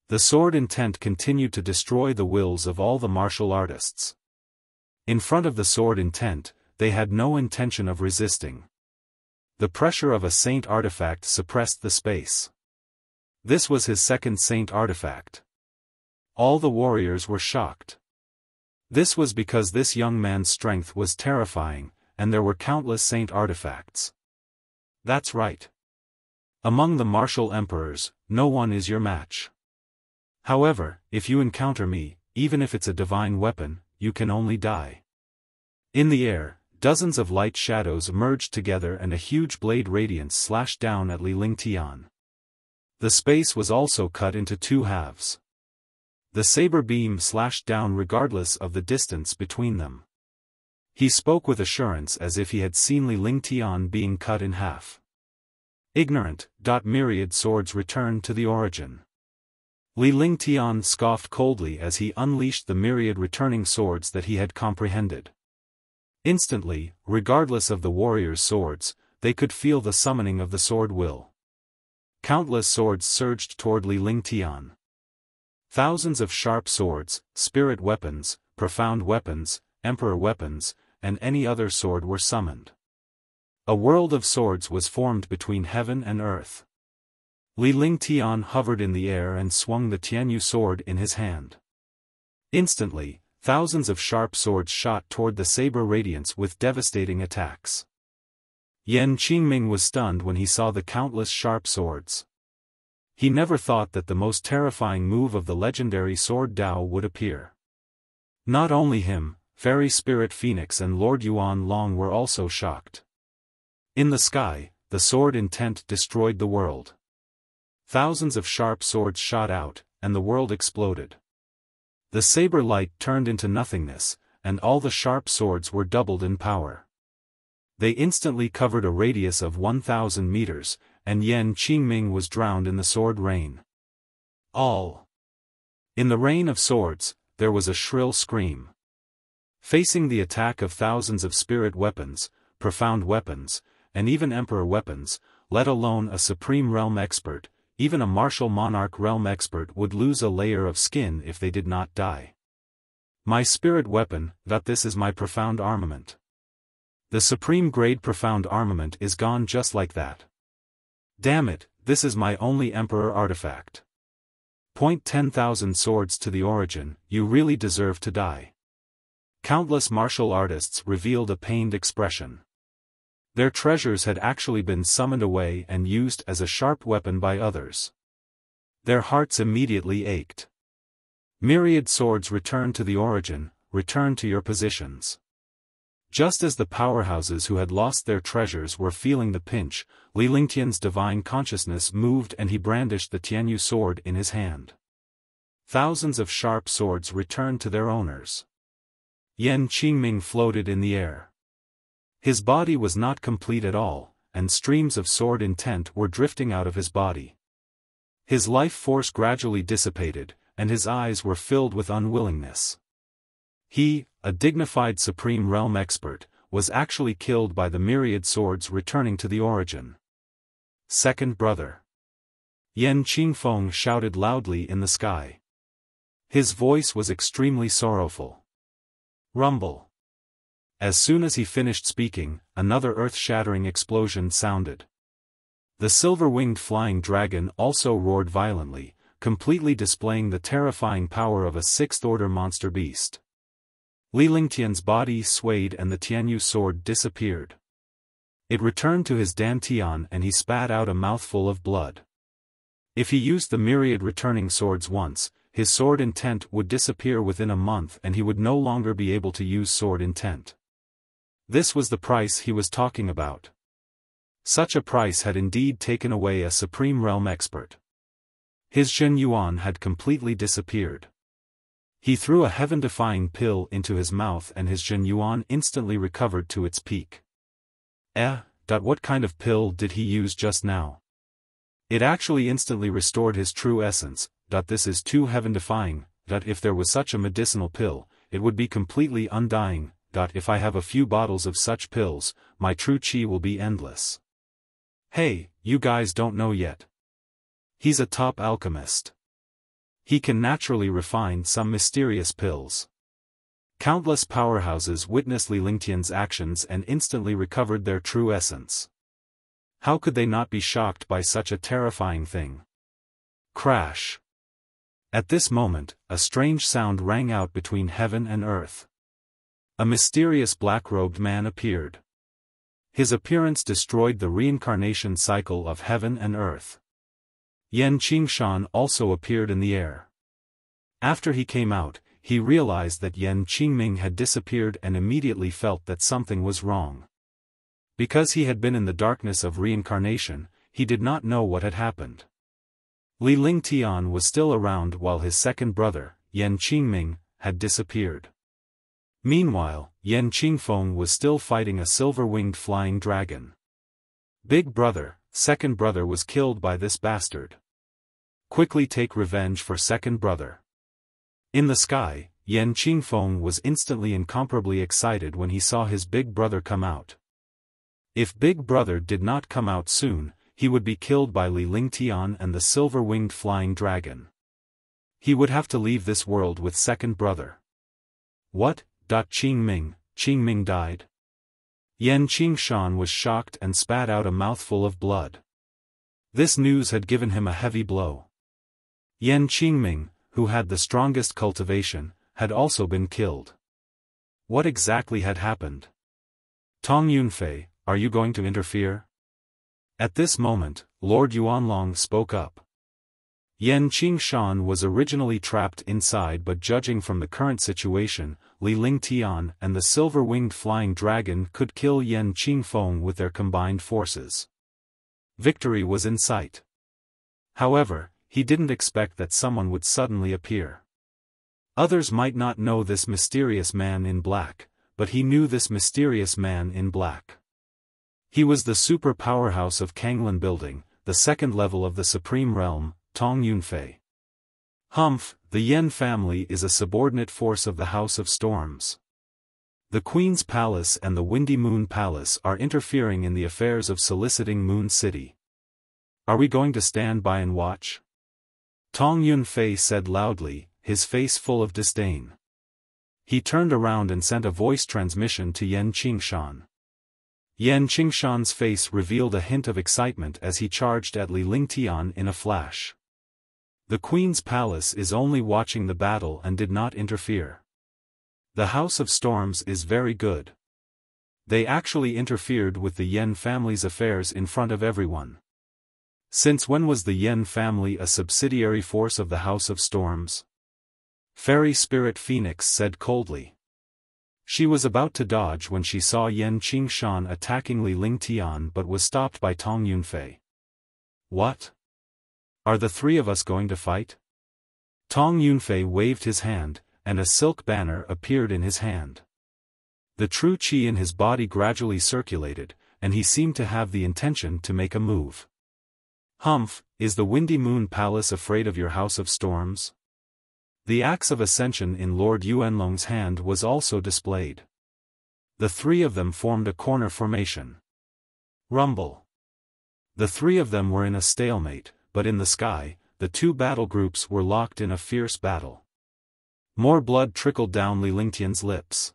Speaker 1: The sword intent continued to destroy the wills of all the martial artists. In front of the sword intent, they had no intention of resisting. The pressure of a saint artifact suppressed the space. This was his second saint artifact. All the warriors were shocked. This was because this young man's strength was terrifying, and there were countless saint artifacts. That's right. Among the martial emperors, no one is your match. However, if you encounter me, even if it's a divine weapon, you can only die. In the air, dozens of light shadows merged together and a huge blade radiance slashed down at Li Lingtian. The space was also cut into 2 halves. The saber beam slashed down regardless of the distance between them. He spoke with assurance as if he had seen Li Lingtian being cut in half. Ignorant. Myriad swords returned to the origin. Li Lingtian scoffed coldly as he unleashed the myriad returning swords that he had comprehended. Instantly, regardless of the warriors' swords, they could feel the summoning of the sword will. Countless swords surged toward Li Lingtian. Thousands of sharp swords, spirit weapons, profound weapons, emperor weapons, and any other sword were summoned. A world of swords was formed between heaven and earth. Li Lingtian hovered in the air and swung the Tianyu sword in his hand. Instantly, thousands of sharp swords shot toward the saber radiance with devastating attacks. Yan Qingming was stunned when he saw the countless sharp swords. He never thought that the most terrifying move of the legendary sword Dao would appear. Not only him, Fairy Spirit Phoenix and Lord Yuanlong were also shocked. In the sky, the sword intent destroyed the world. Thousands of sharp swords shot out, and the world exploded. The saber light turned into nothingness, and all the sharp swords were doubled in power. They instantly covered a radius of 1,000 meters, and Yan Qingming was drowned in the sword rain. All. In the rain of swords, there was a shrill scream. Facing the attack of thousands of spirit weapons, profound weapons, and even emperor weapons, let alone a supreme realm expert, even a martial monarch realm expert would lose a layer of skin if they did not die. My spirit weapon, this is my profound armament. The supreme grade profound armament is gone just like that. Damn it, this is my only emperor artifact. Point 10,000 swords to the origin, you really deserve to die. Countless martial artists revealed a pained expression. Their treasures had actually been summoned away and used as a sharp weapon by others. Their hearts immediately ached. Myriad swords return to the origin, return to your positions. Just as the powerhouses who had lost their treasures were feeling the pinch, Li Lingtian's divine consciousness moved and he brandished the Tianyu sword in his hand. Thousands of sharp swords returned to their owners. Yan Qingming floated in the air. His body was not complete at all, and streams of sword intent were drifting out of his body. His life force gradually dissipated, and his eyes were filled with unwillingness. He, a dignified supreme realm expert, was actually killed by the myriad swords returning to the origin. Second brother. Yan Qingfeng shouted loudly in the sky. His voice was extremely sorrowful. Rumble. As soon as he finished speaking, another earth-shattering explosion sounded. The silver-winged flying dragon also roared violently, completely displaying the terrifying power of a sixth-order monster beast. Li Lingtian's body swayed and the Tianyu sword disappeared. It returned to his dantian and he spat out a mouthful of blood. If he used the myriad returning swords once, his sword intent would disappear within a month and he would no longer be able to use sword intent. This was the price he was talking about. Such a price had indeed taken away a supreme realm expert. His Zhen Yuan had completely disappeared. He threw a heaven-defying pill into his mouth and his Zhen Yuan instantly recovered to its peak. What kind of pill did he use just now? It actually instantly restored his true essence. This is too heaven-defying. If there was such a medicinal pill, it would be completely undying. If I have a few bottles of such pills, my true qi will be endless. Hey, you guys don't know yet. He's a top alchemist. He can naturally refine some mysterious pills. Countless powerhouses witnessed Li Lingtian's actions and instantly recovered their true essence. How could they not be shocked by such a terrifying thing? Crash. At this moment, a strange sound rang out between heaven and earth. A mysterious black-robed man appeared. His appearance destroyed the reincarnation cycle of heaven and earth. Yan Qingshan also appeared in the air. After he came out, he realized that Yan Qingming had disappeared and immediately felt that something was wrong. Because he had been in the darkness of reincarnation, he did not know what had happened. Li Lingtian was still around while his second brother, Yan Qingming, had disappeared. Meanwhile, Yan Qingfeng was still fighting a silver-winged flying dragon. Big brother, second brother was killed by this bastard. Quickly take revenge for second brother. In the sky, Yan Qingfeng was instantly incomparably excited when he saw his big brother come out. If big brother did not come out soon, he would be killed by Li Lingtian and the silver-winged flying dragon. He would have to leave this world with second brother. What? Qingming died? Yan Qingshan was shocked and spat out a mouthful of blood. This news had given him a heavy blow. Yan Qingming, who had the strongest cultivation, had also been killed. What exactly had happened? Tong Yunfei, are you going to interfere? At this moment, Lord Yuanlong spoke up. Yan Qingshan was originally trapped inside, but judging from the current situation, Li Lingtian and the silver-winged flying dragon could kill Yan Qingfeng with their combined forces. Victory was in sight. However, he didn't expect that someone would suddenly appear. Others might not know this mysterious man in black, but he knew this mysterious man in black. He was the super powerhouse of Kanglan Building, the second level of the Supreme Realm, Tong Yunfei. Humph, the Yen family is a subordinate force of the House of Storms. The Queen's Palace and the Windy Moon Palace are interfering in the affairs of soliciting Moon City. Are we going to stand by and watch? Tong Yunfei said loudly, his face full of disdain. He turned around and sent a voice transmission to Yan Qingshan. Yan Qingshan's face revealed a hint of excitement as he charged at Li Lingtian in a flash. The Queen's palace is only watching the battle and did not interfere. The House of Storms is very good. They actually interfered with the Yan family's affairs in front of everyone. Since when was the Yan family a subsidiary force of the House of Storms? Fairy Spirit Phoenix said coldly. She was about to dodge when she saw Yan Qingshan attacking Li Lingtian but was stopped by Tong Yunfei. What? Are the three of us going to fight? Tong Yunfei waved his hand, and a silk banner appeared in his hand. The true qi in his body gradually circulated, and he seemed to have the intention to make a move. Humph, is the Windy Moon Palace afraid of your House of Storms? The axe of ascension in Lord Yuanlong's hand was also displayed. The three of them formed a corner formation. Rumble. The three of them were in a stalemate, but in the sky, the two battle groups were locked in a fierce battle. More blood trickled down Li Lingtian's lips.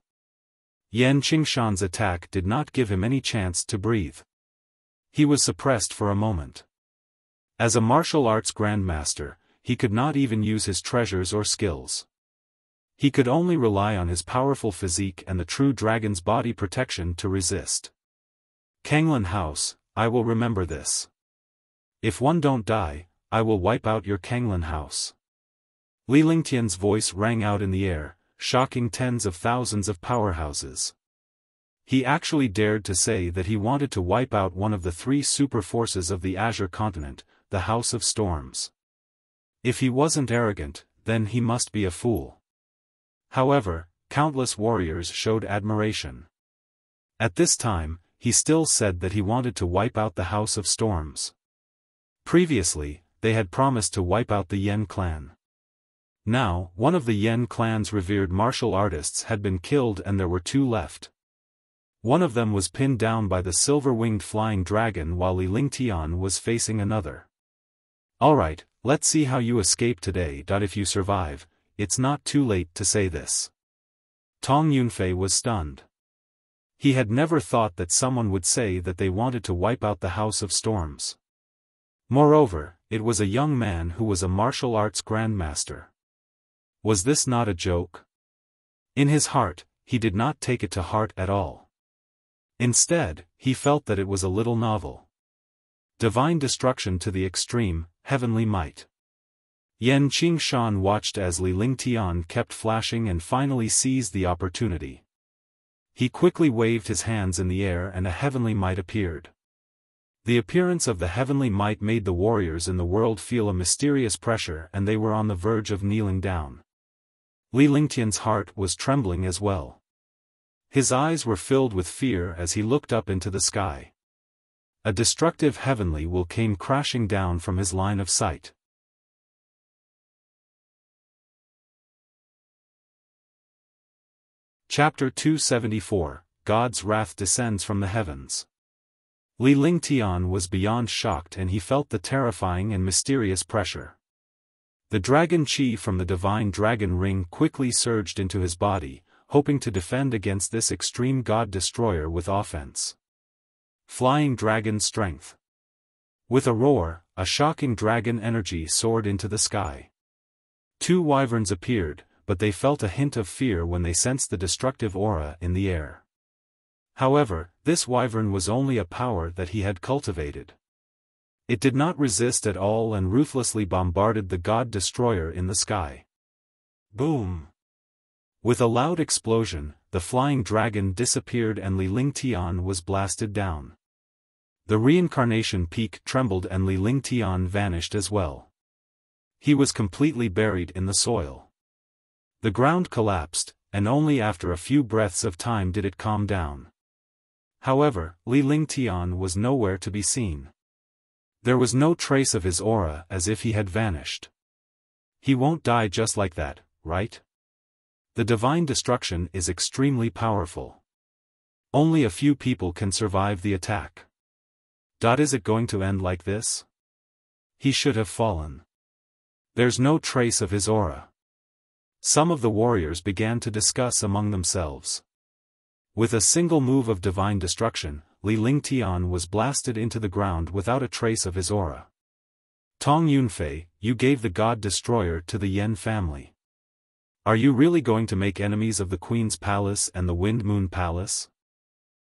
Speaker 1: Yan Qingshan's attack did not give him any chance to breathe. He was suppressed for a moment. As a martial arts grandmaster, he could not even use his treasures or skills. He could only rely on his powerful physique and the true dragon's body protection to resist. Kanglan House, I will remember this. If one don't die, I will wipe out your Kanglan House. Li Lingtian's voice rang out in the air, shocking tens of thousands of powerhouses. He actually dared to say that he wanted to wipe out one of the three super forces of the Azure continent, the House of Storms. If he wasn't arrogant, then he must be a fool. However, countless warriors showed admiration. At this time, he still said that he wanted to wipe out the House of Storms. Previously, they had promised to wipe out the Yen clan. Now, one of the Yen clan's revered martial artists had been killed and there were two left. One of them was pinned down by the silver-winged flying dragon while Li Lingtian was facing another. Alright, let's see how you escape today. If you survive, it's not too late to say this. Tong Yunfei was stunned. He had never thought that someone would say that they wanted to wipe out the House of Storms. Moreover, it was a young man who was a martial arts grandmaster. Was this not a joke? In his heart, he did not take it to heart at all. Instead, he felt that it was a little novel. Divine destruction to the extreme, heavenly might. Yan Qingshan watched as Li Lingtian kept flashing and finally seized the opportunity. He quickly waved his hands in the air and a heavenly might appeared. The appearance of the heavenly might made the warriors in the world feel a mysterious pressure and they were on the verge of kneeling down. Li Lingtian's heart was trembling as well. His eyes were filled with fear as he looked up into the sky. A destructive heavenly will came crashing down from his line of sight. Chapter 274, God's Wrath Descends from the Heavens. Li Lingtian was beyond shocked and he felt the terrifying and mysterious pressure. The dragon qi from the divine dragon ring quickly surged into his body, hoping to defend against this extreme god-destroyer with offense. Flying dragon strength. With a roar, a shocking dragon energy soared into the sky. Two wyverns appeared, but they felt a hint of fear when they sensed the destructive aura in the air. However, this wyvern was only a power that he had cultivated. It did not resist at all and ruthlessly bombarded the god-destroyer in the sky. Boom! With a loud explosion, the flying dragon disappeared and Li Lingtian was blasted down. The reincarnation peak trembled and Li Lingtian vanished as well. He was completely buried in the soil. The ground collapsed, and only after a few breaths of time did it calm down. However, Li Lingtian was nowhere to be seen. There was no trace of his aura as if he had vanished. He won't die just like that, right? The divine destruction is extremely powerful. Only a few people can survive the attack. Is it going to end like this? He should have fallen. There's no trace of his aura. Some of the warriors began to discuss among themselves. With a single move of divine destruction, Li Lingtian was blasted into the ground without a trace of his aura. Tong Yunfei, you gave the God Destroyer to the Yan family. Are you really going to make enemies of the Queen's Palace and the Wind Moon Palace?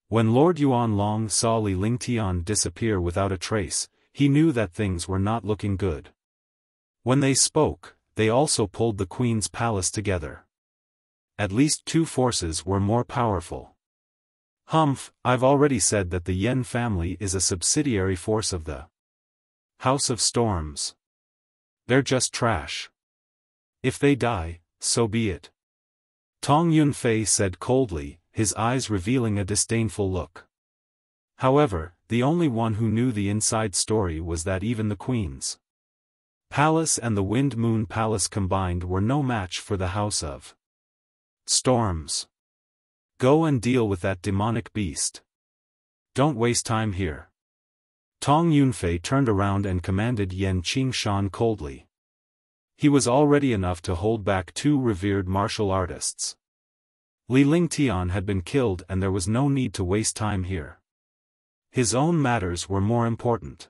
Speaker 1: When Lord Yuanlong saw Li Lingtian disappear without a trace, he knew that things were not looking good. When they spoke, they also pulled the Queen's Palace together. At least two forces were more powerful. Humph, I've already said that the Yan family is a subsidiary force of the House of Storms. They're just trash. If they die, so be it. Tong Yunfei said coldly, his eyes revealing a disdainful look. However, the only one who knew the inside story was that even the Queen's Palace and the Wind Moon Palace combined were no match for the House of Storms. Go and deal with that demonic beast. Don't waste time here. Tong Yunfei turned around and commanded Yan Qingshan coldly. He was already enough to hold back two revered martial artists. Li Lingtian had been killed and there was no need to waste time here. His own matters were more important.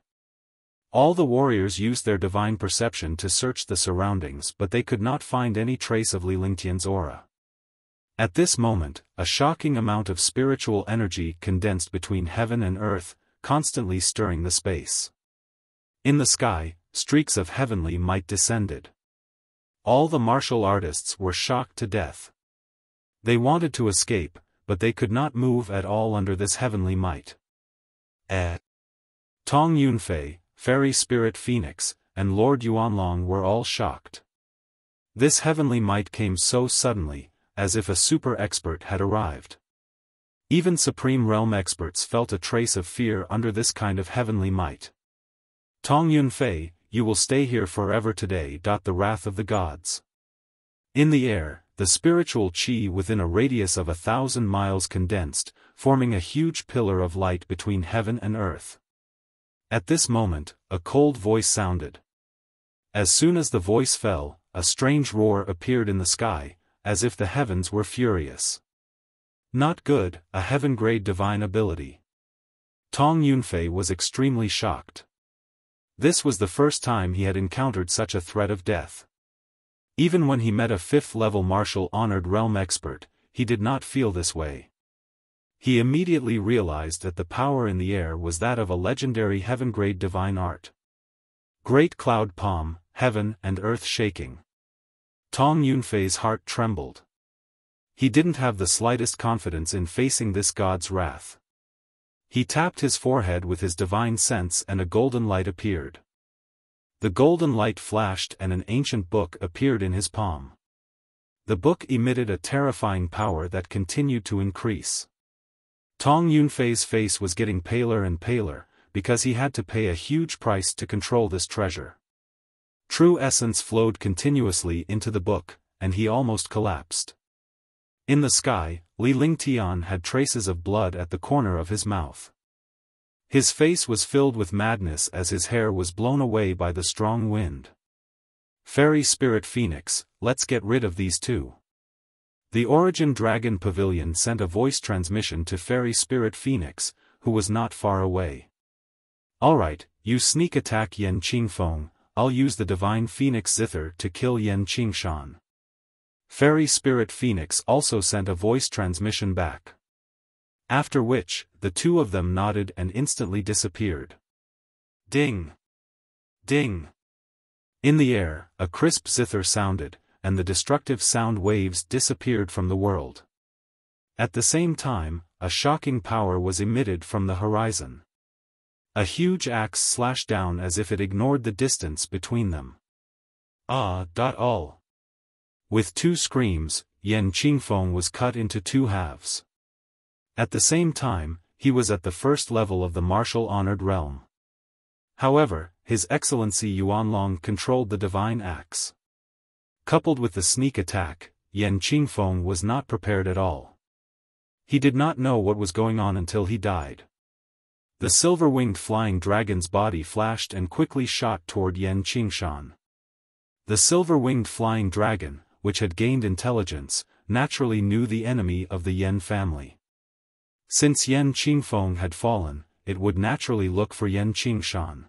Speaker 1: All the warriors used their divine perception to search the surroundings, but they could not find any trace of Li Lingtian's aura. At this moment, a shocking amount of spiritual energy condensed between heaven and earth, constantly stirring the space. In the sky, streaks of heavenly might descended. All the martial artists were shocked to death. They wanted to escape, but they could not move at all under this heavenly might. Tong Yunfei, Fairy Spirit Phoenix, and Lord Yuanlong were all shocked. This heavenly might came so suddenly, as if a super expert had arrived. Even Supreme Realm experts felt a trace of fear under this kind of heavenly might. Tong Yunfei, you will stay here forever today. The wrath of the gods. In the air, the spiritual qi within a radius of 1,000 miles condensed, forming a huge pillar of light between heaven and earth. At this moment, a cold voice sounded. As soon as the voice fell, a strange roar appeared in the sky, as if the heavens were furious. Not good, a heaven-grade divine ability. Tong Yunfei was extremely shocked. This was the first time he had encountered such a threat of death. Even when he met a 5th-level martial honored realm expert, he did not feel this way. He immediately realized that the power in the air was that of a legendary heaven-grade divine art. Great cloud palm, heaven and earth shaking. Tong Yunfei's heart trembled. He didn't have the slightest confidence in facing this god's wrath. He tapped his forehead with his divine sense and a golden light appeared. The golden light flashed and an ancient book appeared in his palm. The book emitted a terrifying power that continued to increase. Tong Yunfei's face was getting paler and paler, because he had to pay a huge price to control this treasure. True essence flowed continuously into the book, and he almost collapsed. In the sky, Li Lingtian had traces of blood at the corner of his mouth. His face was filled with madness as his hair was blown away by the strong wind. Fairy Spirit Phoenix, let's get rid of these two. The Origin Dragon Pavilion sent a voice transmission to Fairy Spirit Phoenix, who was not far away. Alright, you sneak attack Yan Qingfeng, I'll use the Divine Phoenix Zither to kill Yan Qingshan. Fairy Spirit Phoenix also sent a voice transmission back. After which, the two of them nodded and instantly disappeared. Ding! Ding! In the air, a crisp zither sounded, and the destructive sound waves disappeared from the world. At the same time, a shocking power was emitted from the horizon. A huge axe slashed down as if it ignored the distance between them. All. With two screams, Yan Qingfeng was cut into two halves. At the same time, he was at the first level of the martial honored realm. However, His Excellency Yuanlong controlled the divine axe. Coupled with the sneak attack, Yan Qingfeng was not prepared at all. He did not know what was going on until he died. The silver-winged flying dragon's body flashed and quickly shot toward Yan Qingshan. The silver-winged flying dragon, which had gained intelligence, naturally knew the enemy of the Yan family. Since Yan Qingfeng had fallen, it would naturally look for Yan Qingshan.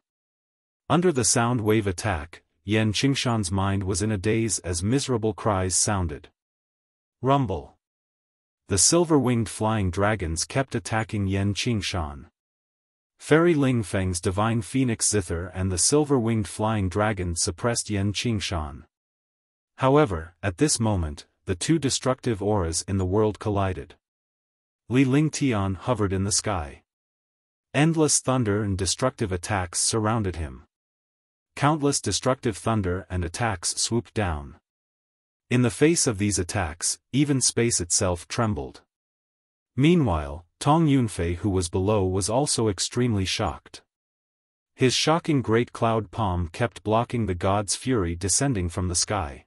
Speaker 1: Under the sound wave attack, Yan Qingshan's mind was in a daze as miserable cries sounded. Rumble. The silver-winged flying dragons kept attacking Yan Qingshan. Fairy Ling Feng's divine phoenix zither and the silver-winged flying dragon suppressed Yan Qingshan. However, at this moment, the two destructive auras in the world collided. Li Lingtian hovered in the sky. Endless thunder and destructive attacks surrounded him. Countless destructive thunder and attacks swooped down. In the face of these attacks, even space itself trembled. Meanwhile, Tong Yunfei, who was below, was also extremely shocked. His shocking great cloud palm kept blocking the god's fury descending from the sky.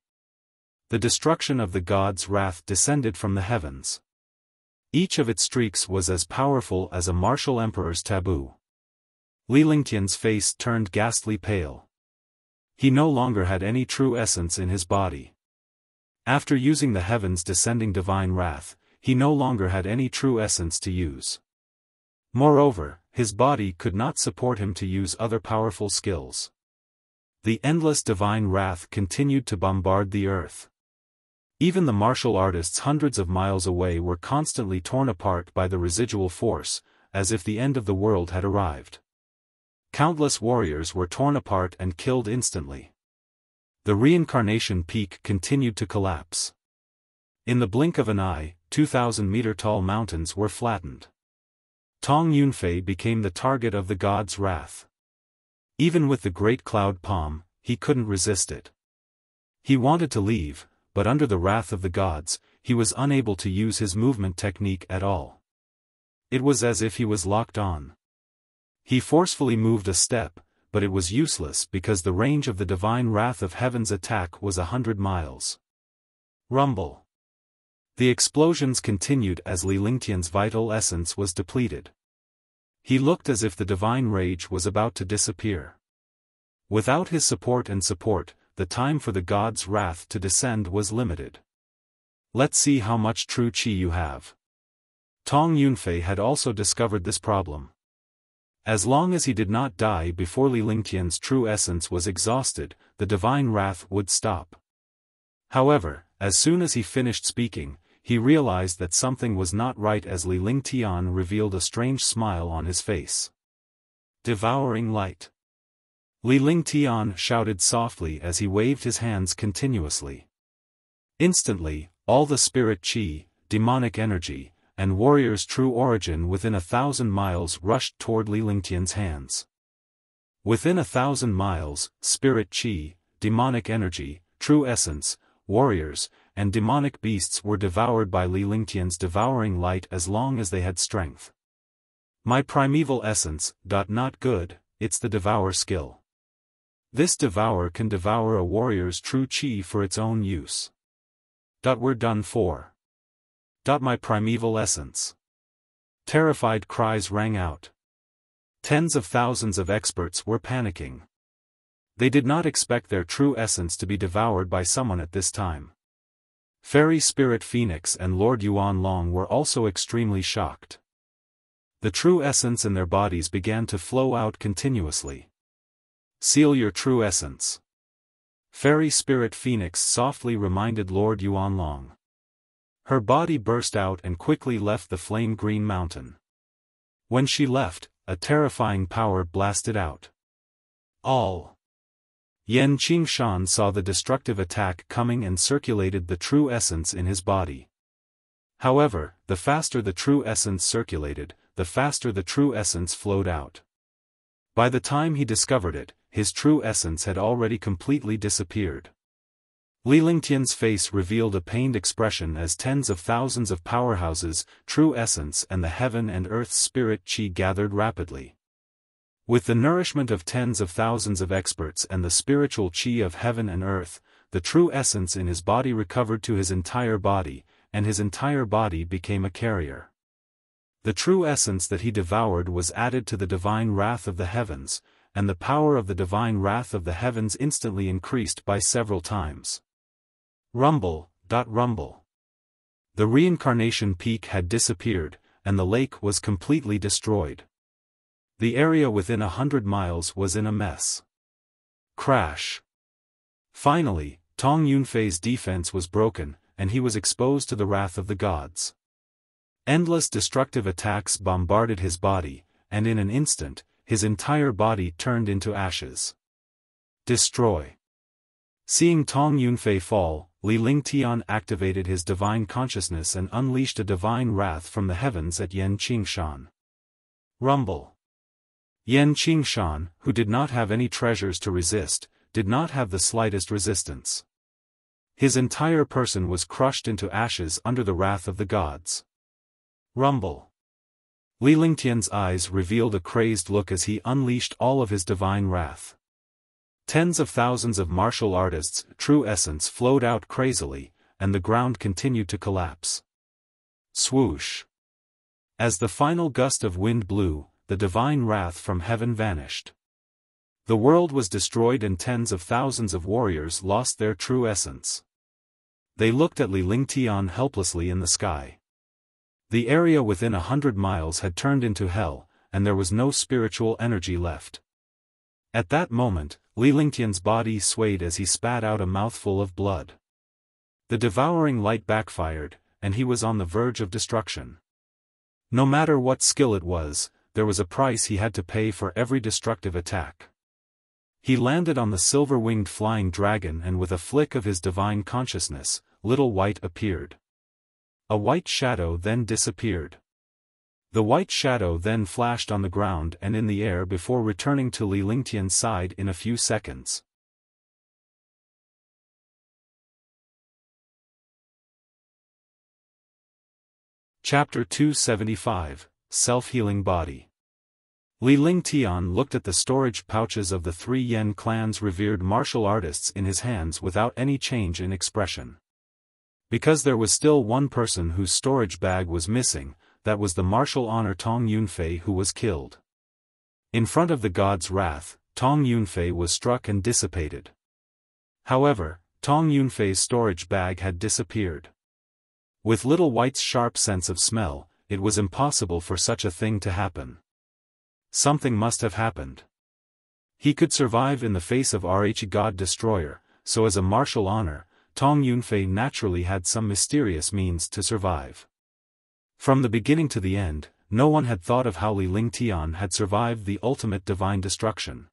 Speaker 1: The destruction of the god's wrath descended from the heavens. Each of its streaks was as powerful as a martial emperor's taboo. Li Lingtian's face turned ghastly pale. He no longer had any true essence in his body. After using the heavens' descending divine wrath, he no longer had any true essence to use. Moreover, his body could not support him to use other powerful skills. The endless divine wrath continued to bombard the earth. Even the martial artists hundreds of miles away were constantly torn apart by the residual force, as if the end of the world had arrived. Countless warriors were torn apart and killed instantly. The reincarnation peak continued to collapse. In the blink of an eye, 2,000-meter-tall mountains were flattened. Tong Yunfei became the target of the god's wrath. Even with the great cloud palm, he couldn't resist it. He wanted to leave, but under the wrath of the gods, he was unable to use his movement technique at all. It was as if he was locked on. He forcefully moved a step, but it was useless because the range of the divine wrath of heaven's attack was 100 miles. Rumble. The explosions continued as Li Lingtian's vital essence was depleted. He looked as if the divine rage was about to disappear. Without his support, the time for the god's wrath to descend was limited. Let's see how much true qi you have. Tong Yunfei had also discovered this problem. As long as he did not die before Li Lingtian's true essence was exhausted, the divine wrath would stop. However, as soon as he finished speaking, he realized that something was not right as Li Lingtian revealed a strange smile on his face. Devouring light. Li Lingtian shouted softly as he waved his hands continuously. Instantly, all the spirit qi, demonic energy, and warrior's true origin within 1,000 miles rushed toward Li Lingtian's hands. Within 1,000 miles, spirit qi, demonic energy, true essence, warriors, and demonic beasts were devoured by Li Lingtian's devouring light as long as they had strength. My primeval essence, not good, it's the devour skill. This devour can devour a warrior's true qi for its own use. We're done for. My primeval essence. Terrified cries rang out. Tens of thousands of experts were panicking. They did not expect their true essence to be devoured by someone at this time. Fairy Spirit Phoenix and Lord Yuan Long were also extremely shocked. The true essence in their bodies began to flow out continuously. Seal your true essence. Fairy Spirit Phoenix softly reminded Lord Yuan Long. Her body burst out and quickly left the flame-green mountain. When she left, a terrifying power blasted out. All. Yan Qingshan saw the destructive attack coming and circulated the true essence in his body. However, the faster the true essence circulated, the faster the true essence flowed out. By the time he discovered it, his true essence had already completely disappeared. Li Lingtian's face revealed a pained expression as tens of thousands of powerhouses, true essence and the heaven and earth spirit qi gathered rapidly. With the nourishment of tens of thousands of experts and the spiritual qi of heaven and earth, the true essence in his body recovered to his entire body, and his entire body became a carrier. The true essence that he devoured was added to the divine wrath of the heavens, and the power of the divine wrath of the heavens instantly increased by several times. Rumble, rumble. The reincarnation peak had disappeared, and the lake was completely destroyed. The area within 100 miles was in a mess. Crash. Finally, Tong Yunfei's defense was broken, and he was exposed to the wrath of the gods. Endless destructive attacks bombarded his body, and in an instant, his entire body turned into ashes. Destroy. Seeing Tong Yunfei fall, Li Lingtian activated his divine consciousness and unleashed a divine wrath from the heavens at Yan Qingshan. Rumble. Yan Qingshan, who did not have any treasures to resist, did not have the slightest resistance. His entire person was crushed into ashes under the wrath of the gods. Rumble. Li Lingtian's eyes revealed a crazed look as he unleashed all of his divine wrath. Tens of thousands of martial artists' true essence flowed out crazily, and the ground continued to collapse. Swoosh. As the final gust of wind blew, the divine wrath from heaven vanished. The world was destroyed and tens of thousands of warriors lost their true essence. They looked at Li Lingtian helplessly in the sky. The area within 100 miles had turned into hell, and there was no spiritual energy left. At that moment, Li Lingtian's body swayed as he spat out a mouthful of blood. The devouring light backfired, and he was on the verge of destruction. No matter what skill it was, there was a price he had to pay for every destructive attack. He landed on the silver-winged flying dragon, and with a flick of his divine consciousness, Little White appeared. A white shadow then disappeared. The white shadow then flashed on the ground and in the air before returning to Li Lingtian's side in a few seconds. Chapter 275, Self-Healing Body. Li Lingtian looked at the storage pouches of the 3 Yen clan's revered martial artists in his hands without any change in expression. Because there was still one person whose storage bag was missing, that was the martial honor Tong Yunfei, who was killed. In front of the god's wrath, Tong Yunfei was struck and dissipated. However, Tong Yunfei's storage bag had disappeared. With Little White's sharp sense of smell, it was impossible for such a thing to happen. Something must have happened. He could survive in the face of Rh God Destroyer, so as a martial honor, Tong Yunfei naturally had some mysterious means to survive. From the beginning to the end, no one had thought of how Li Lingtian had survived the ultimate divine destruction.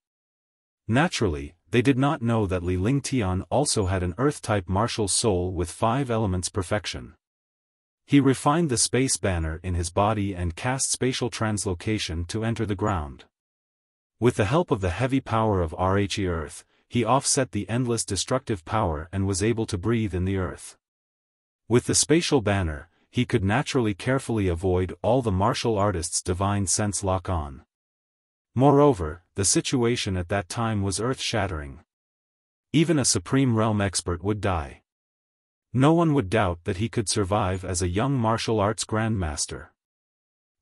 Speaker 1: Naturally, they did not know that Li Lingtian also had an Earth-type martial soul with 5 elements perfection. He refined the space banner in his body and cast spatial translocation to enter the ground. With the help of the heavy power of Rhe Earth, he offset the endless destructive power and was able to breathe in the earth. With the spatial banner, he could naturally carefully avoid all the martial artist's divine sense lock-on. Moreover, the situation at that time was earth-shattering. Even a Supreme Realm expert would die. No one would doubt that he could survive as a young martial arts grandmaster.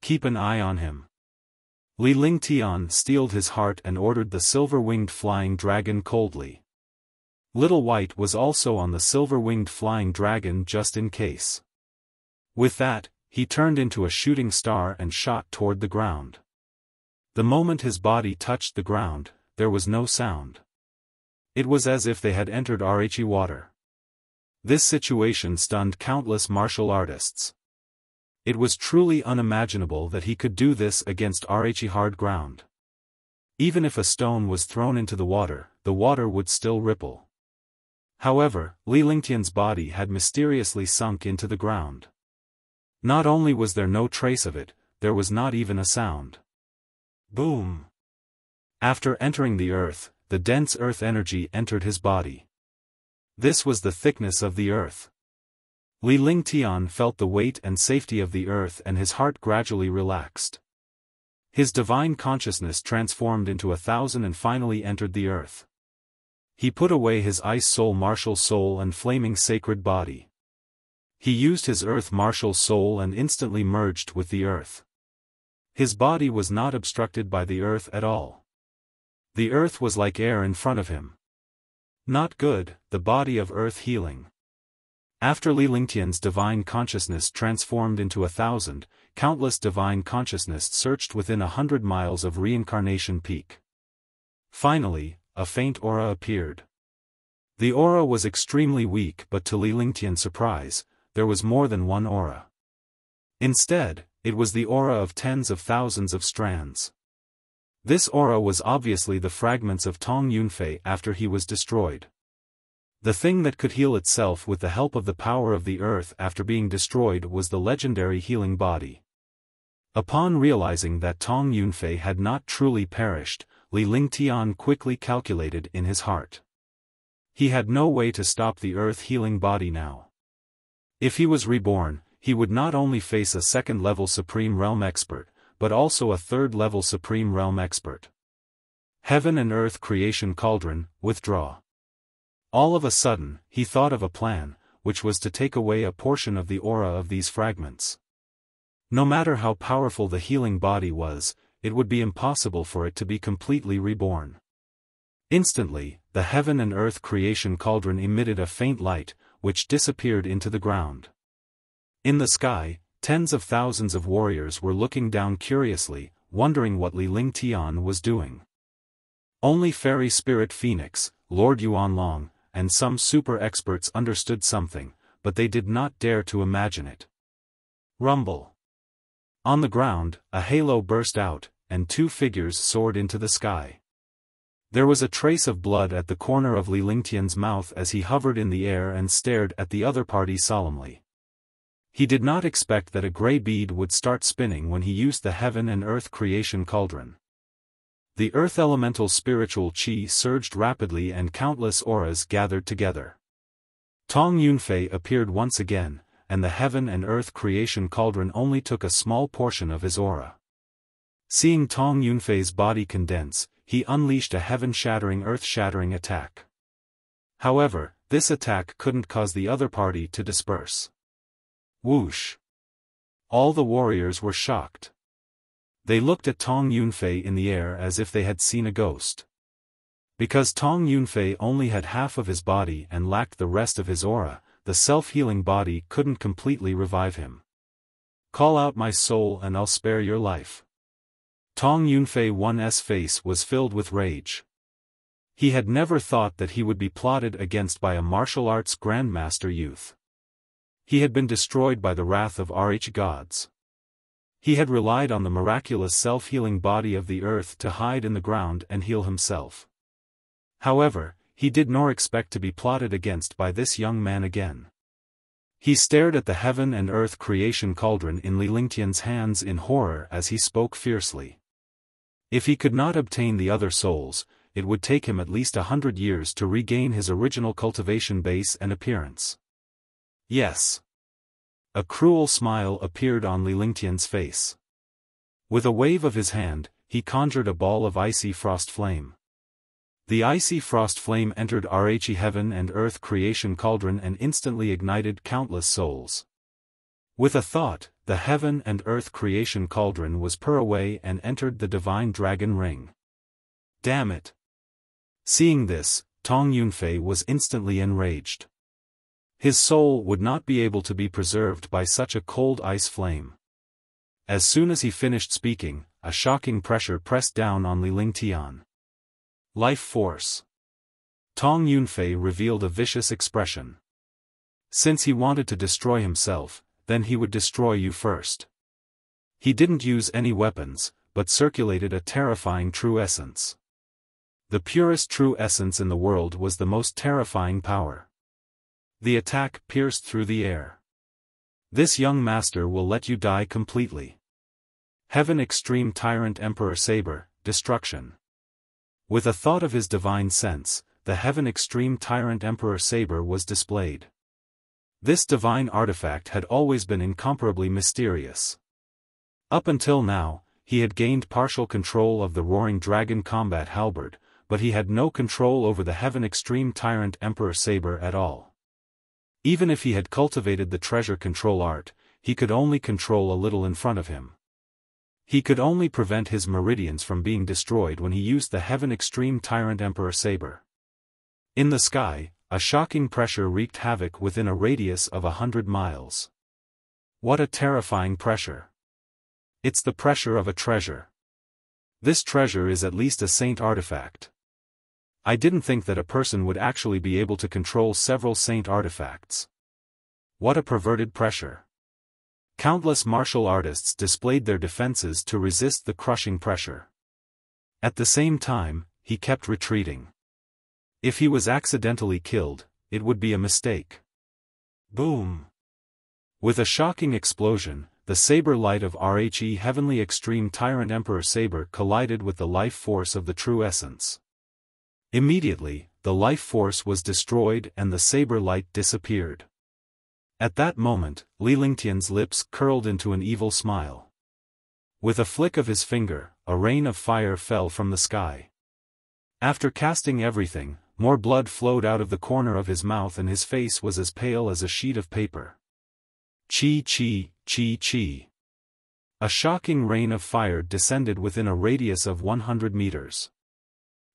Speaker 1: Keep an eye on him. Li Lingtian steeled his heart and ordered the silver-winged flying dragon coldly. Little White was also on the silver-winged flying dragon just in case. With that, he turned into a shooting star and shot toward the ground. The moment his body touched the ground, there was no sound. It was as if they had entered Rhe water. This situation stunned countless martial artists. It was truly unimaginable that he could do this against Rhe hard ground. Even if a stone was thrown into the water would still ripple. However, Li Lingtian's body had mysteriously sunk into the ground. Not only was there no trace of it, there was not even a sound. Boom! After entering the earth, the dense earth energy entered his body. This was the thickness of the earth. Li Lingtian felt the weight and safety of the earth and his heart gradually relaxed. His divine consciousness transformed into 1,000 and finally entered the earth. He put away his ice soul martial soul and flaming sacred body. He used his earth martial soul and instantly merged with the earth. His body was not obstructed by the earth at all. The earth was like air in front of him. Not good, the body of earth healing. After Li Lingtian's divine consciousness transformed into 1,000, countless divine consciousness searched within 100 miles of reincarnation peak. Finally, a faint aura appeared. The aura was extremely weak, but to Li Lingtian's surprise, there was more than one aura. Instead, it was the aura of tens of thousands of strands. This aura was obviously the fragments of Tong Yunfei after he was destroyed. The thing that could heal itself with the help of the power of the earth after being destroyed was the legendary healing body. Upon realizing that Tong Yunfei had not truly perished, Li Lingtian quickly calculated in his heart. He had no way to stop the earth healing body now. If he was reborn, he would not only face a second-level Supreme Realm expert, but also a third-level Supreme Realm expert. Heaven and Earth Creation Cauldron, withdraw. All of a sudden, he thought of a plan, which was to take away a portion of the aura of these fragments. No matter how powerful the healing body was, it would be impossible for it to be completely reborn. Instantly, the Heaven and Earth Creation Cauldron emitted a faint light, which disappeared into the ground. In the sky, tens of thousands of warriors were looking down curiously, wondering what Li Lingtian was doing. Only Fairy Spirit Phoenix, Lord Yuanlong, and some super experts understood something, but they did not dare to imagine it. Rumble. On the ground, a halo burst out, and two figures soared into the sky. There was a trace of blood at the corner of Li Lingtian's mouth as he hovered in the air and stared at the other party solemnly. He did not expect that a gray bead would start spinning when he used the Heaven and Earth Creation Cauldron. The earth elemental spiritual qi surged rapidly and countless auras gathered together. Tong Yunfei appeared once again, and the Heaven and Earth Creation Cauldron only took a small portion of his aura. Seeing Tong Yunfei's body condense, he unleashed a heaven-shattering earth-shattering attack. However, this attack couldn't cause the other party to disperse. Whoosh! All the warriors were shocked. They looked at Tong Yunfei in the air as if they had seen a ghost. Because Tong Yunfei only had half of his body and lacked the rest of his aura, the self-healing body couldn't completely revive him. Call out my soul and I'll spare your life. Tong Yunfei's face was filled with rage. He had never thought that he would be plotted against by a martial arts grandmaster youth. He had been destroyed by the wrath of RH gods. He had relied on the miraculous self-healing body of the earth to hide in the ground and heal himself. However, he did not expect to be plotted against by this young man again. He stared at the Heaven and Earth Creation Cauldron in Li Lingtian's hands in horror as he spoke fiercely. If he could not obtain the other souls, it would take him at least 100 years to regain his original cultivation base and appearance. Yes. A cruel smile appeared on Li Lingtian's face. With a wave of his hand, he conjured a ball of icy frost flame. The icy frost flame entered RH Heaven and Earth Creation Cauldron and instantly ignited countless souls. With a thought, the Heaven and Earth Creation Cauldron was purred away and entered the Divine Dragon Ring. Damn it! Seeing this, Tong Yunfei was instantly enraged. His soul would not be able to be preserved by such a cold ice flame. As soon as he finished speaking, a shocking pressure pressed down on Li Lingtian. Life force. Tong Yunfei revealed a vicious expression. Since he wanted to destroy himself, then he would destroy you first. He didn't use any weapons, but circulated a terrifying true essence. The purest true essence in the world was the most terrifying power. The attack pierced through the air. This young master will let you die completely. Heaven Extreme Tyrant Emperor Saber, Destruction. With a thought of his divine sense, the Heaven Extreme Tyrant Emperor Saber was displayed. This divine artifact had always been incomparably mysterious. Up until now, he had gained partial control of the Roaring Dragon Combat Halberd, but he had no control over the Heaven Extreme Tyrant Emperor Saber at all. Even if he had cultivated the treasure control art, he could only control a little in front of him. He could only prevent his meridians from being destroyed when he used the Heaven Extreme Tyrant Emperor Saber. In the sky, a shocking pressure wreaked havoc within a radius of 100 miles. What a terrifying pressure! It's the pressure of a treasure. This treasure is at least a saint artifact. I didn't think that a person would actually be able to control several saint artifacts. What a perverted pressure! Countless martial artists displayed their defenses to resist the crushing pressure. At the same time, he kept retreating. If he was accidentally killed, it would be a mistake. Boom! With a shocking explosion, the saber light of Rhe Heavenly Extreme Tyrant Emperor Saber collided with the life force of the true essence. Immediately, the life force was destroyed and the saber light disappeared. At that moment, Li Lingtian's lips curled into an evil smile. With a flick of his finger, a rain of fire fell from the sky. After casting everything, more blood flowed out of the corner of his mouth and his face was as pale as a sheet of paper. Chi chi, chi chi. A shocking rain of fire descended within a radius of 100 meters.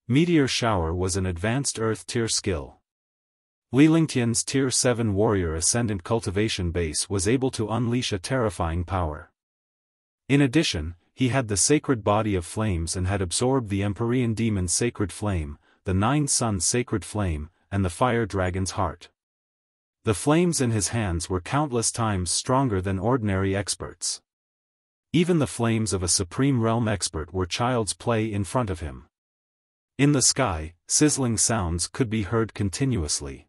Speaker 1: Meteor shower was an advanced Earth tier skill. Li Lingtian's Tier 7 Warrior Ascendant Cultivation Base was able to unleash a terrifying power. In addition, he had the Sacred Body of Flames and had absorbed the Empyrean Demon's Sacred Flame, the Nine Suns' Sacred Flame, and the Fire Dragon's Heart. The flames in his hands were countless times stronger than ordinary experts. Even the flames of a Supreme Realm expert were child's play in front of him. In the sky, sizzling sounds could be heard continuously.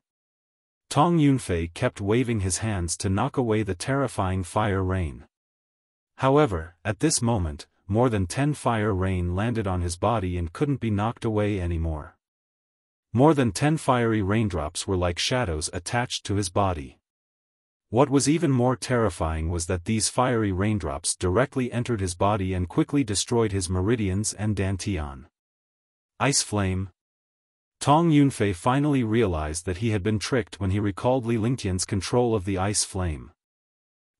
Speaker 1: Tong Yunfei kept waving his hands to knock away the terrifying fire rain. However, at this moment, more than 10 fire rain landed on his body and couldn't be knocked away anymore. More than 10 fiery raindrops were like shadows attached to his body. What was even more terrifying was that these fiery raindrops directly entered his body and quickly destroyed his meridians and dantian. Ice flame. Tong Yunfei finally realized that he had been tricked when he recalled Li Lingtian's control of the ice flame.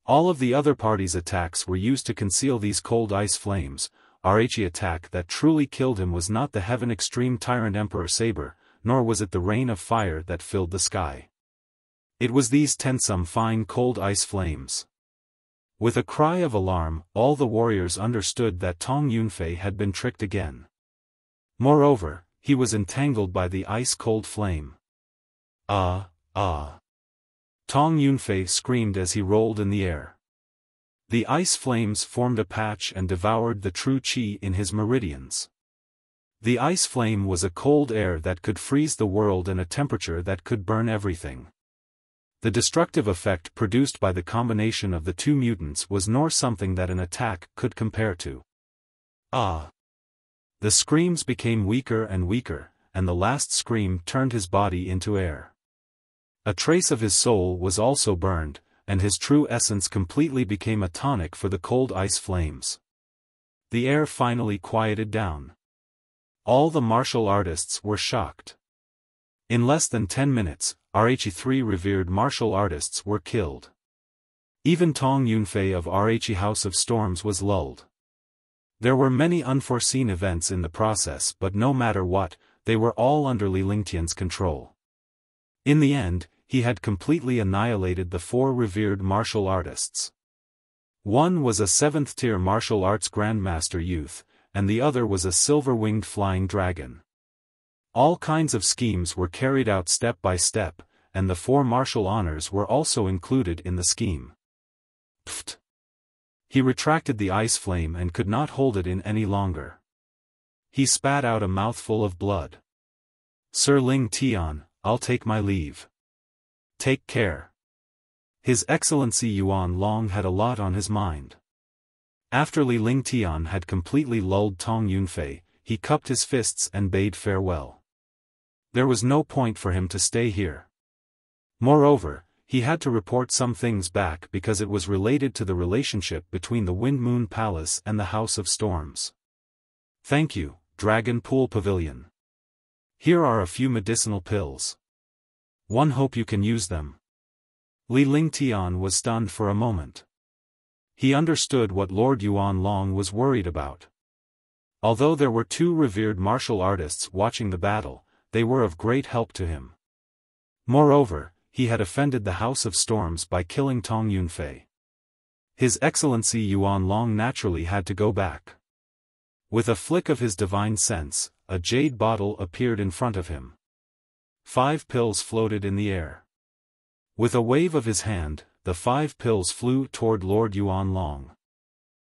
Speaker 1: All of the other party's attacks were used to conceal these cold ice flames. Rhe attack that truly killed him was not the Heaven Extreme Tyrant Emperor Saber, nor was it the rain of fire that filled the sky. It was these tensome fine cold ice flames. With a cry of alarm, all the warriors understood that Tong Yunfei had been tricked again. Moreover, he was entangled by the ice-cold flame. Ah! Tong Yunfei screamed as he rolled in the air. The ice flames formed a patch and devoured the true qi in his meridians. The ice flame was a cold air that could freeze the world and a temperature that could burn everything. The destructive effect produced by the combination of the two mutants was nor something that an attack could compare to. Ah! The screams became weaker and weaker, and the last scream turned his body into air. A trace of his soul was also burned, and his true essence completely became a tonic for the cold ice flames. The air finally quieted down. All the martial artists were shocked. In less than 10 minutes, Rhe3 revered martial artists were killed. Even Tong Yunfei of Rhe House of Storms was lulled. There were many unforeseen events in the process, but no matter what, they were all under Li Lingtian's control. In the end, he had completely annihilated the 4 revered martial artists. One was a 7th-tier martial arts grandmaster youth, and the other was a silver-winged flying dragon. All kinds of schemes were carried out step by step, and the 4 martial honors were also included in the scheme. Pfft! He retracted the ice flame and could not hold it in any longer. He spat out a mouthful of blood. Sir Ling Tian, I'll take my leave. Take care. His Excellency Yuan Long had a lot on his mind. After Li Lingtian had completely lulled Tong Yunfei, he cupped his fists and bade farewell. There was no point for him to stay here. Moreover, he had to report some things back because it was related to the relationship between the Wind Moon Palace and the House of Storms. Thank you, Dragon Pool Pavilion. Here are a few medicinal pills. One hope you can use them. Li Lingtian was stunned for a moment. He understood what Lord Yuan Long was worried about. Although there were 2 revered martial artists watching the battle, they were of great help to him. Moreover, he had offended the House of Storms by killing Tong Yunfei. His Excellency Yuan Long naturally had to go back. With a flick of his divine sense, a jade bottle appeared in front of him. 5 pills floated in the air. With a wave of his hand, the 5 pills flew toward Lord Yuan Long.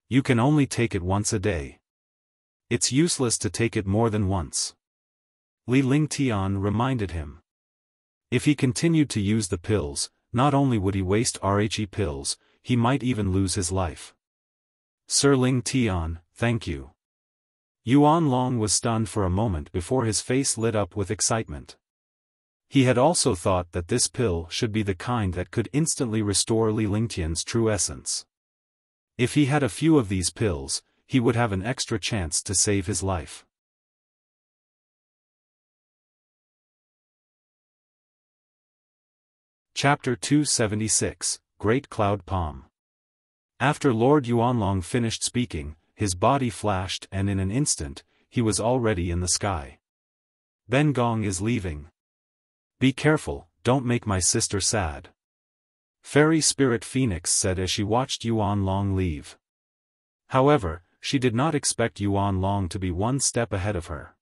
Speaker 1: You can only take it once a day. It's useless to take it more than once. Li Lingtian reminded him. If he continued to use the pills, not only would he waste RHE pills, he might even lose his life. Sir Lingtian, thank you. Yuan Long was stunned for a moment before his face lit up with excitement. He had also thought that this pill should be the kind that could instantly restore Li Lingtian's true essence. If he had a few of these pills, he would have an extra chance to save his life. Chapter 276, Great Cloud Palm. After Lord Yuanlong finished speaking, his body flashed and in an instant, he was already in the sky. Ben Gong is leaving. Be careful, don't make my sister sad. Fairy Spirit Phoenix said as she watched Yuan Long leave. However, she did not expect Yuan Long to be one step ahead of her.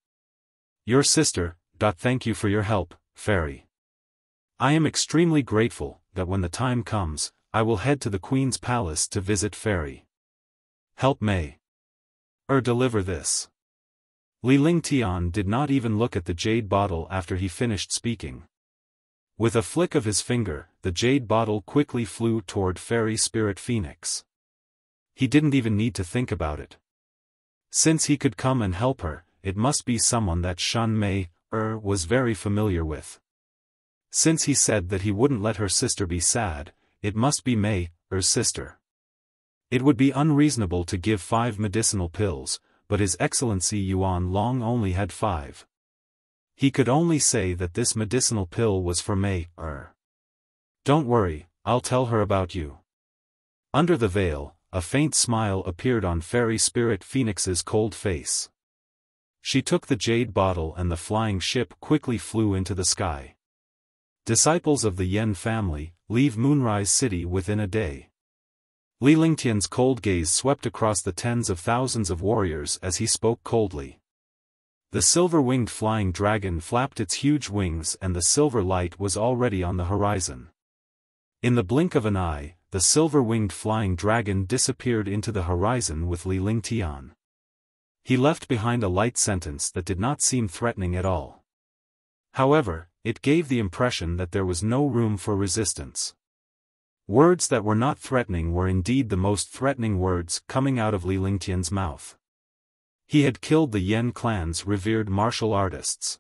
Speaker 1: Your sister, thank you for your help, Fairy. I am extremely grateful that when the time comes, I will head to the Queen's palace to visit Fairy. Help May. Deliver this. Li Lingtian did not even look at the jade bottle after he finished speaking. With a flick of his finger, the jade bottle quickly flew toward Fairy Spirit Phoenix. He didn't even need to think about it. Since he could come and help her, it must be someone that Shan Mei was very familiar with. Since he said that he wouldn't let her sister be sad, it must be Mei's sister. It would be unreasonable to give 5 medicinal pills, but His Excellency Yuan Long only had 5. He could only say that this medicinal pill was for Mei. Don't worry, I'll tell her about you. Under the veil, a faint smile appeared on Fairy Spirit Phoenix's cold face. She took the jade bottle and the flying ship quickly flew into the sky. Disciples of the Yen family, leave Moonrise City within a day. Li Lingtian's cold gaze swept across the tens of thousands of warriors as he spoke coldly. The silver-winged flying dragon flapped its huge wings and the silver light was already on the horizon. In the blink of an eye, the silver-winged flying dragon disappeared into the horizon with Li Lingtian. He left behind a light sentence that did not seem threatening at all. However, it gave the impression that there was no room for resistance. Words that were not threatening were indeed the most threatening words coming out of Li Lingtian's mouth. He had killed the Yen clan's revered martial artists.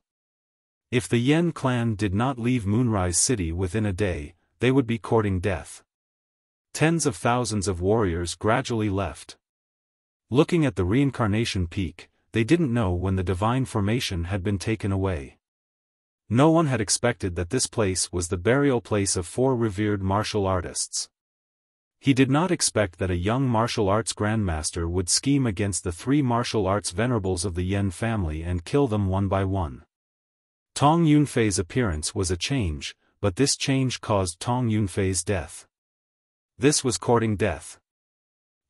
Speaker 1: If the Yen clan did not leave Moonrise City within a day, they would be courting death. Tens of thousands of warriors gradually left. Looking at the reincarnation peak, they didn't know when the divine formation had been taken away. No one had expected that this place was the burial place of 4 revered martial artists. He did not expect that a young martial arts grandmaster would scheme against the 3 martial arts venerables of the Yen family and kill them one by one. Tong Yunfei's appearance was a change, but this change caused Tong Yunfei's death. This was courting death.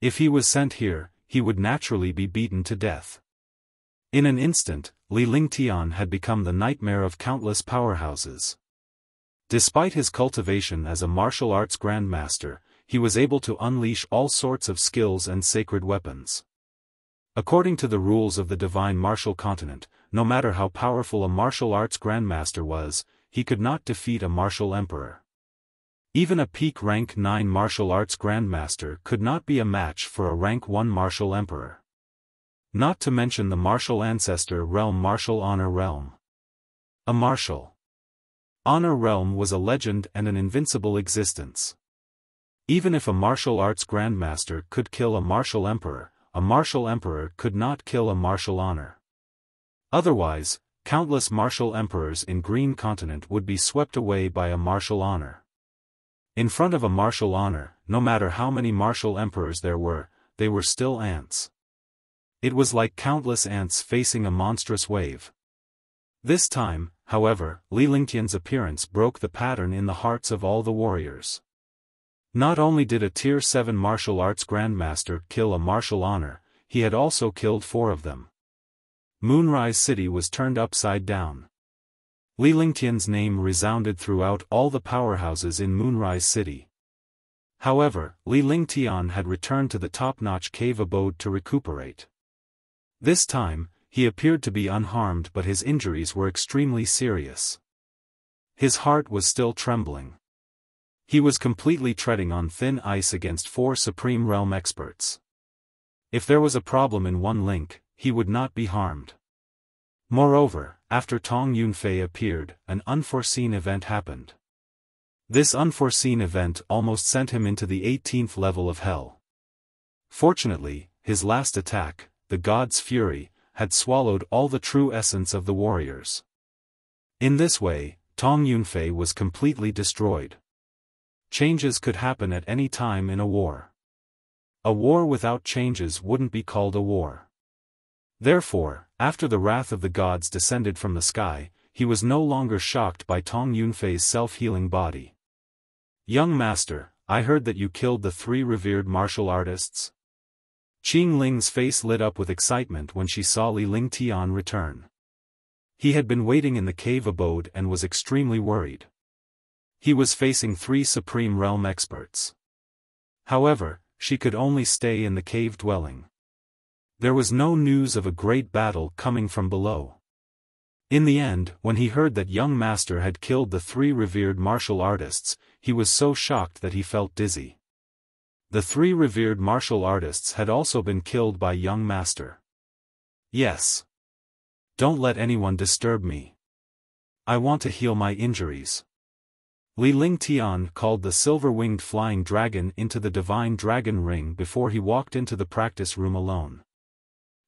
Speaker 1: If he was sent here, he would naturally be beaten to death. In an instant, Li Lingtian had become the nightmare of countless powerhouses. Despite his cultivation as a martial arts grandmaster, he was able to unleash all sorts of skills and sacred weapons. According to the rules of the divine martial continent, no matter how powerful a martial arts grandmaster was, he could not defeat a martial emperor. Even a peak rank 9 martial arts grandmaster could not be a match for a rank 1 martial emperor. Not to mention the martial ancestor realm martial honor realm. A martial honor realm was a legend and an invincible existence. Even if a martial arts grandmaster could kill a martial emperor could not kill a martial honor. Otherwise, countless martial emperors in Green Continent would be swept away by a martial honor. In front of a martial honor, no matter how many martial emperors there were, they were still ants. It was like countless ants facing a monstrous wave. This time, however, Li Lingtian's appearance broke the pattern in the hearts of all the warriors. Not only did a Tier 7 martial arts grandmaster kill a martial honor, he had also killed 4 of them. Moonrise City was turned upside down. Li Lingtian's name resounded throughout all the powerhouses in Moonrise City. However, Li Lingtian had returned to the top-notch cave abode to recuperate. This time, he appeared to be unharmed, but his injuries were extremely serious. His heart was still trembling. He was completely treading on thin ice against 4 Supreme Realm experts. If there was a problem in one link, he would not be harmed. Moreover, after Tong Yunfei appeared, an unforeseen event happened. This unforeseen event almost sent him into the 18th level of hell. Fortunately, his last attack, the God's Fury, had swallowed all the true essence of the warriors. In this way, Tong Yunfei was completely destroyed. Changes could happen at any time in a war. A war without changes wouldn't be called a war. Therefore, after the wrath of the gods descended from the sky, he was no longer shocked by Tong Yunfei's self-healing body. "Young master, I heard that you killed the 3 revered martial artists." Qing Ling's face lit up with excitement when she saw Li Lingtian return. He had been waiting in the cave abode and was extremely worried. He was facing 3 Supreme Realm experts. However, she could only stay in the cave dwelling. There was no news of a great battle coming from below. In the end, when he heard that young master had killed the 3 revered martial artists, he was so shocked that he felt dizzy. The 3 revered martial artists had also been killed by young master. "Yes. Don't let anyone disturb me. I want to heal my injuries." Li Lingtian called the silver-winged flying dragon into the divine dragon ring before he walked into the practice room alone.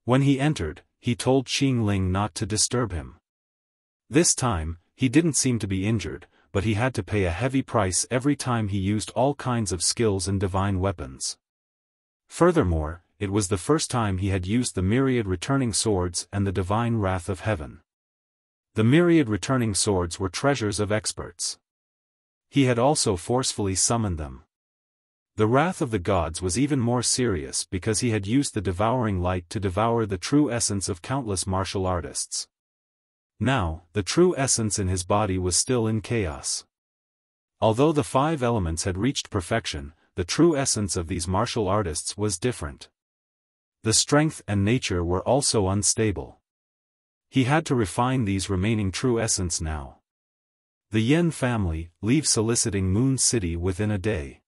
Speaker 1: When he entered, he told Qing Ling not to disturb him. This time, he didn't seem to be injured, but he had to pay a heavy price every time he used all kinds of skills and divine weapons. Furthermore, it was the first time he had used the myriad returning swords and the divine wrath of heaven. The myriad returning swords were treasures of experts. He had also forcefully summoned them. The wrath of the gods was even more serious because he had used the devouring light to devour the true essence of countless martial artists. Now, the true essence in his body was still in chaos. Although the 5 elements had reached perfection, the true essence of these martial artists was different. The strength and nature were also unstable. He had to refine these remaining true essence now. The Yen family, leave soliciting Moon City within a day.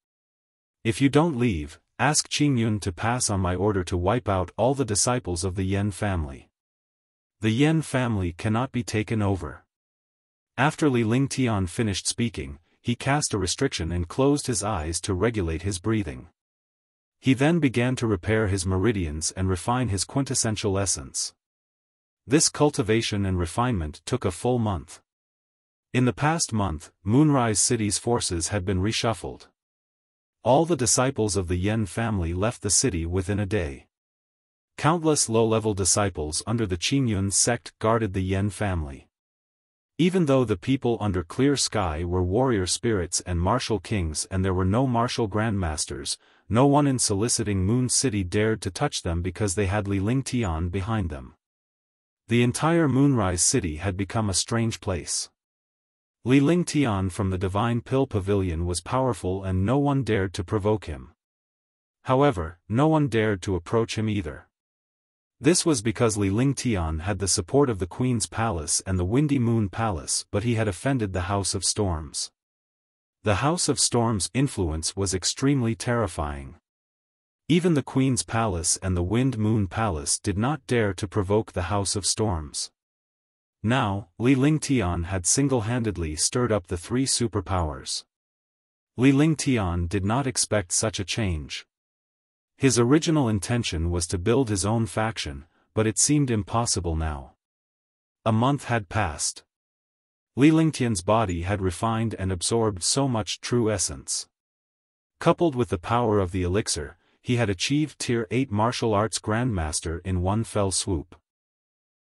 Speaker 1: If you don't leave, ask Qingyun to pass on my order to wipe out all the disciples of the Yen family. The Yen family cannot be taken over. After Li Lingtian finished speaking, he cast a restriction and closed his eyes to regulate his breathing. He then began to repair his meridians and refine his quintessential essence. This cultivation and refinement took a full month. In the past month, Moonrise City's forces had been reshuffled. All the disciples of the Yen family left the city within a day. Countless low-level disciples under the Qingyun sect guarded the Yen family. Even though the people under clear sky were warrior spirits and martial kings and there were no martial grandmasters, no one in soliciting Moon City dared to touch them because they had Li Lingtian behind them. The entire Moonrise City had become a strange place. Li Lingtian from the Divine Pill Pavilion was powerful and no one dared to provoke him. However, no one dared to approach him either. This was because Li Lingtian had the support of the Queen's Palace and the Windy Moon Palace, but he had offended the House of Storms. The House of Storms' influence was extremely terrifying. Even the Queen's Palace and the Wind Moon Palace did not dare to provoke the House of Storms. Now, Li Lingtian had single-handedly stirred up the 3 superpowers. Li Lingtian did not expect such a change. His original intention was to build his own faction, but it seemed impossible now. A month had passed. Li Lingtian's body had refined and absorbed so much true essence. Coupled with the power of the elixir, he had achieved Tier 8 martial arts grandmaster in one fell swoop.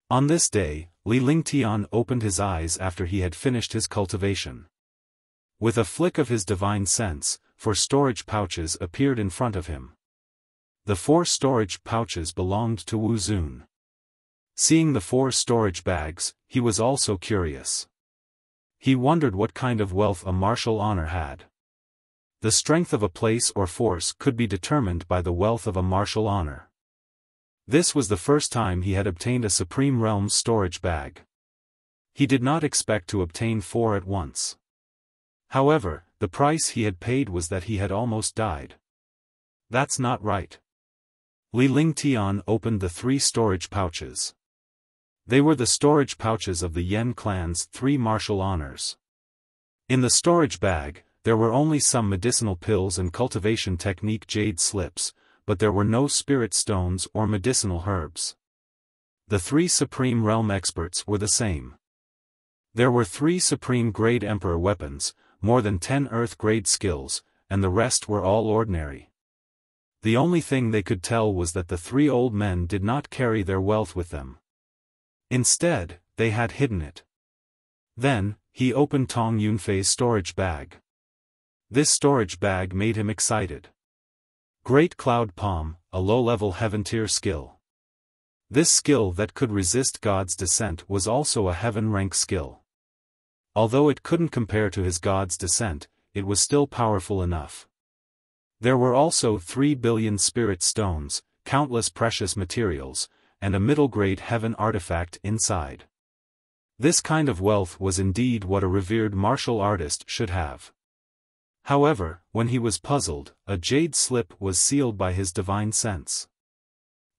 Speaker 1: On this day, Li Lingtian opened his eyes after he had finished his cultivation. With a flick of his divine sense, 4 storage pouches appeared in front of him. The 4 storage pouches belonged to Wu Zun. Seeing the 4 storage bags, he was also curious. He wondered what kind of wealth a martial honor had. The strength of a place or force could be determined by the wealth of a martial honor. This was the first time he had obtained a Supreme Realms storage bag. He did not expect to obtain 4 at once. However, the price he had paid was that he had almost died. That's not right. Li Lingtian opened the 3 storage pouches. They were the storage pouches of the Yen clan's 3 martial honors. In the storage bag, there were only some medicinal pills and cultivation technique jade slips, but there were no spirit stones or medicinal herbs. The 3 Supreme Realm experts were the same. There were 3 Supreme Grade Emperor weapons, more than 10 Earth Grade skills, and the rest were all ordinary. The only thing they could tell was that the 3 old men did not carry their wealth with them. Instead, they had hidden it. Then, he opened Tong Yunfei's storage bag. This storage bag made him excited. Great Cloud Palm, a low-level heaven tier skill. This skill that could resist God's descent was also a heaven rank skill. Although it couldn't compare to his God's descent, it was still powerful enough. There were also 3 billion spirit stones, countless precious materials, and a middle-grade heaven artifact inside. This kind of wealth was indeed what a revered martial artist should have. However, when he was puzzled, a jade slip was sealed by his divine sense.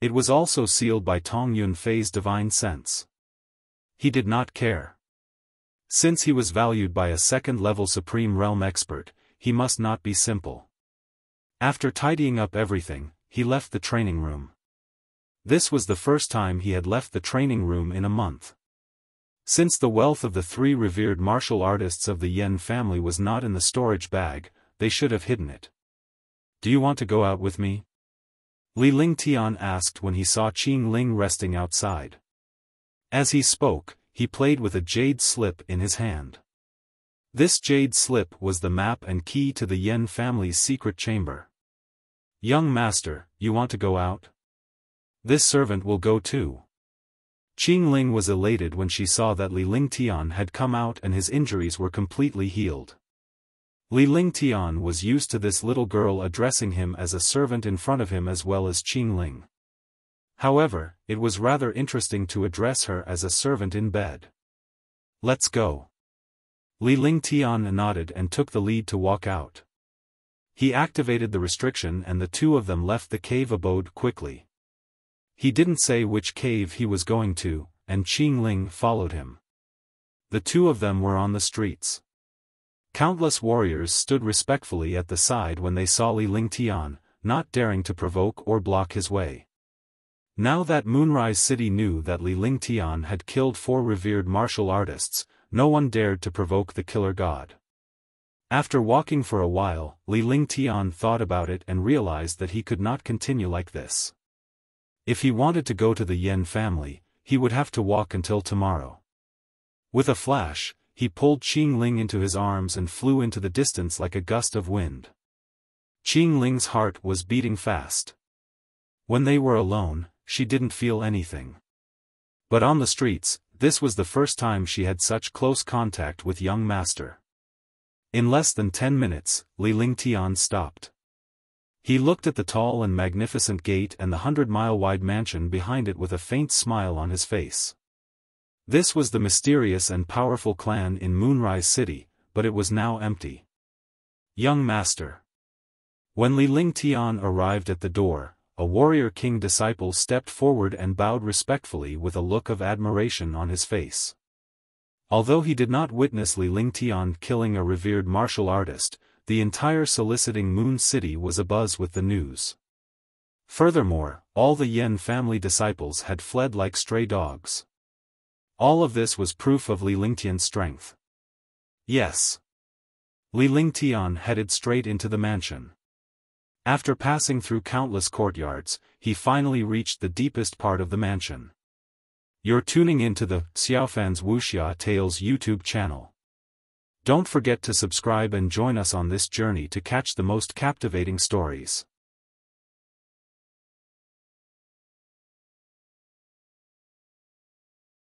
Speaker 1: It was also sealed by Tong Yunfei's divine sense. He did not care. Since he was valued by a 2nd-level Supreme Realm expert, he must not be simple. After tidying up everything, he left the training room. This was the first time he had left the training room in a month. Since the wealth of the 3 revered martial artists of the Yen family was not in the storage bag, they should have hidden it. "Do you want to go out with me?" Li Lingtian asked when he saw Qing Ling resting outside. As he spoke, he played with a jade slip in his hand. This jade slip was the map and key to the Yen family's secret chamber. "Young master, you want to go out? This servant will go too." Qing Ling was elated when she saw that Li Lingtian had come out and his injuries were completely healed. Li Lingtian was used to this little girl addressing him as a servant in front of him as well as Qing Ling. However, it was rather interesting to address her as a servant in bed. "Let's go." Li Lingtian nodded and took the lead to walk out. He activated the restriction and the 2 of them left the cave abode quickly. He didn't say which cave he was going to, and Qing Ling followed him. The 2 of them were on the streets. Countless warriors stood respectfully at the side when they saw Li Lingtian, not daring to provoke or block his way. Now that Moonrise City knew that Li Lingtian had killed 4 revered martial artists, no one dared to provoke the killer god. After walking for a while, Li Lingtian thought about it and realized that he could not continue like this. If he wanted to go to the Yen family, he would have to walk until tomorrow. With a flash, he pulled Qing Ling into his arms and flew into the distance like a gust of wind. Qing Ling's heart was beating fast. When they were alone, she didn't feel anything. But on the streets, this was the first time she had such close contact with young master. In less than 10 minutes, Li Lingtian stopped. He looked at the tall and magnificent gate and the 100-mile-wide mansion behind it with a faint smile on his face. This was the mysterious and powerful clan in Moonrise City, but it was now empty. Young master. When Li Lingtian arrived at the door, a warrior king disciple stepped forward and bowed respectfully with a look of admiration on his face. Although he did not witness Li Lingtian killing a revered martial artist, the entire soliciting Moon City was abuzz with the news. Furthermore, all the Yen family disciples had fled like stray dogs. All of this was proof of Li Lingtian's strength. Yes. Li Lingtian headed straight into the mansion. After passing through countless courtyards, he finally reached the deepest part of the mansion. You're tuning into the Xiaofan's Wuxia Tales YouTube channel. Don't forget to subscribe and join us on this journey to catch the most captivating stories.